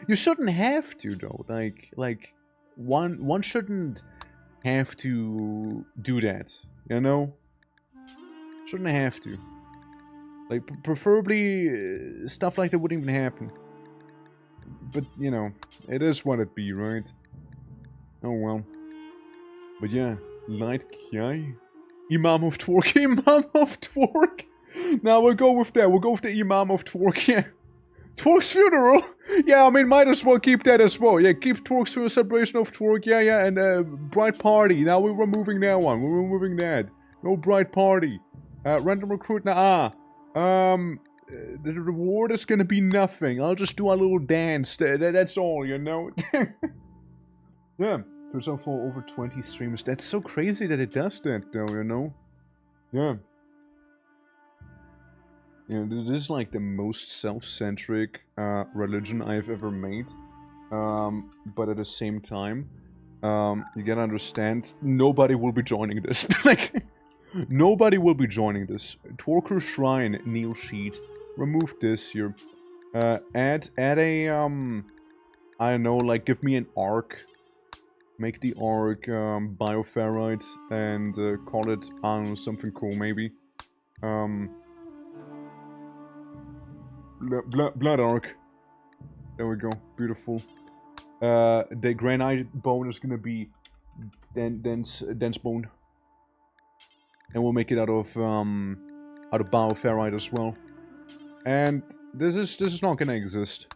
You shouldn't have to though. Like one shouldn't have to do that. You know, shouldn't have to. Like preferably stuff like that wouldn't even happen. But you know, it is what it be, right? Oh well. But yeah, light Kiai, Imam of Twerk, Imam of Twerk. Now we'll go with that. We'll go with the Imam of Twerk, yeah. Twerk's funeral? Yeah, I mean, might as well keep that as well. Yeah, keep Twerk's funeral, celebration of Twerk, yeah, and Bright Party. Now we're removing that one. We're removing that. No Bright Party. Random Recruit, nah. The reward is gonna be nothing. I'll just do a little dance. That's all, you know? Yeah, turns out for over 20 streams. That's so crazy that it does that, though, you know? Yeah. You know, this is like the most self-centric religion I've ever made. But at the same time, you gotta understand, nobody will be joining this. Like, nobody will be joining this. Twerker Shrine, Neil Sheet. Remove this here. Add a, I don't know, like, give me an arc. Make the arc bioferrite and call it, I don't know, something cool maybe. Blood arc. There we go. Beautiful. The granite bone is gonna be dense bone, and we'll make it out of bioferrite as well. And this is not gonna exist.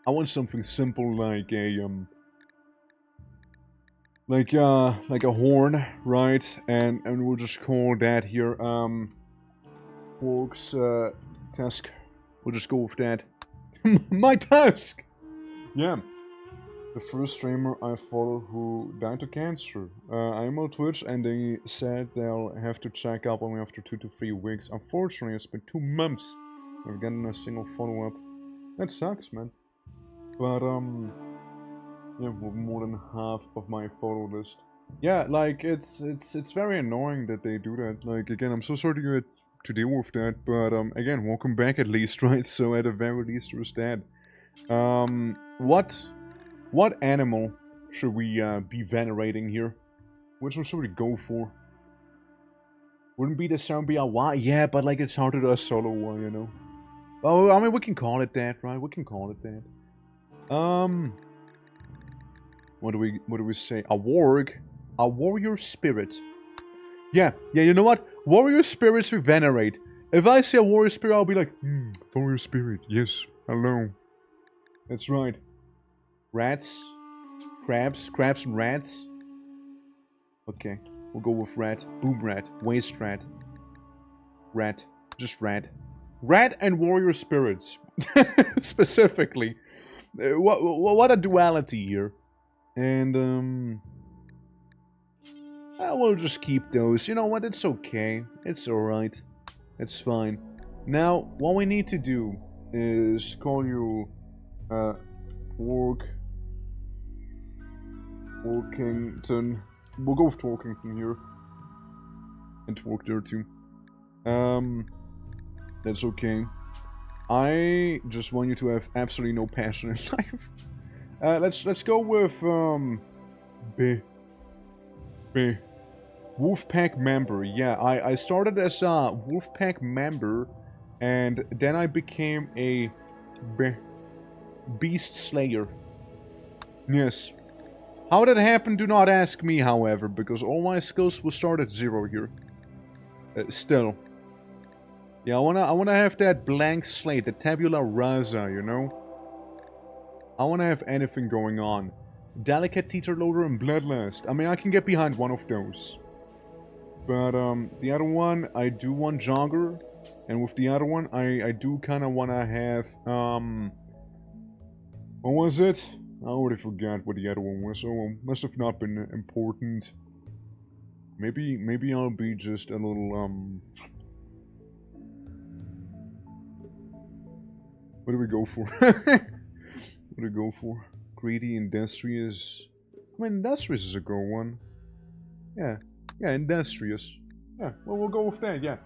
I want something simple like a like a horn, right? And we'll just call that here Orc's tusk. We'll just go with that. My tusk! Yeah. The first streamer I follow who died of cancer. I'm on Twitch and they said they'll have to check up on me after 2 to 3 weeks. Unfortunately, it's been 2 months. I've gotten a single follow-up. That sucks, man. But, yeah, more than half of my follow list. Yeah, like, it's very annoying that they do that. Like, again, I'm so sorry to deal with that, but, again, welcome back at least, right? So, at the very least, there's that. What animal should we, be venerating here? Which one should we go for? Wouldn't be the zombie Awa? Yeah, but, like, it's hard to do a solo one, you know? Oh, I mean, we can call it that, right? We can call it that. What do we say? A warg? A warrior spirit. Yeah, you know what? Warrior spirits we venerate. If I see a warrior spirit, I'll be like, warrior spirit, yes, hello. That's right. Rats? Crabs and rats? Okay, we'll go with rat. Boom rat. Waste rat. Rat. Just rat. Rat and warrior spirits. Specifically. What a duality here. And, I will just keep those. You know what? It's okay. It's alright. It's fine. Now, what we need to do is call you, Workington. We'll go with Workington here. And Twerk there too. That's okay. I just want you to have absolutely no passion in life. Let's go with, B. Wolfpack member. Yeah, I started as a Wolfpack member, and then I became a Beast Slayer. Yes. How that happened, do not ask me, however, because all my skills will start at 0 here. Still. Yeah, I wanna have that blank slate, the tabula rasa, you know? I wanna have anything going on. Delicate Teeter Loader and Bloodlust. I mean, I can get behind one of those. But, the other one, I do want Jogger. And with the other one, I do kinda wanna have, what was it? I already forgot what the other one was, so must have not been important. Maybe I'll be just a little, what do we go for? What do we go for? Greedy, industrious. I mean, industrious is a good one. Yeah, industrious. Yeah, well, we'll go with that, yeah.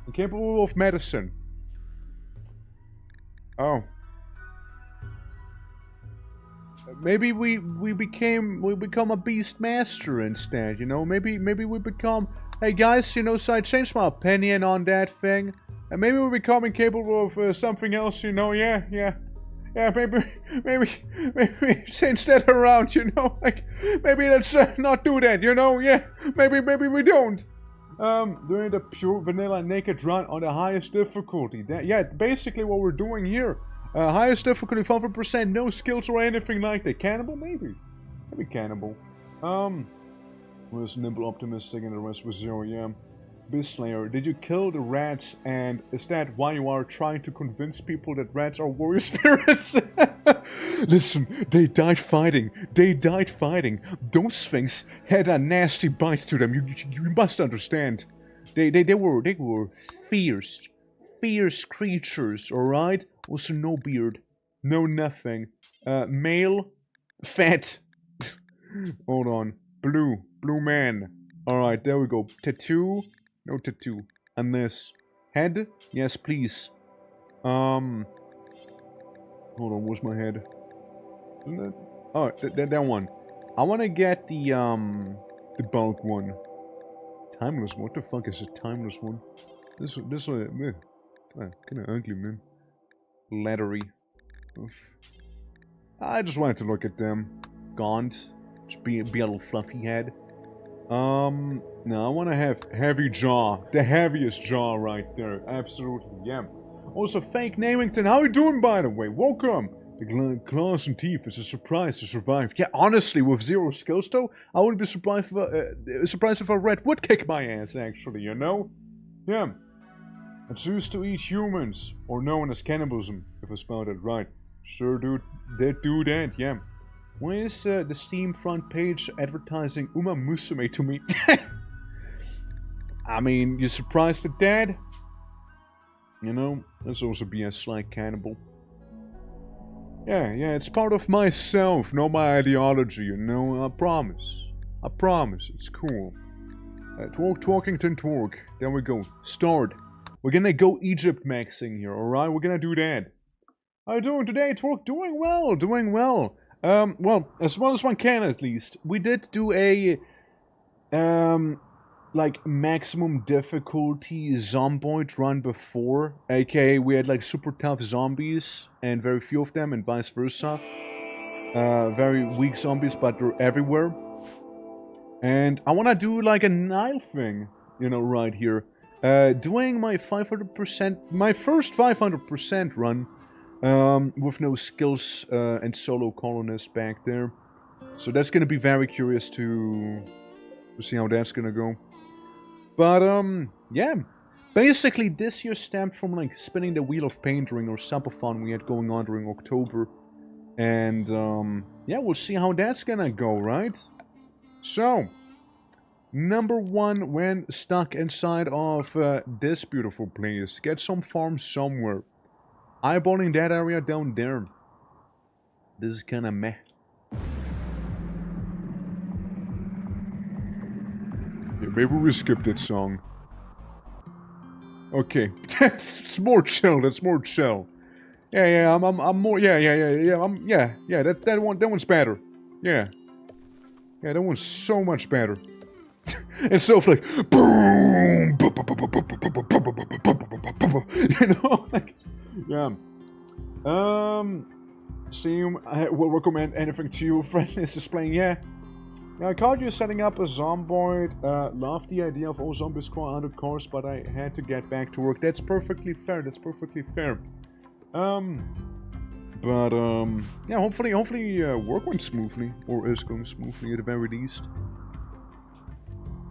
Incapable of medicine. Oh. Maybe we become a beast master instead, you know? Maybe we become, hey guys, you know, so I changed my opinion on that thing. And maybe we become incapable of something else, you know? Yeah, maybe change that around, you know? Like, maybe let's not do that, you know? Yeah, maybe we don't. Doing the pure vanilla naked run on the highest difficulty. Yeah, basically what we're doing here. Highest difficulty, 5%, no skills or anything like that. Cannibal? Maybe cannibal. Was nimble, optimistic, and the rest was 0, yeah. Beast Slayer, did you kill the rats, and is that why you are trying to convince people that rats are warrior spirits? Listen, they died fighting. Those things had a nasty bite to them. You must understand. They were fierce creatures, alright? Also no beard, no nothing. Male, fat. Hold on. Blue man. Alright, there we go. Tattoo. No tattoo. And this. Head? Yes, please. Hold on, where's my head? Isn't it? Oh, that one. I wanna get the bulk one. Timeless, what the fuck is a timeless one? This one, kinda ugly, man. Leathery. Oof. I just wanted to look at them. Gaunt. Just be a little fluffy head. No, I want to have heavy jaw. The heaviest jaw right there. Absolutely, yeah. Also, Fake Namington, how you doing, by the way? Welcome! The claws and teeth is a surprise to survive. Yeah, honestly, with 0 skills, though, I wouldn't be surprised if a rat would kick my ass, actually, you know? Yeah. I choose to eat humans, or known as cannibalism, if I spelled it right. Sure, dude. They do that, yeah. Why is the Steam front page advertising Uma Musume to me? I mean, you surprised at that? You know, that's also BS like cannibal. Yeah, it's part of myself, not my ideology, you know, I promise. It's cool. Twerkington Twerk, there we go, start. We're gonna go Egypt maxing here, alright? We're gonna do that. How you doing today, Twerk? Doing well. Well, as well as one can at least. We did do a, like, maximum difficulty zomboid run before. AKA, we had, like, super tough zombies, and very few of them, and vice versa. Very weak zombies, but they're everywhere. And I wanna do, like, a Nile thing, you know, right here. Doing my 500%, my first 500% run. With no skills and solo colonists back there. So that's gonna be very curious to see how that's gonna go. But, yeah. Basically, this year stemmed from, like, spinning the wheel of paint during our subathon we had going on during October. And, yeah, we'll see how that's gonna go, right? So, number 1, when stuck inside of this beautiful place, get some farm somewhere. Eyeballing that area down there. This is kinda meh. Yeah, maybe we skip that song. Okay, that's more chill. That's more chill. Yeah, I'm more. Yeah. That one's better. Yeah, that one's so much better. Instead of like boom, you know, like yeah. Steam, I will recommend anything to you. Friend is just playing. Yeah. I caught you setting up a Zomboid. Loved the idea of all zombies crawling out of course, but I had to get back to work. That's perfectly fair. That's perfectly fair. Yeah. Hopefully, work went smoothly, or is going smoothly at the very least.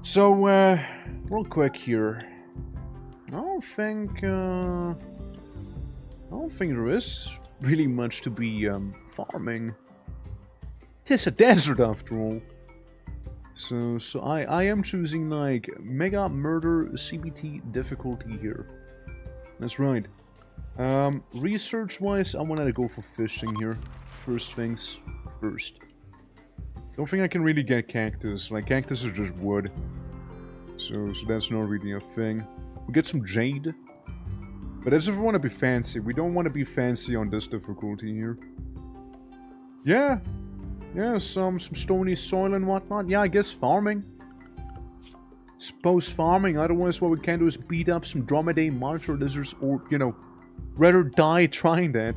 So, real quick here. I don't think there is really much to be farming. It's a desert after all. So I am choosing, like, Mega Murder CBT difficulty here. That's right. Research-wise, I wanted to go for fishing here. First things first. Don't think I can really get cactus. Like, cactus is just wood. So that's not really a thing. We get some jade. But that's if we want to be fancy. We don't want to be fancy on this difficulty here. Yeah. Yeah, some stony soil and whatnot. Yeah, I guess farming. Suppose farming. Otherwise, what we can do is beat up some dromedary monitor lizards, or, you know, rather die trying that.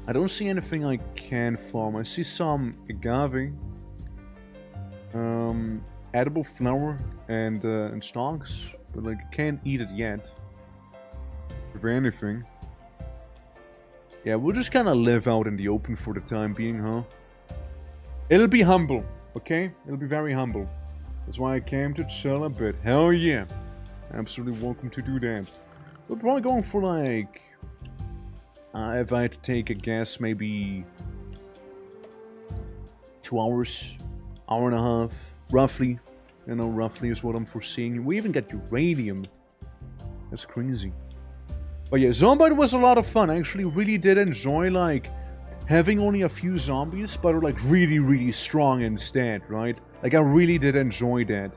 I don't see anything I can farm. I see some agave, edible flower, and stalks, but, like, I can't eat it yet. If anything. Yeah, we'll just kind of live out in the open for the time being, huh? It'll be humble, okay? It'll be very humble. That's why I came to chill a bit. Hell yeah. Absolutely welcome to do that. We're probably going for, like... if I had to take a guess, maybe... 2 hours. Hour and a half. Roughly. You know, roughly is what I'm foreseeing. We even get uranium. That's crazy. But yeah, Zomboid was a lot of fun. I actually really did enjoy, like, having only a few zombies, but are, like, really, really strong instead, right? Like, I really did enjoy that.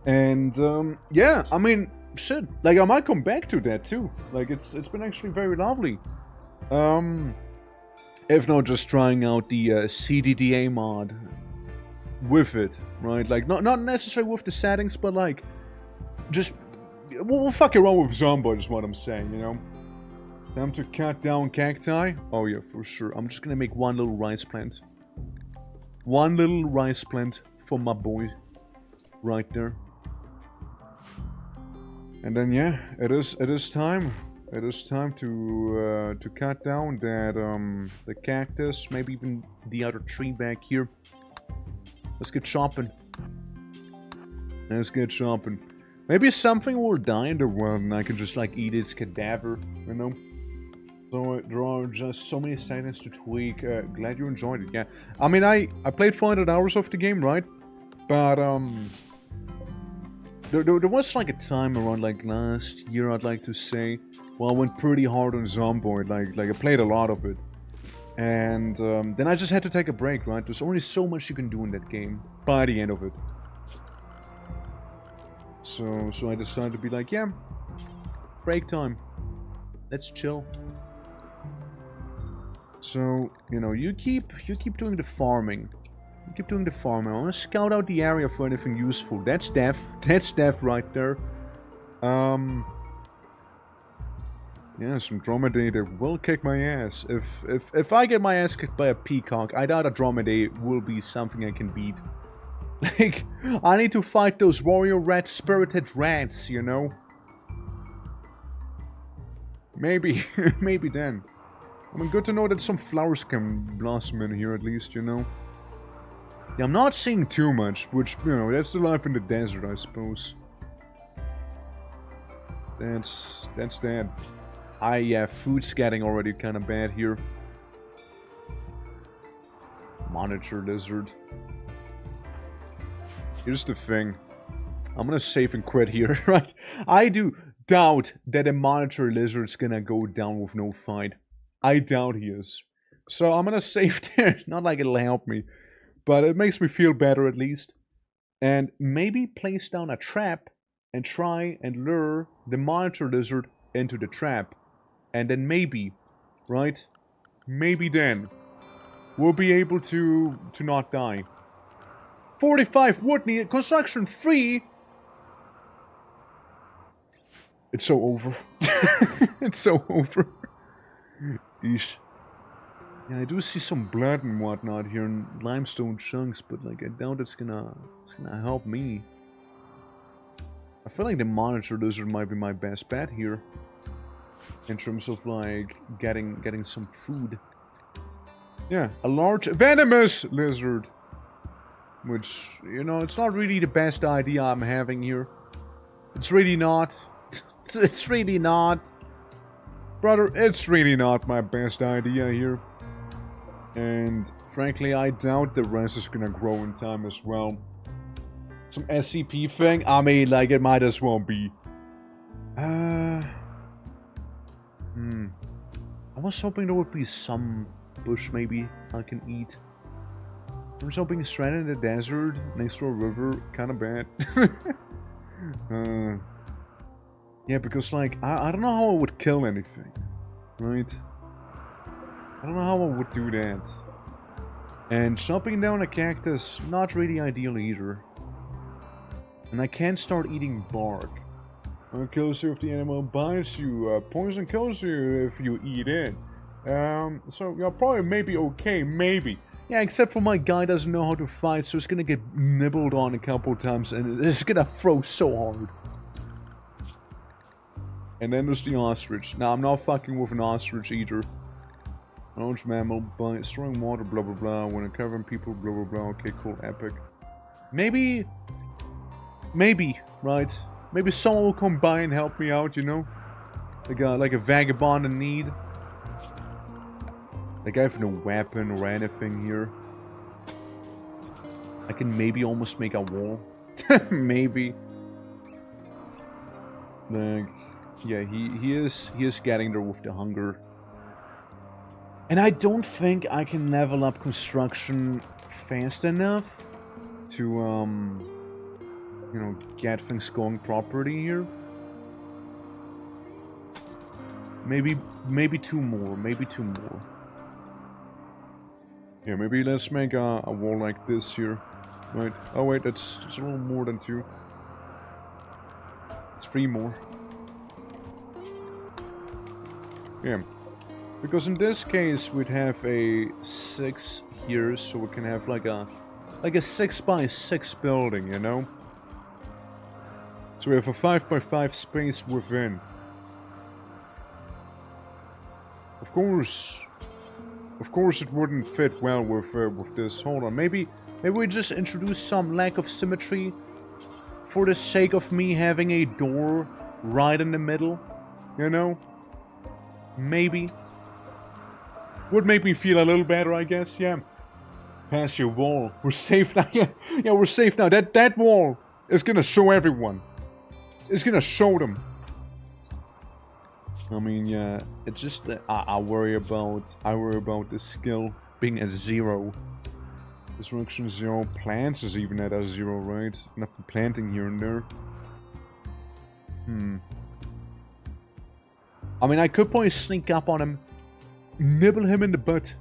And, yeah, I mean, shit. Like, I might come back to that, too. Like, it's been actually very lovely. If not, just trying out the CDDA mod with it, right? Like, not necessarily with the settings, but, like, just... We'll fuck around with Zomboid is what I'm saying, you know? Time to cut down cacti? Oh yeah, for sure. I'm just gonna make one little rice plant. One little rice plant for my boy. Right there. And then yeah, it is time. It is time to cut down that the cactus, maybe even the other tree back here. Let's get shopping. Let's get shopping. Maybe something will die in the world and I can just, like, eat its cadaver, you know? So there are just so many settings to tweak. Glad you enjoyed it, yeah. I mean, I played 400 hours of the game, right? But, there was, like, a time around, like, last year, I'd like to say, well, I went pretty hard on Zomboid, like I played a lot of it. And, then I just had to take a break, right? There's only so much you can do in that game by the end of it. So I decided to be like, yeah, break time. Let's chill. So, you know, you keep doing the farming. You keep doing the farming. I want to scout out the area for anything useful. That's death. That's death right there. Yeah, some dromedary that will kick my ass. If I get my ass kicked by a peacock, I doubt a dromedary will be something I can beat. Like, I need to fight those warrior rat spirited rats, you know? Maybe, maybe then. I mean, good to know that some flowers can blossom in here at least, you know? Yeah, I'm not seeing too much, which, you know, that's the life in the desert, I suppose. That's that. Yeah, food's getting already kind of bad here. Monitor lizard. Here's the thing. I'm gonna save and quit here, right? I do doubt that a monitor lizard's gonna go down with no fight. I doubt he is. So I'm gonna save there. Not like it'll help me, but it makes me feel better at least. And maybe place down a trap and try and lure the monitor lizard into the trap. And then maybe, right? Maybe then we'll be able to not die. 45 wood needed, construction free. It's so over. It's so over. Eesh. Yeah, I do see some blood and whatnot here in limestone chunks, but like I doubt it's gonna help me. I feel like the monitor lizard might be my best bet here. In terms of like getting some food. Yeah, a large venomous lizard. Which, you know, it's not really the best idea I'm having here. It's really not. It's really not. Brother, it's really not my best idea here. And frankly, I doubt the rest is gonna grow in time as well. Some SCP thing? I mean, like, it might as well be. I was hoping there would be some bush maybe I can eat. I was hoping stranded in the desert next to a river, kind of bad. Yeah, because like, I don't know how I would kill anything, right? I don't know how I would do that. And chopping down a cactus, not really ideal either. And I can't start eating bark. It kills you if the animal bites you. Poison kills you if you eat it. So you're probably maybe okay, maybe. Yeah, except for my guy doesn't know how to fight, so it's gonna get nibbled on a couple times and it's gonna throw so hard. And then there's the ostrich. Now, I'm not fucking with an ostrich either. Large mammal, bite, storing water, blah blah blah. When uncovering people, blah blah blah. Okay, cool, epic. Maybe, right? Maybe someone will come by and help me out, you know? Like a vagabond in need. Like I have no weapon or anything here. I can maybe almost make a wall. Maybe. Like, yeah, he is getting there with the hunger. And I don't think I can level up construction fast enough to, you know, get things going properly here. Maybe two more. Yeah, maybe let's make a wall like this here. Right. Oh wait, that's a little more than 2. It's 3 more. Yeah. Because in this case we'd have a 6 here, so we can have like a 6x6 building, you know? So we have a 5x5 space within. Of course it wouldn't fit well with this. Hold on, maybe we just introduce some lack of symmetry for the sake of me having a door right in the middle, you know? Maybe. Would make me feel a little better, I guess, yeah. Pass your wall. We're safe now. Yeah, we're safe now. That wall is gonna show everyone. It's gonna show them. I mean, yeah, it's just that I worry about the skill being at 0. Destruction 0. Plants is even at a 0, right? Enough planting here and there. I mean, I could probably sneak up on him, nibble him in the butt,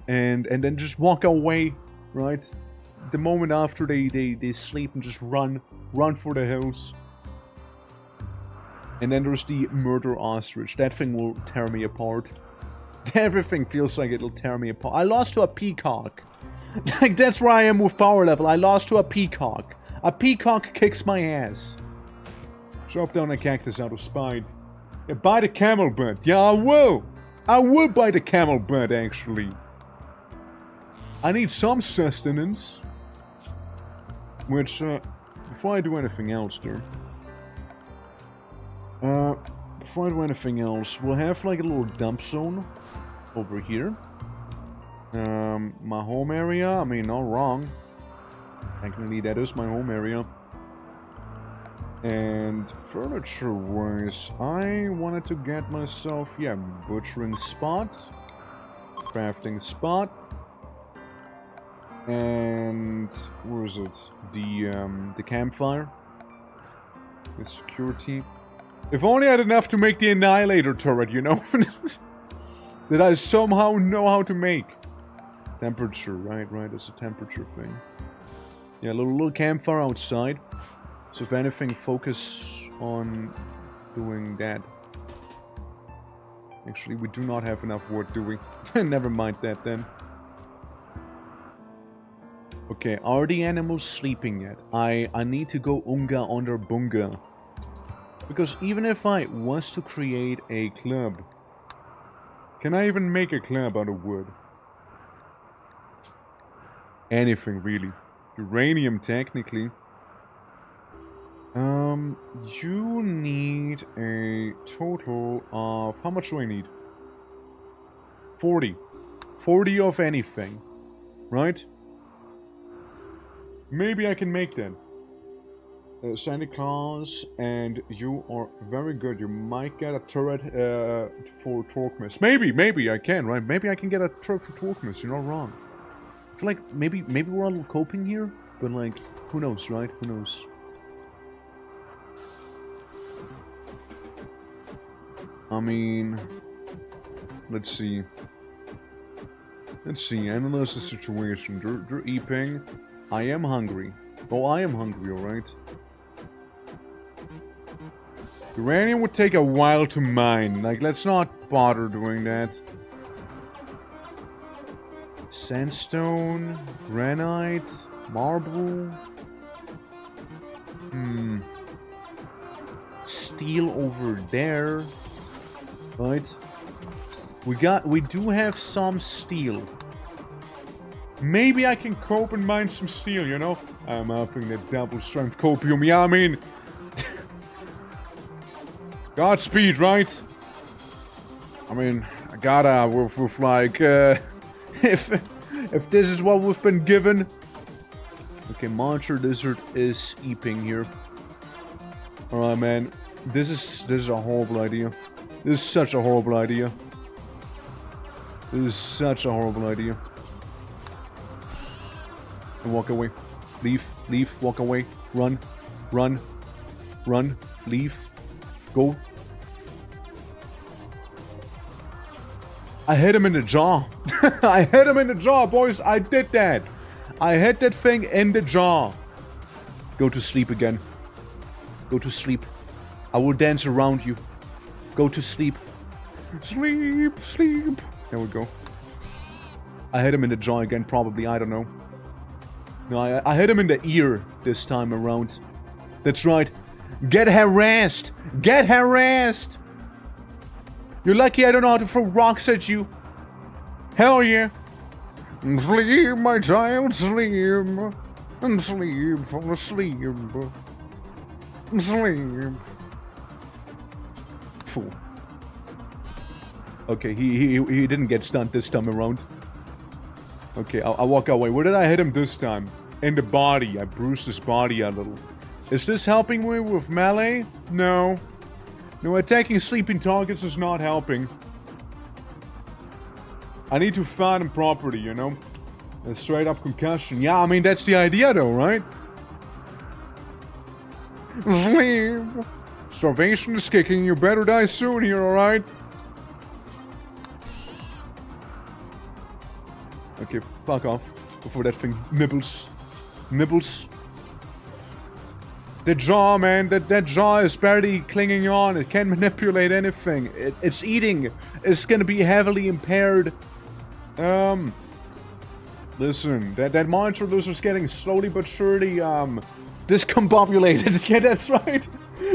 and then just walk away, right? The moment after they sleep and just run for the hills. And then there's the murder ostrich. That thing will tear me apart. Everything feels like it'll tear me apart. I lost to a peacock. Like, that's where I am with power level. I lost to a peacock. A peacock kicks my ass. Chop down a cactus out of spite. Yeah, buy the camel butt. Yeah, I will. I will buy the camel butt, actually. I need some sustenance. Which, before I do anything else there, Before I do anything else, we'll have like a little dump zone over here. My home area, I mean, not wrong. Technically, that is my home area. And furniture-wise, I wanted to get myself, yeah, butchering spot, crafting spot, and where is it? The campfire, the security. If only I had enough to make the annihilator turret, you know, that I somehow know how to make. Temperature, right, it's a temperature thing. Yeah, a little campfire outside. So if anything, focus on doing that. Actually, we do not have enough wood, do we? Never mind that then. Okay, are the animals sleeping yet? I need to go unga under bunga. Because even if I was to create a club, can I even make a club out of wood? Anything really. Uranium, technically. You need a total of... How much do I need? 40. 40 of anything. Right? Maybe I can make that. Santa Claus, and you are very good. You might get a turret for Torquemis. Maybe I can, right? Maybe I can get a turret for Torquemis. You're not wrong. I feel like maybe we're a little coping here, but like, who knows, right? Who knows? I mean, let's see. Analyze the situation. They're eating. I am hungry. Oh, I am hungry, alright? Uranium would take a while to mine. Like, let's not bother doing that. Sandstone, granite, marble. Steel over there. Right? We do have some steel. Maybe I can cope and mine some steel, you know? I'm upping the double strength copium. Yeah, I mean... Godspeed, right? I mean, I gotta with like, if this is what we've been given. Okay, Monster Lizard is eeping here. Alright, man. This is a horrible idea. This is such a horrible idea. This is such a horrible idea. And walk away. Leave, walk away. Run, leave. Go. I hit him in the jaw. I hit him in the jaw, boys. I did that. I hit that thing in the jaw. Go to sleep again. Go to sleep. I will dance around you. Go to sleep. Sleep. There we go. I hit him in the jaw again, probably. I don't know. No, I hit him in the ear this time around. That's right. Get harassed. Get harassed. You're lucky I don't know how to throw rocks at you. Hell yeah. Sleep, my child, sleep. And sleep, fall asleep. Sleep. Fool. Okay, he didn't get stunned this time around. Okay, I'll walk away. Where did I hit him this time? In the body. I bruised his body a little. Is this helping me with melee? No. No, attacking sleeping targets is not helping. I need to find him properly, you know? A straight up concussion. Yeah, I mean, that's the idea though, right? Sleep. Starvation is kicking. You better die soon here, alright? Okay, fuck off. Before that thing nibbles. Nibbles. The jaw, man. That jaw is barely clinging on. It can't manipulate anything. It's eating. It's gonna be heavily impaired. Listen. That monster lizard's getting slowly but surely, discombobulated. Yeah, that's right.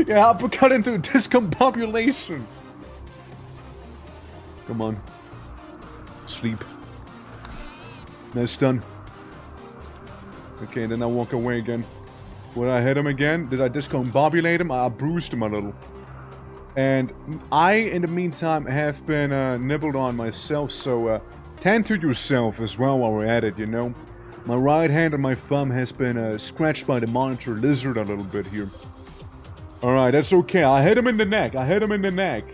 Yeah, uppercut into discombobulation. Come on. Sleep. That's done. Okay, then I walk away again. Would I hit him again? Did I discombobulate him? I bruised him a little. And I, in the meantime, have been nibbled on myself, so tend to yourself as well while we're at it, you know? My right hand and my thumb has been scratched by the monitor lizard a little bit here. Alright, that's okay. I hit him in the neck. I hit him in the neck.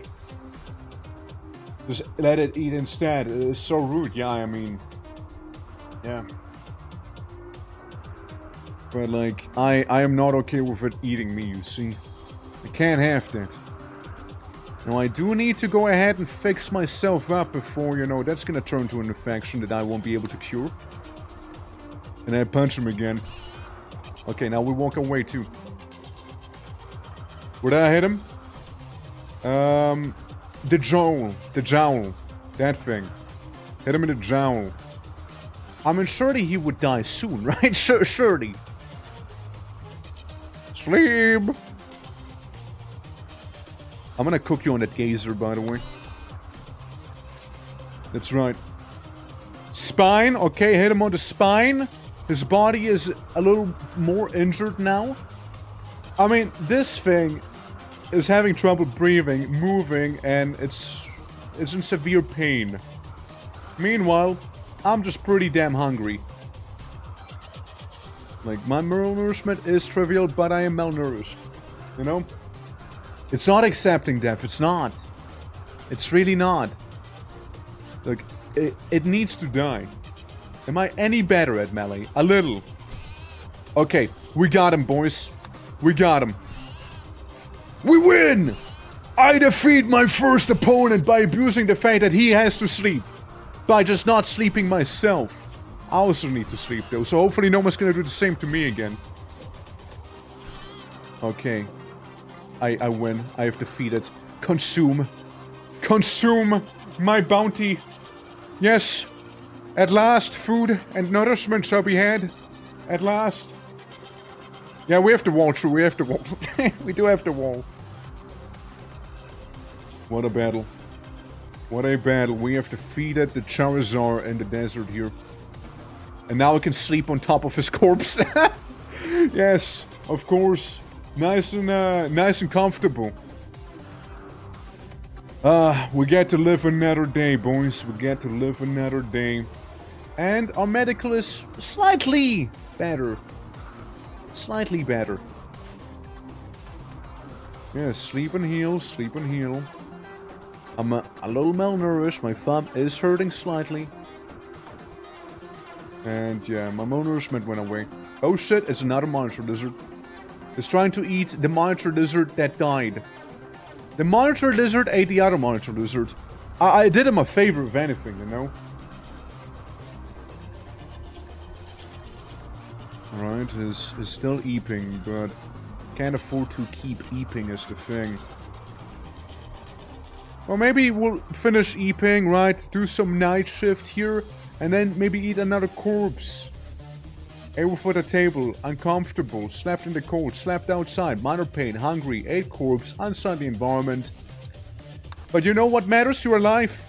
Just let it eat instead. It's so rude. Yeah, I mean... Yeah. But, like, I am not okay with it eating me, you see? I can't have that. Now, I do need to go ahead and fix myself up before, you know, that's gonna turn to an infection that I won't be able to cure. And I punch him again. Okay, now we walk away, too. Where did I hit him? The jowl. The jowl. That thing. Hit him in the jowl. I mean, surely he would die soon, right? Surely. Sleep! I'm gonna cook you on that gazer, by the way. That's right. Spine. Okay, hit him on the spine. His body is a little more injured now. I mean, this thing is having trouble breathing, moving, and it's in severe pain. Meanwhile, I'm just pretty damn hungry. Like, my malnourishment is trivial, but I am malnourished. You know? It's not accepting death, it's not. It's really not. Like, it needs to die. Am I any better at melee? A little. Okay, we got him, boys. We got him. We win! I defeat my first opponent by abusing the fact that he has to sleep. By just not sleeping myself. I also need to sleep though, so hopefully no one's gonna do the same to me again. Okay. I win. I have defeated. Consume. Consume my bounty. Yes. At last, food and nourishment shall be had. At last. Yeah, we have to wall through. We have to wall. We do have to wall. What a battle. What a battle. We have defeated the Charizard in the desert here. And now we can sleep on top of his corpse. Yes, of course. Nice and comfortable. We get to live another day, boys. We get to live another day. And our medical is slightly better. Slightly better. Yeah, sleep and heal, sleep and heal. I'm a little malnourished. My thumb is hurting slightly. And yeah, my malnourishment went away. Oh shit, it's another monitor lizard. It's trying to eat the monitor lizard that died. The monitor lizard ate the other monitor lizard. I did him a favor, if anything, you know? Alright, is still eeping, but can't afford to keep eeping is the thing. Or maybe we'll finish eeping, right? Do some night shift here, and then maybe eat another corpse. Able for the table, uncomfortable, slept in the cold, slept outside, minor pain, hungry, ate corpse, unsightly environment. But you know what matters? You're alive.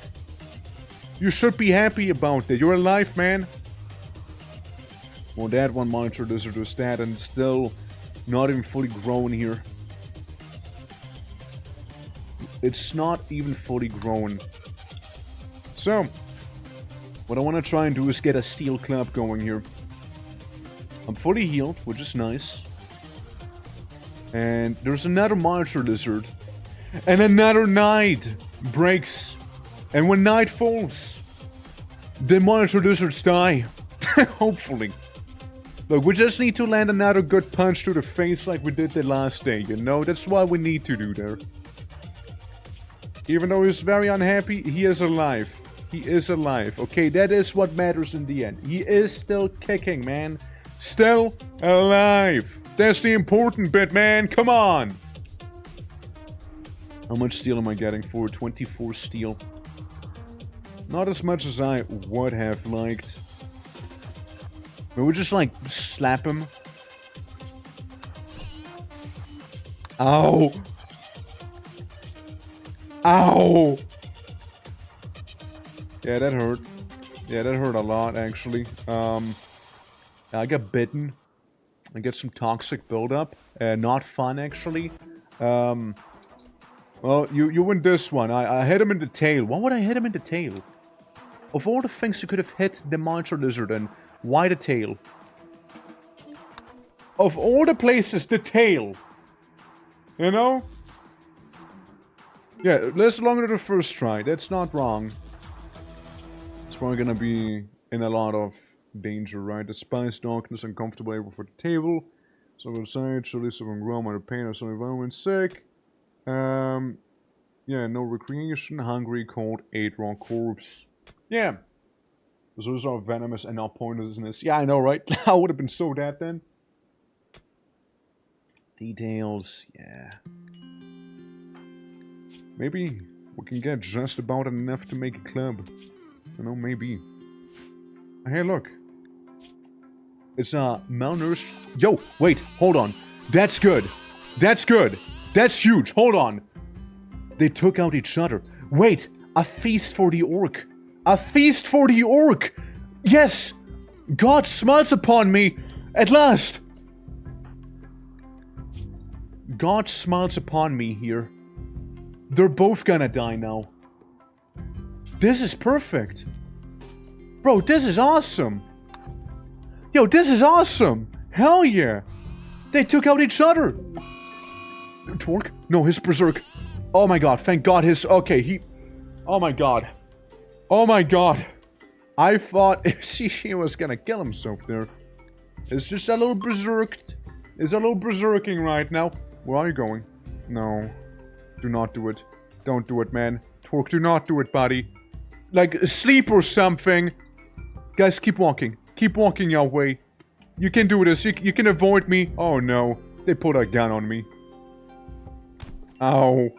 You should be happy about that. You're alive, man. Well, that one monitor lizard was dead and still not even fully grown here. It's not even fully grown. So, what I want to try and do is get a steel club going here. I'm fully healed, which is nice. And there's another monitor lizard. And another night breaks. And when night falls, the monitor lizards die. Hopefully. Look, we just need to land another good punch to the face like we did the last day, you know? That's what we need to do there. Even though he's very unhappy, he is alive. He is alive. Okay, that is what matters in the end. He is still kicking, man. Still alive. That's the important bit, man. Come on. How much steel am I getting for 24 steel? Not as much as I would have liked. But we'll just, like, slap him. Ow. Ow. Yeah, that hurt. Yeah, that hurt a lot, actually. I got bitten. I get some toxic buildup. Not fun, actually. Well, you win this one. I hit him in the tail. Why would I hit him in the tail? Of all the things you could have hit the monster lizard in, why the tail? Of all the places, the tail. You know? Yeah, less longer the first try. That's not wrong. It's probably gonna be in a lot of danger, right? The spice, darkness, uncomfortable able for the table. Some outside, surely some grown out of pain or some environment sick. Yeah, no recreation, hungry, cold, ate raw corpse. Yeah. Those are venomous and not poisonous. Yeah, I know, right? I would have been so dead then. Details, yeah. Maybe we can get just about enough to make a club. You know, maybe. Hey, look. It's malnourished. Yo, wait, hold on. That's good. That's good. That's huge. Hold on. They took out each other. Wait, a feast for the orc. A feast for the orc. Yes. God smiles upon me. At last. God smiles upon me here. They're both gonna die now. This is perfect. Bro, this is awesome. Yo, this is awesome. Hell yeah. They took out each other. Torque? No, his berserk. Oh my god, thank god his... Okay, he... Oh my god. Oh my god. I thought she was gonna kill himself there. It's just a little berserked. It's a little berserking right now. Where are you going? No. Do not do it. Don't do it, man. Torque, do not do it, buddy. Like, sleep or something. Guys, keep walking. Keep walking your way. You can do this. You can avoid me. Oh, no. They put a gun on me. Ow.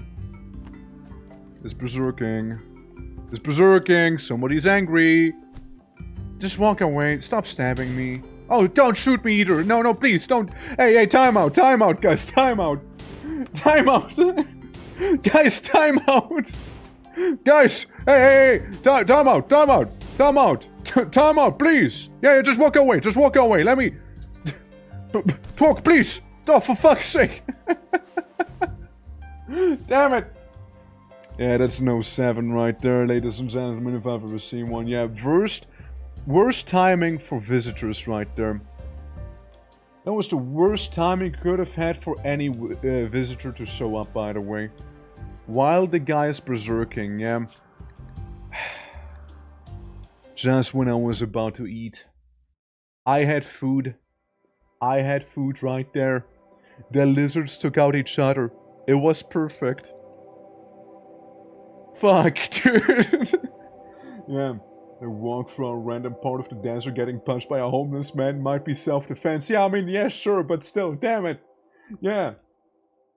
It's berserking. It's berserking. Somebody's angry. Just walk away. Stop stabbing me. Oh, don't shoot me either. No, no, please, don't. Hey, time out. Time out, guys. Time out. Time out. Guys, time out. Guys, hey. Time out. Time out. Time out. Time out, please. Yeah, just walk away. Just walk away. Let me... Talk, please. Oh, for fuck's sake. Damn it. Yeah, that's no 7 right there, ladies and gentlemen, if I've ever seen one. Yeah, worst timing for visitors right there. That was the worst timing you could have had for any visitor to show up, by the way. While the guy is berserking, yeah. Just when I was about to eat. I had food. I had food right there. The lizards took out each other. It was perfect. Fuck, dude. Yeah. They walk through a random part of the desert getting punched by a homeless man might be self-defense. Yeah, I mean, yeah, sure, but still, damn it. Yeah.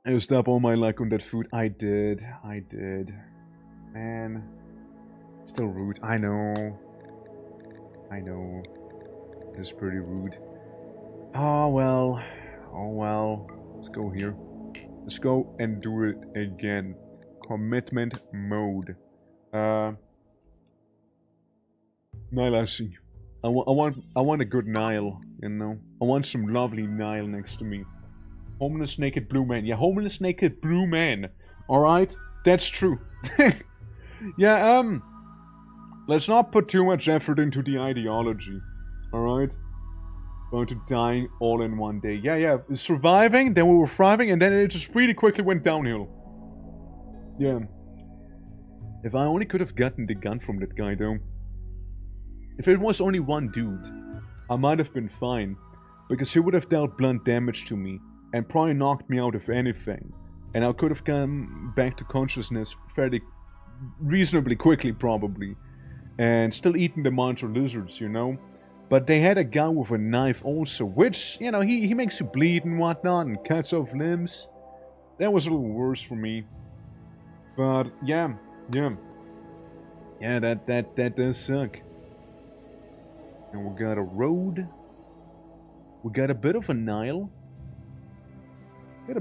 I used up all my luck on that food. I did. Man. Still rude. I know. It's pretty rude. Oh, well. Let's go here. Let's go and do it again. Commitment mode. Nihilacy. I want a good Nile, you know. I want some lovely Nile next to me. Homeless naked blue man. Yeah, homeless naked blue man. Alright? That's true. Yeah, let's not put too much effort into the ideology. Alright? Going to die all in one day. Yeah, surviving, then we were thriving, and then it just really quickly went downhill. Yeah. If I only could have gotten the gun from that guy, though. If it was only one dude, I might have been fine, because he would have dealt blunt damage to me, and probably knocked me out of anything, and I could have come back to consciousness fairly reasonably quickly, probably, and still eating the monster lizards, you know? But they had a guy with a knife also, which, you know, he makes you bleed and whatnot, and cuts off limbs. That was a little worse for me. But, yeah, that does suck. And we got a road. We got a bit of a Nile. What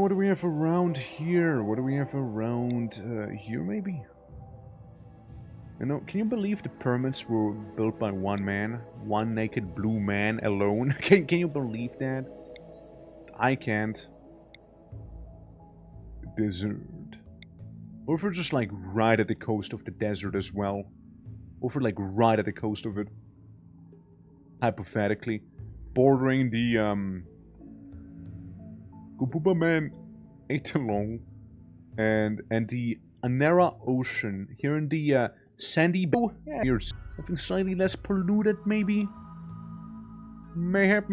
do we have around here? Here maybe? You know, can you believe the pyramids were built by one man? One naked blue man alone? Can you believe that? I can't. desert. Or if we're just like right at the coast of the desert as well. Or if we're like right at the coast of it. Hypothetically. Bordering the Gububa Man Atalong and the Anera Ocean. Here in the sandy bay. Yeah, here something slightly less polluted maybe. Mayhap.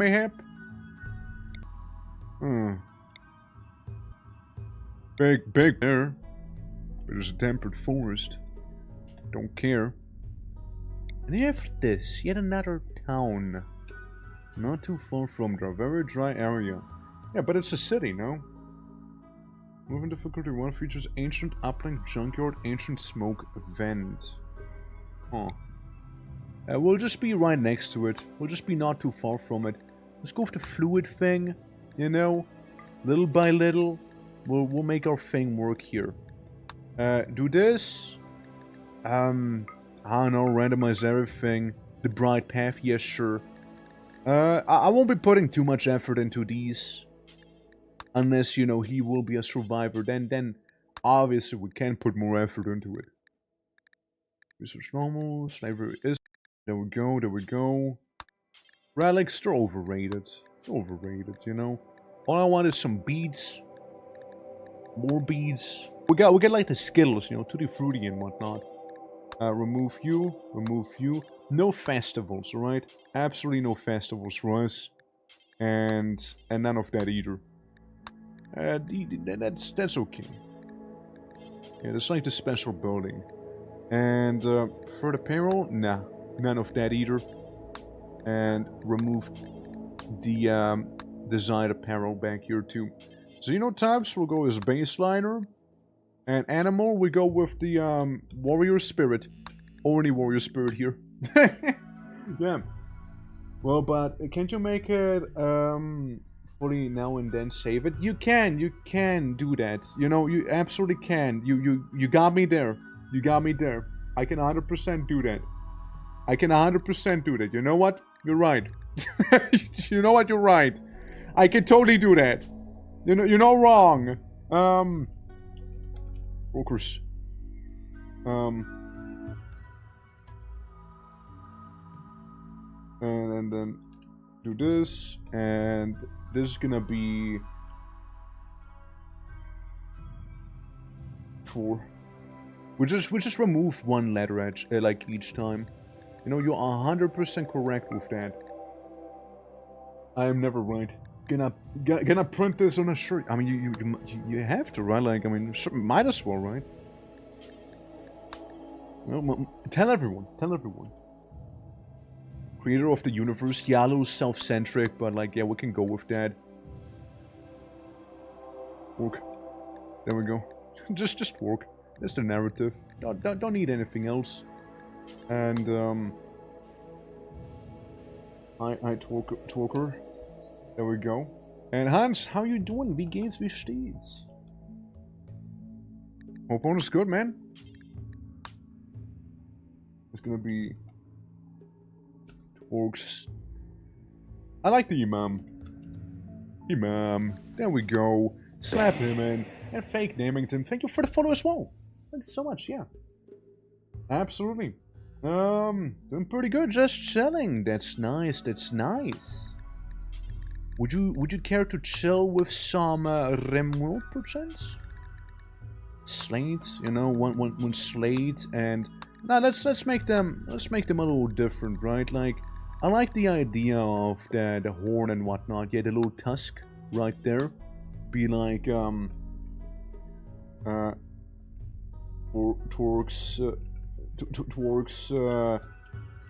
Big there. But there's a tempered forest. Don't care. And after this, yet another town. Not too far from there. Very dry area. Yeah, but it's a city, no? Moving difficulty 1 features ancient uplink junkyard, ancient smoke vent. Huh. We'll just be right next to it. We'll just be not too far from it. Let's go with the fluid thing. You know? Little by little. We'll make our thing work here. Do this. I don't know, randomize everything. The bright path, yes, sure. I won't be putting too much effort into these. Unless, you know, he will be a survivor. Then obviously we can put more effort into it. Research normal, slavery is... There we go. Relics, they're overrated. Overrated, you know. All I want is some beads. More beads. We get like the Skittles, you know, Tutti Frutti and whatnot. Remove you. No festivals, alright? Absolutely no festivals for us. And none of that either. That's okay. Yeah, that's like the special building. And for the payroll, nah, none of that either. And remove the desired apparel back here too. Xenotypes will go as baseliner. And animal, we go with the warrior spirit. Only warrior spirit here. Yeah. Well, but can't you make it fully now and then save it? You can do that. You know, you absolutely can. You got me there. You got me there. I can 100% do that. I can 100% do that. You know what? You're right. You know what? You're right. I can totally do that. You're not wrong. Brokers. And then do this, and this is gonna be 4. We just remove one letter edge, like each time. You know, you're 100% correct with that. I am never right. Gonna print this on a shirt. I mean, you have to, right? Like, I mean, might as well, right? Well, tell everyone. Creator of the universe. Yalo's self-centric, but like, yeah, we can go with that. Work. There we go. just work. That's the narrative. Don't need anything else. And I talker. There we go. And Hans, how you doing? Wie geht's? Wie steht's? Hope all is good, man. It's gonna be Orcs. I like the Imam. There we go. Slap him in. And Fake Namington, thank you for the follow as well. Thank you so much, yeah. Absolutely. Doing pretty good, just chilling. That's nice, Would you care to chill with some RIMWORLD perchance? Slate, you know, one slate, and now let's make them a little different, right? Like, I like the idea of the horn and whatnot. Yeah, the little tusk right there, be like Torque's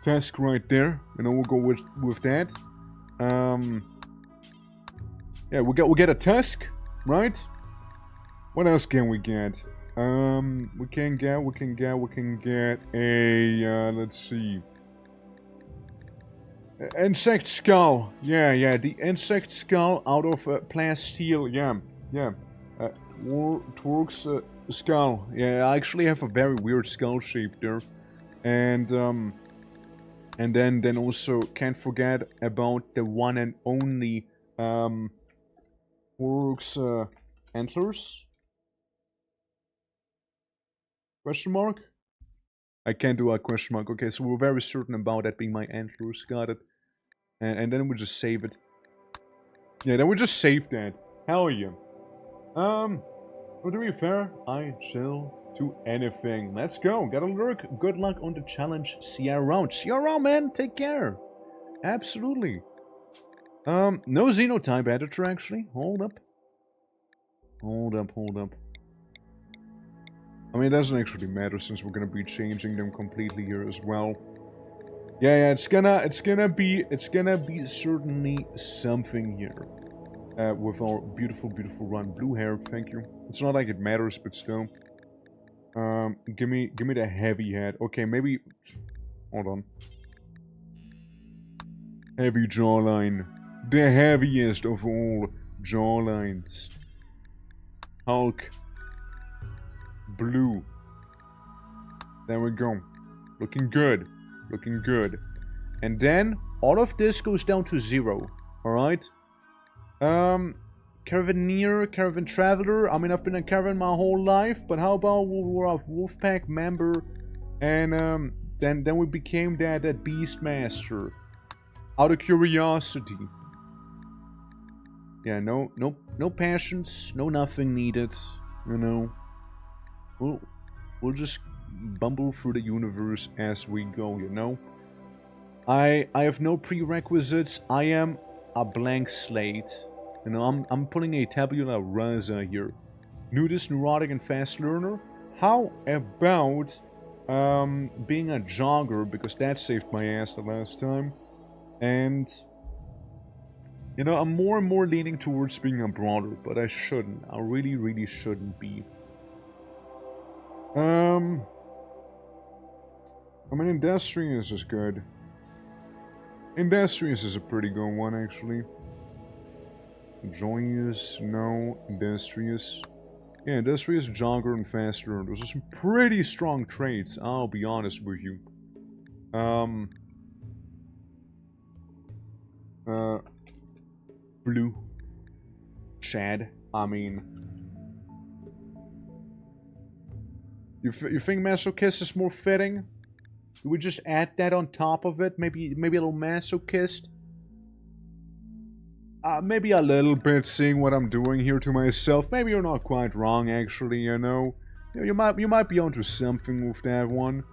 tusk right there. You know, we'll go with that. Yeah, we get a tusk, right? What else can we get? We can get a let's see. Insect skull. Yeah, the insect skull out of plasteel. Yeah. Torque's skull. Yeah, I actually have a very weird skull shape there. And then also can't forget about the one and only Torque's antlers. Question mark? I can't do a question mark. Okay, so we're very certain about that being my antlers. Got it. And then we just save it. Yeah, then we just save that. Hell yeah. Well, to be fair, I shall do anything. Let's go. Gotta lurk. Good luck on the challenge. See you around. See you around, man. Take care. Absolutely. No xenotype editor, actually. Hold up. Hold up. I mean, it doesn't actually matter since we're gonna be changing them completely here as well. Yeah, it's gonna be certainly something here. With our beautiful run. Blue hair, thank you. It's not like it matters, but still. Give me the heavy head. Okay, maybe... Hold on. Heavy jawline. The heaviest of all jawlines. Hulk. Blue. There we go. Looking good. Looking good. And then, all of this goes down to 0. Alright? Caravaneer, caravan traveler. I mean, I've been a caravan my whole life, but how about we're a Wolfpack member, and then we became that Beastmaster, out of curiosity. Yeah, no passions, no nothing needed. You know, we'll just bumble through the universe as we go. You know, I have no prerequisites. I am a blank slate. You know, I'm putting a tabula rasa here. Nudist, neurotic, and fast learner. How about being a jogger, because that saved my ass the last time. And you know, I'm more and more leaning towards being a brawler, but I shouldn't. I really shouldn't be. I mean, industrious is good. Industrious is a pretty good one, actually. Joyous, no. Industrious. Yeah, industrious, jogger, and fast learner. Those are some pretty strong traits, I'll be honest with you. Blue. Chad. I mean... You think masochist is more fitting? Do we just add that on top of it? Maybe a little masochist? Maybe a little bit, seeing what I'm doing here to myself. Maybe you're not quite wrong, actually, you know? You might be onto something with that one.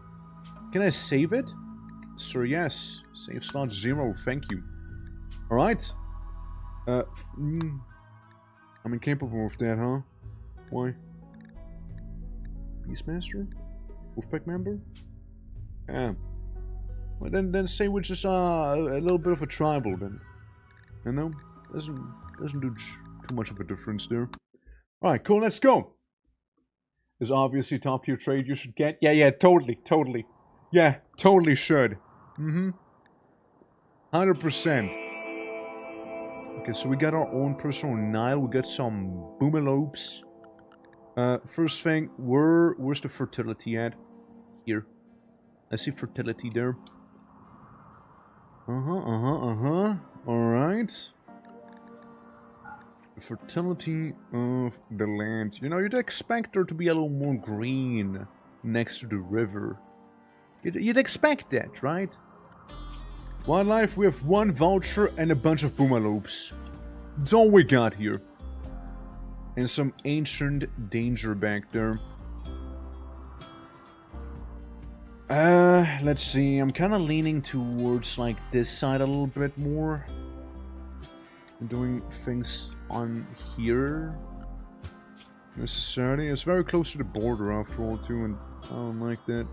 Can I save it? Sir, yes. Save slot 0, thank you. Alright. I'm incapable of that, huh? Why? Beastmaster? Wolfpack member? Yeah. Well, then say we're just a little bit of a tribal, then. You know? Doesn't do too much of a difference there. Alright, cool, let's go! Is obviously top tier trade you should get. Yeah, totally. Yeah, totally should. 100%. Okay, so we got our own personal Nile. We got some boomalopes. First thing, where's the fertility at? Here. I see fertility there. Alright. The fertility of the land. You know, you'd expect there to be a little more green next to the river. You'd expect that, right? Wildlife, we have 1 vulture and a bunch of boomalopes. That's all we got here. And some ancient danger back there. Let's see. I'm kind of leaning towards, like, this side a little bit more. I'm doing things on here. Necessarily. It's very close to the border, after all, too, and I don't like that.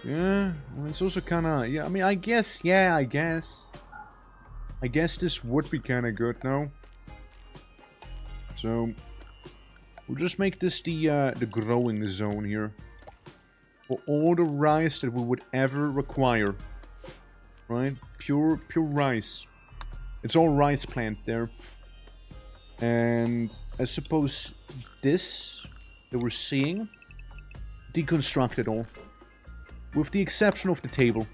Yeah, well, it's also kind of... Yeah, I mean, I guess this would be kind of good now. So... We'll just make this the growing zone here. For all the rice that we would ever require. Right? Pure rice. It's all rice plant there. And I suppose this that we're seeing, deconstruct it all. With the exception of the table.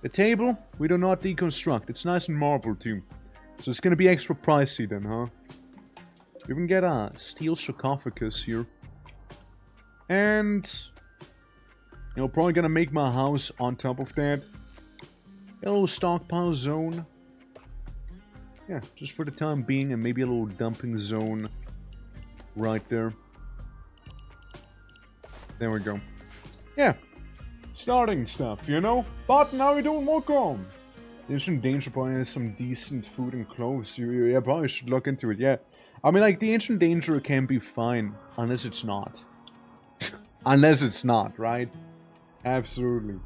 The table, we do not deconstruct. It's nice and marble too. So it's gonna be extra pricey then, huh? You can get a steel sarcophagus here. And... you know, probably gonna make my house on top of that. A little stockpile zone. Yeah, just for the time being, and maybe a little dumping zone right there. There we go. Yeah, starting stuff, you know? But now we're doing welcome! Ancient Danger probably has some decent food and clothes. You probably should look into it, yeah. I mean, like, the Ancient Danger can be fine, unless it's not. Unless it's not, right? Absolutely.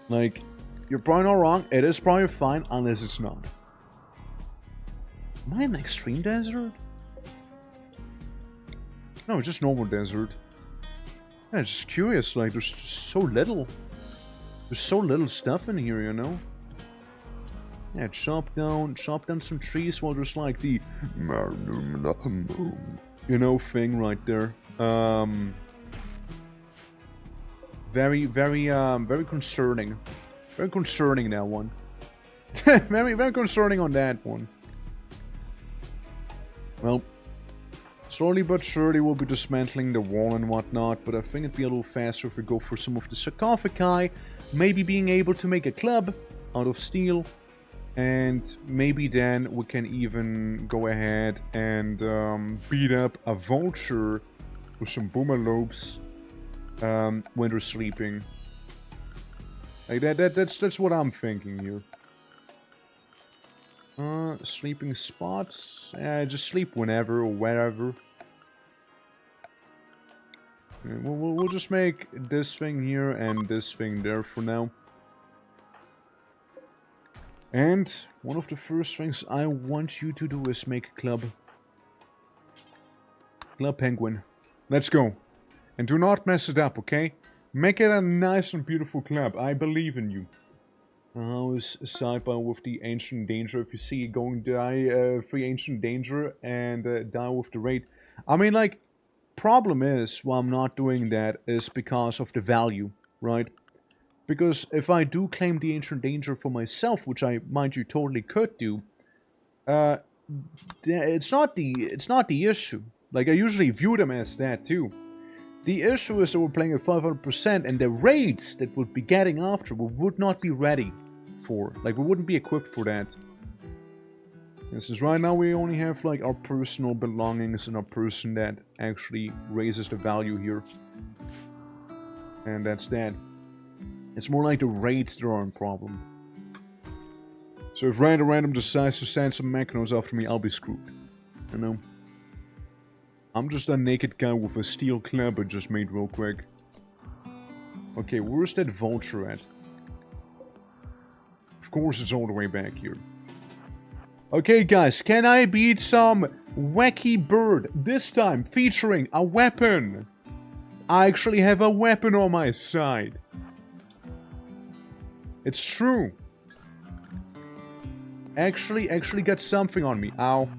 Like, you're probably not wrong. It is probably fine, unless it's not. Am I in extreme desert? No, just normal desert. Yeah, just curious. Like, there's so little. There's so little stuff in here, you know? Yeah, chop down some trees while there's like the... you know, thing right there. Very concerning. Very concerning, that one. very concerning on that one. Well, slowly but surely we'll be dismantling the wall and whatnot, but I think it'd be a little faster if we go for some of the sarcophagi, maybe being able to make a club out of steel, and maybe then we can even go ahead and beat up a vulture with some boomalopes when they're sleeping. Like that's what I'm thinking here. Sleeping spots? Just sleep whenever or wherever. We'll just make this thing here and this thing there for now. And one of the first things I want you to do is make a club. Club Penguin. Let's go. And do not mess it up, okay? Make it a nice and beautiful club. I believe in you. House sidebar with the Ancient Danger. If you see it going die, free Ancient Danger and die with the raid. I mean, like, problem is why I'm not doing that is because of the value, right? Because if I do claim the Ancient Danger for myself, which I, mind you, totally could do, it's not the issue. Like, I usually view them as that too. The issue is that we're playing at 500% and the raids that we'll be getting after we would not be ready for. Like, we wouldn't be equipped for that. This is right now we only have like our personal belongings and our person that actually raises the value here. And that's that. It's more like the raids that are a problem. So if random decides to send some Mechnos after me, I'll be screwed. You know? I'm just a naked guy with a steel club I just made real quick. Okay, where's that vulture at? Of course it's all the way back here. Okay guys, can I beat some wacky bird? This time featuring a weapon. I actually have a weapon on my side. It's true. Actually got something on me. Ow.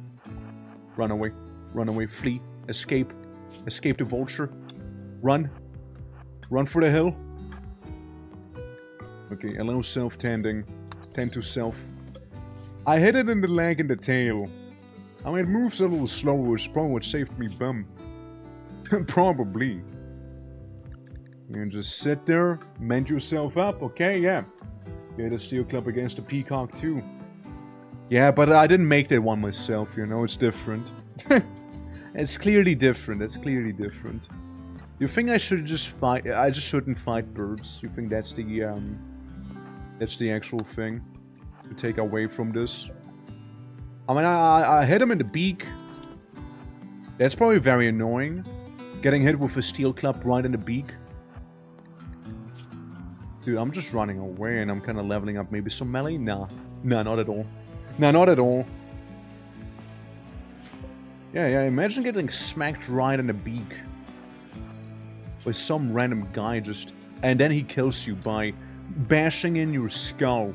Run away, flee. Escape the vulture. Run for the hill. Okay, allow self-tending. Tend to self. I hit it in the leg and the tail. I mean, it moves a little slower, which is probably what saved me bum. Probably. And just sit there, mend yourself up, okay, yeah. Get a steel club against the peacock too. Yeah, but I didn't make that one myself, you know, it's different. It's clearly different. It's clearly different. You think I should just fight? I just shouldn't fight birds. You think that's the actual thing to take away from this? I mean, I hit him in the beak. That's probably very annoying. Getting hit with a steel club right in the beak. Dude, I'm just running away and I'm kind of leveling up maybe some melee. Nah, not at all. Nah, not at all. Yeah, imagine getting smacked right in the beak. By some random guy just... And then he kills you by bashing in your skull.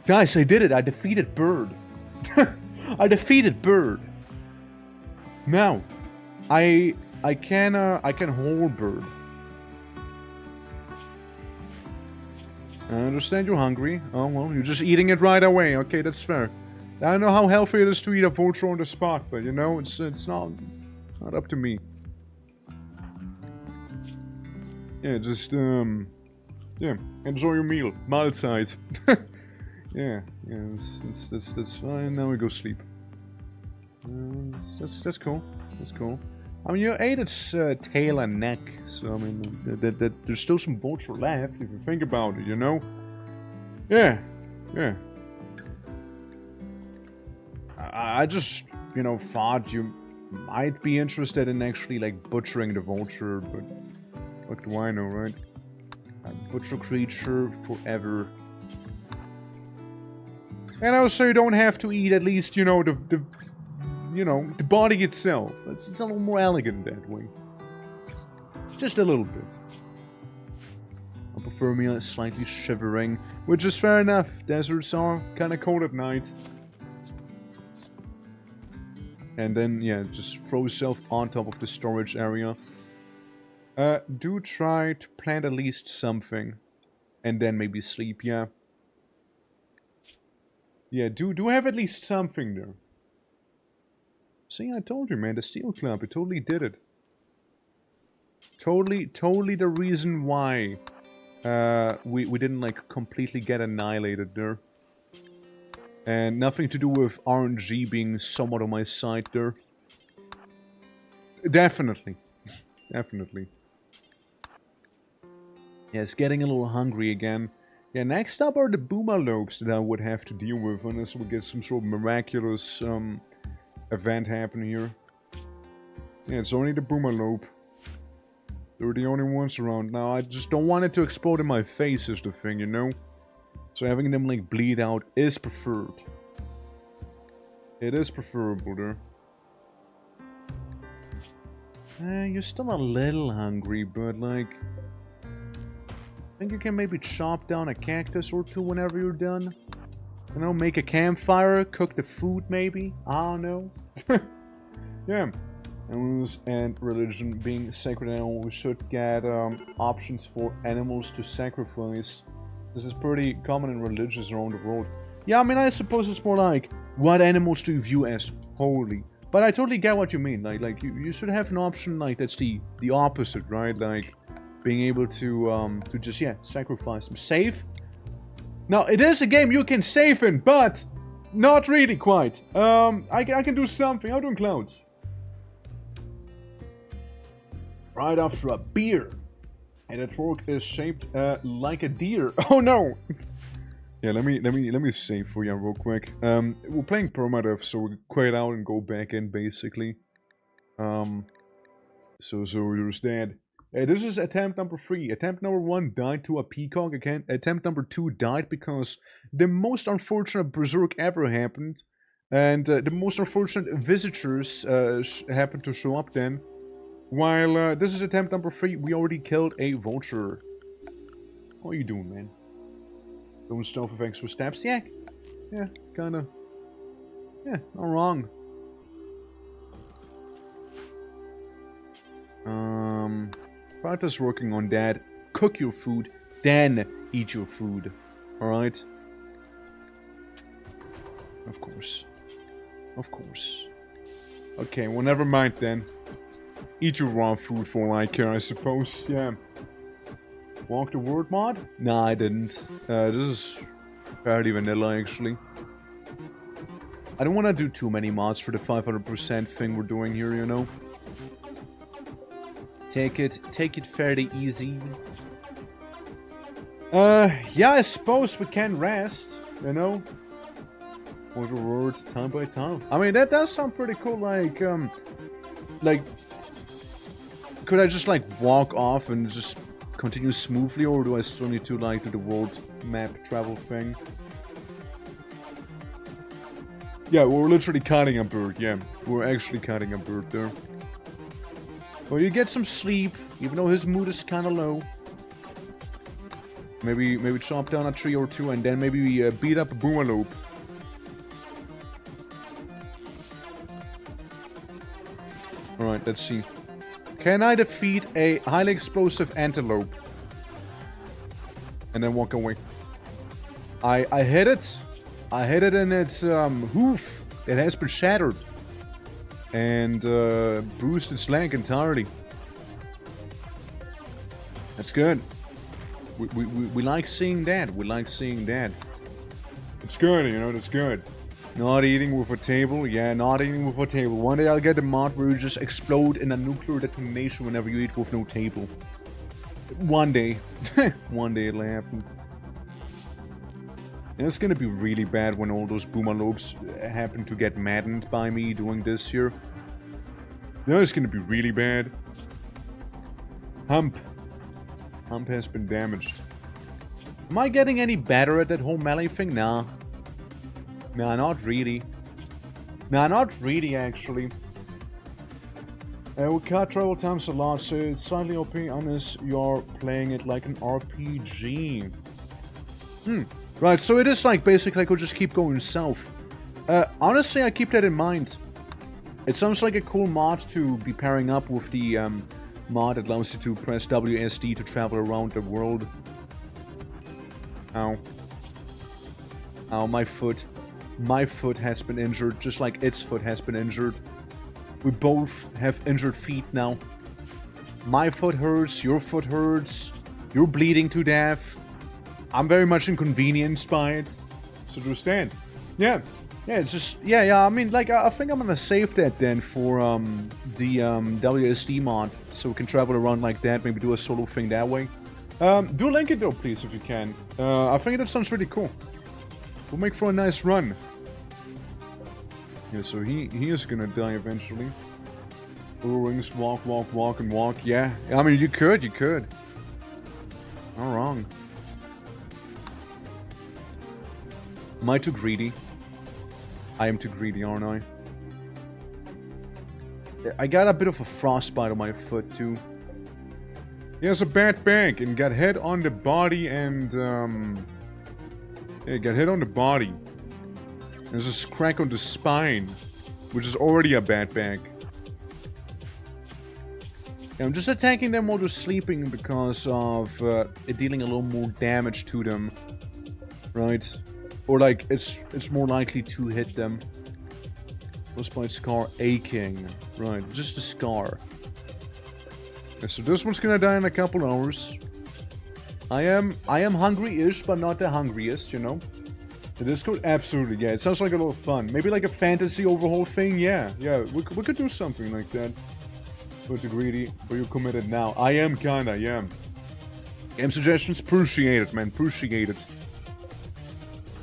Guys, I did it! I defeated Bird! I defeated Bird! Now, I can hold Bird. I understand you're hungry. Oh, well, you're just eating it right away. Okay, that's fair. I don't know how healthy it is to eat a vulture on the spot, but you know, it's not up to me. Yeah, just yeah, enjoy your meal. Mahlzeit. yeah, that's fine. Now we go sleep. That's cool. That's cool. I mean, you ate its tail and neck, so I mean, there's still some vulture left if you think about it, you know? Yeah, yeah. I just, you know, thought you might be interested in actually, like, butchering the vulture, but what do I know, right? A butcher creature forever. And also, you don't have to eat at least, you know, the body itself. It's a little more elegant that way. Just a little bit. I prefer me slightly shivering, which is fair enough. Deserts are kind of cold at night. And then, yeah, just throw yourself on top of the storage area. Do try to plant at least something. And then maybe sleep, yeah. Yeah, do have at least something there. See, I told you, man, the Steel Club, it totally did it. Totally the reason why we didn't, like, completely get annihilated there. And nothing to do with RNG being somewhat on my side there. Definitely. Definitely. Yes, getting a little hungry again. Yeah, next up are the Boomalopes that I would have to deal with unless we get some sort of miraculous event happen here. Yeah, it's only the Boomalope. They're the only ones around now. I just don't want it to explode in my face is the thing, you know? So having them, like, bleed out is preferred. It is preferable there. You're still a little hungry, but, like... I think you can maybe chop down a cactus or two whenever you're done. You know, make a campfire, cook the food maybe. I don't know. Yeah. Animals and religion being sacred animals, we should get options for animals to sacrifice. This is pretty common in religions around the world. Yeah, I mean, I suppose it's more like, what animals do you view as holy? But I totally get what you mean. Like you should have an option, like, that's the opposite, right? Like, being able to just, yeah, sacrifice them. Save? Now, it is a game you can save in, but not really quite. I can do something. How doing, clouds? Right after a beer. And that fork is shaped like a deer. Oh no! Yeah, let me save for you real quick. We're playing permadeath, so we quit out and go back in basically. So there's that. This is attempt number 3. Attempt number 1 died to a peacock. Again, attempt number 2 died because the most unfortunate berserk ever happened, and the most unfortunate visitors happened to show up then. While this is attempt number 3, we already killed a vulture. What are you doing, man? Doing stuff with extra steps? Yeah, kinda. Yeah, not wrong. Practice working on that. Cook your food, then eat your food. Alright? Of course. Of course. Okay, well, never mind then. Eat your raw food for all I care, I suppose. Yeah. Walk the word mod? Nah, I didn't. This is fairly vanilla, actually. I don't want to do too many mods for the 500% thing we're doing here, you know? Take it fairly easy. Yeah, I suppose we can rest, you know? Order word time by time. I mean, that does sound pretty cool, like, could I just, like, walk off and just continue smoothly, or do I still need to, like, do the world map travel thing? Yeah, we're literally cutting a bird, yeah. We're actually cutting a bird there. Well, you get some sleep, even though his mood is kind of low. Maybe chop down a tree or two, and then maybe beat up a boomalope. Alright, let's see. Can I defeat a highly explosive antelope? And then walk away. I hit it. I hit it in its hoof. It has been shattered. And bruised its leg entirely. That's good. We like seeing that. We like seeing that. It's good, you know, that's good. Not eating with a table. Yeah, not eating with a table. One day I'll get a mod where you just explode in a nuclear detonation whenever you eat with no table. One day. One day it'll happen. And it's gonna be really bad when all those boomalopes happen to get maddened by me doing this here. No, it's gonna be really bad. Hump. Hump has been damaged. Am I getting any better at that whole melee thing? Nah. Nah, not really. Nah, not really, actually. We cut travel times a lot, so it's slightly OP unless you're playing it like an RPG. Right, so it is like, basically I could just keep going south. Honestly, I keep that in mind. It sounds like a cool mod to be pairing up with the mod that allows you to press WSD to travel around the world. Ow. Ow, my foot. My foot has been injured, just like its foot has been injured. We both have injured feet now. My foot hurts, your foot hurts. You're bleeding to death. I'm very much inconvenienced by it. So just stand. Yeah. Yeah, it's just... Yeah, I mean, like, I think I'm gonna save that then for, the, WSD mod. So we can travel around like that, maybe do a solo thing that way. Do link it though, please, if you can. I think that sounds really cool. We'll make for a nice run. Yeah, so he is gonna die eventually. O-rings, walk, walk, walk, and walk. Yeah, I mean, you could. Not wrong. Am I too greedy? I am too greedy, aren't I? Yeah, I got a bit of a frostbite on my foot, too. He has a bad back and got hit on the body and, yeah, got hit on the body. There's this crack on the spine, which is already a bad back. Yeah, I'm just attacking them while they're sleeping because of it dealing a little more damage to them. Right? Or like, it's more likely to hit them. Frostbite scar aching. Right, just a scar. Yeah, so this one's gonna die in a couple hours. I am hungry-ish, but not the hungriest, you know? The Discord? Absolutely, yeah. It sounds like a lot of fun. Maybe like a fantasy overhaul thing? Yeah, we could do something like that. But too greedy, but you're committed now. I am kinda, yeah. Game suggestions? Appreciate it, man. Appreciate it.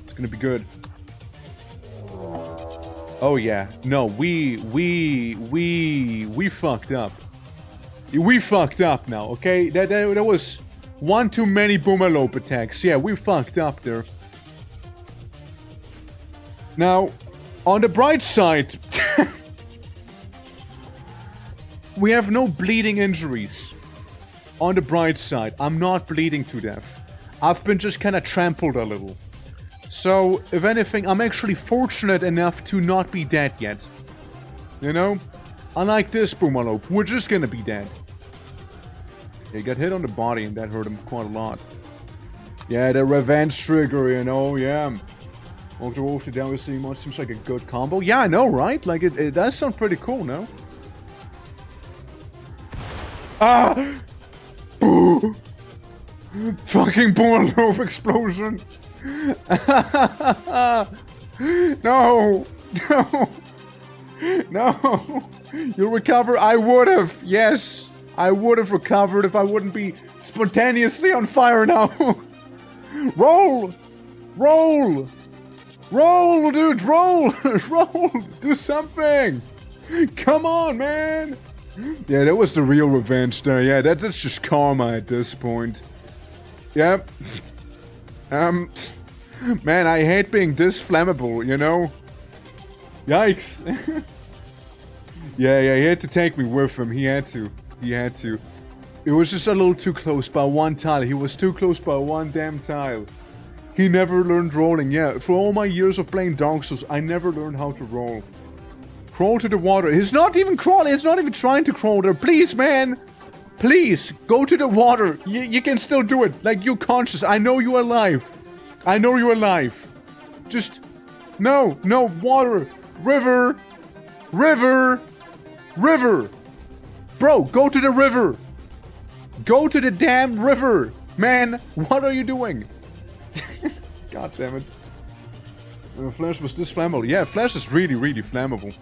It's gonna be good. Oh yeah. No, we fucked up. We fucked up now, okay? That was one too many boomalope attacks. Yeah, we fucked up there. Now, on the bright side, we have no bleeding injuries. On the bright side, I'm not bleeding to death. I've been just kind of trampled a little. So, if anything, I'm actually fortunate enough to not be dead yet. You know? Unlike this boomalope, we're just gonna be dead. He got hit on the body and that hurt him quite a lot. Yeah, the revenge trigger, you know, yeah. Walk the wolf to down with mod seems like a good combo. Yeah, I know, right? Like, it does sound pretty cool, no? Ah! Boo! Fucking boomalope explosion! No! No! No! You'll recover? I would've! Yes! I would've recovered if I wouldn't be spontaneously on fire now! Roll! Roll! Roll, dude! Roll! Roll! Do something! Come on, man! Yeah, that was the real revenge there. Yeah, that's just karma at this point. Yep. Man, I hate being this flammable, you know? Yikes. Yeah, he had to take me with him. He had to. It was just a little too close by one tile. He was too close by one damn tile. He never learned rolling. Yeah, for all my years of playing Dark Souls, I never learned how to roll. Crawl to the water. He's not even crawling. He's not even trying to crawl there. Please, man. Please, go to the water. You can still do it. Like, you're conscious. I know you're alive. I know you're alive. Just No, no, water! River! River! River! Bro, go to the river! Go to the damn river! Man, what are you doing? God damn it. Flash was this flammable. Yeah, Flash is really, really flammable.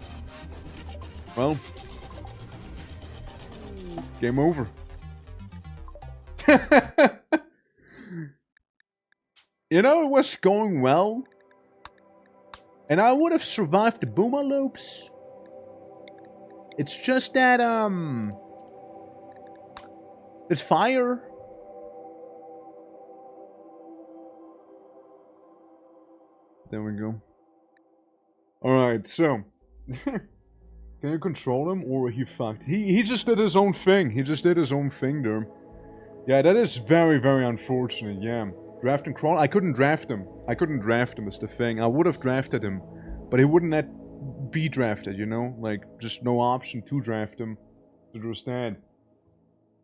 Well. Game over. You know, it was going well. And I would have survived the Boomer loops. It's just that, it's fire. There we go. Alright, so. Can you control him or he fucked? He just did his own thing. He just did his own thing there. Yeah, that is very, very unfortunate, yeah. Draft and crawl? I couldn't draft him. I couldn't draft him is the thing. I would have drafted him. But he wouldn't let be drafted, you know? Like, just no option to draft him. So there's that.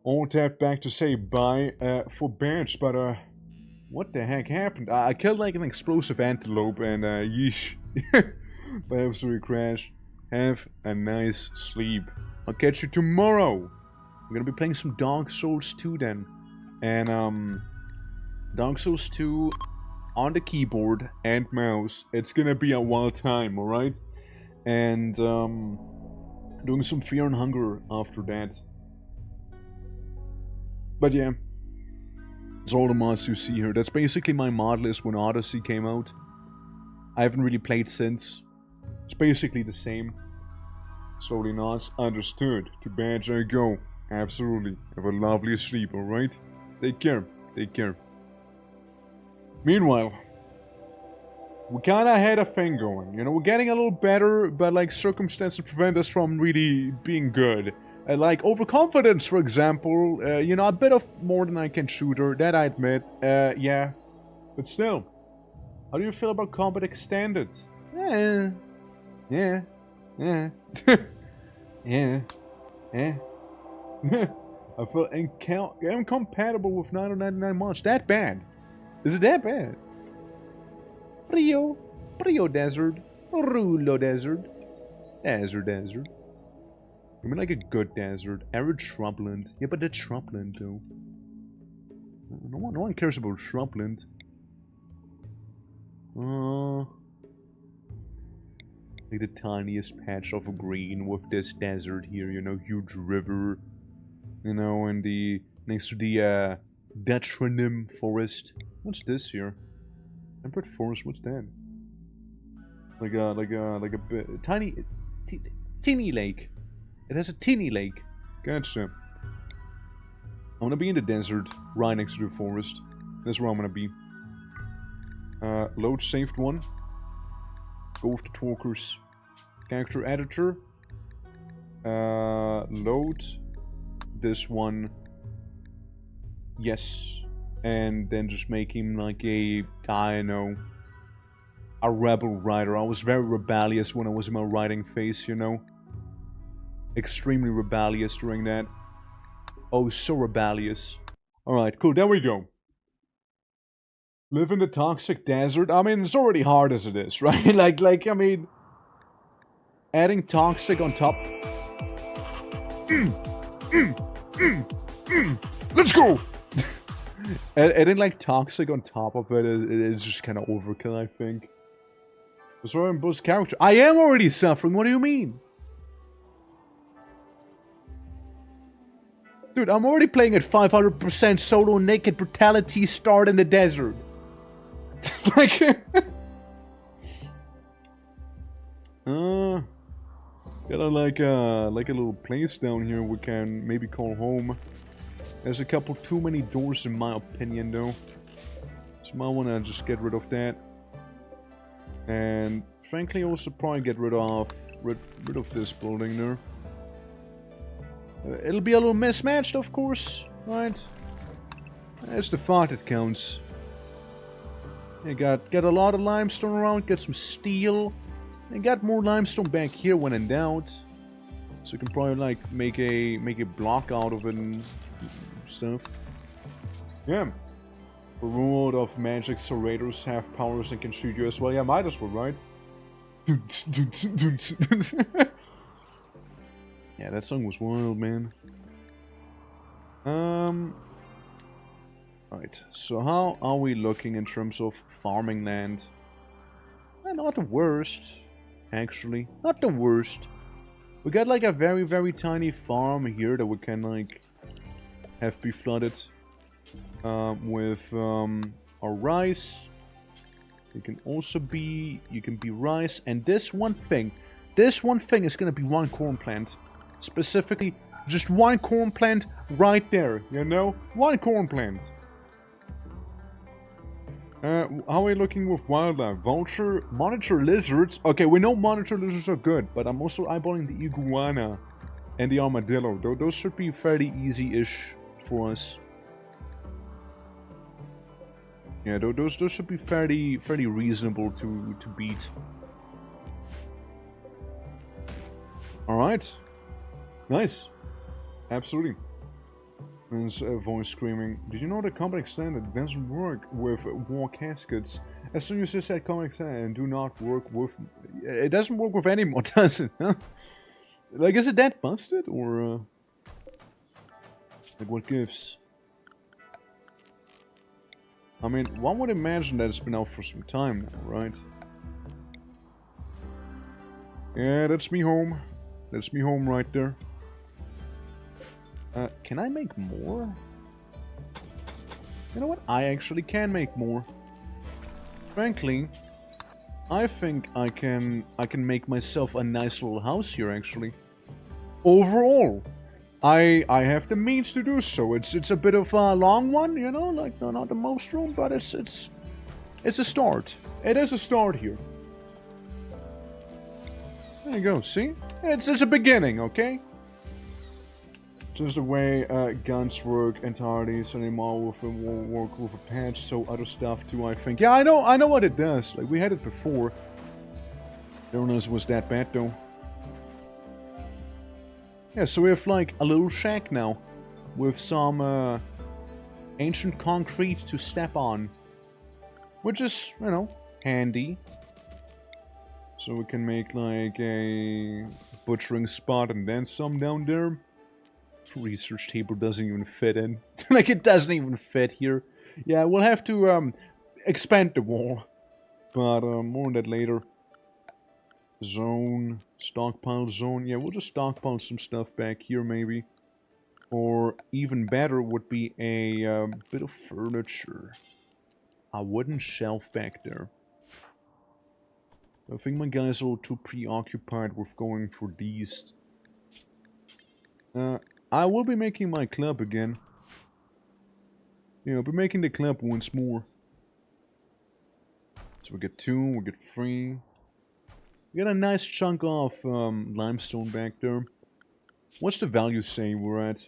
All tap back to say bye for bench, but what the heck happened? I killed like an explosive antelope and yeesh. By absolute crash. Have a nice sleep. I'll catch you tomorrow. I'm gonna be playing some Dark Souls 2 then. And Dark Souls 2 on the keyboard and mouse. It's gonna be a wild time, alright? And doing some Fear and Hunger after that. But yeah, it's all the mods you see here. That's basically my mod list when Odyssey came out. I haven't really played since. It's basically the same. Slowly nods. Understood. To bed I go. Absolutely. Have a lovely sleep, alright? Take care. Take care. Meanwhile, we kinda had a thing going. You know, we're getting a little better, but like circumstances prevent us from really being good. Like overconfidence, for example. You know, a bit of more than I can shooter, that I admit. Yeah. But still. How do you feel about Combat Extended? Yeah. Yeah. Yeah. Yeah. Yeah. I feel incompatible with 999 mods. That bad? Is it that bad? Rio Desert. Rulo Desert. Desert. I mean like a good desert. Arid shrubland. Yeah, but that's shrubland though. No one cares about shrubland. Like the tiniest patch of green with this desert here, you know, huge river. You know, and the next to the Detronim forest. What's this here? Temperate forest, what's that? Like a bit, teeny lake. It has a teeny lake. Gotcha. I'm gonna be in the desert, right next to the forest. That's where I'm gonna be. Load saved one. Go with the talkers. Character editor. Load this one. Yes. And then just make him like a, I don't know, a rebel rider. I was very rebellious when I was in my riding phase, you know. Extremely rebellious during that. Oh, so rebellious. Alright, cool, there we go. Live in the toxic desert. I mean, it's already hard as it is, right? like, I mean, adding toxic on top. Let's go! Adding like toxic on top of it is just kind of overkill, I think. Sorry, I'm both character. I am already suffering. What do you mean? Dude, I'm already playing at 500% solo naked brutality start in the desert. Like, got like a little place down here we can maybe call home. There's a couple too many doors in my opinion though. So I might wanna just get rid of that. And frankly also probably get rid of this building there. It'll be a little mismatched of course, right? That's the thought that counts. You got a lot of limestone around, get some steel. And got more limestone back here when in doubt. So you can probably like make a block out of it and stuff. Yeah. A world of magic, so raiders have powers and can shoot you as well. Yeah, might as well, right? Yeah, that song was wild, man. Right, so how are we looking in terms of farming land? Not the worst, actually. Not the worst. We got like a very, very tiny farm here that we can like have be flooded with our rice. It can also be, you can be rice, and this one thing is gonna be one corn plant. Specifically, just one corn plant right there, you know? One corn plant. How are we looking with wildlife? Vulture, monitor lizards. Okay, we know monitor lizards are good, but I'm also eyeballing the iguana and the armadillo. Those should be fairly easy-ish for us. Yeah, those should be fairly reasonable to beat. All right, nice, absolutely. There's a voice screaming. Did you know that Comic Standard doesn't work with war caskets? As soon as you said Comic Standard do not work with, it doesn't work with anymore, does it? Huh? Like, is it that busted or like what gives? I mean, one would imagine that it's been out for some time now, right? Yeah, that's me home. That's me home right there. Can I make more? You know what? I actually can make more. Frankly, I think I can make myself a nice little house here, actually. Overall, I have the means to do so. It's a bit of a long one, you know, like not the most room, but it's a start. It is a start here. There you go. See, it's a beginning, okay? Just the way guns work entirely, so they more will work with a patch, so other stuff too, I think. Yeah, I know what it does. Like, we had it before. Don't know if it was that bad, though. Yeah, so we have, like, a little shack now. With some ancient concrete to step on. Which is, you know, handy. So we can make, like, a butchering spot and then some down there. Research table doesn't even fit in. Like, it doesn't even fit here. Yeah, we'll have to expand the wall. But more on that later. Zone. Stockpile zone. Yeah, we'll just stockpile some stuff back here maybe. Or even better would be a bit of furniture. A wooden shelf back there. I think my guys are all too preoccupied with going for these. I will be making my club again. Yeah, I'll be making the club once more. So we get 2, we get 3. We got a nice chunk of limestone back there. What's the value say we're at?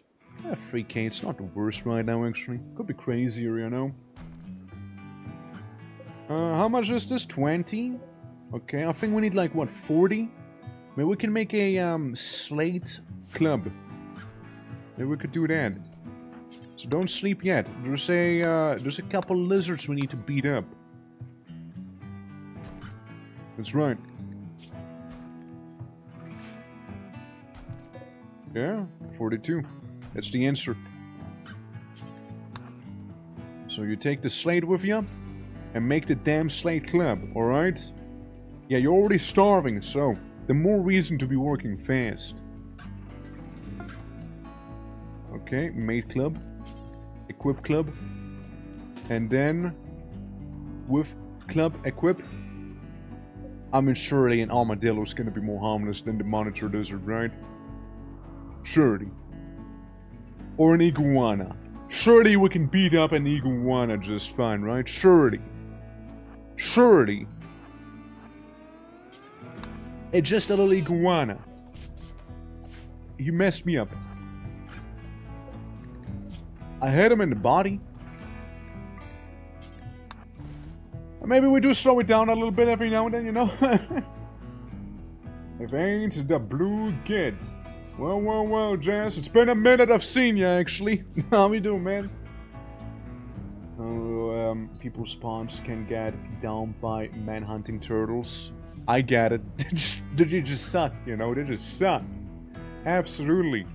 3k, it's not the worst right now actually. Could be crazier, you know. How much is this? 20? Okay, I think we need like, what, 40? Maybe we can make a slate club. Maybe we could do that. So don't sleep yet. There's a couple lizards we need to beat up. That's right. Yeah, 42. That's the answer. So you take the slate with you and make the damn slate club, alright? Yeah, you're already starving, so the more reason to be working fast. Okay, mate club, equip club, and then with club equip, I mean surely an armadillo is gonna be more harmless than the monitor lizard, right? Surely. Or an iguana. Surely we can beat up an iguana just fine, right? Surely. Surely. It's just a little iguana. You messed me up. I hit him in the body. Maybe we do slow it down a little bit every now and then, you know? If ain't the blue kid. Well, Jazz, it's been a minute I've seen you, actually. How we doing, man? People's spawns can get down by manhunting turtles. I get it. They just suck, you know? They just suck. Absolutely.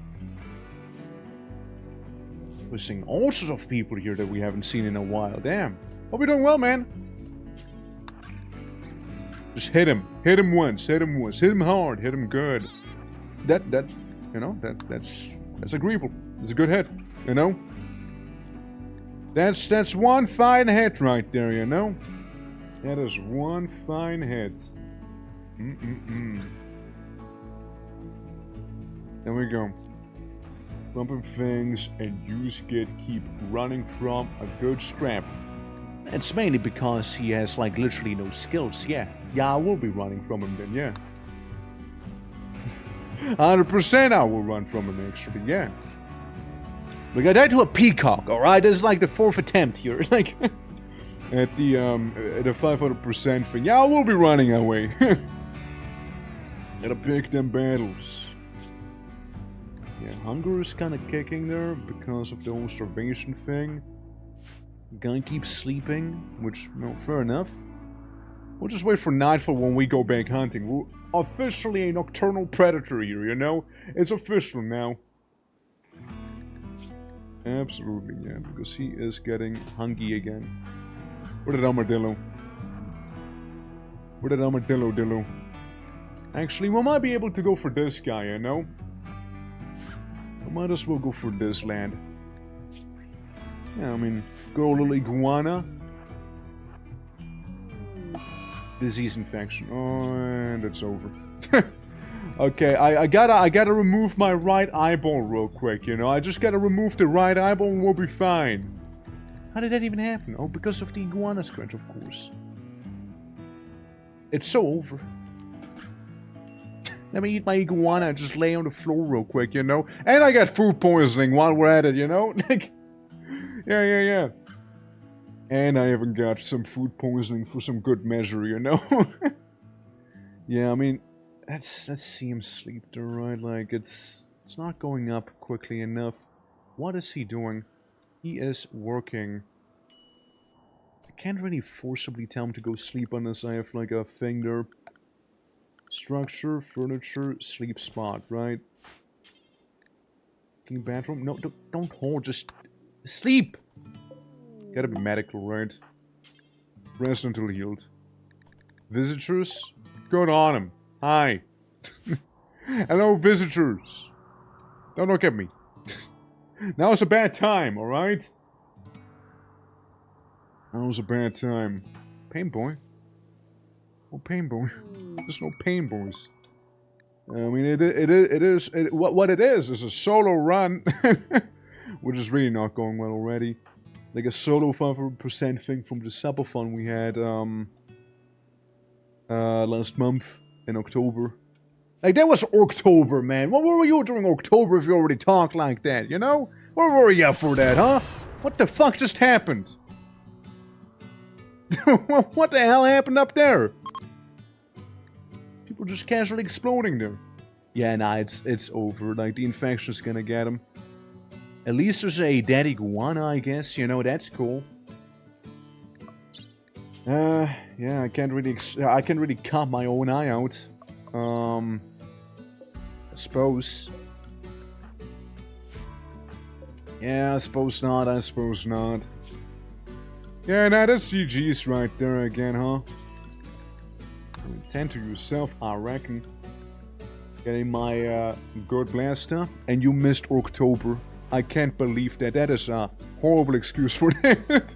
We're seeing all sorts of people here that we haven't seen in a while. Damn. Hope you're doing well, man. Just hit him. Hit him once. Hit him once. Hit him hard. Hit him good. You know, that's agreeable. It's a good hit, you know? That's one fine hit right there, you know? That is one fine hit. There we go. Bumping things and use get keep running from a good scrap. It's mainly because he has like literally no skills, yeah. Yeah, I will be running from him then, yeah. 100% I will run from him actually, yeah. We got that to a peacock, alright? This is like the 4th attempt here, like at the 500% thing. Yeah, I will be running away. Gotta pick them battles. Yeah, hunger is kinda kicking there because of the whole starvation thing. Guy keeps sleeping, which, no, fair enough. We'll just wait for nightfall when we go back hunting. We're officially a nocturnal predator here, you know? It's official now. Absolutely, yeah, because he is getting hungry again. Where did armadillo? Where did armadillo? Actually, we might be able to go for this guy, you know? We might as well go for this land. Yeah, I mean, good old little iguana. Disease infection. Oh, and it's over. Okay, I gotta remove my right eyeball real quick, you know? I just gotta remove the right eyeball and we'll be fine. How did that even happen? Oh, because of the iguana scratch, of course. It's so over. Let me eat my iguana and just lay on the floor real quick, you know? And I got food poisoning while we're at it, you know? Like, yeah. And I even got some food poisoning for some good measure, you know? Yeah, I mean, let's see him sleep there, right? Like, it's not going up quickly enough. What is he doing? He is working. I can't really forcibly tell him to go sleep unless I have, like, a thing there. Structure, furniture, sleep spot, right? Clean bathroom? No, don't hold, just sleep! Gotta be medical, right? Rest until healed. Visitors? Good on him. Hi. Hello, visitors. Don't look at me. Now is a bad time, alright? Now is a bad time. Pain boy? Oh, pain boy. There's no pain boys. I mean, what it is a solo run, which is really not going well already. Like a solo 5% thing from the subathon we had last month in October. Like, that was October, man. What were you doing October if you already talked like that, you know? Where were you for that, huh? What the fuck just happened? What the hell happened up there? People just casually exploding there. Yeah, nah, it's over. Like, the infection's gonna get him. At least there's a dead iguana, I guess. You know, that's cool. Yeah, I can't really cut my own eye out. I suppose. Yeah, I suppose not. Yeah, nah, that's GG's right there again, huh? Tend to yourself, I reckon. Getting my good blaster, and you missed October. I can't believe that. That is a horrible excuse for that.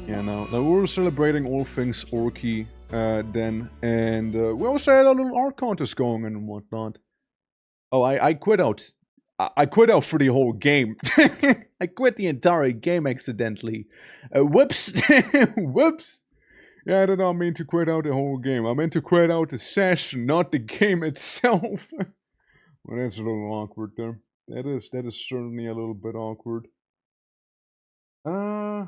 Yeah, no. We're celebrating all things Orky then, and we also had a little art contest going on and whatnot. Oh, I quit out. I quit out for the whole game. I quit the entire game accidentally. Whoops. Whoops. Yeah, I did not mean to quit out the whole game. I meant to quit out the session, not the game itself. Well, that's a little awkward there. That is certainly a little bit awkward. What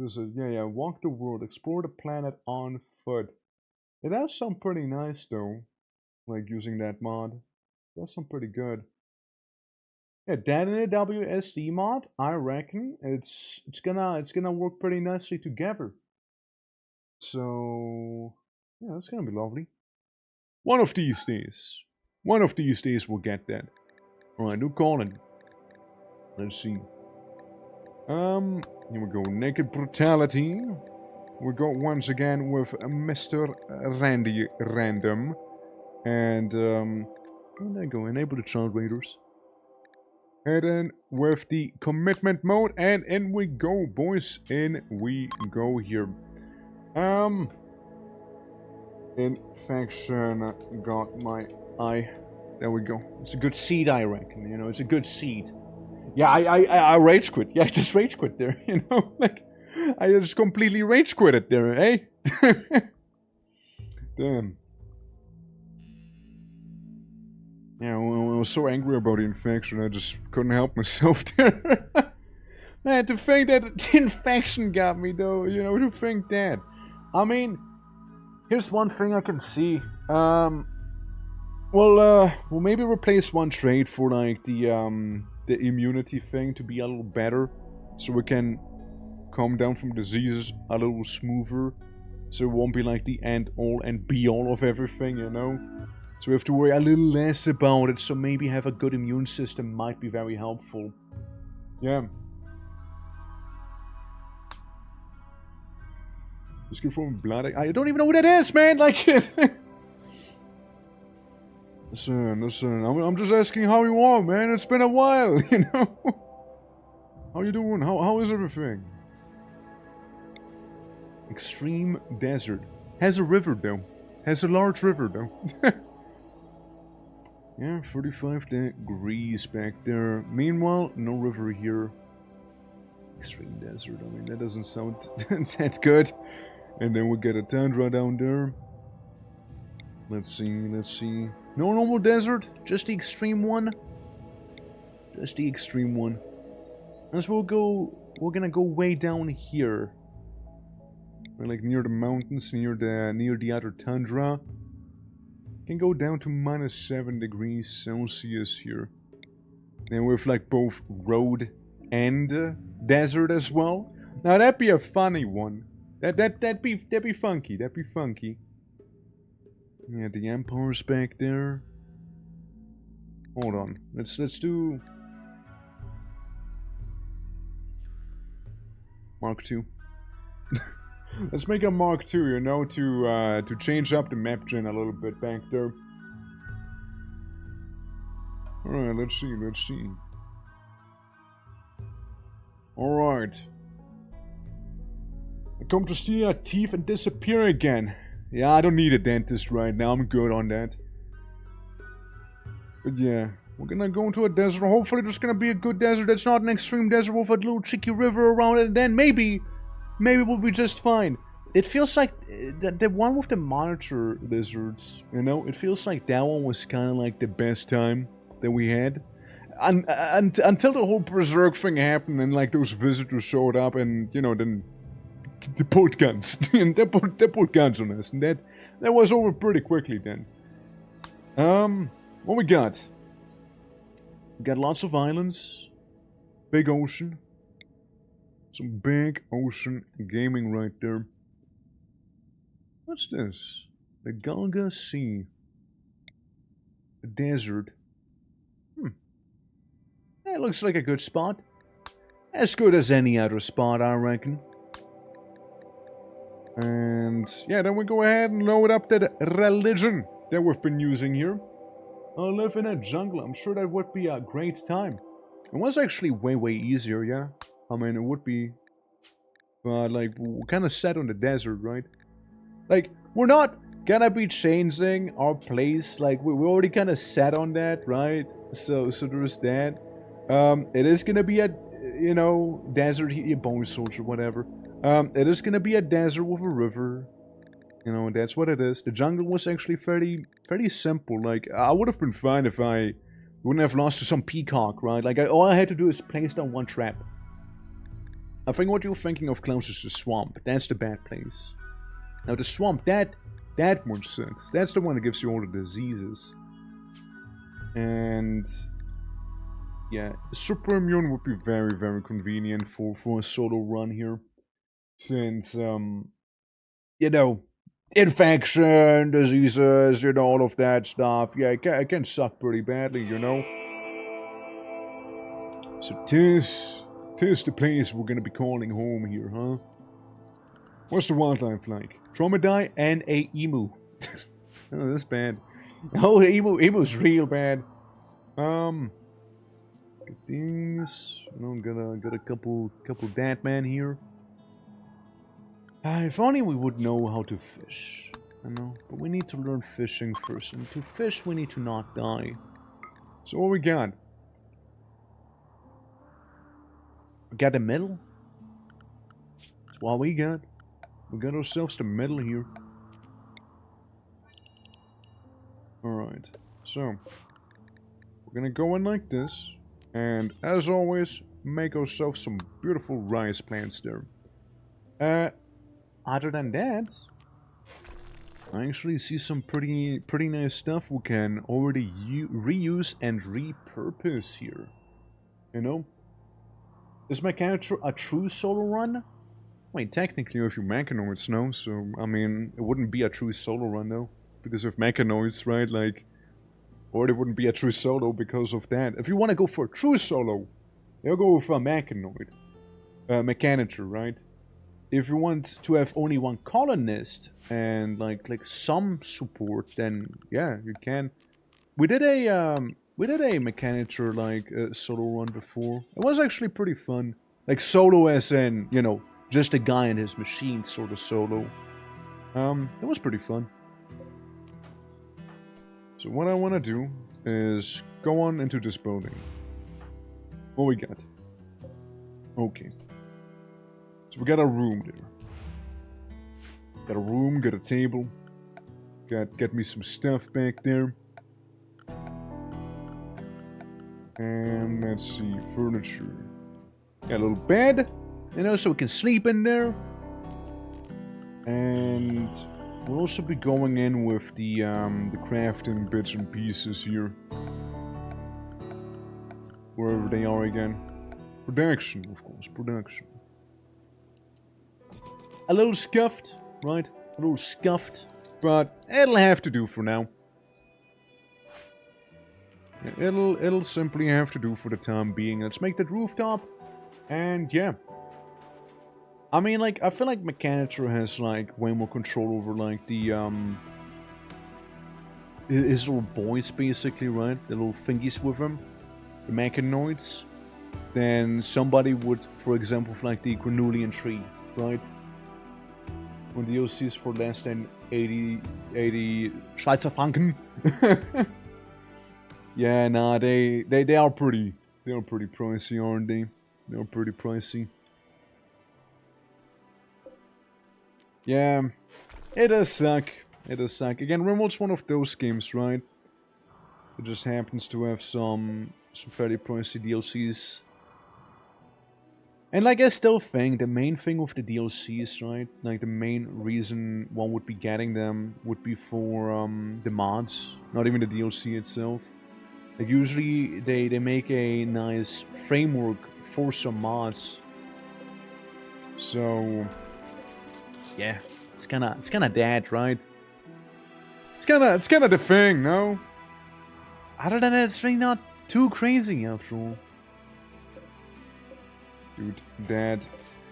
is it? Yeah, walk the world, explore the planet on foot. It does sound pretty nice though, like using that mod. It does sound pretty good. Yeah, that and a WSD mod, I reckon it's gonna work pretty nicely together. So, yeah, that's gonna be lovely. One of these days. One of these days we'll get that. Alright, new calling. Let's see. Here we go. Naked Brutality. We go once again with Mr. Randy Random. And, there you go. Enable the child raiders. And then with the commitment mode, and in we go, boys. In we go here. Infection got my eye. There we go. It's a good seed, I reckon. You know, it's a good seed. Yeah, I rage quit. Yeah, I just rage quit there. You know, like I just completely rage quit it there, eh? Damn. Yeah, well, I was so angry about the infection, I just couldn't help myself there. Man, to think that the infection got me, though, you know, to think that. I mean, here's one thing I can see. We'll maybe replace one trait for, like, the immunity thing to be a little better. So we can calm down from diseases a little smoother. So it won't be, like, the end-all and be-all of everything, you know? So we have to worry a little less about it, so maybe have a good immune system might be very helpful. Yeah. Just give from blood. I don't even know what that is, man! Like, listen, I'm just asking how you are, man. It's been a while, you know? How you doing? How is everything? Extreme desert. Has a river, though. Has a large river, though. Yeah, 35 degrees back there. Meanwhile, no river here. Extreme desert. I mean, that doesn't sound that good. And then we get a tundra down there. Let's see. No normal desert, just the extreme one. Just the extreme one. As we're gonna go way down here. We're like near the mountains, near the other tundra. Can go down to -7 degrees Celsius here. And with like both road and desert as well. Now that'd be a funny one. That'd be funky. That'd be funky. Yeah, the Empire's back there. Hold on. Let's do Mark II. Let's make a Mark II, you know, to change up the map gen a little bit back there. Alright, let's see. Alright. I come to steal your teeth and disappear again. Yeah, I don't need a dentist right now, I'm good on that. But yeah, we're gonna go into a desert. Hopefully there's gonna be a good desert that's not an extreme desert with a little cheeky river around it, and then maybe we'll be just fine. It feels like the one with the monitor lizards, you know, it feels like that one was kind of like the best time that we had. Until the whole Berserk thing happened and like those visitors showed up and, you know, then they pulled guns. And they pulled guns on us. And that was over pretty quickly then. What we got? We got lots of islands. Big ocean. Some big ocean gaming right there. What's this? The Galga Sea. The desert. It looks like a good spot. As good as any other spot, I reckon. And yeah, then we go ahead and load up that religion that we've been using here. I'll live in a jungle. I'm sure that would be a great time. It was actually way easier, yeah. I mean, it would be. But like, we're kind of set on the desert, right? Like, we're not gonna be changing our place. Like, we're already kind of set on that, right? So there's that. It is gonna be a, you know, desert here, bone soldier, whatever. It is gonna be a desert with a river. You know, that's what it is. The jungle was actually fairly simple. Like, I would have been fine if I wouldn't have lost to some peacock, right? Like, all I had to do is place down one trap. I think what you're thinking of, Klaus, is the swamp. That's the bad place. Now, the swamp, that one sucks. That's the one that gives you all the diseases. And yeah, super immune would be very convenient for a solo run here. Since, you know, infection, diseases, all of that stuff. Yeah, it can suck pretty badly, So tis the place we're gonna be calling home here, huh? What's the wildlife like? Dromedary and a emu. Oh, that's bad. Oh, the emu's real bad. Get these. Got a couple dead men here. If only we would know how to fish. But we need to learn fishing first, and to fish we need to not die. So what we got? We got a medal. That's what we got. We got ourselves the medal here. Alright, so we're gonna go in like this, and as always, make ourselves some beautiful rice plants there. Other than that, I actually see some pretty nice stuff we can already reuse and repurpose here. Is my character a true solo run? Wait, technically with your mechanoids, no, so, it wouldn't be a true solo run, though. Because with mechanoids, right, or it wouldn't be a true solo because of that. If you want to go for a true solo, you'll go with a mechanoid. Mechanitor, right? If you want to have only one colonist and, like some support, then, yeah, you can. We did a mechanitor, solo run before. It was actually pretty fun. Like, solo as in, just a guy and his machine sort of solo. It was pretty fun. So what I want to do is go on into this building. What we got? Okay. So we got a room there. Got a room, got a table. Got me some stuff back there. And let's see, furniture. Got a little bed, so we can sleep in there. And we'll also be going in with the crafting bits and pieces here. Wherever they are again. Production, of course, production. A little scuffed, right? A little scuffed, but it'll have to do for now. It'll simply have to do for the time being. Let's make that rooftop, and yeah. I feel like Mechanitor has, way more control over, the, his little boys, basically, right? The little thingies with him. The mechanoids. Than somebody would, for example, with, the Granulian tree, right? When the DLCs for less than 80 Schweizer Franken. Yeah, nah, they are pretty pricey, aren't they? They are pretty pricey. Yeah, it does suck. It does suck. Again, RIMWORLD's one of those games, right? It just happens to have some fairly pricey DLCs. And I still think the main thing with the DLCs, right? The main reason one would be getting them would be for the mods, not even the DLC itself. Usually they make a nice framework for some mods. So yeah, it's kinda that, right? It's kinda the thing, no? Other than that, it's really not too crazy after all. Dude, that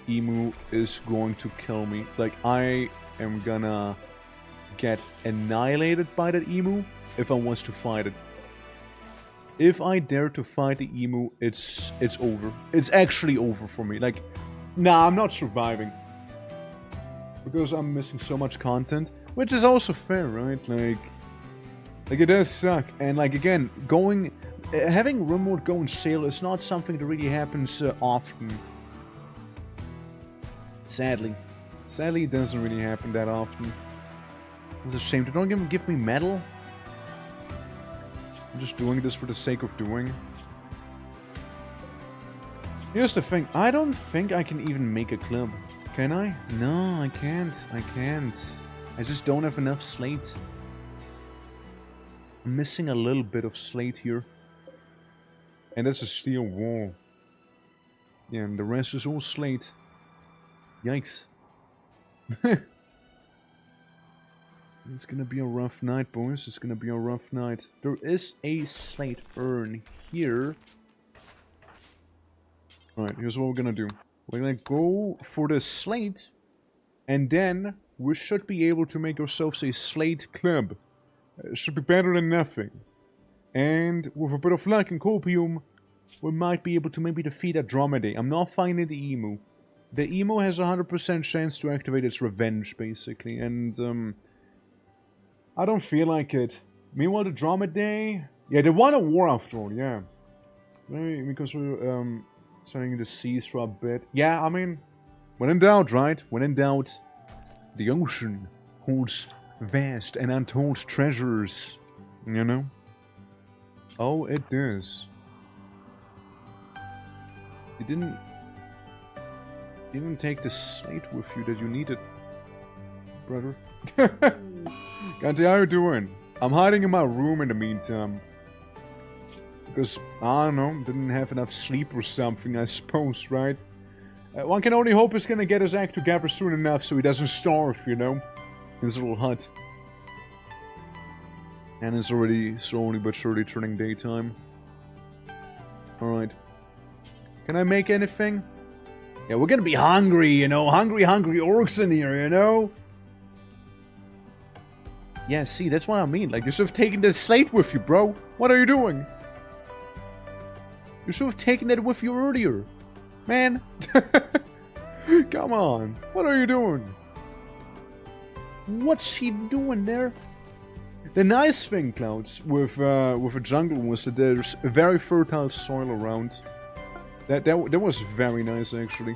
emu is going to kill me. I am gonna get annihilated by that emu if I was to fight it. If I dare to fight the emu, it's over. It's actually over for me. Nah, I'm not surviving. Because I'm missing so much content. Which is also fair, right? It does suck. And again, having RIMWORLD go on sale is not something that really happens often. Sadly. Sadly, it doesn't really happen that often. It's a shame. They don't even give me metal. I'm just doing this for the sake of doing. Here's the thing. I don't think I can even make a club. Can I? No, I can't. I can't. I just don't have enough slate. I'm missing a little bit of slate here. And that's a steel wall. Yeah, and the rest is all slate. Yikes. It's gonna be a rough night, boys. It's gonna be a rough night. There is a slate urn here. Alright, here's what we're gonna do. We're gonna go for the slate, and then we should be able to make ourselves a slate club. It should be better than nothing. And with a bit of luck and copium, we might be able to maybe defeat a dromedary. I'm not finding the emu. The emu has a 100% chance to activate its revenge, basically, and I don't feel like it. Meanwhile, the dromedary... Yeah, they won a war after all, yeah. Maybe because we're setting the seas for a bit. Yeah, I mean, when in doubt, right? When in doubt, the ocean holds vast and untold treasures, you know? Oh, it does. You didn't take the slate with you that you needed, brother. Ganti, how you doing? I'm hiding in my room in the meantime. Because, I don't know, didn't have enough sleep or something, I suppose, right? One can only hope he's gonna get his act together soon enough so he doesn't starve, you know? In his little hut. And it's already slowly but surely turning daytime. Alright. Can I make anything? Yeah, we're gonna be hungry, you know? Hungry orcs in here, you know? Yeah, see, that's what I mean. Like, you should have taken the slate with you, bro. What are you doing? You should have taken it with you earlier. Man. Come on. What are you doing? What's he doing there? The nice thing, Clouds, with a jungle was that there's a very fertile soil around. That was very nice, actually.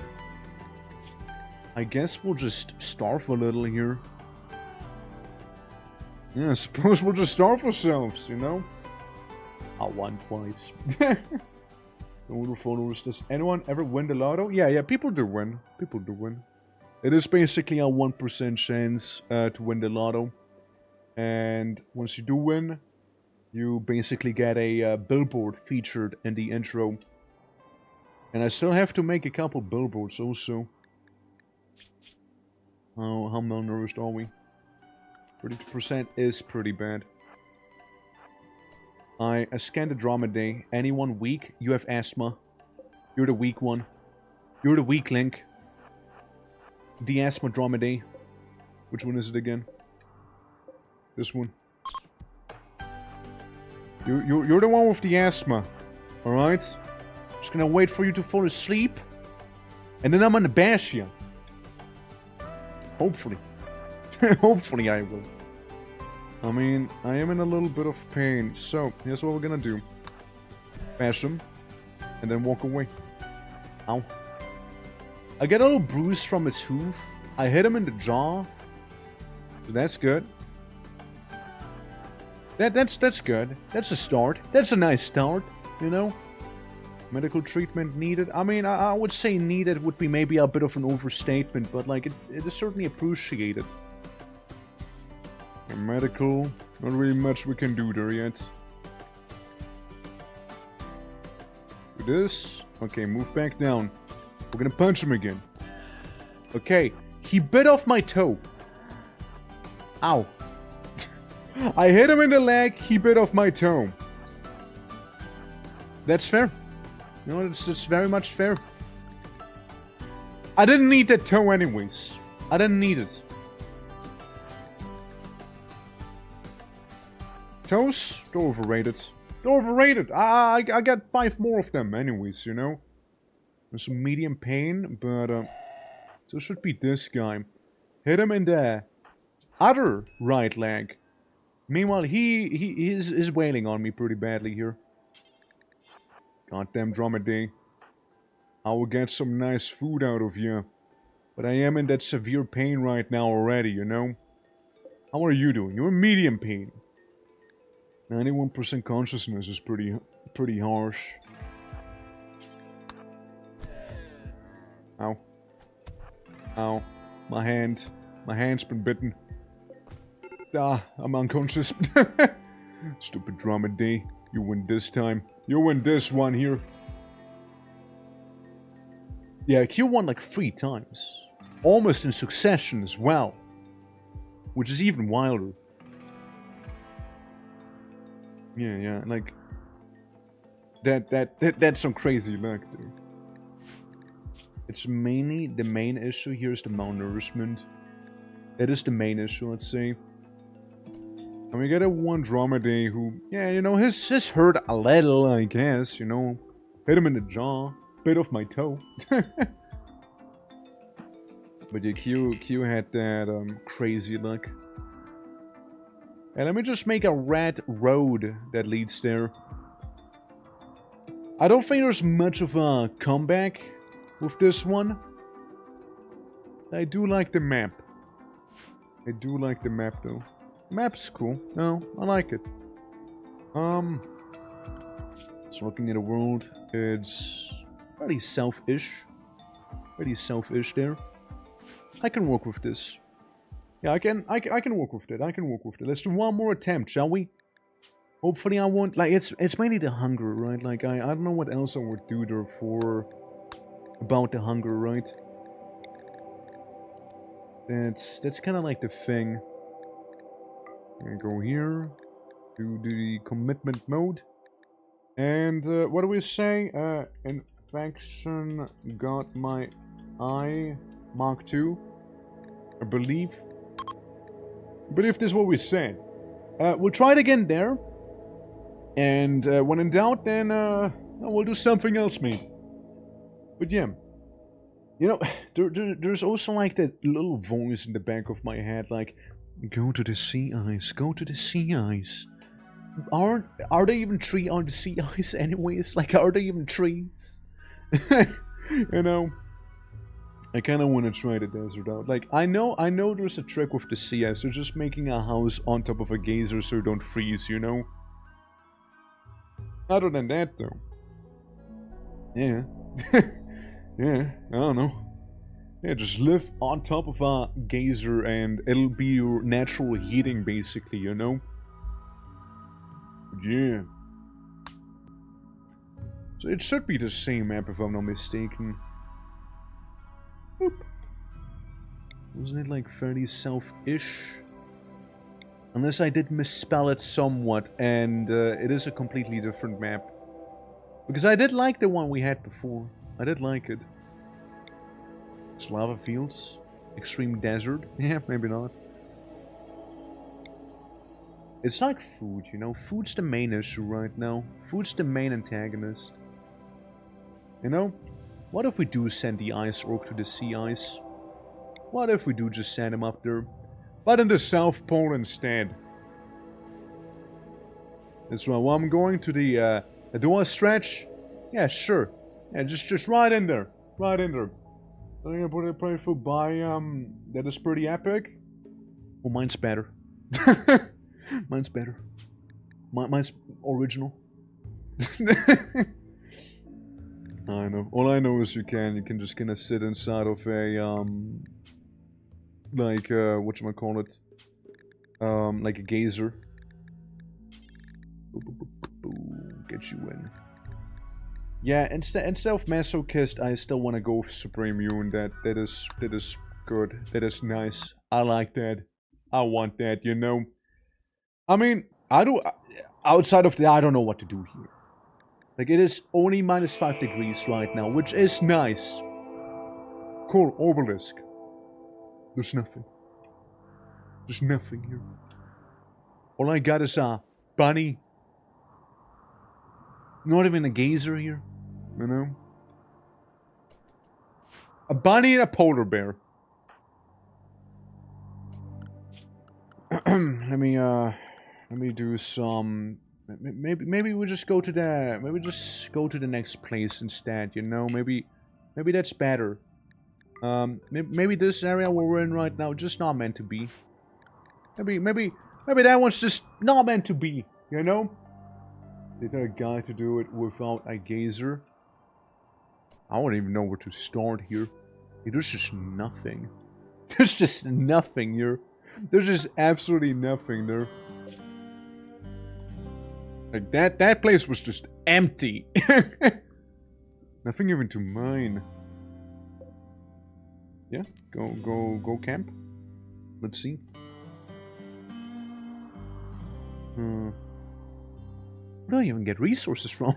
I guess we'll just starve a little here. Yeah, I suppose we'll just starve ourselves, you know? I won twice. Older followers, does anyone ever win the lotto? Yeah, people do win. People do win. It is basically a 1% chance to win the lotto. And once you do win, you basically get a billboard featured in the intro. And I still have to make a couple billboards also. Oh, how malnourished are we? 30% is pretty bad. I scanned the dromedary. Anyone weak? You have asthma. You're the weak one. You're the weak link. The asthma dromedary. Which one is it again? This one. You're the one with the asthma. Alright? Just gonna wait for you to fall asleep. And then I'm gonna bash you. Hopefully. Hopefully I will. I mean, I am in a little bit of pain, so here's what we're gonna do. Bash him, and then walk away. Ow. I get a little bruise from its hoof. I hit him in the jaw. So that's good. That's good. That's a start. That's a nice start, you know? Medical treatment needed. I mean, I would say needed would be maybe a bit of an overstatement, but like, it is certainly appreciated. Medical, not really much we can do there yet. Do this. Okay, move back down. We're gonna punch him again. Okay, he bit off my toe. Ow. I hit him in the leg, he bit off my toe. That's fair. You know, it's very much fair. I didn't need that toe anyways. I didn't need it. Toes? They're overrated. They're overrated. I got 5 more of them anyways, you know? There's some medium pain, but so should be this guy. Hit him in the other right leg. Meanwhile, he is wailing on me pretty badly here. Goddamn dromedary. I will get some nice food out of you. But I am in that severe pain right now already, you know? How are you doing? You're in medium pain. 91% consciousness is pretty harsh. Ow. Ow. My hand's been bitten. Ah, I'm unconscious. Stupid dromedary. You win this time. You win this one here. Yeah, Q won like 3 times. Almost in succession as well. which is even wilder. Yeah, like that's some crazy luck, dude. It's mainly the main issue here is the malnourishment. That is the main issue, let's say. And we got a one dromedary who, yeah, you know, his hurt a little, I guess, you know. Hit him in the jaw, bit off my toe. But yeah, Q had that crazy luck. And let me just make a red road that leads there. I don't think there's much of a comeback with this one. I do like the map. I do like the map though. Map's cool. No, I like it. So looking at the world, it's pretty selfish. Pretty selfish there. I can work with this. Yeah, I can work with it. I can work with it. Let's do one more attempt, shall we? Hopefully I won't, like, it's mainly the hunger, right? Like, I don't know what else I would do there for about the hunger, right? That's kind of like the thing. I go here, do the commitment mode, and what do we say? Infection got my eye, Mark 2, I believe. I believe this is what we said. We'll try it again there, and when in doubt, then we'll do something else, maybe. But yeah, you know, there's also like that little voice in the back of my head, like, go to the sea ice, go to the sea ice. Are there even trees on the sea ice anyways? Like, are there even trees? You know, I kind of want to try the desert out. Like, I know there's a trick with the sea ice. They're just making a house on top of a geyser so you don't freeze, you know? Other than that, though. Yeah. Yeah, I don't know. Yeah, just live on top of a geyser and it'll be your natural heating, basically, you know? Yeah. So it should be the same map if I'm not mistaken. Oop. Wasn't it like fairly south-ish? Unless I did misspell it somewhat and it is a completely different map. Because I did like the one we had before. I did like it. It's lava fields. Extreme desert. Yeah, maybe not. It's like food, you know? Food's the main issue right now. Food's the main antagonist. You know? What if we do send the ice orc to the sea ice? What if we do just send him up there? But in the South Pole instead. That's right. Well, I'm going to the do I stretch? Yeah, sure. Yeah, just right in there. Right in there. I'm gonna put it pretty full by that is pretty epic. Well, mine's better. Mine's better. Mine's original. I know. All I know is you can just kind of sit inside of a like whatchamacallit, like a geyser. Get you in. Yeah, instead of masochist, I still want to go super immune. That is good. That is nice. I like that. I want that. You know. I mean, I do. Outside of that, I don't know what to do here. Like, it is only -5 degrees right now, which is nice. Cool, obelisk. There's nothing. There's nothing here. All I got is a bunny. Not even a geyser here, you know? A bunny and a polar bear. Let me do some. Maybe we just go to the next place instead. You know, maybe that's better. Maybe this area where we're in right now just not meant to be. Maybe that one's just not meant to be. You know. They tell a guy to do it without a geyser. I don't even know where to start here. There's just nothing. There's just nothing here. There's just absolutely nothing there. Like, that place was just empty. Nothing even to mine. Yeah, go camp. Let's see. Where do I even get resources from?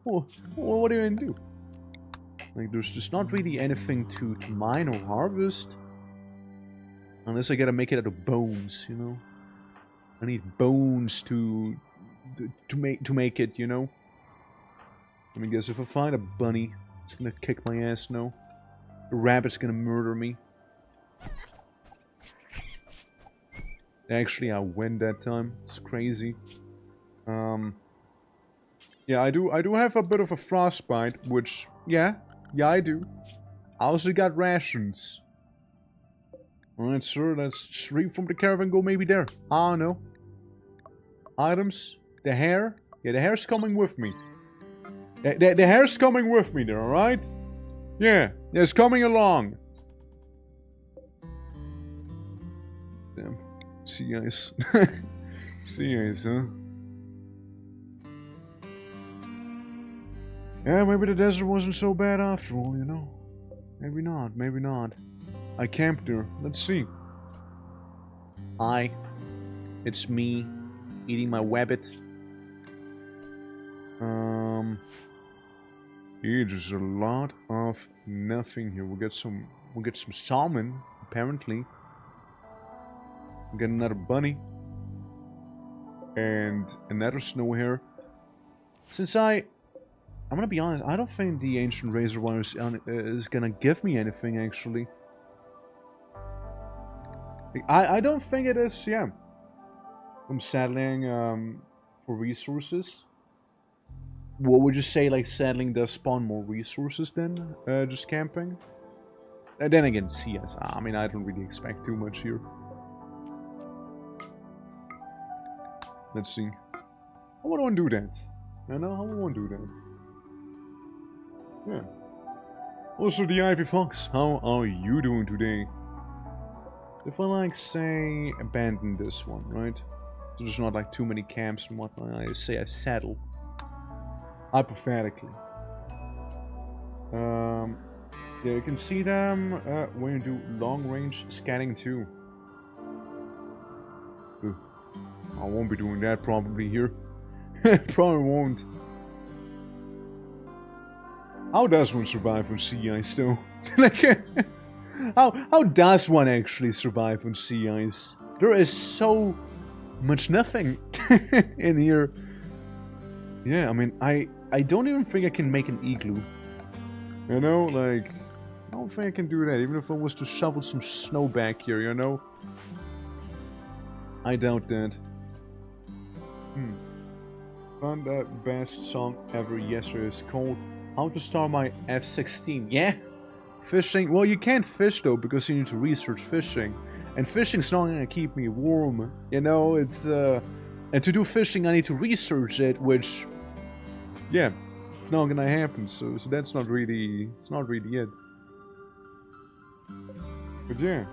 Well, what do you even do? Like, there's just not really anything to mine or harvest. Unless I gotta make it out of bones, you know? I need bones to make it, you know? I mean, guess if I find a bunny, it's gonna kick my ass, no? The rabbit's gonna murder me. Actually, I win that time. It's crazy. Yeah, I do have a bit of a frostbite, which, yeah, I do. I also got rations. Alright, sir, let's just read from the caravan, go maybe there. I don't know. Items, the hare. Yeah, the hare's coming with me. The hare's coming with me there, alright? Yeah, it's coming along. Damn. Sea ice. Sea ice, huh? Yeah, maybe the desert wasn't so bad after all, you know? Maybe not, maybe not. I camped there. Let's see. It's me, eating my wabbit. Yeah, there's a lot of nothing here. We'll get some salmon, apparently. We'll get another bunny. And another snow hare. Since I'm gonna be honest, I don't think the ancient razor wire is gonna give me anything, actually. I don't think it is, yeah. I'm settling for resources. What would you say, like, settling does spawn more resources than just camping? Then again, CS. I mean, I don't really expect too much here. Let's see. How would I do that? I know how I want to do that. Yeah. Also, the Ivy Fox. How are you doing today? If I, like, say, abandon this one, right? So there's not, like, too many camps and whatnot. I say I settle. Hypothetically. Yeah, you can see them when you do long-range scanning too. Ooh. I won't be doing that probably here. Probably won't. How does one survive on sea ice though? Like, how does one actually survive on sea ice? There is so much nothing in here. Yeah, I mean, I don't even think I can make an igloo. You know, like, I don't think I can do that, even if I was to shovel some snow back here, you know? I doubt that. Found the best song ever yesterday. It's called How to Start My F-16. Yeah? Fishing? Well, you can't fish though, because you need to research fishing. And fishing's not gonna keep me warm. You know, it's, and to do fishing I need to research it, which... yeah, it's not gonna happen, so that's not really, it's not really it. But yeah,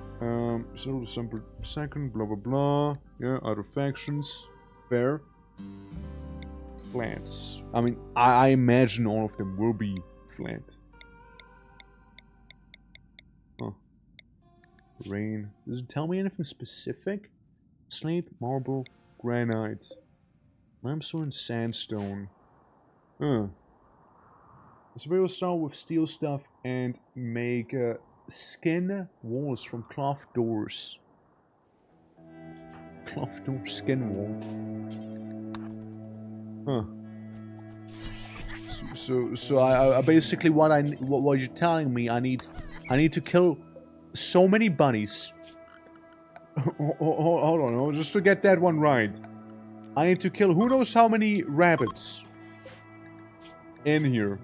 so December 2nd, blah blah blah, yeah, other factions, fair. Flats. I mean, I imagine all of them will be flat. Huh. Rain. Does it tell me anything specific? Slate, marble, granite, limestone, sandstone. So we will start with steel stuff and make skin walls from cloth doors. Cloth door skin wall. Huh. So I basically what you're telling me, I need to kill so many bunnies. Hold on, just to get that one right. I need to kill who knows how many rabbits in here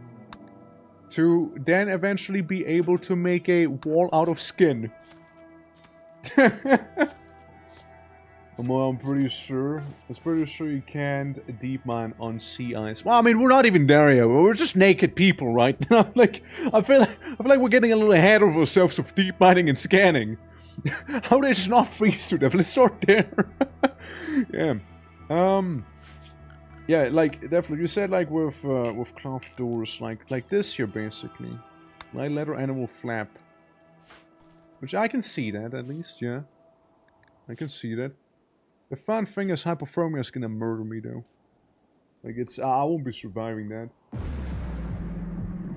to then eventually be able to make a wall out of skin. Well, I'm pretty sure you can't deep mine on sea ice. Well, I mean, we're not even there yet. We're just naked people, right? Like, I feel like we're getting a little ahead of ourselves of deep mining and scanning. How they just not freeze to death? Let's start there. Yeah. Yeah, like, definitely, you said, like, with cloth doors, like this here, basically. Light leather animal flap. Which I can see that, at least, yeah. I can see that. The fun thing is hypothermia is gonna murder me though. Like I won't be surviving that.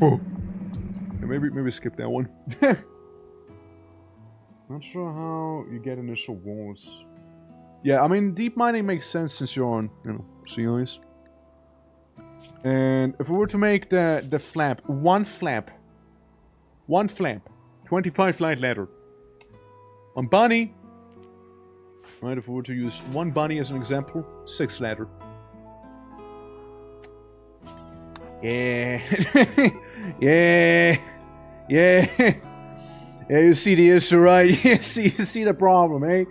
Oh. Yeah, maybe skip that one. Not sure how you get initial walls. Yeah, I mean deep mining makes sense since you're on, you know, sea ice. And if we were to make the flap, one flap, 25 light ladder. On bunny, right? If we were to use one bunny as an example, 6 ladder. Yeah, yeah, yeah. Yeah, you see the issue, right? You see the problem, eh?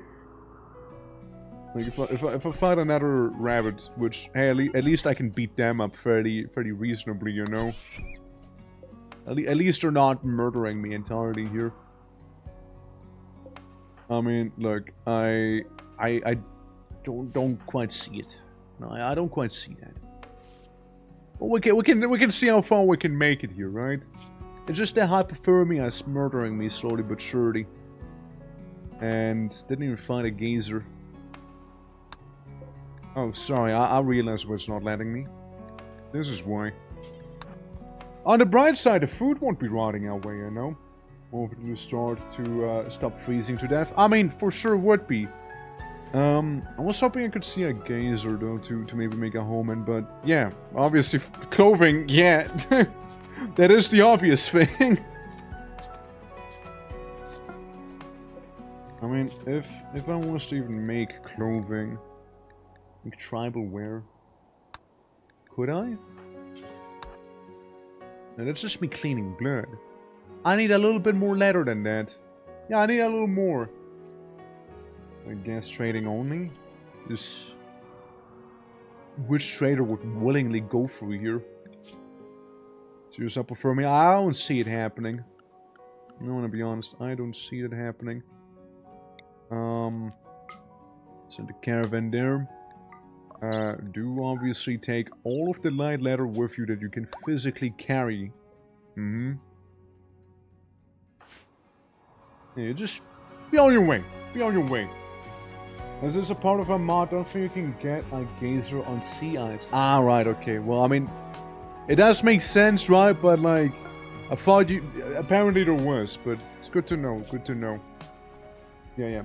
Like if I fight another rabbit, which hey, at least I can beat them up fairly reasonably, you know. At least they're not murdering me entirely here. I mean, look, I don't quite see it. No, I don't quite see that. But we can see how far we can make it here, right? It's just that hypothermia is murdering me slowly but surely. And didn't even find a geyser. Oh, sorry, I realized what's not letting me. This is why. On the bright side, the food won't be rotting our way, you know? Or it will start to stop freezing to death. I mean, for sure would be. I was hoping I could see a geyser, though, to maybe make a home in, but yeah, obviously, clothing, yeah. That is the obvious thing. I mean, if I was to even make clothing, like tribal wear, could I? Now that's just me cleaning blood. I need a little bit more leather than that. Yeah, I need a little more. I guess trading only? Just which trader would willingly go through here? Serious up for me? I don't see it happening. I want to be honest. I don't see it happening. Send the caravan there. Do obviously take all of the light ladder with you that you can physically carry. Yeah, just be on your way. Be on your way. Is this a part of a mod? Don't think you can get a geyser on sea ice. Ah, right, okay. Well, I mean, it does make sense, right? But, like, I thought you... Apparently there was, but it's good to know. Good to know. Yeah, yeah.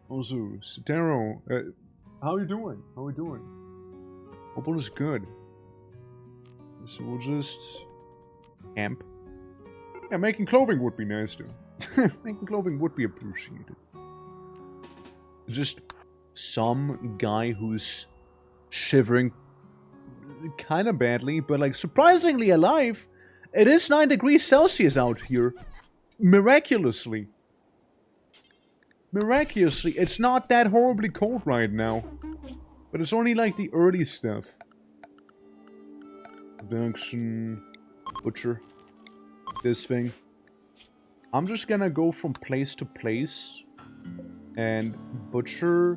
Also, Sotero, how are you doing? How are we doing? Hope all is good. So we'll just... camp. Yeah, making clothing would be nice, though. Making clothing would be appreciated. Just some guy who's shivering kind of badly, but like surprisingly alive. It is 9 degrees Celsius out here. Miraculously. Miraculously, it's not that horribly cold right now. But it's only like the early stuff. Production, butcher, this thing. I'm just gonna go from place to place and butcher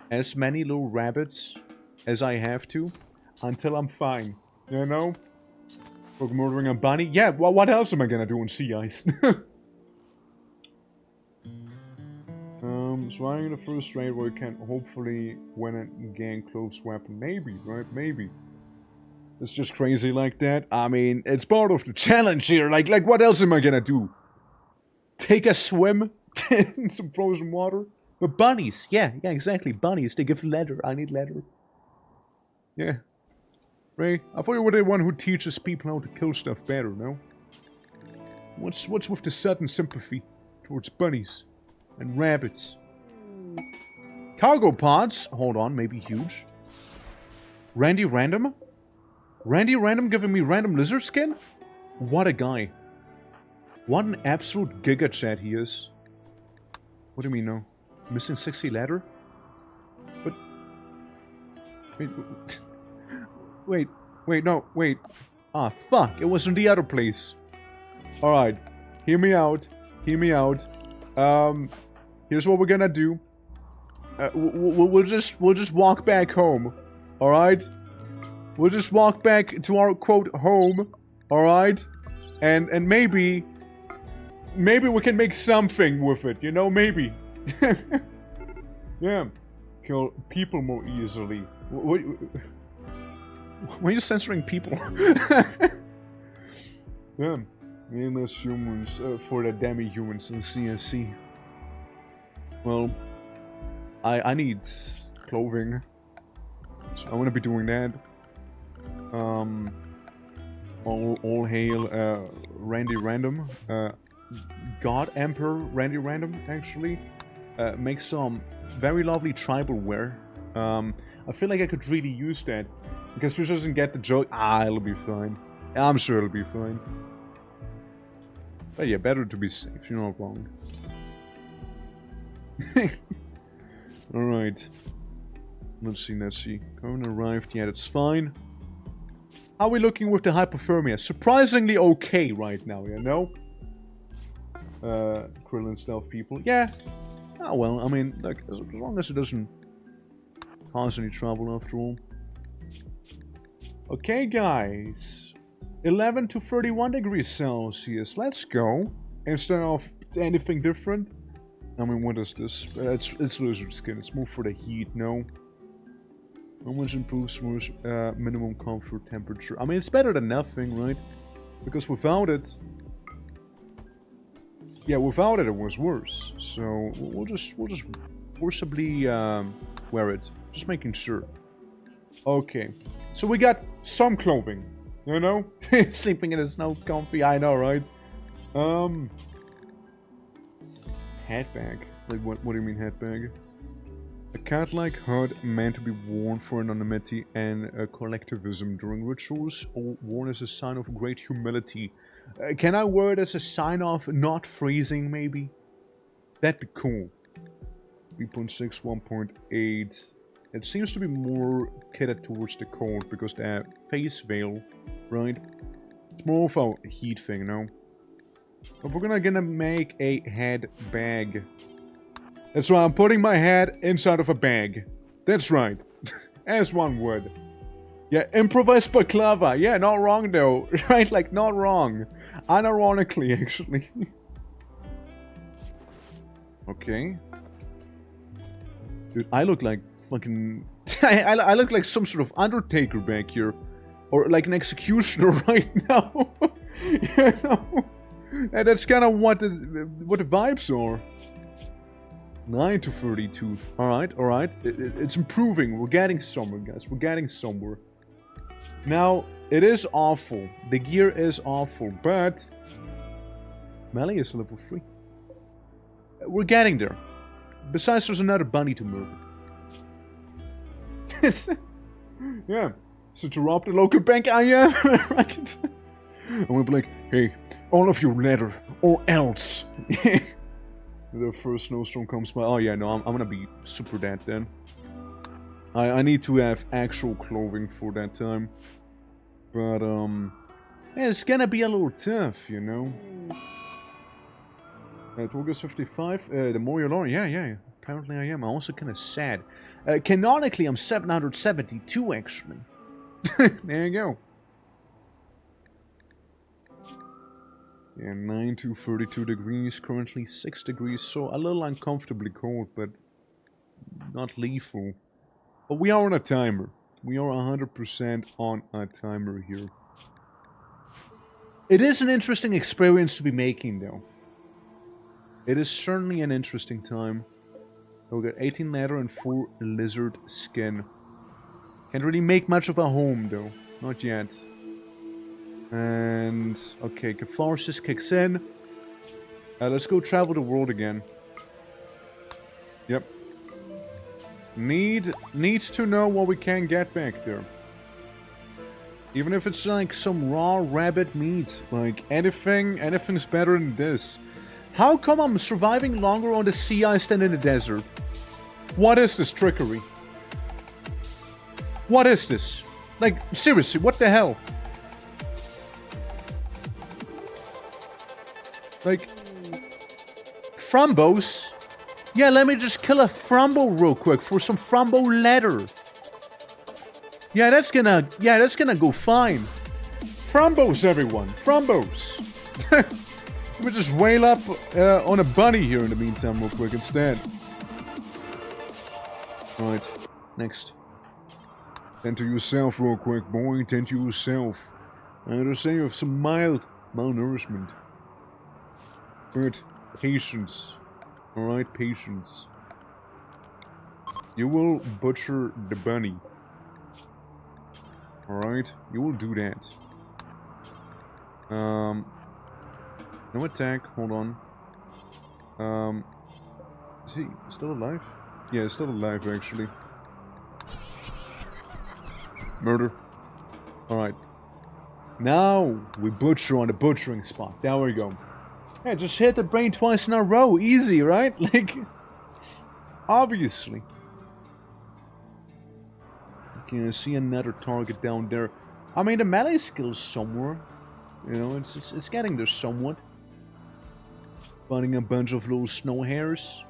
as many little rabbits as I have to until I'm fine, you know? For murdering a bunny? Yeah, well, what else am I gonna do on sea ice? So I'm in the first raid where we can hopefully win and gain close weapon. Maybe, right? Maybe. It's just crazy like that. I mean, it's part of the challenge here. Like what else am I gonna do? Take a swim in some frozen water? But bunnies, yeah, exactly. Bunnies, they give leather. I need leather. Yeah. Ray, I thought you were the one who teaches people how to kill stuff better, no? What's with the sudden sympathy towards bunnies and rabbits? Cargo pods? Hold on, maybe huge. Randy Random? Randy Random giving me random lizard skin? What a guy. What an absolute giga chat he is. What do you mean, no? Missing 60 ladder? What? Wait, no, wait. Ah, fuck, it was in the other place. Alright, hear me out. Here's what we're gonna do. We'll just walk back home. Alright? We'll just walk back to our, quote, home. Alright? And maybe we can make something with it, you know, maybe. Yeah. kill people more easily. Why are you censoring people? Yeah, nameless humans for the demi-humans in CSC. Well, I need clothing, so I want to be doing that. All hail Randy Random, God Emperor Randy Random actually makes some very lovely tribal wear. I feel like I could really use that because Fish doesn't get the joke. It'll be fine. I'm sure it'll be fine. But yeah, better to be safe. You're not wrong. Alright. Let's see. Haven't arrived yet, it's fine. How are we looking with the hypothermia? Surprisingly okay right now, you know? Krillin stealth people. Yeah. Oh well, I mean, look, as long as it doesn't cause any trouble after all. Okay, guys. 11 to 31 degrees Celsius. Let's go. Instead of anything different. I mean, what is this? It's lizard skin. It's more for the heat, no? How much improves minimum comfort temperature? I mean, it's better than nothing, right? Because without it... Yeah, without it, it was worse. So, we'll just forcibly wear it. Just making sure. Okay. So we got some clothing. You know? Sleeping in the snow comfy, I know, right? Headbag. Like, what do you mean headbag? A cat-like hood meant to be worn for anonymity and collectivism during rituals, or worn as a sign of great humility. Can I wear it as a sign of not freezing, maybe? That'd be cool. 3.6, 1.8. It seems to be more catered towards the cold, because the face veil, right? It's more of a heat thing, no? But we're gonna make a head bag. That's right, I'm putting my head inside of a bag. That's right. As one would. Yeah, improvised baklava. Yeah, not wrong though. Right, like, not wrong. Unironically, actually. Okay. Dude, I look like fucking... I look like some sort of Undertaker back here. Or like an executioner right now. You know? And that's kind of what the vibes are. 9 to 32. Alright. It's improving. We're getting somewhere, guys. We're getting somewhere. Now, it is awful. The gear is awful, but... melee is level 3. We're getting there. Besides, there's another bunny to murder. Yeah. So to rob the local bank, I am. Right? And we'll be like, hey, all of your leather, or else. The first snowstorm comes by. Oh yeah, no, I'm gonna be super dead then. I need to have actual clothing for that time. But, yeah, it's gonna be a little tough, you know. August 55, the more you learn. Yeah, apparently I am. I'm also kinda sad. Canonically, I'm 772, actually. There you go. Yeah, 9 to 32 degrees, currently 6 degrees, so a little uncomfortably cold, but not lethal. But we are on a timer. We are 100% on a timer here. It is an interesting experience to be making, though. It is certainly an interesting time. We'll get 18 leather and 4 lizard skin. Can't really make much of a home, though. Not yet. And... okay, catharsis kicks in. Let's go travel the world again. Yep. Needs to know what we can get back there. Even if it's like some raw rabbit meat. Like, anything's better than this. How come I'm surviving longer on the sea ice than in the desert? What is this trickery? What is this? Like, seriously, what the hell? Like, Frumbos? Yeah, let me just kill a Frumbo real quick for some Frumbo leather. Yeah, that's gonna go fine. Frumbos, everyone. Frumbos. Let me just wail up on a bunny here in the meantime real quick instead. Alright, next. Tend to yourself real quick, boy. Tend to yourself. I understand you have some mild malnourishment. But patience. Alright, patience. You will butcher the bunny. Alright, you will do that. No attack, hold on. Is he still alive? Yeah, he's still alive actually. Murder. Alright. Now we butcher on the butchering spot. There we go. Yeah, just hit the brain twice in a row. Easy, right? Like, obviously. Okay, I see another target down there. I mean, the melee skill's somewhere. You know, it's getting there somewhat. Finding a bunch of little snow hares.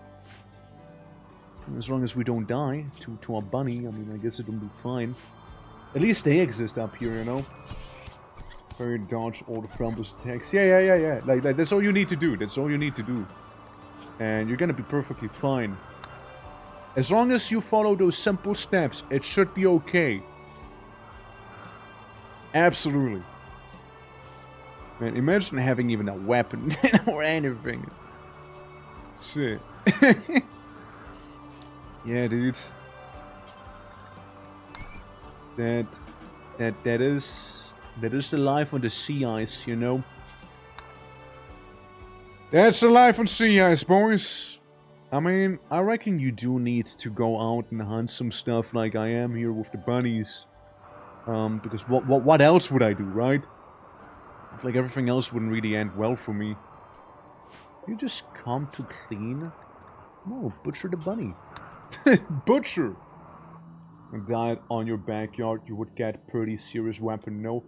As long as we don't die to a bunny, I mean, I guess it'll be fine. At least they exist up here, you know. Very dodge all the Frambus attacks. Yeah. Like that's all you need to do. That's all you need to do. And you're gonna be perfectly fine. As long as you follow those simple steps, it should be okay. Absolutely. Man, imagine having even a weapon or anything. Shit. Yeah, dude. That is the life on the sea ice, you know. That's the life on sea ice, boys. I mean, I reckon you do need to go out and hunt some stuff like I am here with the bunnies. Because what else would I do, right? I feel like everything else wouldn't really end well for me. You just come to clean? No, butcher the bunny. Butcher! And died on your backyard, you would get pretty serious weapon, no?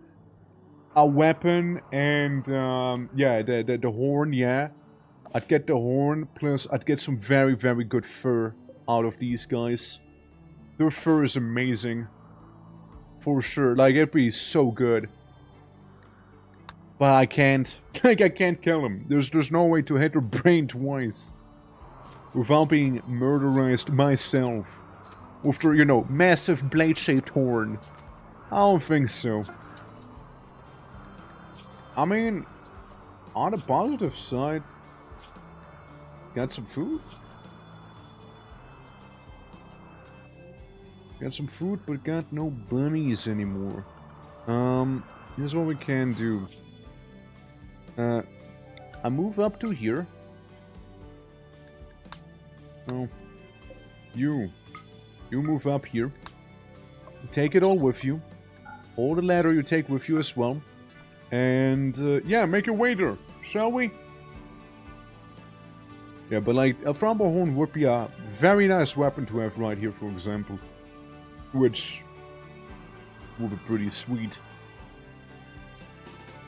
A weapon and, yeah, the horn, yeah. I'd get the horn, plus I'd get some very, very good fur out of these guys. Their fur is amazing. For sure, like, it'd be so good. But I can't. Like, I can't kill him. There's no way to hit her brain twice. Without being murderized myself. With their, you know, massive blade-shaped horn. I don't think so. I mean, on the positive side, got some food. Got some food, but got no bunnies anymore. Here's what we can do. I move up to here. Oh, you move up here. Take it all with you. All the ladder you take with you as well. And, yeah, make your way there, shall we? Yeah, but like, a Frambo horn would be a very nice weapon to have right here, for example. Which would be pretty sweet.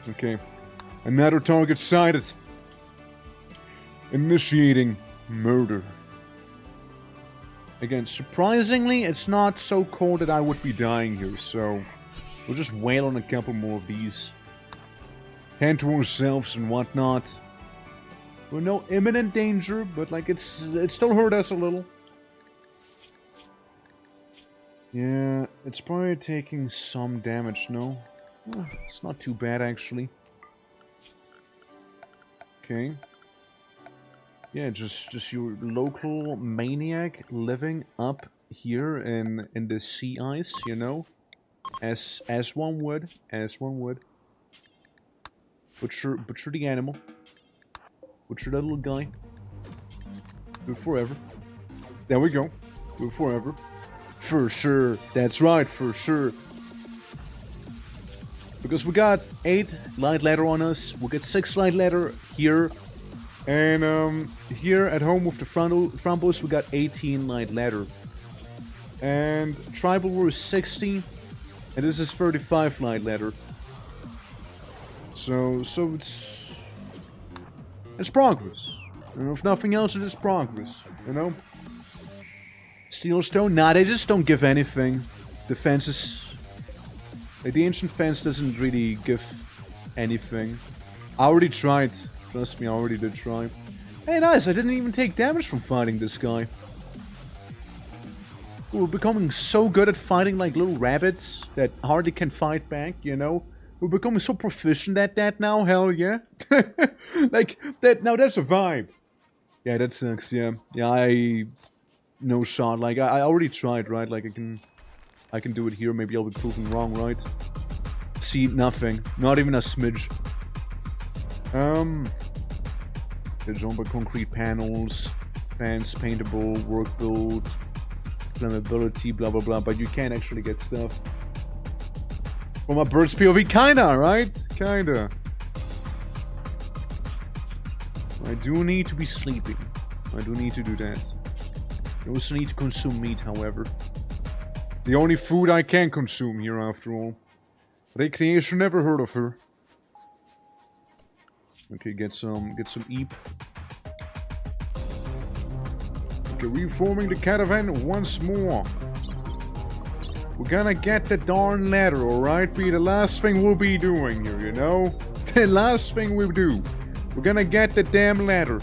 Okay. Another target sighted. Initiating murder. Again, surprisingly, it's not so cold that I would be dying here, so we'll just wail on a couple more of these. Tend to ourselves and whatnot. We're no imminent danger, but like it still hurt us a little. Yeah, it's probably taking some damage, no? Oh, it's not too bad, actually. Okay. Yeah, just your local maniac living up here in the sea ice, you know? As one would. Butcher the animal. Butcher that little guy. Do it forever. There we go. Do it forever. For sure. That's right, for sure. Because we got 8 light ladder on us. We'll get 6 light ladder here. And here at home with the Frambos, we got 18 light ladder. And Tribal War is 60. And this is 35 light ladder. So it's progress. You know, if nothing else, it is progress. You know? Steel stone? Nah, they just don't give anything. The fences... Like, the ancient fence doesn't really give anything. I already tried. Trust me, I already did try. Hey, nice, I didn't even take damage from fighting this guy. We're becoming so good at fighting like little rabbits that hardly can fight back, you know? We're becoming so proficient at that now, hell yeah. Like, that, now that's a vibe. Yeah, that sucks, yeah. Yeah, no shot, like, I already tried, right? Like, I can do it here, maybe I'll be proven wrong, right? See, nothing. Not even a smidge. There's on by concrete panels, fans, paintable, work build, flammability, blah blah blah, but you can't actually get stuff. From a bird's POV, kinda, right? Kinda. I do need to be sleeping. I do need to do that. I also need to consume meat, however. The only food I can consume here, after all. Recreation, never heard of her. Okay, get some eep. Okay, reforming the caravan once more. We're gonna get the darn ladder, alright? Be the last thing we'll be doing here, you know? The last thing we do. We're gonna get the damn ladder.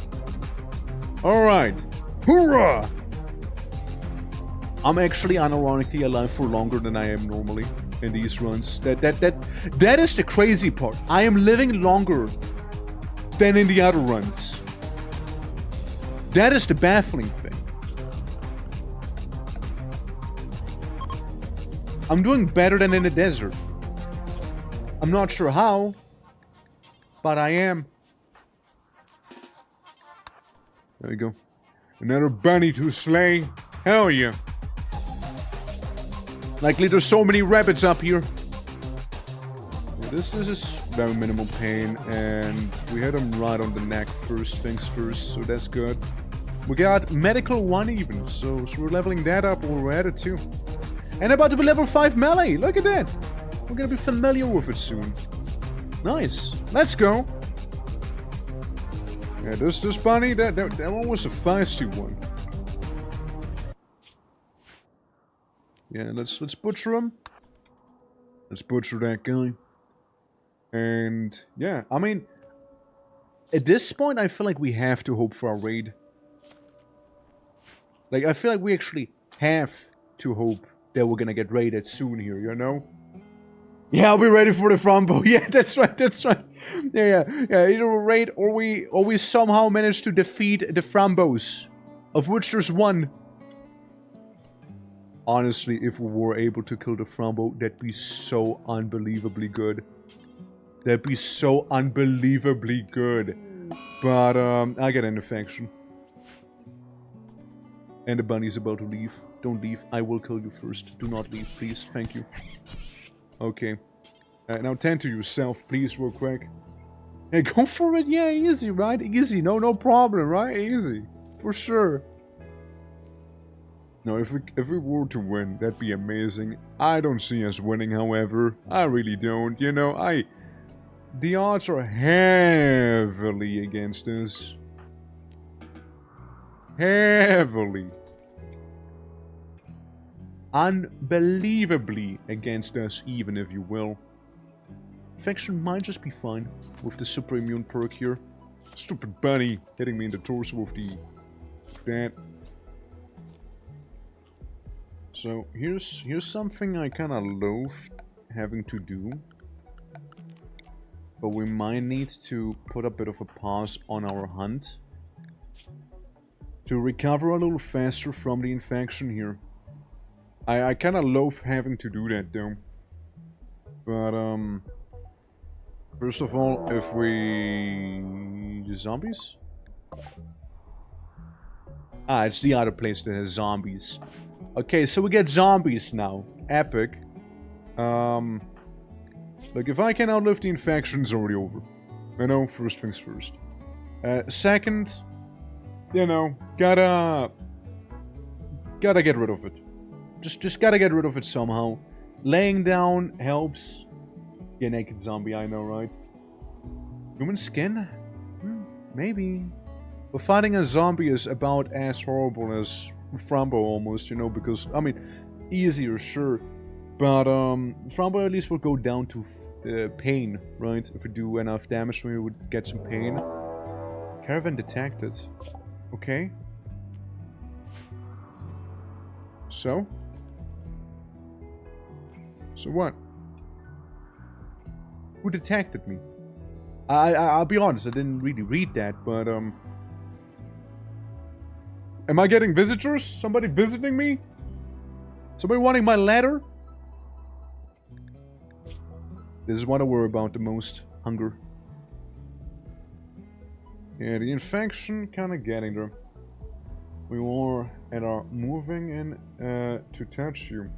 Alright. Hoorah! I'm actually unironically alive for longer than I am normally in these runs. That is the crazy part. I am living longer than in the other runs. That is the baffling thing. I'm doing better than in the desert. I'm not sure how, but I am. There we go. Another bunny to slay. Hell yeah. Likely there's so many rabbits up here. Yeah, this is very minimal pain, and we hit him right on the neck first things first, so that's good. We got medical 1 even, so we're leveling that up, or we're at it too. And about to be level 5 melee, look at that! We're gonna be familiar with it soon. Nice, let's go! Yeah, this bunny, that one was a feisty one. Yeah, let's butcher him. Let's butcher that guy. And yeah, I mean, at this point, I feel like we have to hope for a raid. Like, I feel like we actually have to hope that we're gonna get raided soon here, you know? Yeah, I'll be ready for the Frombo. Yeah, that's right, that's right. Yeah, either a raid or we somehow manage to defeat the Frombos, of which there's one. Honestly, if we were able to kill the Frombo, that'd be so unbelievably good. That'd be so unbelievably good. But, I get an infection. And the bunny's about to leave. Don't leave. I will kill you first. Do not leave, please. Thank you. Okay. Now tend to yourself, please, real quick. Hey, go for it. Yeah, easy, right? Easy. No problem, right? Easy. For sure. No, if we were to win, that'd be amazing. I don't see us winning, however. I really don't. You know, the odds are heavily against us. Heavily. Unbelievably against us, even, if you will. Infection might just be fine with the super immune perk here. Stupid bunny hitting me in the torso with that. So here's something I kind of loathe having to do, but we might need to put a bit of a pause on our hunt to recover a little faster from the infection here. I kind of loathe having to do that though. But first of all, if we... the zombies? Ah, it's the other place that has zombies. Okay, so we get zombies now. Epic. Look, if I can outlive the infection, it's already over. You know, first things first. Second, you know, gotta get rid of it. Just gotta get rid of it somehow. Laying down helps. Yeah, naked zombie, I know, right? Human skin? Maybe. But fighting a zombie is about as horrible as Frombo almost, you know, because, I mean, easier, sure. But, Frombo at least will go down to pain, right? If we do enough damage, we would get some pain. Caravan detected. Okay. So? So what? Who detected me? I'll be honest, I didn't really read that, but, am I getting visitors? Somebody visiting me? Somebody wanting my letter? This is what I worry about the most. Hunger. Yeah, the infection kinda getting there. We are at our moving in to touch you.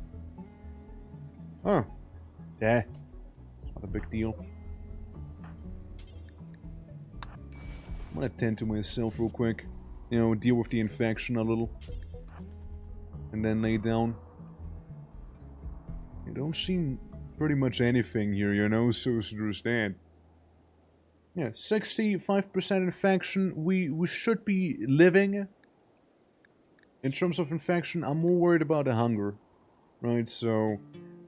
Oh. Yeah. It's not a big deal. I'm gonna tend to myself real quick. You know, deal with the infection a little. And then lay down. You don't see pretty much anything here, you know, so there's that. Yeah, 65% infection. We should be living. In terms of infection, I'm more worried about the hunger. Right, so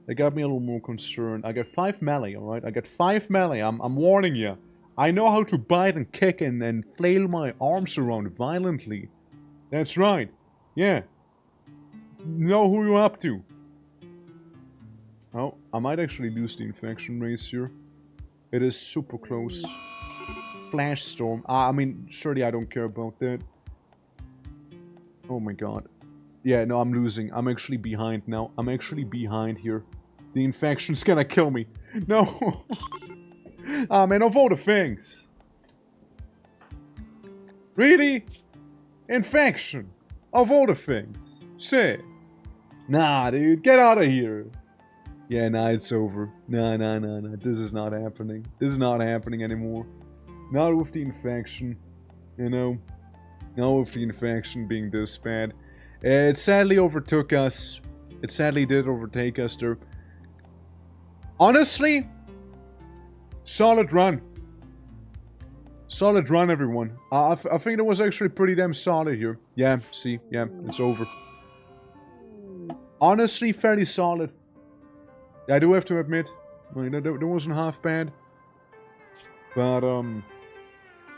that got me a little more concerned. I got 5 melee, alright? I got 5 melee, I'm warning you. I know how to bite and kick and flail my arms around violently. That's right. Yeah. Know who you're up to. Oh, I might actually lose the infection race here. It is super close. Flash storm. I mean, surely I don't care about that. Oh my god. Yeah, no, I'm losing. I'm actually behind now. I'm actually behind here. The infection's gonna kill me. No. Ah, man, of all the things. Really? Infection. Of all the things. Shit. Nah, dude, get out of here. Yeah, nah, it's over. Nah. This is not happening. This is not happening anymore. Not with the infection. You know? Not with the infection being this bad. It sadly overtook us. It sadly did overtake us there. Honestly, solid run. Solid run, everyone. I think it was actually pretty damn solid here. Yeah, see, yeah, it's over. Honestly, fairly solid. I do have to admit, I mean, that wasn't half bad. But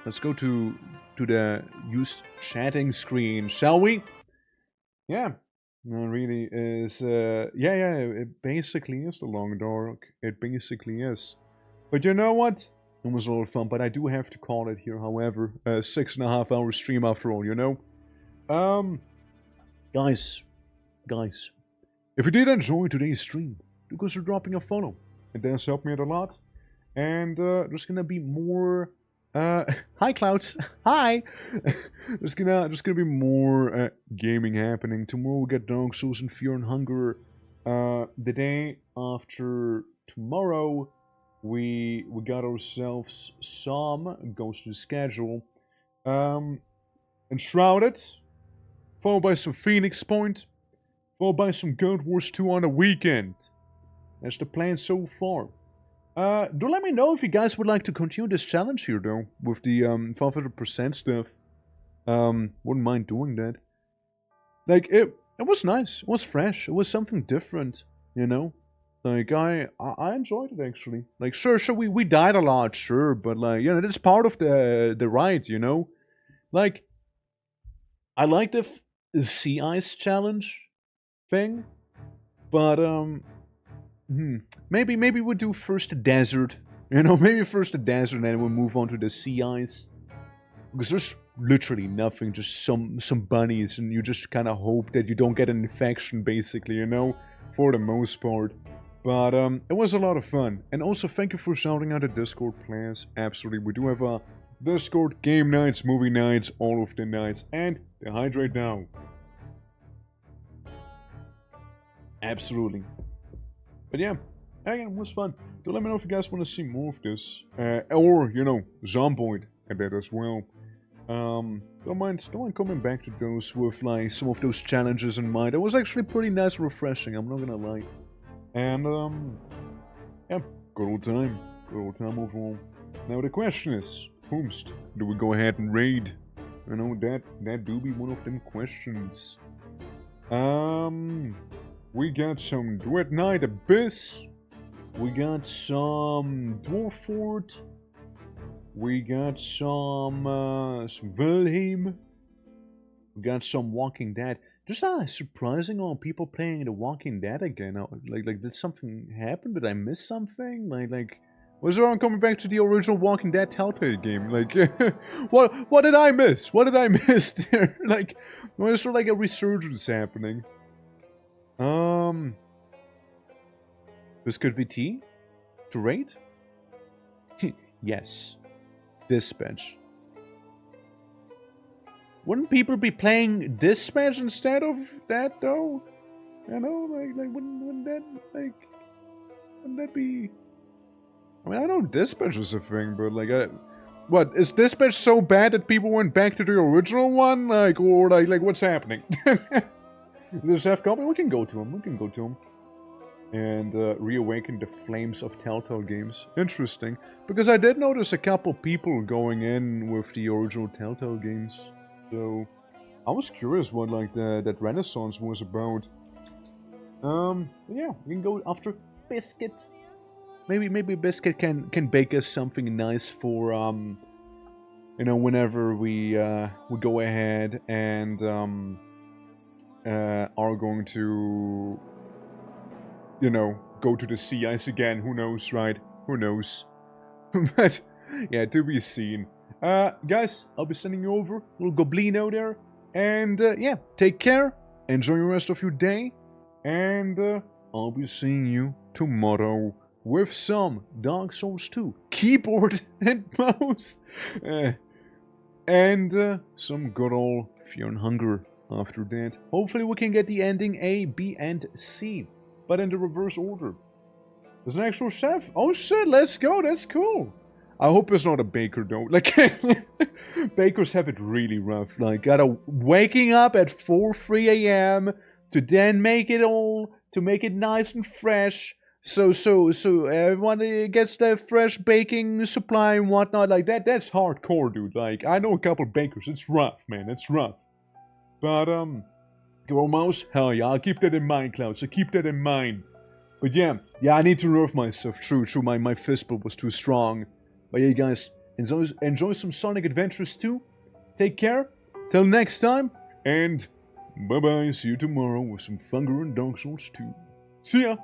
let's go to the used chatting screen, shall we? Yeah, it really is. Yeah, it basically is the long dark. It basically is. But you know what? It was a lot of fun, but I do have to call it here, however. 6.5 hour stream after all, you know? Guys, if you did enjoy today's stream, do consider dropping a follow. It does help me out a lot. And there's gonna be more... hi Clouds! Hi! there's gonna be more gaming happening. Tomorrow we get Dark Souls and Fear and Hunger. The day after tomorrow... We got ourselves some, goes to the schedule, Enshrouded, followed by some Phoenix Point, followed by some Guild Wars 2 on the weekend. That's the plan so far. Do let me know if you guys would like to continue this challenge here though, with the 500% stuff. Wouldn't mind doing that. Like, it was nice, it was fresh, it was something different, you know? Like, I enjoyed it, actually. Like, sure, we died a lot, sure, but, like, you know, that's part of the ride, you know? Like, I like the sea ice challenge thing, but, maybe we'll do first the desert, you know? Maybe first the desert, and then we'll move on to the sea ice. Because there's literally nothing, just some bunnies, and you just kind of hope that you don't get an infection, basically, you know? For the most part. But it was a lot of fun. And also thank you for shouting out the Discord plans. Absolutely. We do have a Discord, game nights, movie nights, all of the nights. And they hydrate now. Absolutely. But yeah, again, it was fun. Do let me know if you guys want to see more of this. Or, you know, Zomboid a bit as well. Don't mind coming back to those with like some of those challenges in mind. It was actually pretty nice and refreshing, I'm not gonna lie. And, yeah, good old time overall. Now the question is, whomst do we go ahead and raid? You know, that do be one of them questions. We got some Dread Knight Abyss. We got some Dwarf Fort. We got some Wilhelm. We got some Walking Dead. Just surprising on people playing The Walking Dead again. Like, did something happen? Did I miss something? Like, was everyone coming back to the original Walking Dead Telltale game? Like, what did I miss? What did I miss there? Like, was there like a resurgence happening? Biscuit VT? To rate? Yes. Dispatch. Wouldn't people be playing Dispatch instead of that though? You know, like wouldn't that be? I mean, I know Dispatch is a thing, but like, what is Dispatch so bad that people went back to the original one? Like, or like what's happening? Does Seth company? We can go to him. We can go to him. And reawaken the flames of Telltale games. Interesting, because I did notice a couple people going in with the original Telltale games. So I was curious what like that renaissance was about. Yeah, we can go after Biscuit. Maybe Biscuit can bake us something nice for you know, whenever we go ahead and are going to, you know, go to the sea ice again. Who knows, right? Who knows? But yeah, to be seen. Guys, I'll be sending you over, little Goblino there, and yeah, take care, enjoy the rest of your day, and I'll be seeing you tomorrow with some Dark Souls 2 keyboard and mouse, and some good old Fear and Hunger after that. Hopefully we can get the ending A, B, and C, but in the reverse order. There's an actual chef. Oh shit, let's go, that's cool. I hope it's not a baker though. Like, bakers have it really rough. Like, gotta waking up at 3 a.m. to then make it nice and fresh. So everyone gets their fresh baking supply and whatnot. Like that's hardcore, dude. Like, I know a couple bakers. It's rough, man. It's rough. But Grow Mouse, hell yeah, I'll keep that in mind, Cloud. So keep that in mind. But yeah, I need to nerf myself. True. My fist bump was too strong. But yeah, guys, enjoy some Sonic Adventures 2. Take care. Till next time. And bye-bye. See you tomorrow with some Thunder and Dark Souls 2. See ya.